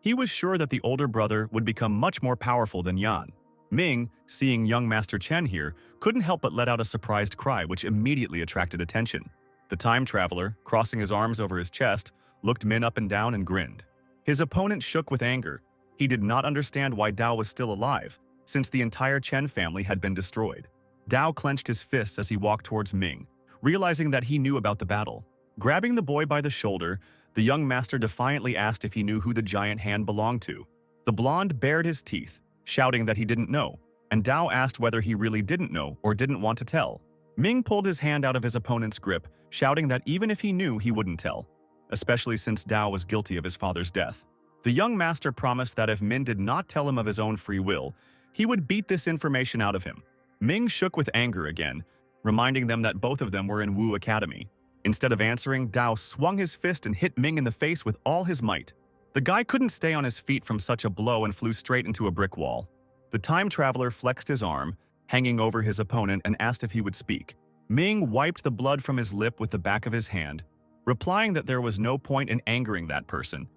He was sure that the older brother would become much more powerful than Yan. Ming, seeing young Master Chen here, couldn't help but let out a surprised cry which immediately attracted attention. The time traveler, crossing his arms over his chest, looked Min up and down and grinned. His opponent shook with anger. He did not understand why Dao was still alive, since the entire Chen family had been destroyed. Dao clenched his fists as he walked towards Ming, realizing that he knew about the battle. Grabbing the boy by the shoulder, the young master defiantly asked if he knew who the giant hand belonged to. The blonde bared his teeth, shouting that he didn't know, and Dao asked whether he really didn't know or didn't want to tell. Ming pulled his hand out of his opponent's grip, shouting that even if he knew, he wouldn't tell, especially since Dao was guilty of his father's death. The young master promised that if Min did not tell him of his own free will, he would beat this information out of him. Ming shook with anger again, reminding them that both of them were in Wu Academy. Instead of answering, Dao swung his fist and hit Ming in the face with all his might. The guy couldn't stay on his feet from such a blow and flew straight into a brick wall. The time traveler flexed his arm, hanging over his opponent, and asked if he would speak. Ming wiped the blood from his lip with the back of his hand, replying that there was no point in angering that person,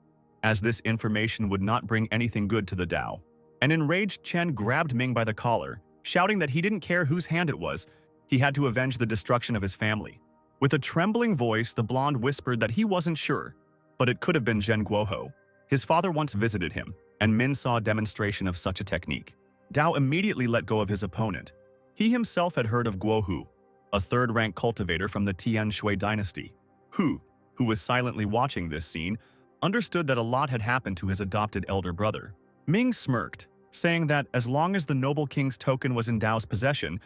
as this information would not bring anything good to the Dao. An enraged Chen grabbed Ming by the collar, shouting that he didn't care whose hand it was, he had to avenge the destruction of his family. With a trembling voice, the blonde whispered that he wasn't sure, but it could have been Zhen Guohou. His father once visited him, and Min saw a demonstration of such a technique. Dao immediately let go of his opponent. He himself had heard of Guohou, a third-rank cultivator from the Tian Shui dynasty. Hu, who was silently watching this scene, understood that a lot had happened to his adopted elder brother. Ming smirked, saying that as long as the noble king's token was in Dao's possession,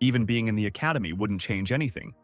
even being in the academy wouldn't change anything.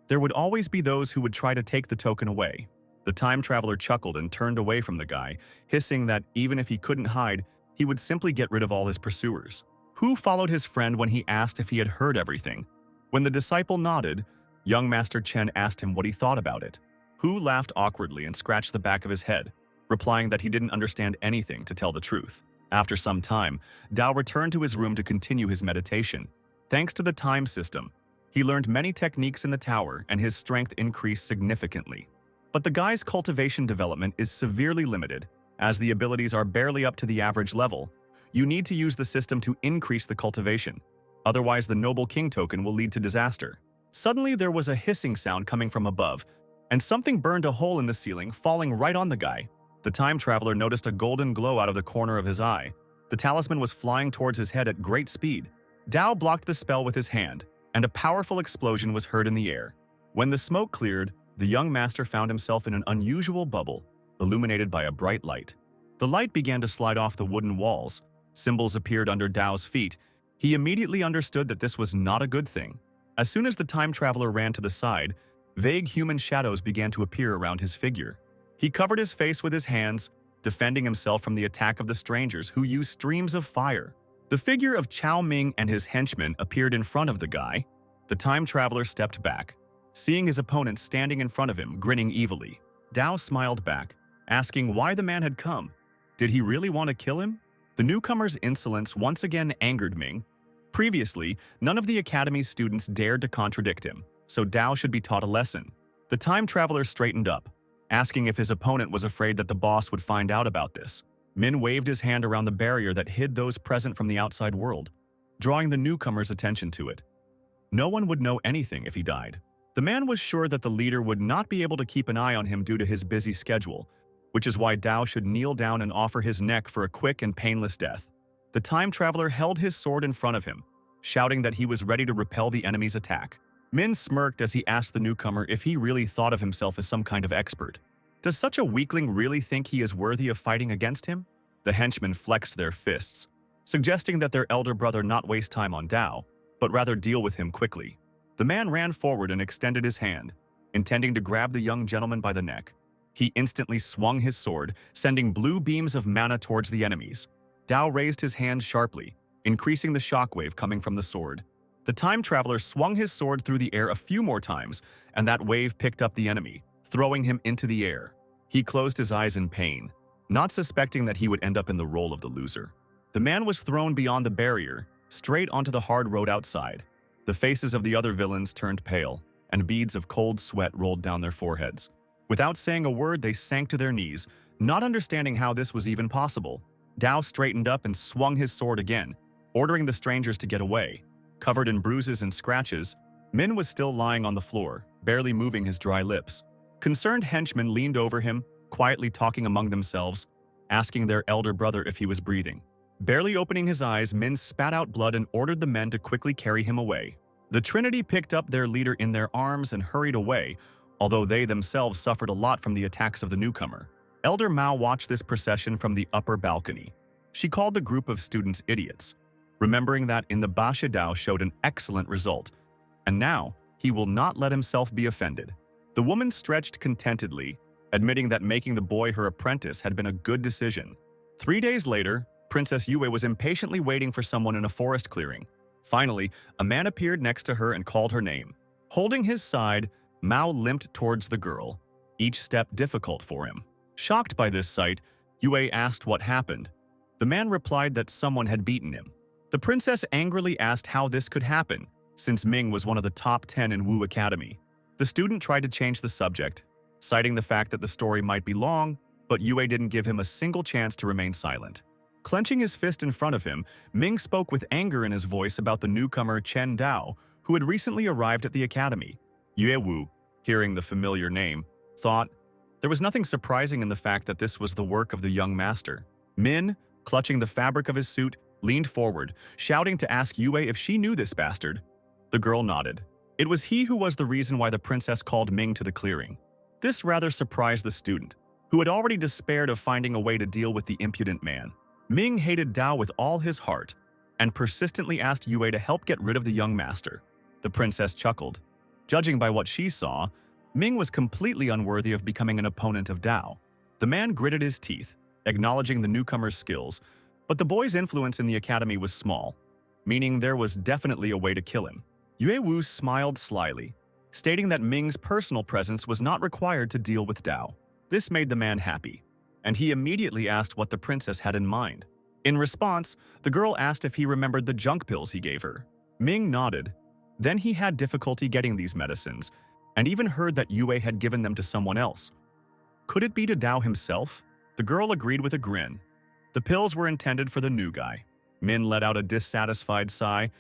There would always be those who would try to take the token away. The time traveler chuckled and turned away from the guy, hissing that even if he couldn't hide, he would simply get rid of all his pursuers. Hu followed his friend when he asked if he had heard everything. When the disciple nodded, young Master Chen asked him what he thought about it. Hu laughed awkwardly and scratched the back of his head, replying that he didn't understand anything, to tell the truth. After some time, Dao returned to his room to continue his meditation. Thanks to the time system, he learned many techniques in the tower and his strength increased significantly. But the guy's cultivation development is severely limited, as the abilities are barely up to the average level. You need to use the system to increase the cultivation. Otherwise, the Noble King token will lead to disaster. Suddenly, there was a hissing sound coming from above, and something burned a hole in the ceiling, falling right on the guy. The time traveler noticed a golden glow out of the corner of his eye. The talisman was flying towards his head at great speed. Dao blocked the spell with his hand, and a powerful explosion was heard in the air. When the smoke cleared, the young master found himself in an unusual bubble, illuminated by a bright light. The light began to slide off the wooden walls. Symbols appeared under Dao's feet. He immediately understood that this was not a good thing. As soon as the time traveler ran to the side, vague human shadows began to appear around his figure. He covered his face with his hands, defending himself from the attack of the strangers who used streams of fire. The figure of Chao Ming and his henchmen appeared in front of the guy. The time traveler stepped back, seeing his opponent standing in front of him, grinning evilly. Dao smiled back, asking why the man had come. Did he really want to kill him? The newcomer's insolence once again angered Ming. Previously, none of the academy's students dared to contradict him, so Dao should be taught a lesson. The time traveler straightened up, asking if his opponent was afraid that the boss would find out about this. Min waved his hand around the barrier that hid those present from the outside world, drawing the newcomer's attention to it. No one would know anything if he died. The man was sure that the leader would not be able to keep an eye on him due to his busy schedule, which is why Dao should kneel down and offer his neck for a quick and painless death. The time traveler held his sword in front of him, shouting that he was ready to repel the enemy's attack. Min smirked as he asked the newcomer if he really thought of himself as some kind of expert. Does such a weakling really think he is worthy of fighting against him? The henchmen flexed their fists, suggesting that their elder brother not waste time on Dao, but rather deal with him quickly. The man ran forward and extended his hand, intending to grab the young gentleman by the neck. He instantly swung his sword, sending blue beams of mana towards the enemies. Dao raised his hand sharply, increasing the shockwave coming from the sword. The time traveler swung his sword through the air a few more times, and that wave picked up the enemy, throwing him into the air. He closed his eyes in pain, not suspecting that he would end up in the role of the loser. The man was thrown beyond the barrier, straight onto the hard road outside. The faces of the other villains turned pale, and beads of cold sweat rolled down their foreheads. Without saying a word, they sank to their knees, not understanding how this was even possible. Dao straightened up and swung his sword again, ordering the strangers to get away. Covered in bruises and scratches, Min was still lying on the floor, barely moving his dry lips. Concerned henchmen leaned over him, quietly talking among themselves, asking their elder brother if he was breathing. Barely opening his eyes, Min spat out blood and ordered the men to quickly carry him away. The Trinity picked up their leader in their arms and hurried away, although they themselves suffered a lot from the attacks of the newcomer. Elder Mao watched this procession from the upper balcony. She called the group of students idiots, remembering that in the Basha Dao showed an excellent result, and now he will not let himself be offended. The woman stretched contentedly, admitting that making the boy her apprentice had been a good decision. 3 days later, Princess Yue was impatiently waiting for someone in a forest clearing. Finally, a man appeared next to her and called her name. Holding his side, Mao limped towards the girl, each step difficult for him. Shocked by this sight, Yue asked what happened. The man replied that someone had beaten him. The princess angrily asked how this could happen, since Ming was one of the top 10 in Wu Academy. The student tried to change the subject, citing the fact that the story might be long, but Yue didn't give him a single chance to remain silent. Clenching his fist in front of him, Ming spoke with anger in his voice about the newcomer Chen Dao, who had recently arrived at the academy. Yue Wu, hearing the familiar name, thought there was nothing surprising in the fact that this was the work of the young master. Min, clutching the fabric of his suit, leaned forward, shouting to ask Yue if she knew this bastard. The girl nodded. It was he who was the reason why the princess called Ming to the clearing. This rather surprised the student, who had already despaired of finding a way to deal with the impudent man. Ming hated Dao with all his heart and persistently asked Yue to help get rid of the young master. The princess chuckled. Judging by what she saw, Ming was completely unworthy of becoming an opponent of Dao. The man gritted his teeth, acknowledging the newcomer's skills, but the boy's influence in the academy was small, meaning there was definitely a way to kill him. Yue Wu smiled slyly, stating that Ming's personal presence was not required to deal with Dao. This made the man happy, and he immediately asked what the princess had in mind. In response, the girl asked if he remembered the junk pills he gave her. Ming nodded. Then he had difficulty getting these medicines, and even heard that Yue had given them to someone else. Could it be to Dao himself? The girl agreed with a grin. The pills were intended for the new guy. Min let out a dissatisfied sigh.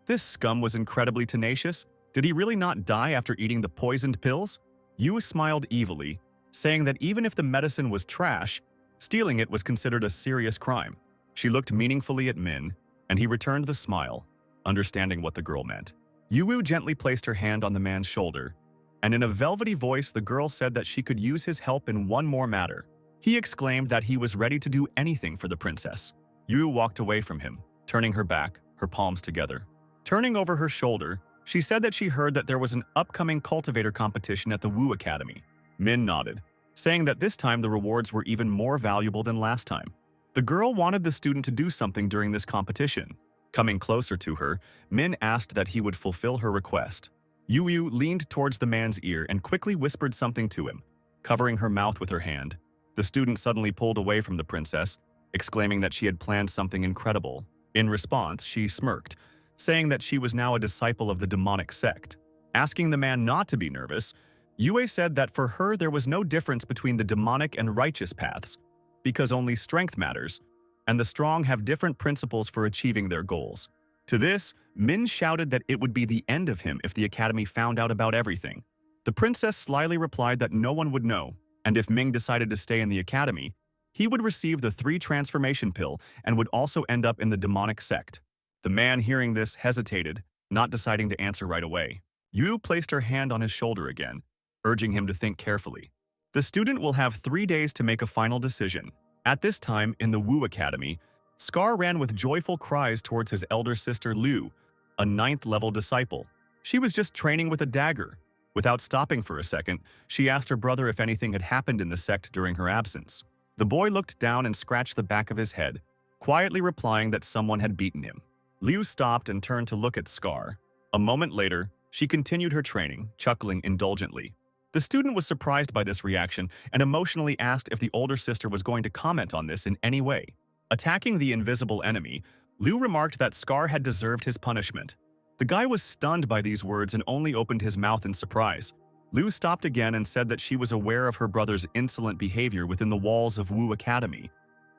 This scum was incredibly tenacious. Did he really not die after eating the poisoned pills? Yue smiled evilly, saying that even if the medicine was trash, stealing it was considered a serious crime. She looked meaningfully at Min, and he returned the smile, understanding what the girl meant. Yue gently placed her hand on the man's shoulder, and in a velvety voice the girl said that she could use his help in one more matter. He exclaimed that he was ready to do anything for the princess. Yue walked away from him, turning her back, her palms together. Turning over her shoulder, she said that she heard that there was an upcoming cultivator competition at the Wu Academy. Min nodded, saying that this time the rewards were even more valuable than last time. The girl wanted the student to do something during this competition. Coming closer to her, Min asked that he would fulfill her request. Yue leaned towards the man's ear and quickly whispered something to him, covering her mouth with her hand. The student suddenly pulled away from the princess, exclaiming that she had planned something incredible. In response, she smirked, saying that she was now a disciple of the demonic sect. Asking the man not to be nervous, Yue said that for her there was no difference between the demonic and righteous paths, because only strength matters, and the strong have different principles for achieving their goals. To this, Min shouted that it would be the end of him if the academy found out about everything. The princess slyly replied that no one would know, and if Ming decided to stay in the academy, he would receive the 3 transformation pill and would also end up in the demonic sect. The man hearing this hesitated, not deciding to answer right away. Yue placed her hand on his shoulder again, urging him to think carefully. The student will have 3 days to make a final decision. At this time, in the Wu Academy, Scar ran with joyful cries towards his elder sister Liu, a ninth-level disciple. She was just training with a dagger. Without stopping for a second, she asked her brother if anything had happened in the sect during her absence. The boy looked down and scratched the back of his head, quietly replying that someone had beaten him. Liu stopped and turned to look at Scar. A moment later, she continued her training, chuckling indulgently. The student was surprised by this reaction and emotionally asked if the older sister was going to comment on this in any way. Attacking the invisible enemy, Liu remarked that Scar had deserved his punishment. The guy was stunned by these words and only opened his mouth in surprise. Liu stopped again and said that she was aware of her brother's insolent behavior within the walls of Wu Academy,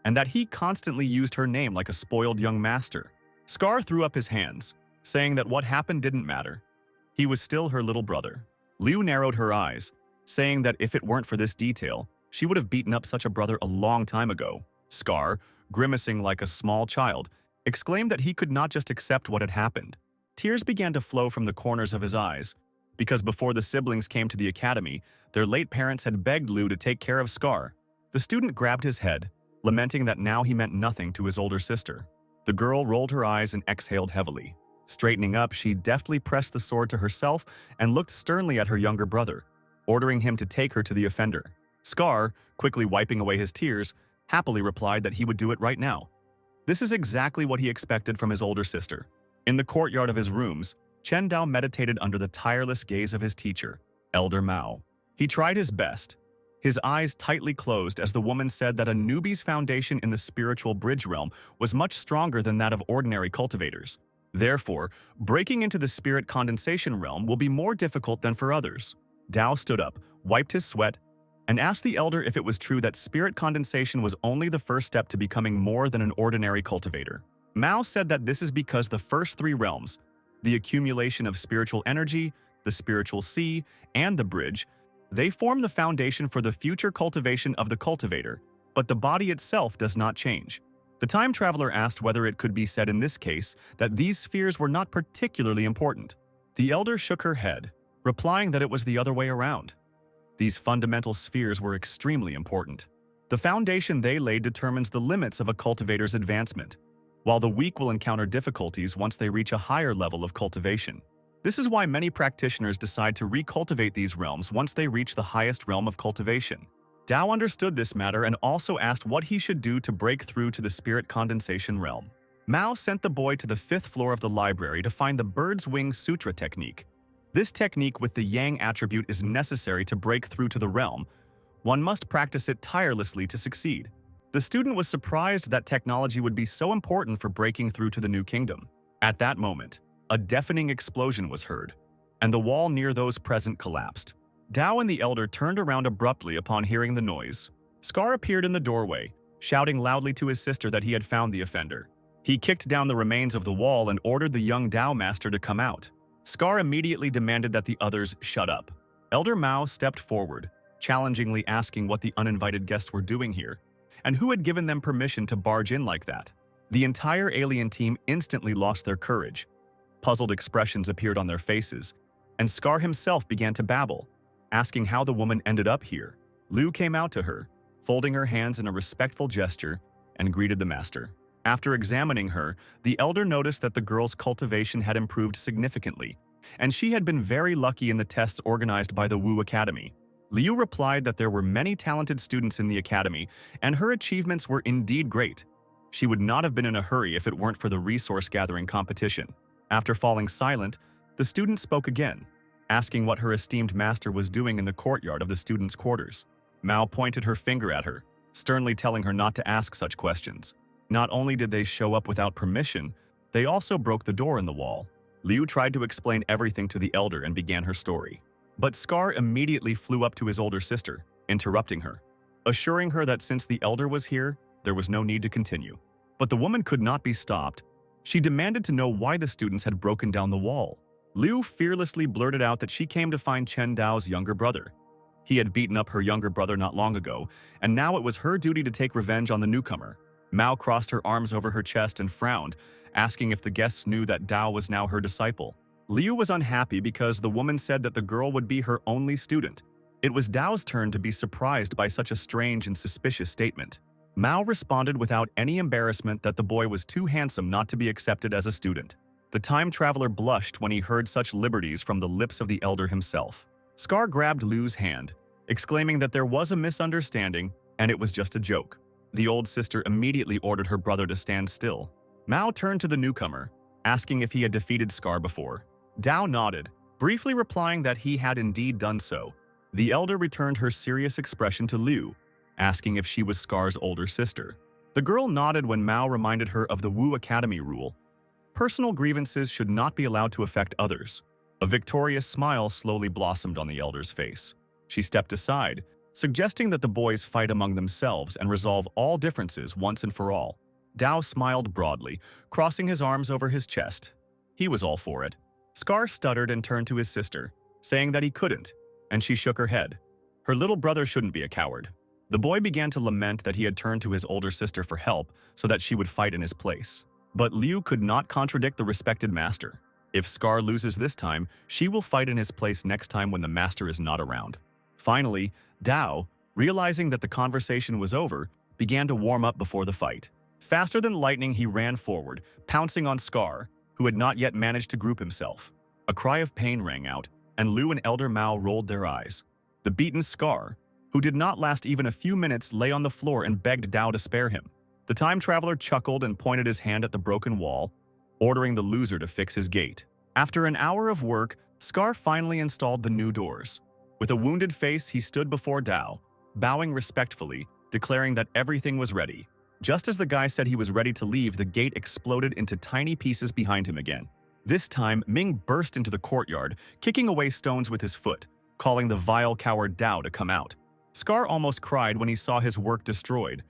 and that he constantly used her name like a spoiled young master. Scar threw up his hands, saying that what happened didn't matter. He was still her little brother. Liu narrowed her eyes, saying that if it weren't for this detail, she would have beaten up such a brother a long time ago. Scar, grimacing like a small child, exclaimed that he could not just accept what had happened. Tears began to flow from the corners of his eyes, because before the siblings came to the academy, their late parents had begged Liu to take care of Scar. The student grabbed his head, lamenting that now he meant nothing to his older sister. The girl rolled her eyes and exhaled heavily. Straightening up, she deftly pressed the sword to herself and looked sternly at her younger brother, ordering him to take her to the offender. Scar, quickly wiping away his tears, happily replied that he would do it right now. This is exactly what he expected from his older sister. In the courtyard of his rooms, Chen Dao meditated under the tireless gaze of his teacher, Elder Mao. He tried his best, his eyes tightly closed as the woman said that a newbie's foundation in the spiritual bridge realm was much stronger than that of ordinary cultivators. Therefore, breaking into the spirit condensation realm will be more difficult than for others. Dao stood up, wiped his sweat, and asked the elder if it was true that spirit condensation was only the first step to becoming more than an ordinary cultivator. Mao said that this is because the first three realms, the accumulation of spiritual energy, the spiritual sea, and the bridge, they form the foundation for the future cultivation of the cultivator, but the body itself does not change. The time traveler asked whether it could be said in this case that these spheres were not particularly important. The elder shook her head, replying that it was the other way around. These fundamental spheres were extremely important. The foundation they laid determines the limits of a cultivator's advancement, while the weak will encounter difficulties once they reach a higher level of cultivation. This is why many practitioners decide to recultivate these realms once they reach the highest realm of cultivation. Dao understood this matter and also asked what he should do to break through to the spirit condensation realm. Mao sent the boy to the 5th floor of the library to find the bird's wing sutra technique. This technique with the yang attribute is necessary to break through to the realm. One must practice it tirelessly to succeed. The student was surprised that technology would be so important for breaking through to the new kingdom. At that moment, a deafening explosion was heard, and the wall near those present collapsed. Dao and the elder turned around abruptly upon hearing the noise. Scar appeared in the doorway, shouting loudly to his sister that he had found the offender. He kicked down the remains of the wall and ordered the young Dao master to come out. Scar immediately demanded that the others shut up. Elder Mao stepped forward, challengingly asking what the uninvited guests were doing here, and who had given them permission to barge in like that. The entire alien team instantly lost their courage. Puzzled expressions appeared on their faces, and Scar himself began to babble, asking how the woman ended up here. Liu came out to her, folding her hands in a respectful gesture, and greeted the master. After examining her, the elder noticed that the girl's cultivation had improved significantly, and she had been very lucky in the tests organized by the Wu Academy. Liu replied that there were many talented students in the academy, and her achievements were indeed great. She would not have been in a hurry if it weren't for the resource-gathering competition. After falling silent, the student spoke again, asking what her esteemed master was doing in the courtyard of the students' quarters. Mao pointed her finger at her, sternly telling her not to ask such questions. Not only did they show up without permission, they also broke the door in the wall. Liu tried to explain everything to the elder and began her story. But Scar immediately flew up to his older sister, interrupting her, assuring her that since the elder was here, there was no need to continue. But the woman could not be stopped. She demanded to know why the students had broken down the wall. Liu fearlessly blurted out that she came to find Chen Dao's younger brother. He had beaten up her younger brother not long ago, and now it was her duty to take revenge on the newcomer. Mao crossed her arms over her chest and frowned, asking if the guests knew that Dao was now her disciple. Liu was unhappy because the woman said that the girl would be her only student. It was Dao's turn to be surprised by such a strange and suspicious statement. Mao responded without any embarrassment that the boy was too handsome not to be accepted as a student. The time traveler blushed when he heard such liberties from the lips of the elder himself. Scar grabbed Liu's hand, exclaiming that there was a misunderstanding and it was just a joke. The old sister immediately ordered her brother to stand still. Mao turned to the newcomer, asking if he had defeated Scar before. Dao nodded, briefly replying that he had indeed done so. The elder returned her serious expression to Liu, asking if she was Scar's older sister. The girl nodded when Mao reminded her of the Wu Academy rule. Personal grievances should not be allowed to affect others. A victorious smile slowly blossomed on the elder's face. She stepped aside, suggesting that the boys fight among themselves and resolve all differences once and for all. Dao smiled broadly, crossing his arms over his chest. He was all for it. Scar stuttered and turned to his sister, saying that he couldn't, and she shook her head. Her little brother shouldn't be a coward. The boy began to lament that he had turned to his older sister for help so that she would fight in his place. But Liu could not contradict the respected master. If Scar loses this time, she will fight in his place next time when the master is not around. Finally, Dao, realizing that the conversation was over, began to warm up before the fight. Faster than lightning, he ran forward, pouncing on Scar, who had not yet managed to group himself. A cry of pain rang out, and Liu and Elder Mao rolled their eyes. The beaten Scar, who did not last even a few minutes, lay on the floor and begged Dao to spare him. The time traveler chuckled and pointed his hand at the broken wall, ordering the loser to fix his gate. After an hour of work, Scar finally installed the new doors. With a wounded face, he stood before Dao, bowing respectfully, declaring that everything was ready. Just as the guy said he was ready to leave, the gate exploded into tiny pieces behind him again. This time, Ming burst into the courtyard, kicking away stones with his foot, calling the vile coward Dao to come out. Scar almost cried when he saw his work destroyed,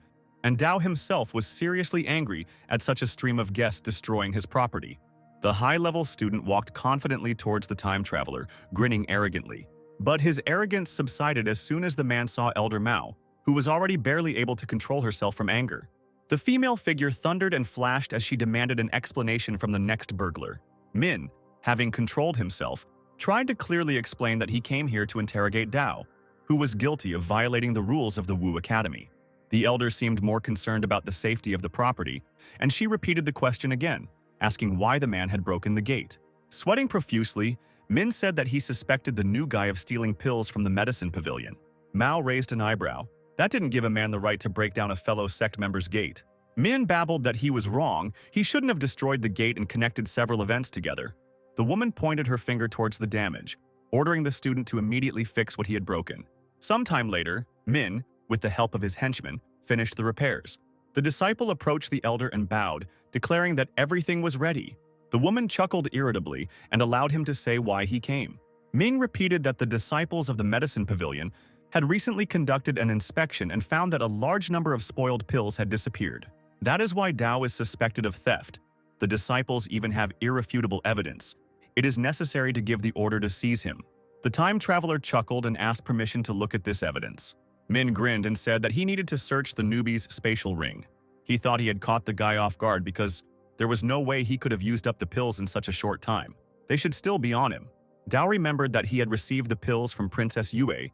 and Dao himself was seriously angry at such a stream of guests destroying his property. The high-level student walked confidently towards the time traveler, grinning arrogantly. But his arrogance subsided as soon as the man saw Elder Mao, who was already barely able to control herself from anger. The female figure thundered and flashed as she demanded an explanation from the next burglar. Min, having controlled himself, tried to clearly explain that he came here to interrogate Dao, who was guilty of violating the rules of the Wu Academy. The elder seemed more concerned about the safety of the property, and she repeated the question again, asking why the man had broken the gate. Sweating profusely, Min said that he suspected the new guy of stealing pills from the medicine pavilion. Mao raised an eyebrow. That didn't give a man the right to break down a fellow sect member's gate. Min babbled that he was wrong, he shouldn't have destroyed the gate and connected several events together. The woman pointed her finger towards the damage, ordering the student to immediately fix what he had broken. Sometime later, Min, with the help of his henchmen, finished the repairs. The disciple approached the elder and bowed, declaring that everything was ready. The woman chuckled irritably and allowed him to say why he came. Ming repeated that the disciples of the medicine pavilion had recently conducted an inspection and found that a large number of spoiled pills had disappeared. That is why Dao is suspected of theft. The disciples even have irrefutable evidence. It is necessary to give the order to seize him. The time traveler chuckled and asked permission to look at this evidence. Min grinned and said that he needed to search the newbie's spatial ring. He thought he had caught the guy off guard because there was no way he could have used up the pills in such a short time. They should still be on him. Dao remembered that he had received the pills from Princess Yue.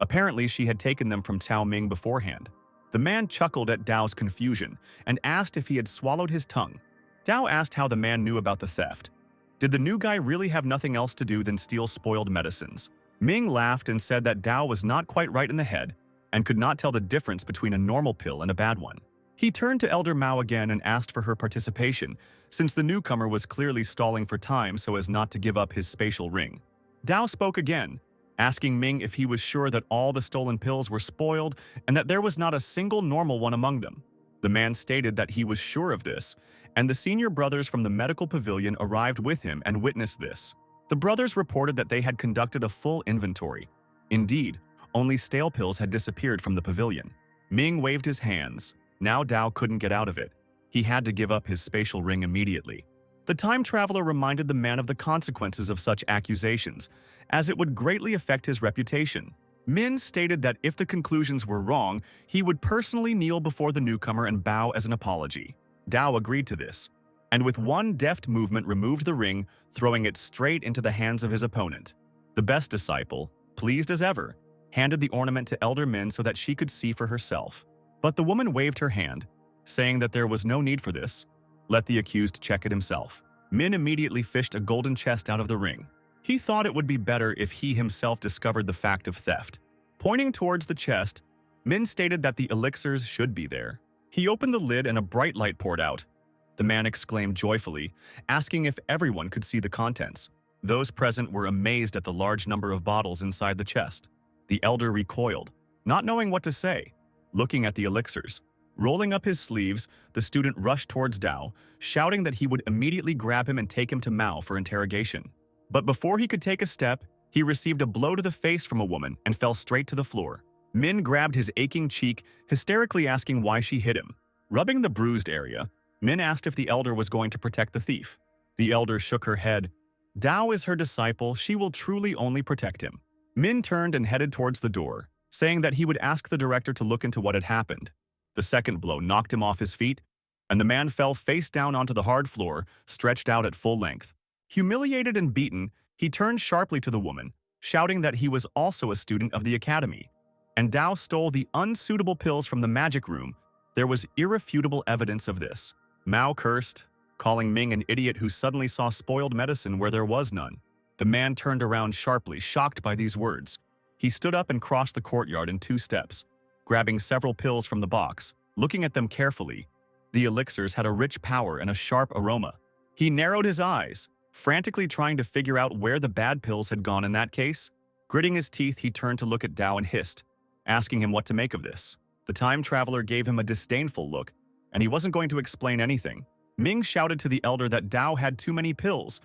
Apparently, she had taken them from Cao Ming beforehand. The man chuckled at Dao's confusion and asked if he had swallowed his tongue. Dao asked how the man knew about the theft. Did the new guy really have nothing else to do than steal spoiled medicines? Ming laughed and said that Dao was not quite right in the head and could not tell the difference between a normal pill and a bad one. He turned to Elder Mao again and asked for her participation, since the newcomer was clearly stalling for time so as not to give up his spatial ring. Dao spoke again, asking Ming if he was sure that all the stolen pills were spoiled and that there was not a single normal one among them. The man stated that he was sure of this, and the senior brothers from the medical pavilion arrived with him and witnessed this. The brothers reported that they had conducted a full inventory. Indeed, only stale pills had disappeared from the pavilion. Ming waved his hands. Now Dao couldn't get out of it. He had to give up his spatial ring immediately. The time traveler reminded the man of the consequences of such accusations, as it would greatly affect his reputation. Min stated that if the conclusions were wrong, he would personally kneel before the newcomer and bow as an apology. Dao agreed to this, and with one deft movement removed the ring, throwing it straight into the hands of his opponent. The best disciple, pleased as ever, handed the ornament to Elder Min so that she could see for herself. But the woman waved her hand, saying that there was no need for this. Let the accused check it himself. Min immediately fished a golden chest out of the ring. He thought it would be better if he himself discovered the fact of theft. Pointing towards the chest, Min stated that the elixirs should be there. He opened the lid and a bright light poured out. The man exclaimed joyfully, asking if everyone could see the contents. Those present were amazed at the large number of bottles inside the chest. The elder recoiled, not knowing what to say, looking at the elixirs. Rolling up his sleeves, the student rushed towards Dao, shouting that he would immediately grab him and take him to Mao for interrogation. But before he could take a step, he received a blow to the face from a woman and fell straight to the floor. Min grabbed his aching cheek, hysterically asking why she hit him. Rubbing the bruised area, Min asked if the elder was going to protect the thief. The elder shook her head. Dao is her disciple, she will truly only protect him. Min turned and headed towards the door, saying that he would ask the director to look into what had happened. The second blow knocked him off his feet, and the man fell face down onto the hard floor, stretched out at full length. Humiliated and beaten, he turned sharply to the woman, shouting that he was also a student of the academy. And Dao stole the unsuitable pills from the magic room. There was irrefutable evidence of this. Mao cursed, calling Ming an idiot who suddenly saw spoiled medicine where there was none. The man turned around sharply, shocked by these words. He stood up and crossed the courtyard in 2 steps. Grabbing several pills from the box, looking at them carefully. The elixirs had a rich power and a sharp aroma. He narrowed his eyes, frantically trying to figure out where the bad pills had gone in that case. Gritting his teeth, he turned to look at Dao and hissed, asking him what to make of this. The time traveler gave him a disdainful look, and he wasn't going to explain anything. Ming shouted to the elder that Dao had too many pills.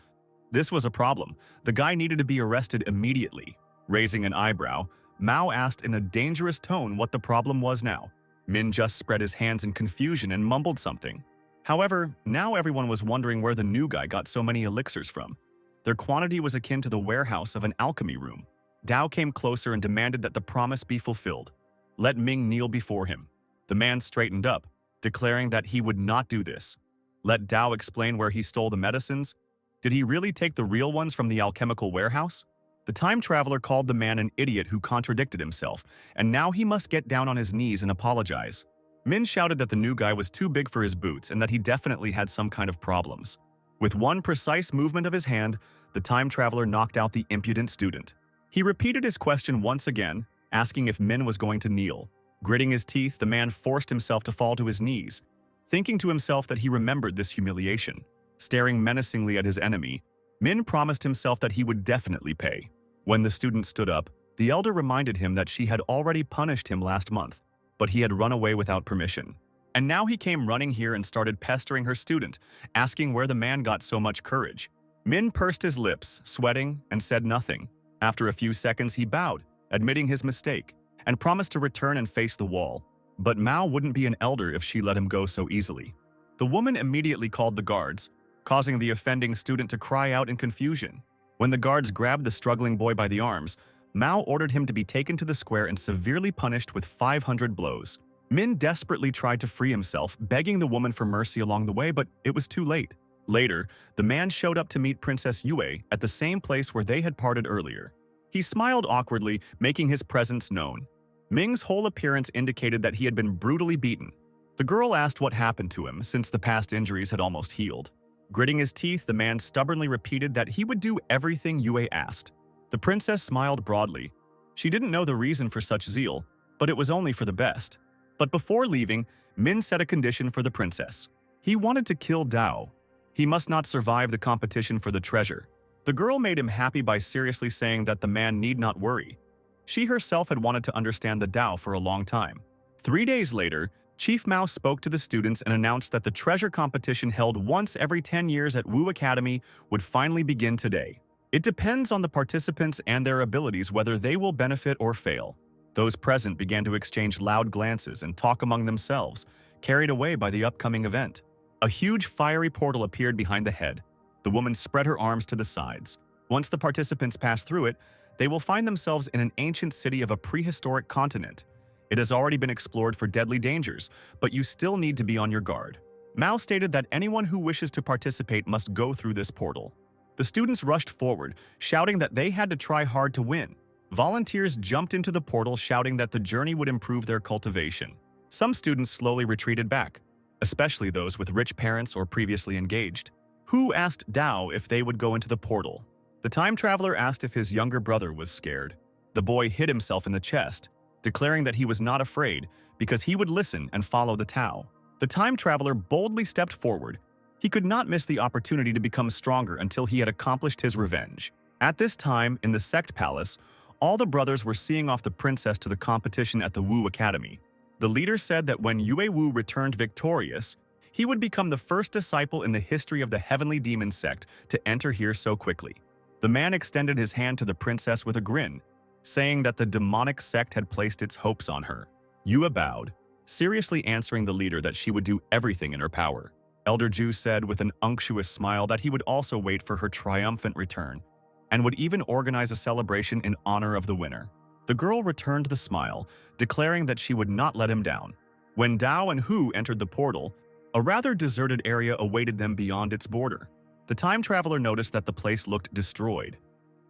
This was a problem. The guy needed to be arrested immediately. Raising an eyebrow, Mao asked in a dangerous tone what the problem was now. Min just spread his hands in confusion and mumbled something. However, now everyone was wondering where the new guy got so many elixirs from. Their quantity was akin to the warehouse of an alchemy room. Dao came closer and demanded that the promise be fulfilled. Let Ming kneel before him. The man straightened up, declaring that he would not do this. Let Dao explain where he stole the medicines. Did he really take the real ones from the alchemical warehouse? The time traveler called the man an idiot who contradicted himself, and now he must get down on his knees and apologize. Min shouted that the new guy was too big for his boots and that he definitely had some kind of problems. With one precise movement of his hand, the time traveler knocked out the impudent student. He repeated his question once again, asking if Min was going to kneel. Gritting his teeth, the man forced himself to fall to his knees, thinking to himself that he remembered this humiliation. Staring menacingly at his enemy, Min promised himself that he would definitely pay. When the student stood up, the elder reminded him that she had already punished him last month, but he had run away without permission. And now he came running here and started pestering her student, asking where the man got so much courage. Min pursed his lips, sweating, and said nothing. After a few seconds, he bowed, admitting his mistake, and promised to return and face the wall. But Mao wouldn't be an elder if she let him go so easily. The woman immediately called the guards, causing the offending student to cry out in confusion. When the guards grabbed the struggling boy by the arms, Mao ordered him to be taken to the square and severely punished with 500 blows. Min desperately tried to free himself, begging the woman for mercy along the way, but it was too late. Later, the man showed up to meet Princess Yue at the same place where they had parted earlier. He smiled awkwardly, making his presence known. Ming's whole appearance indicated that he had been brutally beaten. The girl asked what happened to him since the past injuries had almost healed. Gritting his teeth, the man stubbornly repeated that he would do everything Yue asked. The princess smiled broadly. She didn't know the reason for such zeal, but it was only for the best. But before leaving, Min set a condition for the princess. He wanted to kill Dao. He must not survive the competition for the treasure. The girl made him happy by seriously saying that the man need not worry. She herself had wanted to understand the Dao for a long time. 3 days later, Chief Mao spoke to the students and announced that the treasure competition held once every 10 years at Wu Academy would finally begin today. It depends on the participants and their abilities whether they will benefit or fail. Those present began to exchange loud glances and talk among themselves, carried away by the upcoming event. A huge fiery portal appeared behind the head. The woman spread her arms to the sides. Once the participants pass through it, they will find themselves in an ancient city of a prehistoric continent. It has already been explored for deadly dangers, but you still need to be on your guard. Mao stated that anyone who wishes to participate must go through this portal. The students rushed forward, shouting that they had to try hard to win. Volunteers jumped into the portal, shouting that the journey would improve their cultivation. Some students slowly retreated back, especially those with rich parents or previously engaged. Hu asked Dao if they would go into the portal. The time traveler asked if his younger brother was scared. The boy hit himself in the chest, declaring that he was not afraid because he would listen and follow the Tao. The time traveler boldly stepped forward. He could not miss the opportunity to become stronger until he had accomplished his revenge. At this time, in the sect palace, all the brothers were seeing off the princess to the competition at the Wu Academy. The leader said that when Yue Wu returned victorious, he would become the first disciple in the history of the heavenly demon sect to enter here so quickly. The man extended his hand to the princess with a grin, saying that the demonic sect had placed its hopes on her. Yue bowed, seriously answering the leader that she would do everything in her power. Elder Ju said with an unctuous smile that he would also wait for her triumphant return, and would even organize a celebration in honor of the winner. The girl returned the smile, declaring that she would not let him down. When Dao and Hu entered the portal, a rather deserted area awaited them beyond its border. The time traveler noticed that the place looked destroyed.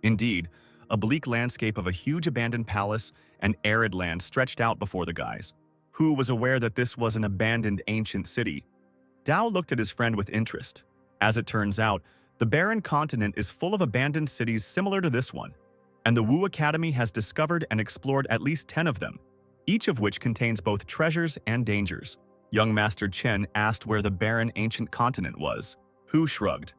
Indeed, a bleak landscape of a huge abandoned palace and arid land stretched out before the guys. Hu was aware that this was an abandoned ancient city. Dao looked at his friend with interest. As it turns out, the barren continent is full of abandoned cities similar to this one, and the Wu Academy has discovered and explored at least 10 of them, each of which contains both treasures and dangers. Young Master Chen asked where the barren ancient continent was. Hu shrugged.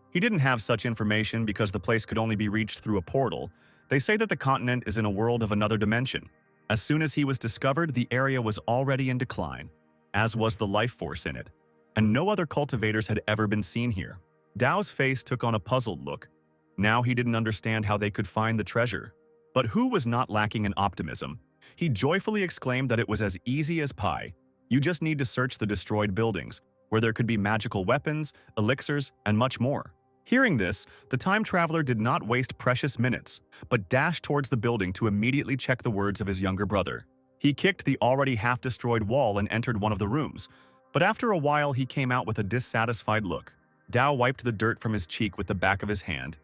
He didn't have such information because the place could only be reached through a portal. They say that the continent is in a world of another dimension. As soon as he was discovered, the area was already in decline, as was the life force in it, and no other cultivators had ever been seen here. Dao's face took on a puzzled look. Now he didn't understand how they could find the treasure. But Hu was not lacking in optimism. He joyfully exclaimed that it was as easy as pie. You just need to search the destroyed buildings, where there could be magical weapons, elixirs, and much more. Hearing this, the time traveler did not waste precious minutes, but dashed towards the building to immediately check the words of his younger brother. He kicked the already half-destroyed wall and entered one of the rooms, but after a while he came out with a dissatisfied look. Dao wiped the dirt from his cheek with the back of his hand.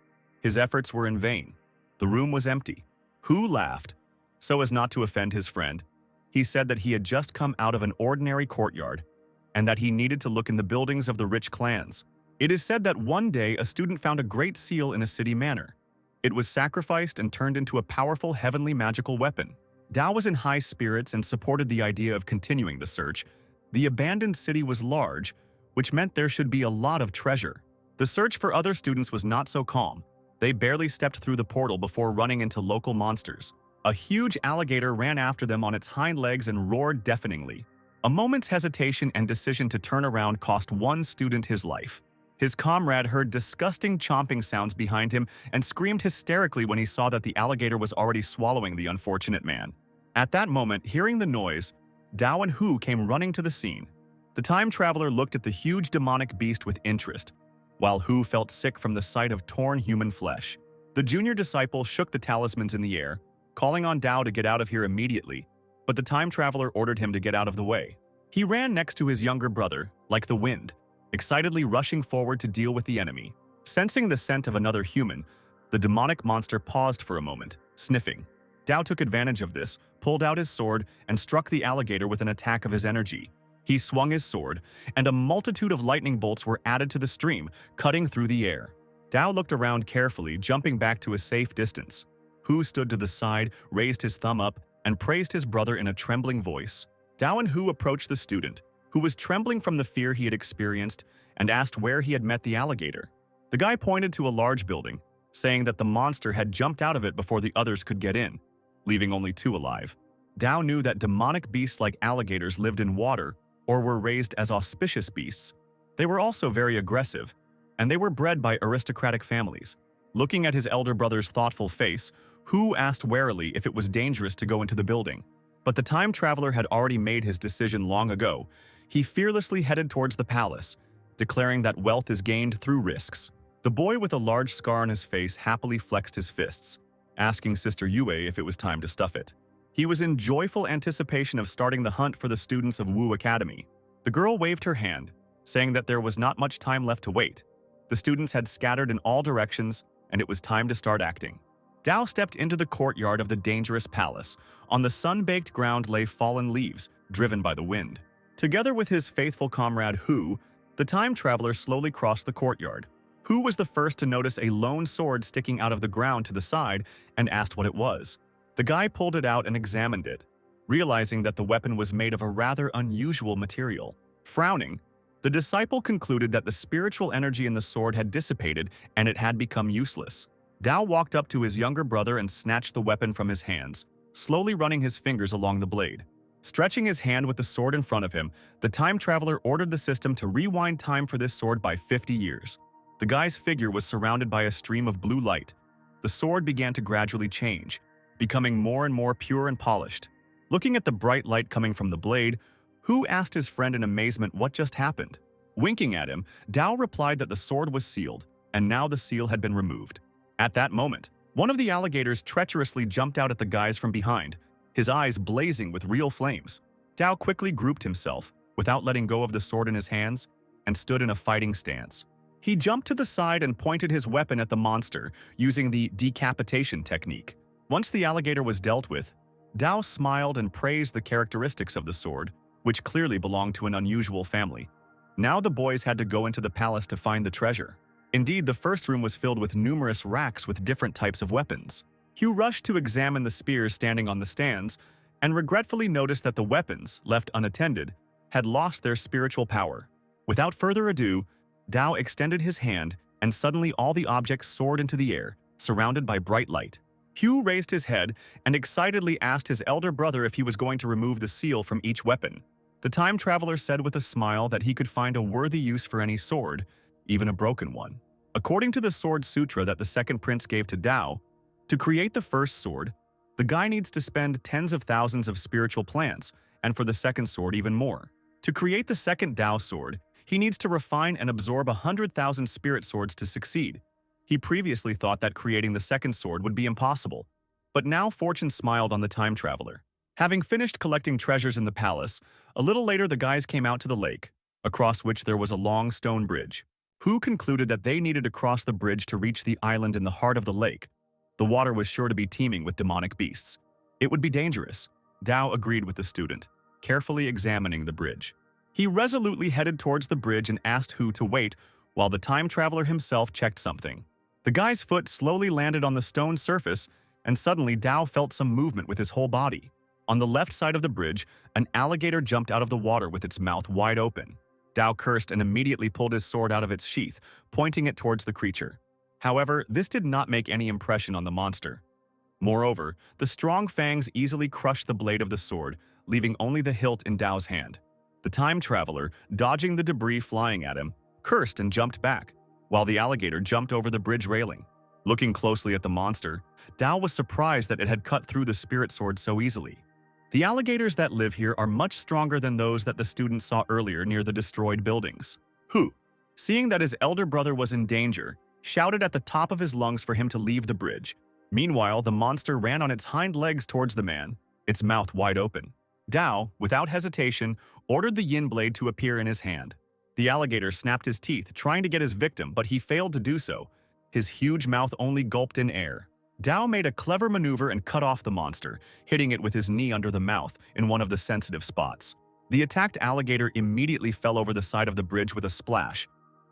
His efforts were in vain. The room was empty. Hu laughed, so as not to offend his friend. He said that he had just come out of an ordinary courtyard, and that he needed to look in the buildings of the rich clans. It is said that one day a student found a great seal in a city manor. It was sacrificed and turned into a powerful heavenly magical weapon. Dao was in high spirits and supported the idea of continuing the search. The abandoned city was large, which meant there should be a lot of treasure. The search for other students was not so calm. They barely stepped through the portal before running into local monsters. A huge alligator ran after them on its hind legs and roared deafeningly. A moment's hesitation and decision to turn around cost one student his life. His comrade heard disgusting chomping sounds behind him and screamed hysterically when he saw that the alligator was already swallowing the unfortunate man. At that moment, hearing the noise, Dao and Hu came running to the scene. The time traveler looked at the huge demonic beast with interest, while Hu felt sick from the sight of torn human flesh. The junior disciple shook the talismans in the air, calling on Dao to get out of here immediately, but the time traveler ordered him to get out of the way. He ran next to his younger brother, like the wind, excitedly rushing forward to deal with the enemy. Sensing the scent of another human, the demonic monster paused for a moment, sniffing. Dao took advantage of this, pulled out his sword, and struck the alligator with an attack of his energy. He swung his sword, and a multitude of lightning bolts were added to the stream, cutting through the air. Dao looked around carefully, jumping back to a safe distance. Hu stood to the side, raised his thumb up, and praised his brother in a trembling voice. Dao and Hu approached the student, who was trembling from the fear he had experienced, and asked where he had met the alligator. The guy pointed to a large building, saying that the monster had jumped out of it before the others could get in, leaving only 2 alive. Dao knew that demonic beasts like alligators lived in water or were raised as auspicious beasts. They were also very aggressive, and they were bred by aristocratic families. Looking at his elder brother's thoughtful face, Hu asked warily if it was dangerous to go into the building. But the time traveler had already made his decision long ago. He fearlessly headed towards the palace, declaring that wealth is gained through risks. The boy with a large scar on his face happily flexed his fists, asking Sister Yue if it was time to stuff it. He was in joyful anticipation of starting the hunt for the students of Wu Academy. The girl waved her hand, saying that there was not much time left to wait. The students had scattered in all directions, and it was time to start acting. Dao stepped into the courtyard of the dangerous palace. On the sun-baked ground lay fallen leaves, driven by the wind. Together with his faithful comrade Hu, the time traveler slowly crossed the courtyard. Hu was the first to notice a lone sword sticking out of the ground to the side and asked what it was. The guy pulled it out and examined it, realizing that the weapon was made of a rather unusual material. Frowning, the disciple concluded that the spiritual energy in the sword had dissipated and it had become useless. Dao walked up to his younger brother and snatched the weapon from his hands, slowly running his fingers along the blade. Stretching his hand with the sword in front of him, the time traveler ordered the system to rewind time for this sword by 50 years. The guy's figure was surrounded by a stream of blue light. The sword began to gradually change, becoming more and more pure and polished. Looking at the bright light coming from the blade, Hu asked his friend in amazement what just happened. Winking at him, Dao replied that the sword was sealed, and now the seal had been removed. At that moment, one of the alligators treacherously jumped out at the guys from behind, his eyes blazing with real flames. Dao quickly grouped himself, without letting go of the sword in his hands, and stood in a fighting stance. He jumped to the side and pointed his weapon at the monster, using the decapitation technique. Once the alligator was dealt with, Dao smiled and praised the characteristics of the sword, which clearly belonged to an unusual family. Now the boys had to go into the palace to find the treasure. Indeed, the first room was filled with numerous racks with different types of weapons. Hugh rushed to examine the spears standing on the stands and regretfully noticed that the weapons, left unattended, had lost their spiritual power. Without further ado, Dao extended his hand and suddenly all the objects soared into the air, surrounded by bright light. Hugh raised his head and excitedly asked his elder brother if he was going to remove the seal from each weapon. The time traveler said with a smile that he could find a worthy use for any sword, even a broken one. According to the sword sutra that the second prince gave to Dao, to create the first sword, the guy needs to spend tens of thousands of spiritual plants, and for the second sword even more. To create the second Dao sword, he needs to refine and absorb 100,000 spirit swords to succeed. He previously thought that creating the second sword would be impossible, but now fortune smiled on the time traveler. Having finished collecting treasures in the palace, a little later the guys came out to the lake, across which there was a long stone bridge. Hu concluded that they needed to cross the bridge to reach the island in the heart of the lake. The water was sure to be teeming with demonic beasts. It would be dangerous. Dao agreed with the student, carefully examining the bridge. He resolutely headed towards the bridge and asked Hu to wait while the time traveler himself checked something. The guy's foot slowly landed on the stone surface, and suddenly Dao felt some movement with his whole body. On the left side of the bridge, an alligator jumped out of the water with its mouth wide open. Dao cursed and immediately pulled his sword out of its sheath, pointing it towards the creature. However, this did not make any impression on the monster. Moreover, the strong fangs easily crushed the blade of the sword, leaving only the hilt in Dao's hand. The time traveler, dodging the debris flying at him, cursed and jumped back, while the alligator jumped over the bridge railing. Looking closely at the monster, Dao was surprised that it had cut through the spirit sword so easily. The alligators that live here are much stronger than those that the student saw earlier near the destroyed buildings. Hu, seeing that his elder brother was in danger, shouted at the top of his lungs for him to leave the bridge. Meanwhile, the monster ran on its hind legs towards the man, its mouth wide open. Dao, without hesitation, ordered the yin blade to appear in his hand. The alligator snapped his teeth, trying to get his victim, but he failed to do so. His huge mouth only gulped in air. Dao made a clever maneuver and cut off the monster, hitting it with his knee under the mouth in one of the sensitive spots. The attacked alligator immediately fell over the side of the bridge with a splash.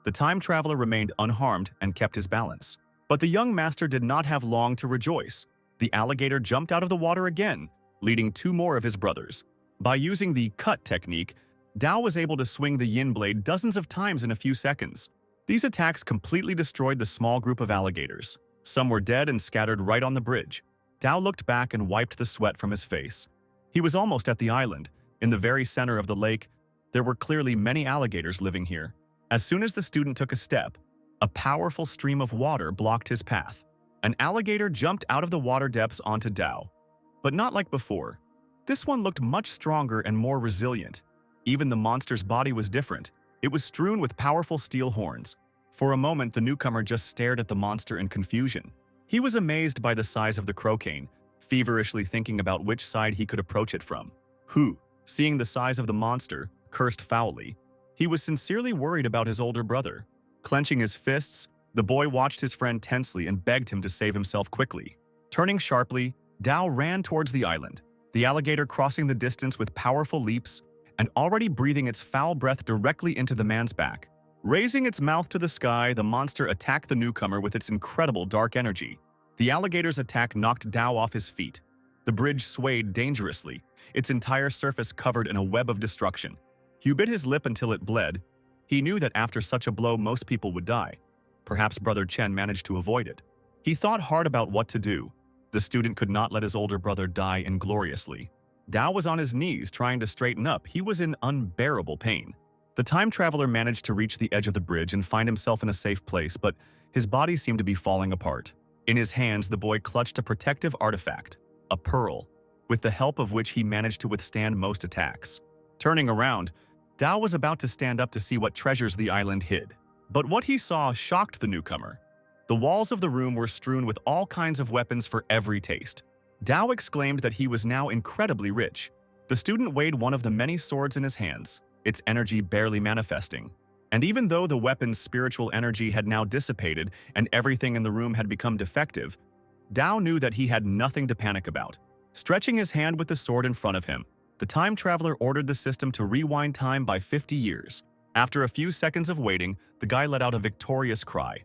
The time traveler remained unharmed and kept his balance. But the young master did not have long to rejoice. The alligator jumped out of the water again, leading two more of his brothers. By using the cut technique, Dao was able to swing the yin blade dozens of times in a few seconds. These attacks completely destroyed the small group of alligators. Some were dead and scattered right on the bridge. Dao looked back and wiped the sweat from his face. He was almost at the island. In the very center of the lake, there were clearly many alligators living here. As soon as the student took a step, a powerful stream of water blocked his path. An alligator jumped out of the water depths onto Dao. But not like before. This one looked much stronger and more resilient. Even the monster's body was different. It was strewn with powerful steel horns. For a moment, the newcomer just stared at the monster in confusion. He was amazed by the size of the crocane, feverishly thinking about which side he could approach it from. Hu, seeing the size of the monster, cursed foully. He was sincerely worried about his older brother. Clenching his fists, the boy watched his friend tensely and begged him to save himself quickly. Turning sharply, Dao ran towards the island, the alligator crossing the distance with powerful leaps and already breathing its foul breath directly into the man's back. Raising its mouth to the sky, the monster attacked the newcomer with its incredible dark energy. The alligator's attack knocked Dao off his feet. The bridge swayed dangerously, its entire surface covered in a web of destruction. He bit his lip until it bled. He knew that after such a blow most people would die. Perhaps Brother Chen managed to avoid it. He thought hard about what to do. The student could not let his older brother die ingloriously. Dao was on his knees trying to straighten up. He was in unbearable pain. The time traveler managed to reach the edge of the bridge and find himself in a safe place, but his body seemed to be falling apart. In his hands, the boy clutched a protective artifact, a pearl, with the help of which he managed to withstand most attacks. Turning around, Dao was about to stand up to see what treasures the island hid. But what he saw shocked the newcomer. The walls of the room were strewn with all kinds of weapons for every taste. Dao exclaimed that he was now incredibly rich. The student weighed one of the many swords in his hands, its energy barely manifesting. And even though the weapon's spiritual energy had now dissipated and everything in the room had become defective, Dao knew that he had nothing to panic about. Stretching his hand with the sword in front of him, the time traveler ordered the system to rewind time by 50 years. After a few seconds of waiting, the guy let out a victorious cry.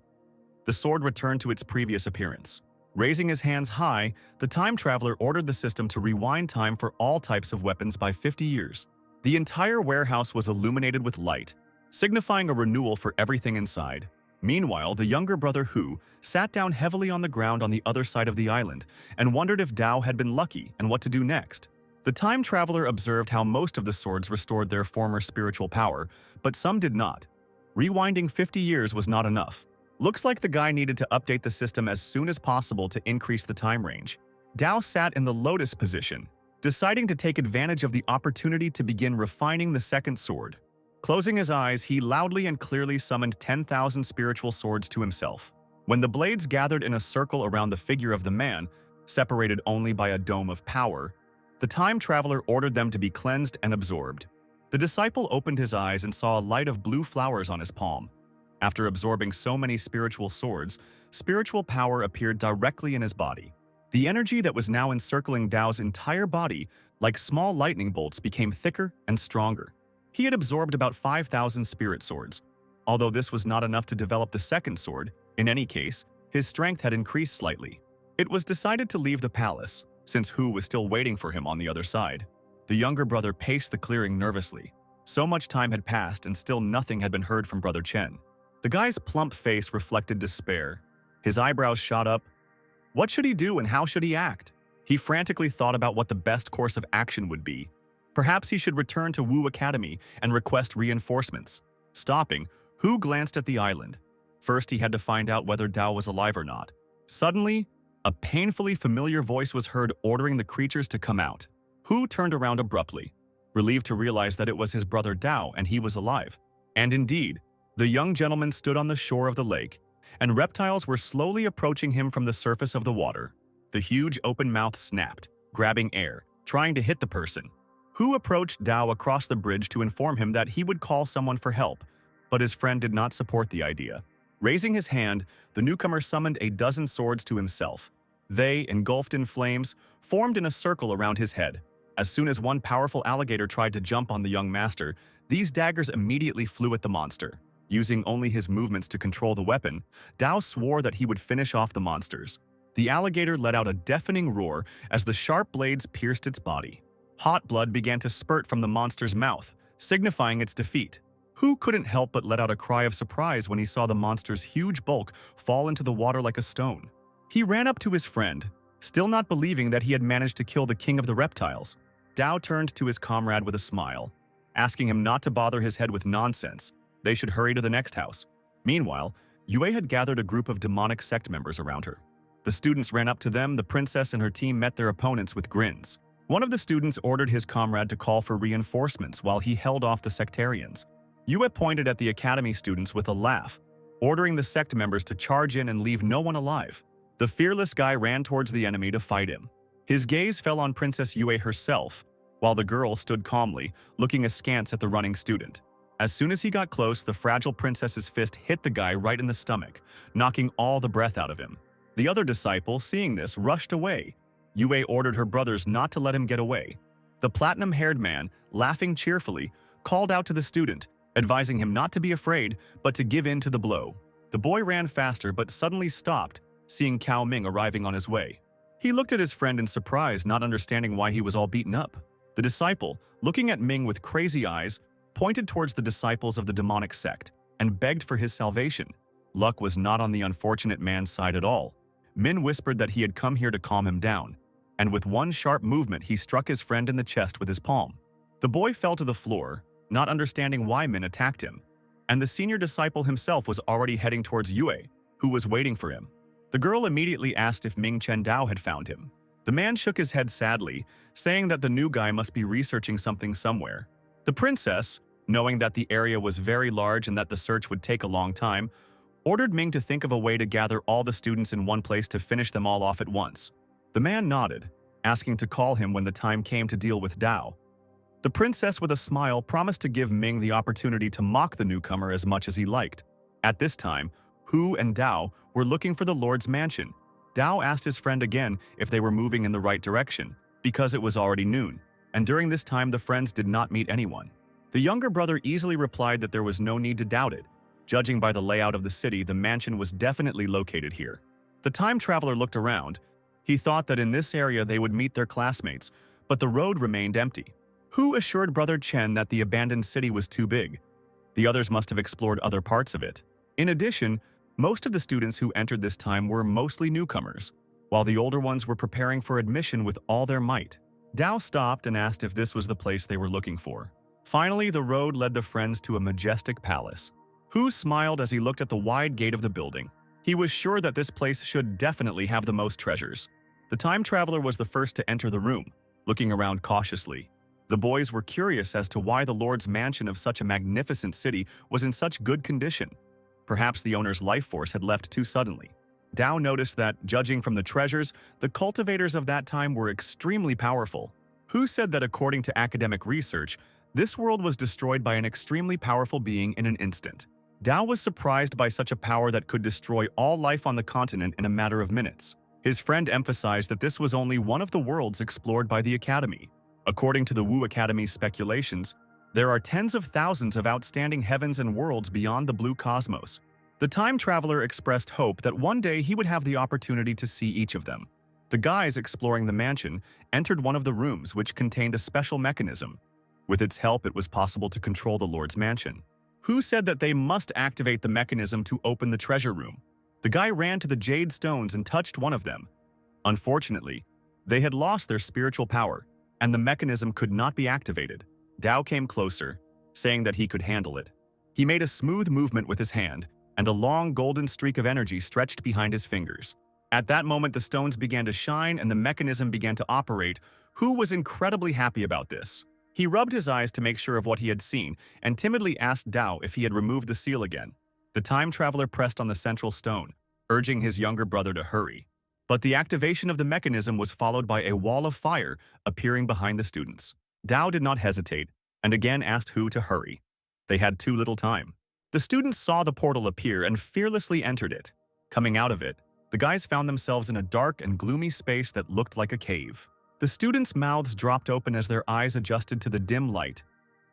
The sword returned to its previous appearance. Raising his hands high, the time traveler ordered the system to rewind time for all types of weapons by 50 years. The entire warehouse was illuminated with light, signifying a renewal for everything inside. Meanwhile, the younger brother Hu sat down heavily on the ground on the other side of the island and wondered if Dao had been lucky and what to do next. The time traveler observed how most of the swords restored their former spiritual power, but some did not. Rewinding 50 years was not enough. Looks like the guy needed to update the system as soon as possible to increase the time range. Dao sat in the lotus position, deciding to take advantage of the opportunity to begin refining the second sword. Closing his eyes, he loudly and clearly summoned 10,000 spiritual swords to himself. When the blades gathered in a circle around the figure of the man, separated only by a dome of power, the time traveler ordered them to be cleansed and absorbed. The disciple opened his eyes and saw a light of blue flowers on his palm. After absorbing so many spiritual swords, spiritual power appeared directly in his body. The energy that was now encircling Dao's entire body, like small lightning bolts, became thicker and stronger. He had absorbed about 5,000 spirit swords. Although this was not enough to develop the second sword, in any case, his strength had increased slightly. It was decided to leave the palace, since Hu was still waiting for him on the other side. The younger brother paced the clearing nervously. So much time had passed and still nothing had been heard from Brother Chen. The guy's plump face reflected despair. His eyebrows shot up. What should he do and how should he act? He frantically thought about what the best course of action would be. Perhaps he should return to Wu Academy and request reinforcements. Stopping, Hu glanced at the island. First, he had to find out whether Dao was alive or not. Suddenly, a painfully familiar voice was heard ordering the creatures to come out. Hu turned around abruptly, relieved to realize that it was his brother Dao and he was alive. And indeed, the young gentleman stood on the shore of the lake, and reptiles were slowly approaching him from the surface of the water. The huge open mouth snapped, grabbing air, trying to hit the person. Hu approached Dao across the bridge to inform him that he would call someone for help, but his friend did not support the idea. Raising his hand, the newcomer summoned a dozen swords to himself. They, engulfed in flames, formed in a circle around his head. As soon as one powerful alligator tried to jump on the young master, these daggers immediately flew at the monster. Using only his movements to control the weapon, Dao swore that he would finish off the monsters. The alligator let out a deafening roar as the sharp blades pierced its body. Hot blood began to spurt from the monster's mouth, signifying its defeat. Hu couldn't help but let out a cry of surprise when he saw the monster's huge bulk fall into the water like a stone. He ran up to his friend, still not believing that he had managed to kill the king of the reptiles. Dao turned to his comrade with a smile, asking him not to bother his head with nonsense. They should hurry to the next house. Meanwhile, Yue had gathered a group of demonic sect members around her. The students ran up to them. The princess and her team met their opponents with grins. One of the students ordered his comrade to call for reinforcements while he held off the sectarians. Yue pointed at the academy students with a laugh, ordering the sect members to charge in and leave no one alive. The fearless guy ran towards the enemy to fight him. His gaze fell on Princess Yue herself, while the girl stood calmly, looking askance at the running student. As soon as he got close, the fragile princess's fist hit the guy right in the stomach, knocking all the breath out of him. The other disciple, seeing this, rushed away. Yue ordered her brothers not to let him get away. The platinum-haired man, laughing cheerfully, called out to the student, advising him not to be afraid, but to give in to the blow. The boy ran faster but suddenly stopped, seeing Cao Ming arriving on his way. He looked at his friend in surprise, not understanding why he was all beaten up. The disciple, looking at Ming with crazy eyes, pointed towards the disciples of the demonic sect and begged for his salvation. Luck was not on the unfortunate man's side at all. Min whispered that he had come here to calm him down, and with one sharp movement he struck his friend in the chest with his palm. The boy fell to the floor, not understanding why Min attacked him, and the senior disciple himself was already heading towards Yue, who was waiting for him. The girl immediately asked if Ming Chendao had found him. The man shook his head sadly, saying that the new guy must be researching something somewhere. The princess, knowing that the area was very large and that the search would take a long time, ordered Ming to think of a way to gather all the students in one place to finish them all off at once. The man nodded, asking to call him when the time came to deal with Dao. The princess, with a smile, promised to give Ming the opportunity to mock the newcomer as much as he liked. At this time, Hu and Dao were looking for the Lord's mansion. Dao asked his friend again if they were moving in the right direction, because it was already noon, and during this time the friends did not meet anyone. The younger brother easily replied that there was no need to doubt it. Judging by the layout of the city, the mansion was definitely located here. The time traveler looked around. He thought that in this area they would meet their classmates, but the road remained empty. Hu assured Brother Chen that the abandoned city was too big. The others must have explored other parts of it. In addition, most of the students who entered this time were mostly newcomers, while the older ones were preparing for admission with all their might. Dao stopped and asked if this was the place they were looking for. Finally, the road led the friends to a majestic palace. Hu smiled as he looked at the wide gate of the building. He was sure that this place should definitely have the most treasures. The time traveler was the first to enter the room, looking around cautiously. The boys were curious as to why the Lord's mansion of such a magnificent city was in such good condition. Perhaps the owner's life force had left too suddenly. Dao noticed that, judging from the treasures, the cultivators of that time were extremely powerful. Hu said that according to academic research, this world was destroyed by an extremely powerful being in an instant. Dao was surprised by such a power that could destroy all life on the continent in a matter of minutes. His friend emphasized that this was only one of the worlds explored by the Academy. According to the Wu Academy's speculations, there are tens of thousands of outstanding heavens and worlds beyond the blue cosmos. The time traveler expressed hope that one day he would have the opportunity to see each of them. The guys exploring the mansion entered one of the rooms, which contained a special mechanism. With its help, it was possible to control the Lord's mansion. Hu said that they must activate the mechanism to open the treasure room. The guy ran to the jade stones and touched one of them. Unfortunately, they had lost their spiritual power, and the mechanism could not be activated. Dao came closer, saying that he could handle it. He made a smooth movement with his hand, and a long golden streak of energy stretched behind his fingers. At that moment, the stones began to shine and the mechanism began to operate. Hu was incredibly happy about this. He rubbed his eyes to make sure of what he had seen and timidly asked Dao if he had removed the seal again. The time traveler pressed on the central stone, urging his younger brother to hurry. But the activation of the mechanism was followed by a wall of fire appearing behind the students. Dao did not hesitate and again asked Hu to hurry. They had too little time. The students saw the portal appear and fearlessly entered it. Coming out of it, the guys found themselves in a dark and gloomy space that looked like a cave. The students' mouths dropped open as their eyes adjusted to the dim light,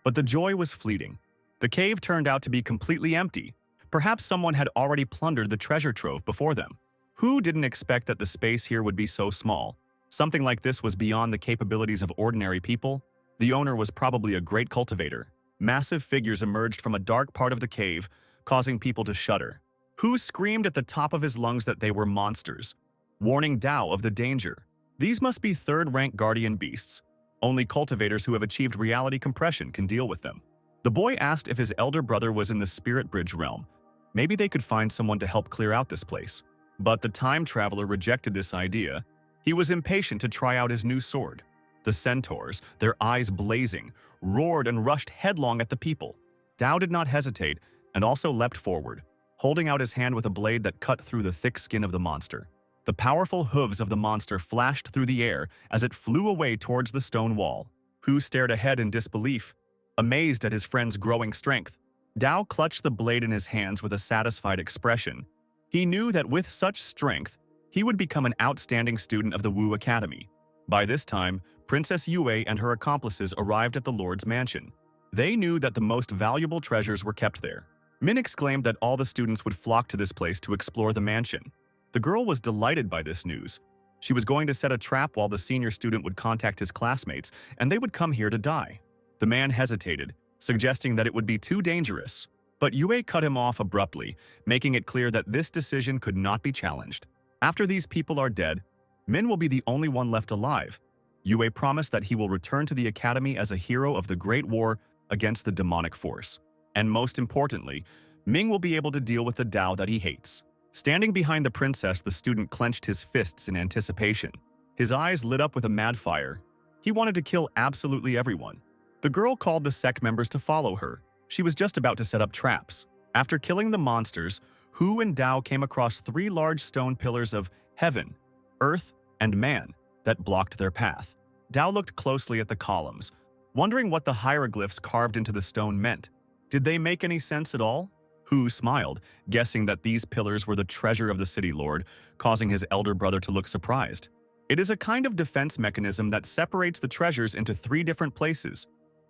but the joy was fleeting. The cave turned out to be completely empty. Perhaps someone had already plundered the treasure trove before them. Hu didn't expect that the space here would be so small. Something like this was beyond the capabilities of ordinary people. The owner was probably a great cultivator. Massive figures emerged from a dark part of the cave, causing people to shudder. Hu screamed at the top of his lungs that they were monsters, warning Dao of the danger. These must be third-rank guardian beasts. Only cultivators who have achieved reality compression can deal with them. The boy asked if his elder brother was in the Spirit Bridge realm. Maybe they could find someone to help clear out this place. But the time traveler rejected this idea. He was impatient to try out his new sword. The centaurs, their eyes blazing, roared and rushed headlong at the people. Dao did not hesitate and also leapt forward, holding out his hand with a blade that cut through the thick skin of the monster. The powerful hooves of the monster flashed through the air as it flew away towards the stone wall. Hu stared ahead in disbelief, amazed at his friend's growing strength. Dao clutched the blade in his hands with a satisfied expression. He knew that with such strength, he would become an outstanding student of the Wu Academy. By this time, Princess Yue and her accomplices arrived at the Lord's mansion. They knew that the most valuable treasures were kept there. Min exclaimed that all the students would flock to this place to explore the mansion. The girl was delighted by this news. She was going to set a trap while the senior student would contact his classmates, and they would come here to die. The man hesitated, suggesting that it would be too dangerous. But Yue cut him off abruptly, making it clear that this decision could not be challenged. After these people are dead, Min will be the only one left alive. Yue promised that he will return to the academy as a hero of the Great War against the demonic force. And most importantly, Ming will be able to deal with the Dao that he hates. Standing behind the princess, the student clenched his fists in anticipation. His eyes lit up with a mad fire. He wanted to kill absolutely everyone. The girl called the sect members to follow her. She was just about to set up traps. After killing the monsters, Hu and Dao came across 3 large stone pillars of heaven, earth, and man that blocked their path. Dao looked closely at the columns, wondering what the hieroglyphs carved into the stone meant. Did they make any sense at all? Hu smiled, guessing that these pillars were the treasure of the city lord, causing his elder brother to look surprised. It is a kind of defense mechanism that separates the treasures into 3 different places.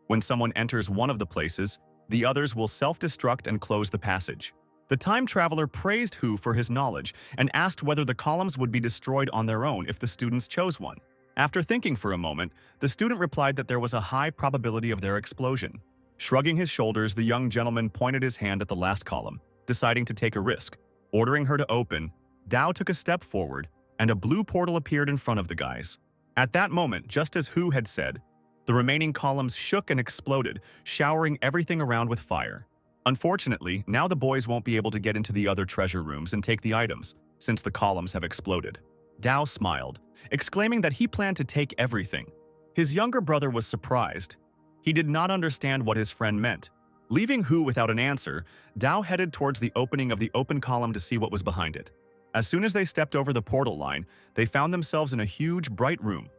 When someone enters one of the places, the others will self-destruct and close the passage. The time traveler praised Hu for his knowledge and asked whether the columns would be destroyed on their own if the students chose one. After thinking for a moment, the student replied that there was a high probability of their explosion. Shrugging his shoulders, the young gentleman pointed his hand at the last column, deciding to take a risk. Ordering her to open, Dao took a step forward, and a blue portal appeared in front of the guys. At that moment, just as Hu had said, the remaining columns shook and exploded, showering everything around with fire. Unfortunately, now the boys won't be able to get into the other treasure rooms and take the items, since the columns have exploded. Dao smiled, exclaiming that he planned to take everything. His younger brother was surprised. He did not understand what his friend meant. Leaving Hu without an answer, Dao headed towards the opening of the open column to see what was behind it. As soon as they stepped over the portal line, they found themselves in a huge, bright room.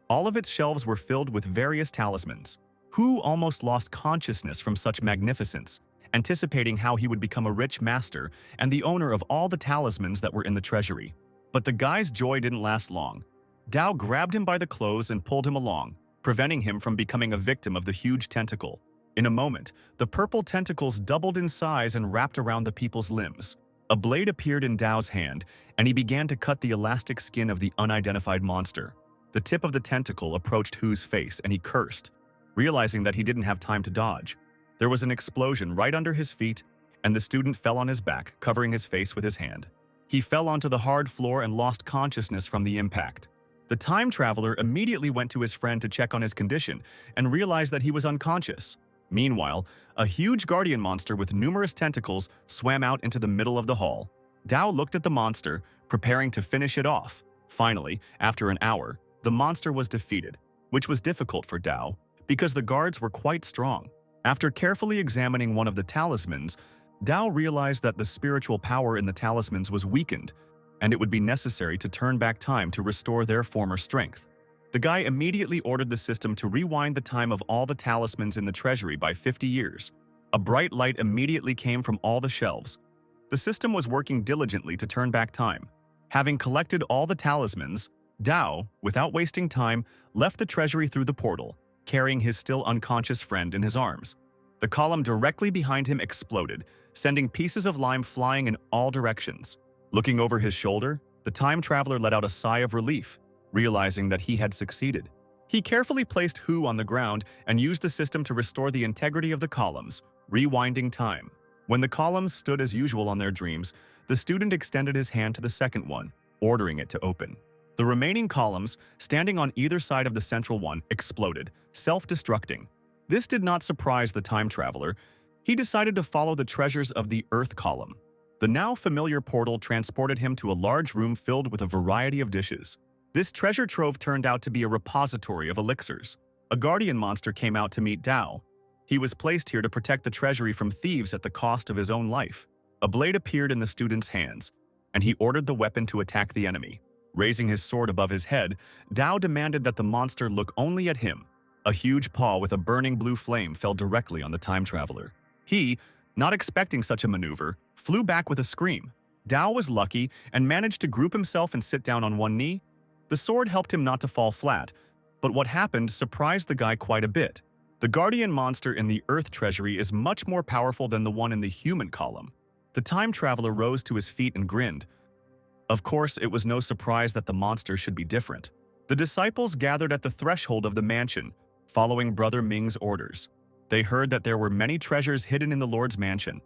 All of its shelves were filled with various talismans. Hu almost lost consciousness from such magnificence, anticipating how he would become a rich master and the owner of all the talismans that were in the treasury. But the guy's joy didn't last long. Dao grabbed him by the clothes and pulled him along, preventing him from becoming a victim of the huge tentacle. In a moment, the purple tentacles doubled in size and wrapped around the people's limbs. A blade appeared in Dao's hand, and he began to cut the elastic skin of the unidentified monster. The tip of the tentacle approached Hu's face, and he cursed, realizing that he didn't have time to dodge. There was an explosion right under his feet, and the student fell on his back, covering his face with his hand. He fell onto the hard floor and lost consciousness from the impact. The time traveler immediately went to his friend to check on his condition and realized that he was unconscious. Meanwhile, a huge guardian monster with numerous tentacles swam out into the middle of the hall. Dao looked at the monster, preparing to finish it off. Finally, after an hour, the monster was defeated, which was difficult for Dao because the guards were quite strong. After carefully examining one of the talismans, Dao realized that the spiritual power in the talismans was weakened, and it would be necessary to turn back time to restore their former strength. The guy immediately ordered the system to rewind the time of all the talismans in the treasury by 50 years. A bright light immediately came from all the shelves. The system was working diligently to turn back time. Having collected all the talismans, Dao, without wasting time, left the treasury through the portal, carrying his still unconscious friend in his arms. The column directly behind him exploded, sending pieces of lime flying in all directions. Looking over his shoulder, the time traveler let out a sigh of relief, realizing that he had succeeded. He carefully placed Hu on the ground and used the system to restore the integrity of the columns, rewinding time. When the columns stood as usual on their dreams, the student extended his hand to the second one, ordering it to open. The remaining columns, standing on either side of the central one, exploded, self-destructing. This did not surprise the time traveler. He decided to follow the treasures of the Earth column. The now familiar portal transported him to a large room filled with a variety of dishes. This treasure trove turned out to be a repository of elixirs. A guardian monster came out to meet Dao. He was placed here to protect the treasury from thieves at the cost of his own life. A blade appeared in the student's hands, and he ordered the weapon to attack the enemy. Raising his sword above his head, Dao demanded that the monster look only at him. A huge paw with a burning blue flame fell directly on the time traveler. He, not expecting such a maneuver, flew back with a scream. Dao was lucky and managed to group himself and sit down on one knee. The sword helped him not to fall flat, but what happened surprised the guy quite a bit. The guardian monster in the Earth Treasury is much more powerful than the one in the human column. The time traveler rose to his feet and grinned. Of course, it was no surprise that the monster should be different. The disciples gathered at the threshold of the mansion, following Brother Ming's orders. They heard that there were many treasures hidden in the Lord's mansion.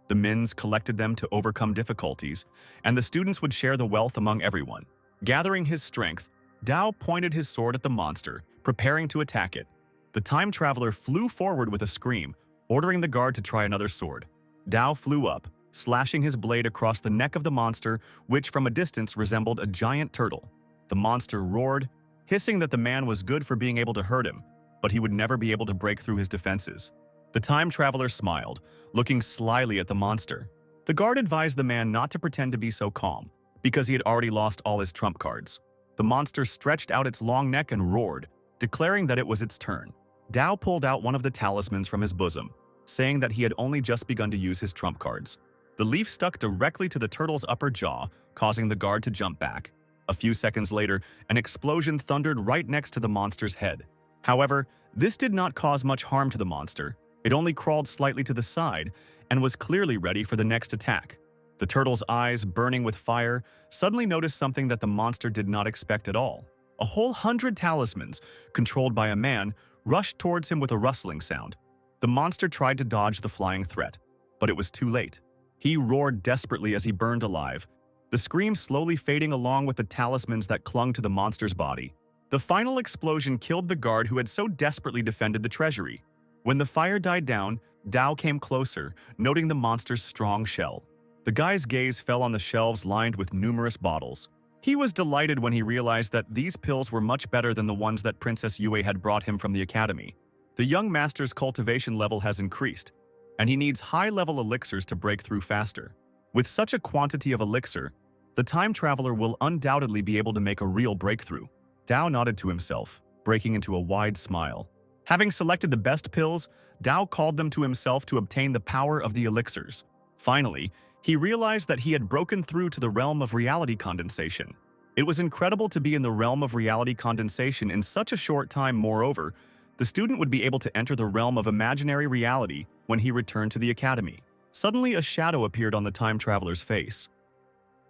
The Mins collected them to overcome difficulties, and the students would share the wealth among everyone. Gathering his strength, Dao pointed his sword at the monster, preparing to attack it. The time traveler flew forward with a scream, ordering the guard to try another sword. Dao flew up, slashing his blade across the neck of the monster, which from a distance resembled a giant turtle. The monster roared, hissing that the man was good for being able to hurt him, but he would never be able to break through his defenses. The time traveler smiled, looking slyly at the monster. The guard advised the man not to pretend to be so calm, because he had already lost all his trump cards. The monster stretched out its long neck and roared, declaring that it was its turn. Dao pulled out one of the talismans from his bosom, saying that he had only just begun to use his trump cards. The leaf stuck directly to the turtle's upper jaw, causing the guard to jump back. A few seconds later, an explosion thundered right next to the monster's head. However, this did not cause much harm to the monster. It only crawled slightly to the side and was clearly ready for the next attack. The turtle's eyes, burning with fire, suddenly noticed something that the monster did not expect at all. A whole 100 talismans, controlled by a man, rushed towards him with a rustling sound. The monster tried to dodge the flying threat, but it was too late. He roared desperately as he burned alive, the scream slowly fading along with the talismans that clung to the monster's body. The final explosion killed the guard who had so desperately defended the treasury. When the fire died down, Dao came closer, noting the monster's strong shell. The guy's gaze fell on the shelves lined with numerous bottles. He was delighted when he realized that these pills were much better than the ones that Princess Yue had brought him from the academy. The young master's cultivation level has increased, and he needs high-level elixirs to break through faster. With such a quantity of elixir, the time traveler will undoubtedly be able to make a real breakthrough. Dao nodded to himself, breaking into a wide smile. Having selected the best pills, Dao called them to himself to obtain the power of the elixirs. Finally, he realized that he had broken through to the realm of reality condensation. It was incredible to be in the realm of reality condensation in such a short time. Moreover, the student would be able to enter the realm of imaginary reality when he returned to the academy. Suddenly, a shadow appeared on the time traveler's face.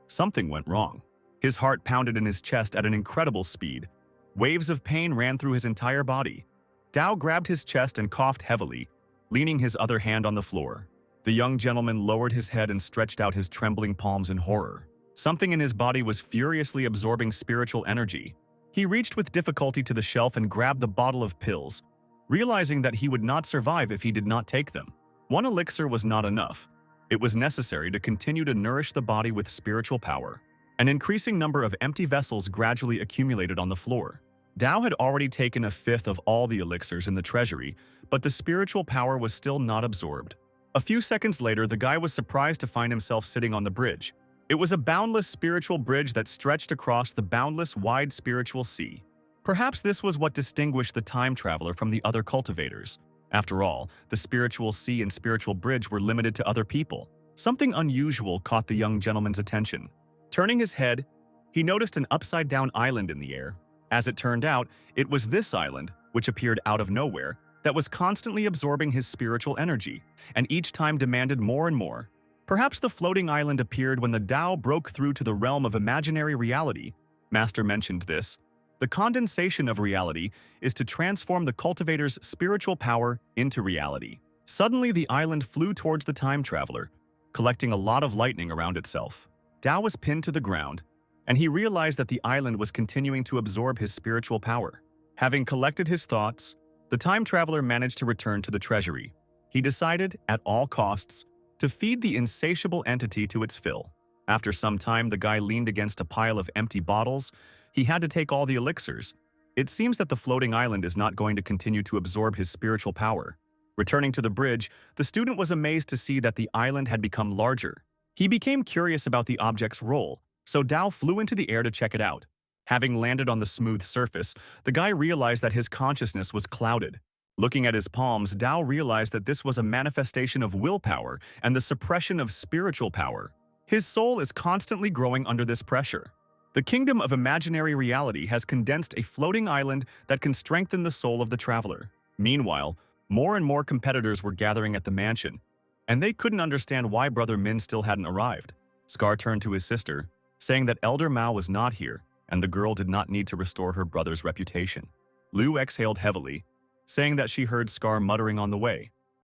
Something went wrong. His heart pounded in his chest at an incredible speed. Waves of pain ran through his entire body. Dao grabbed his chest and coughed heavily, leaning his other hand on the floor. The young gentleman lowered his head and stretched out his trembling palms in horror. Something in his body was furiously absorbing spiritual energy. He reached with difficulty to the shelf and grabbed the bottle of pills, realizing that he would not survive if he did not take them. One elixir was not enough. It was necessary to continue to nourish the body with spiritual power. An increasing number of empty vessels gradually accumulated on the floor. Dao had already taken a fifth of all the elixirs in the treasury, but the spiritual power was still not absorbed. A few seconds later, the guy was surprised to find himself sitting on the bridge. It was a boundless spiritual bridge that stretched across the boundless wide spiritual sea. Perhaps this was what distinguished the time traveler from the other cultivators. After all, the spiritual sea and spiritual bridge were limited to other people. Something unusual caught the young gentleman's attention. Turning his head, he noticed an upside-down island in the air. As it turned out, it was this island, which appeared out of nowhere, that was constantly absorbing his spiritual energy, and each time demanded more and more. Perhaps the floating island appeared when the Dao broke through to the realm of imaginary reality. Master mentioned this. The condensation of reality is to transform the cultivator's spiritual power into reality. Suddenly, the island flew towards the time traveler, collecting a lot of lightning around itself. Dao was pinned to the ground, and he realized that the island was continuing to absorb his spiritual power. Having collected his thoughts, the time traveler managed to return to the treasury. He decided, at all costs, to feed the insatiable entity to its fill. After some time, the guy leaned against a pile of empty bottles. He had to take all the elixirs. It seems that the floating island is not going to continue to absorb his spiritual power. Returning to the bridge, the student was amazed to see that the island had become larger. He became curious about the object's role, so Dao flew into the air to check it out. Having landed on the smooth surface, the guy realized that his consciousness was clouded. Looking at his palms, Dao realized that this was a manifestation of willpower and the suppression of spiritual power. His soul is constantly growing under this pressure. The kingdom of imaginary reality has condensed a floating island that can strengthen the soul of the traveler. Meanwhile, more and more competitors were gathering at the mansion, and they couldn't understand why Brother Min still hadn't arrived. Scar turned to his sister, saying that Elder Mao was not here, and the girl did not need to restore her brother's reputation. Lu exhaled heavily, saying that she heard Scar muttering on the way.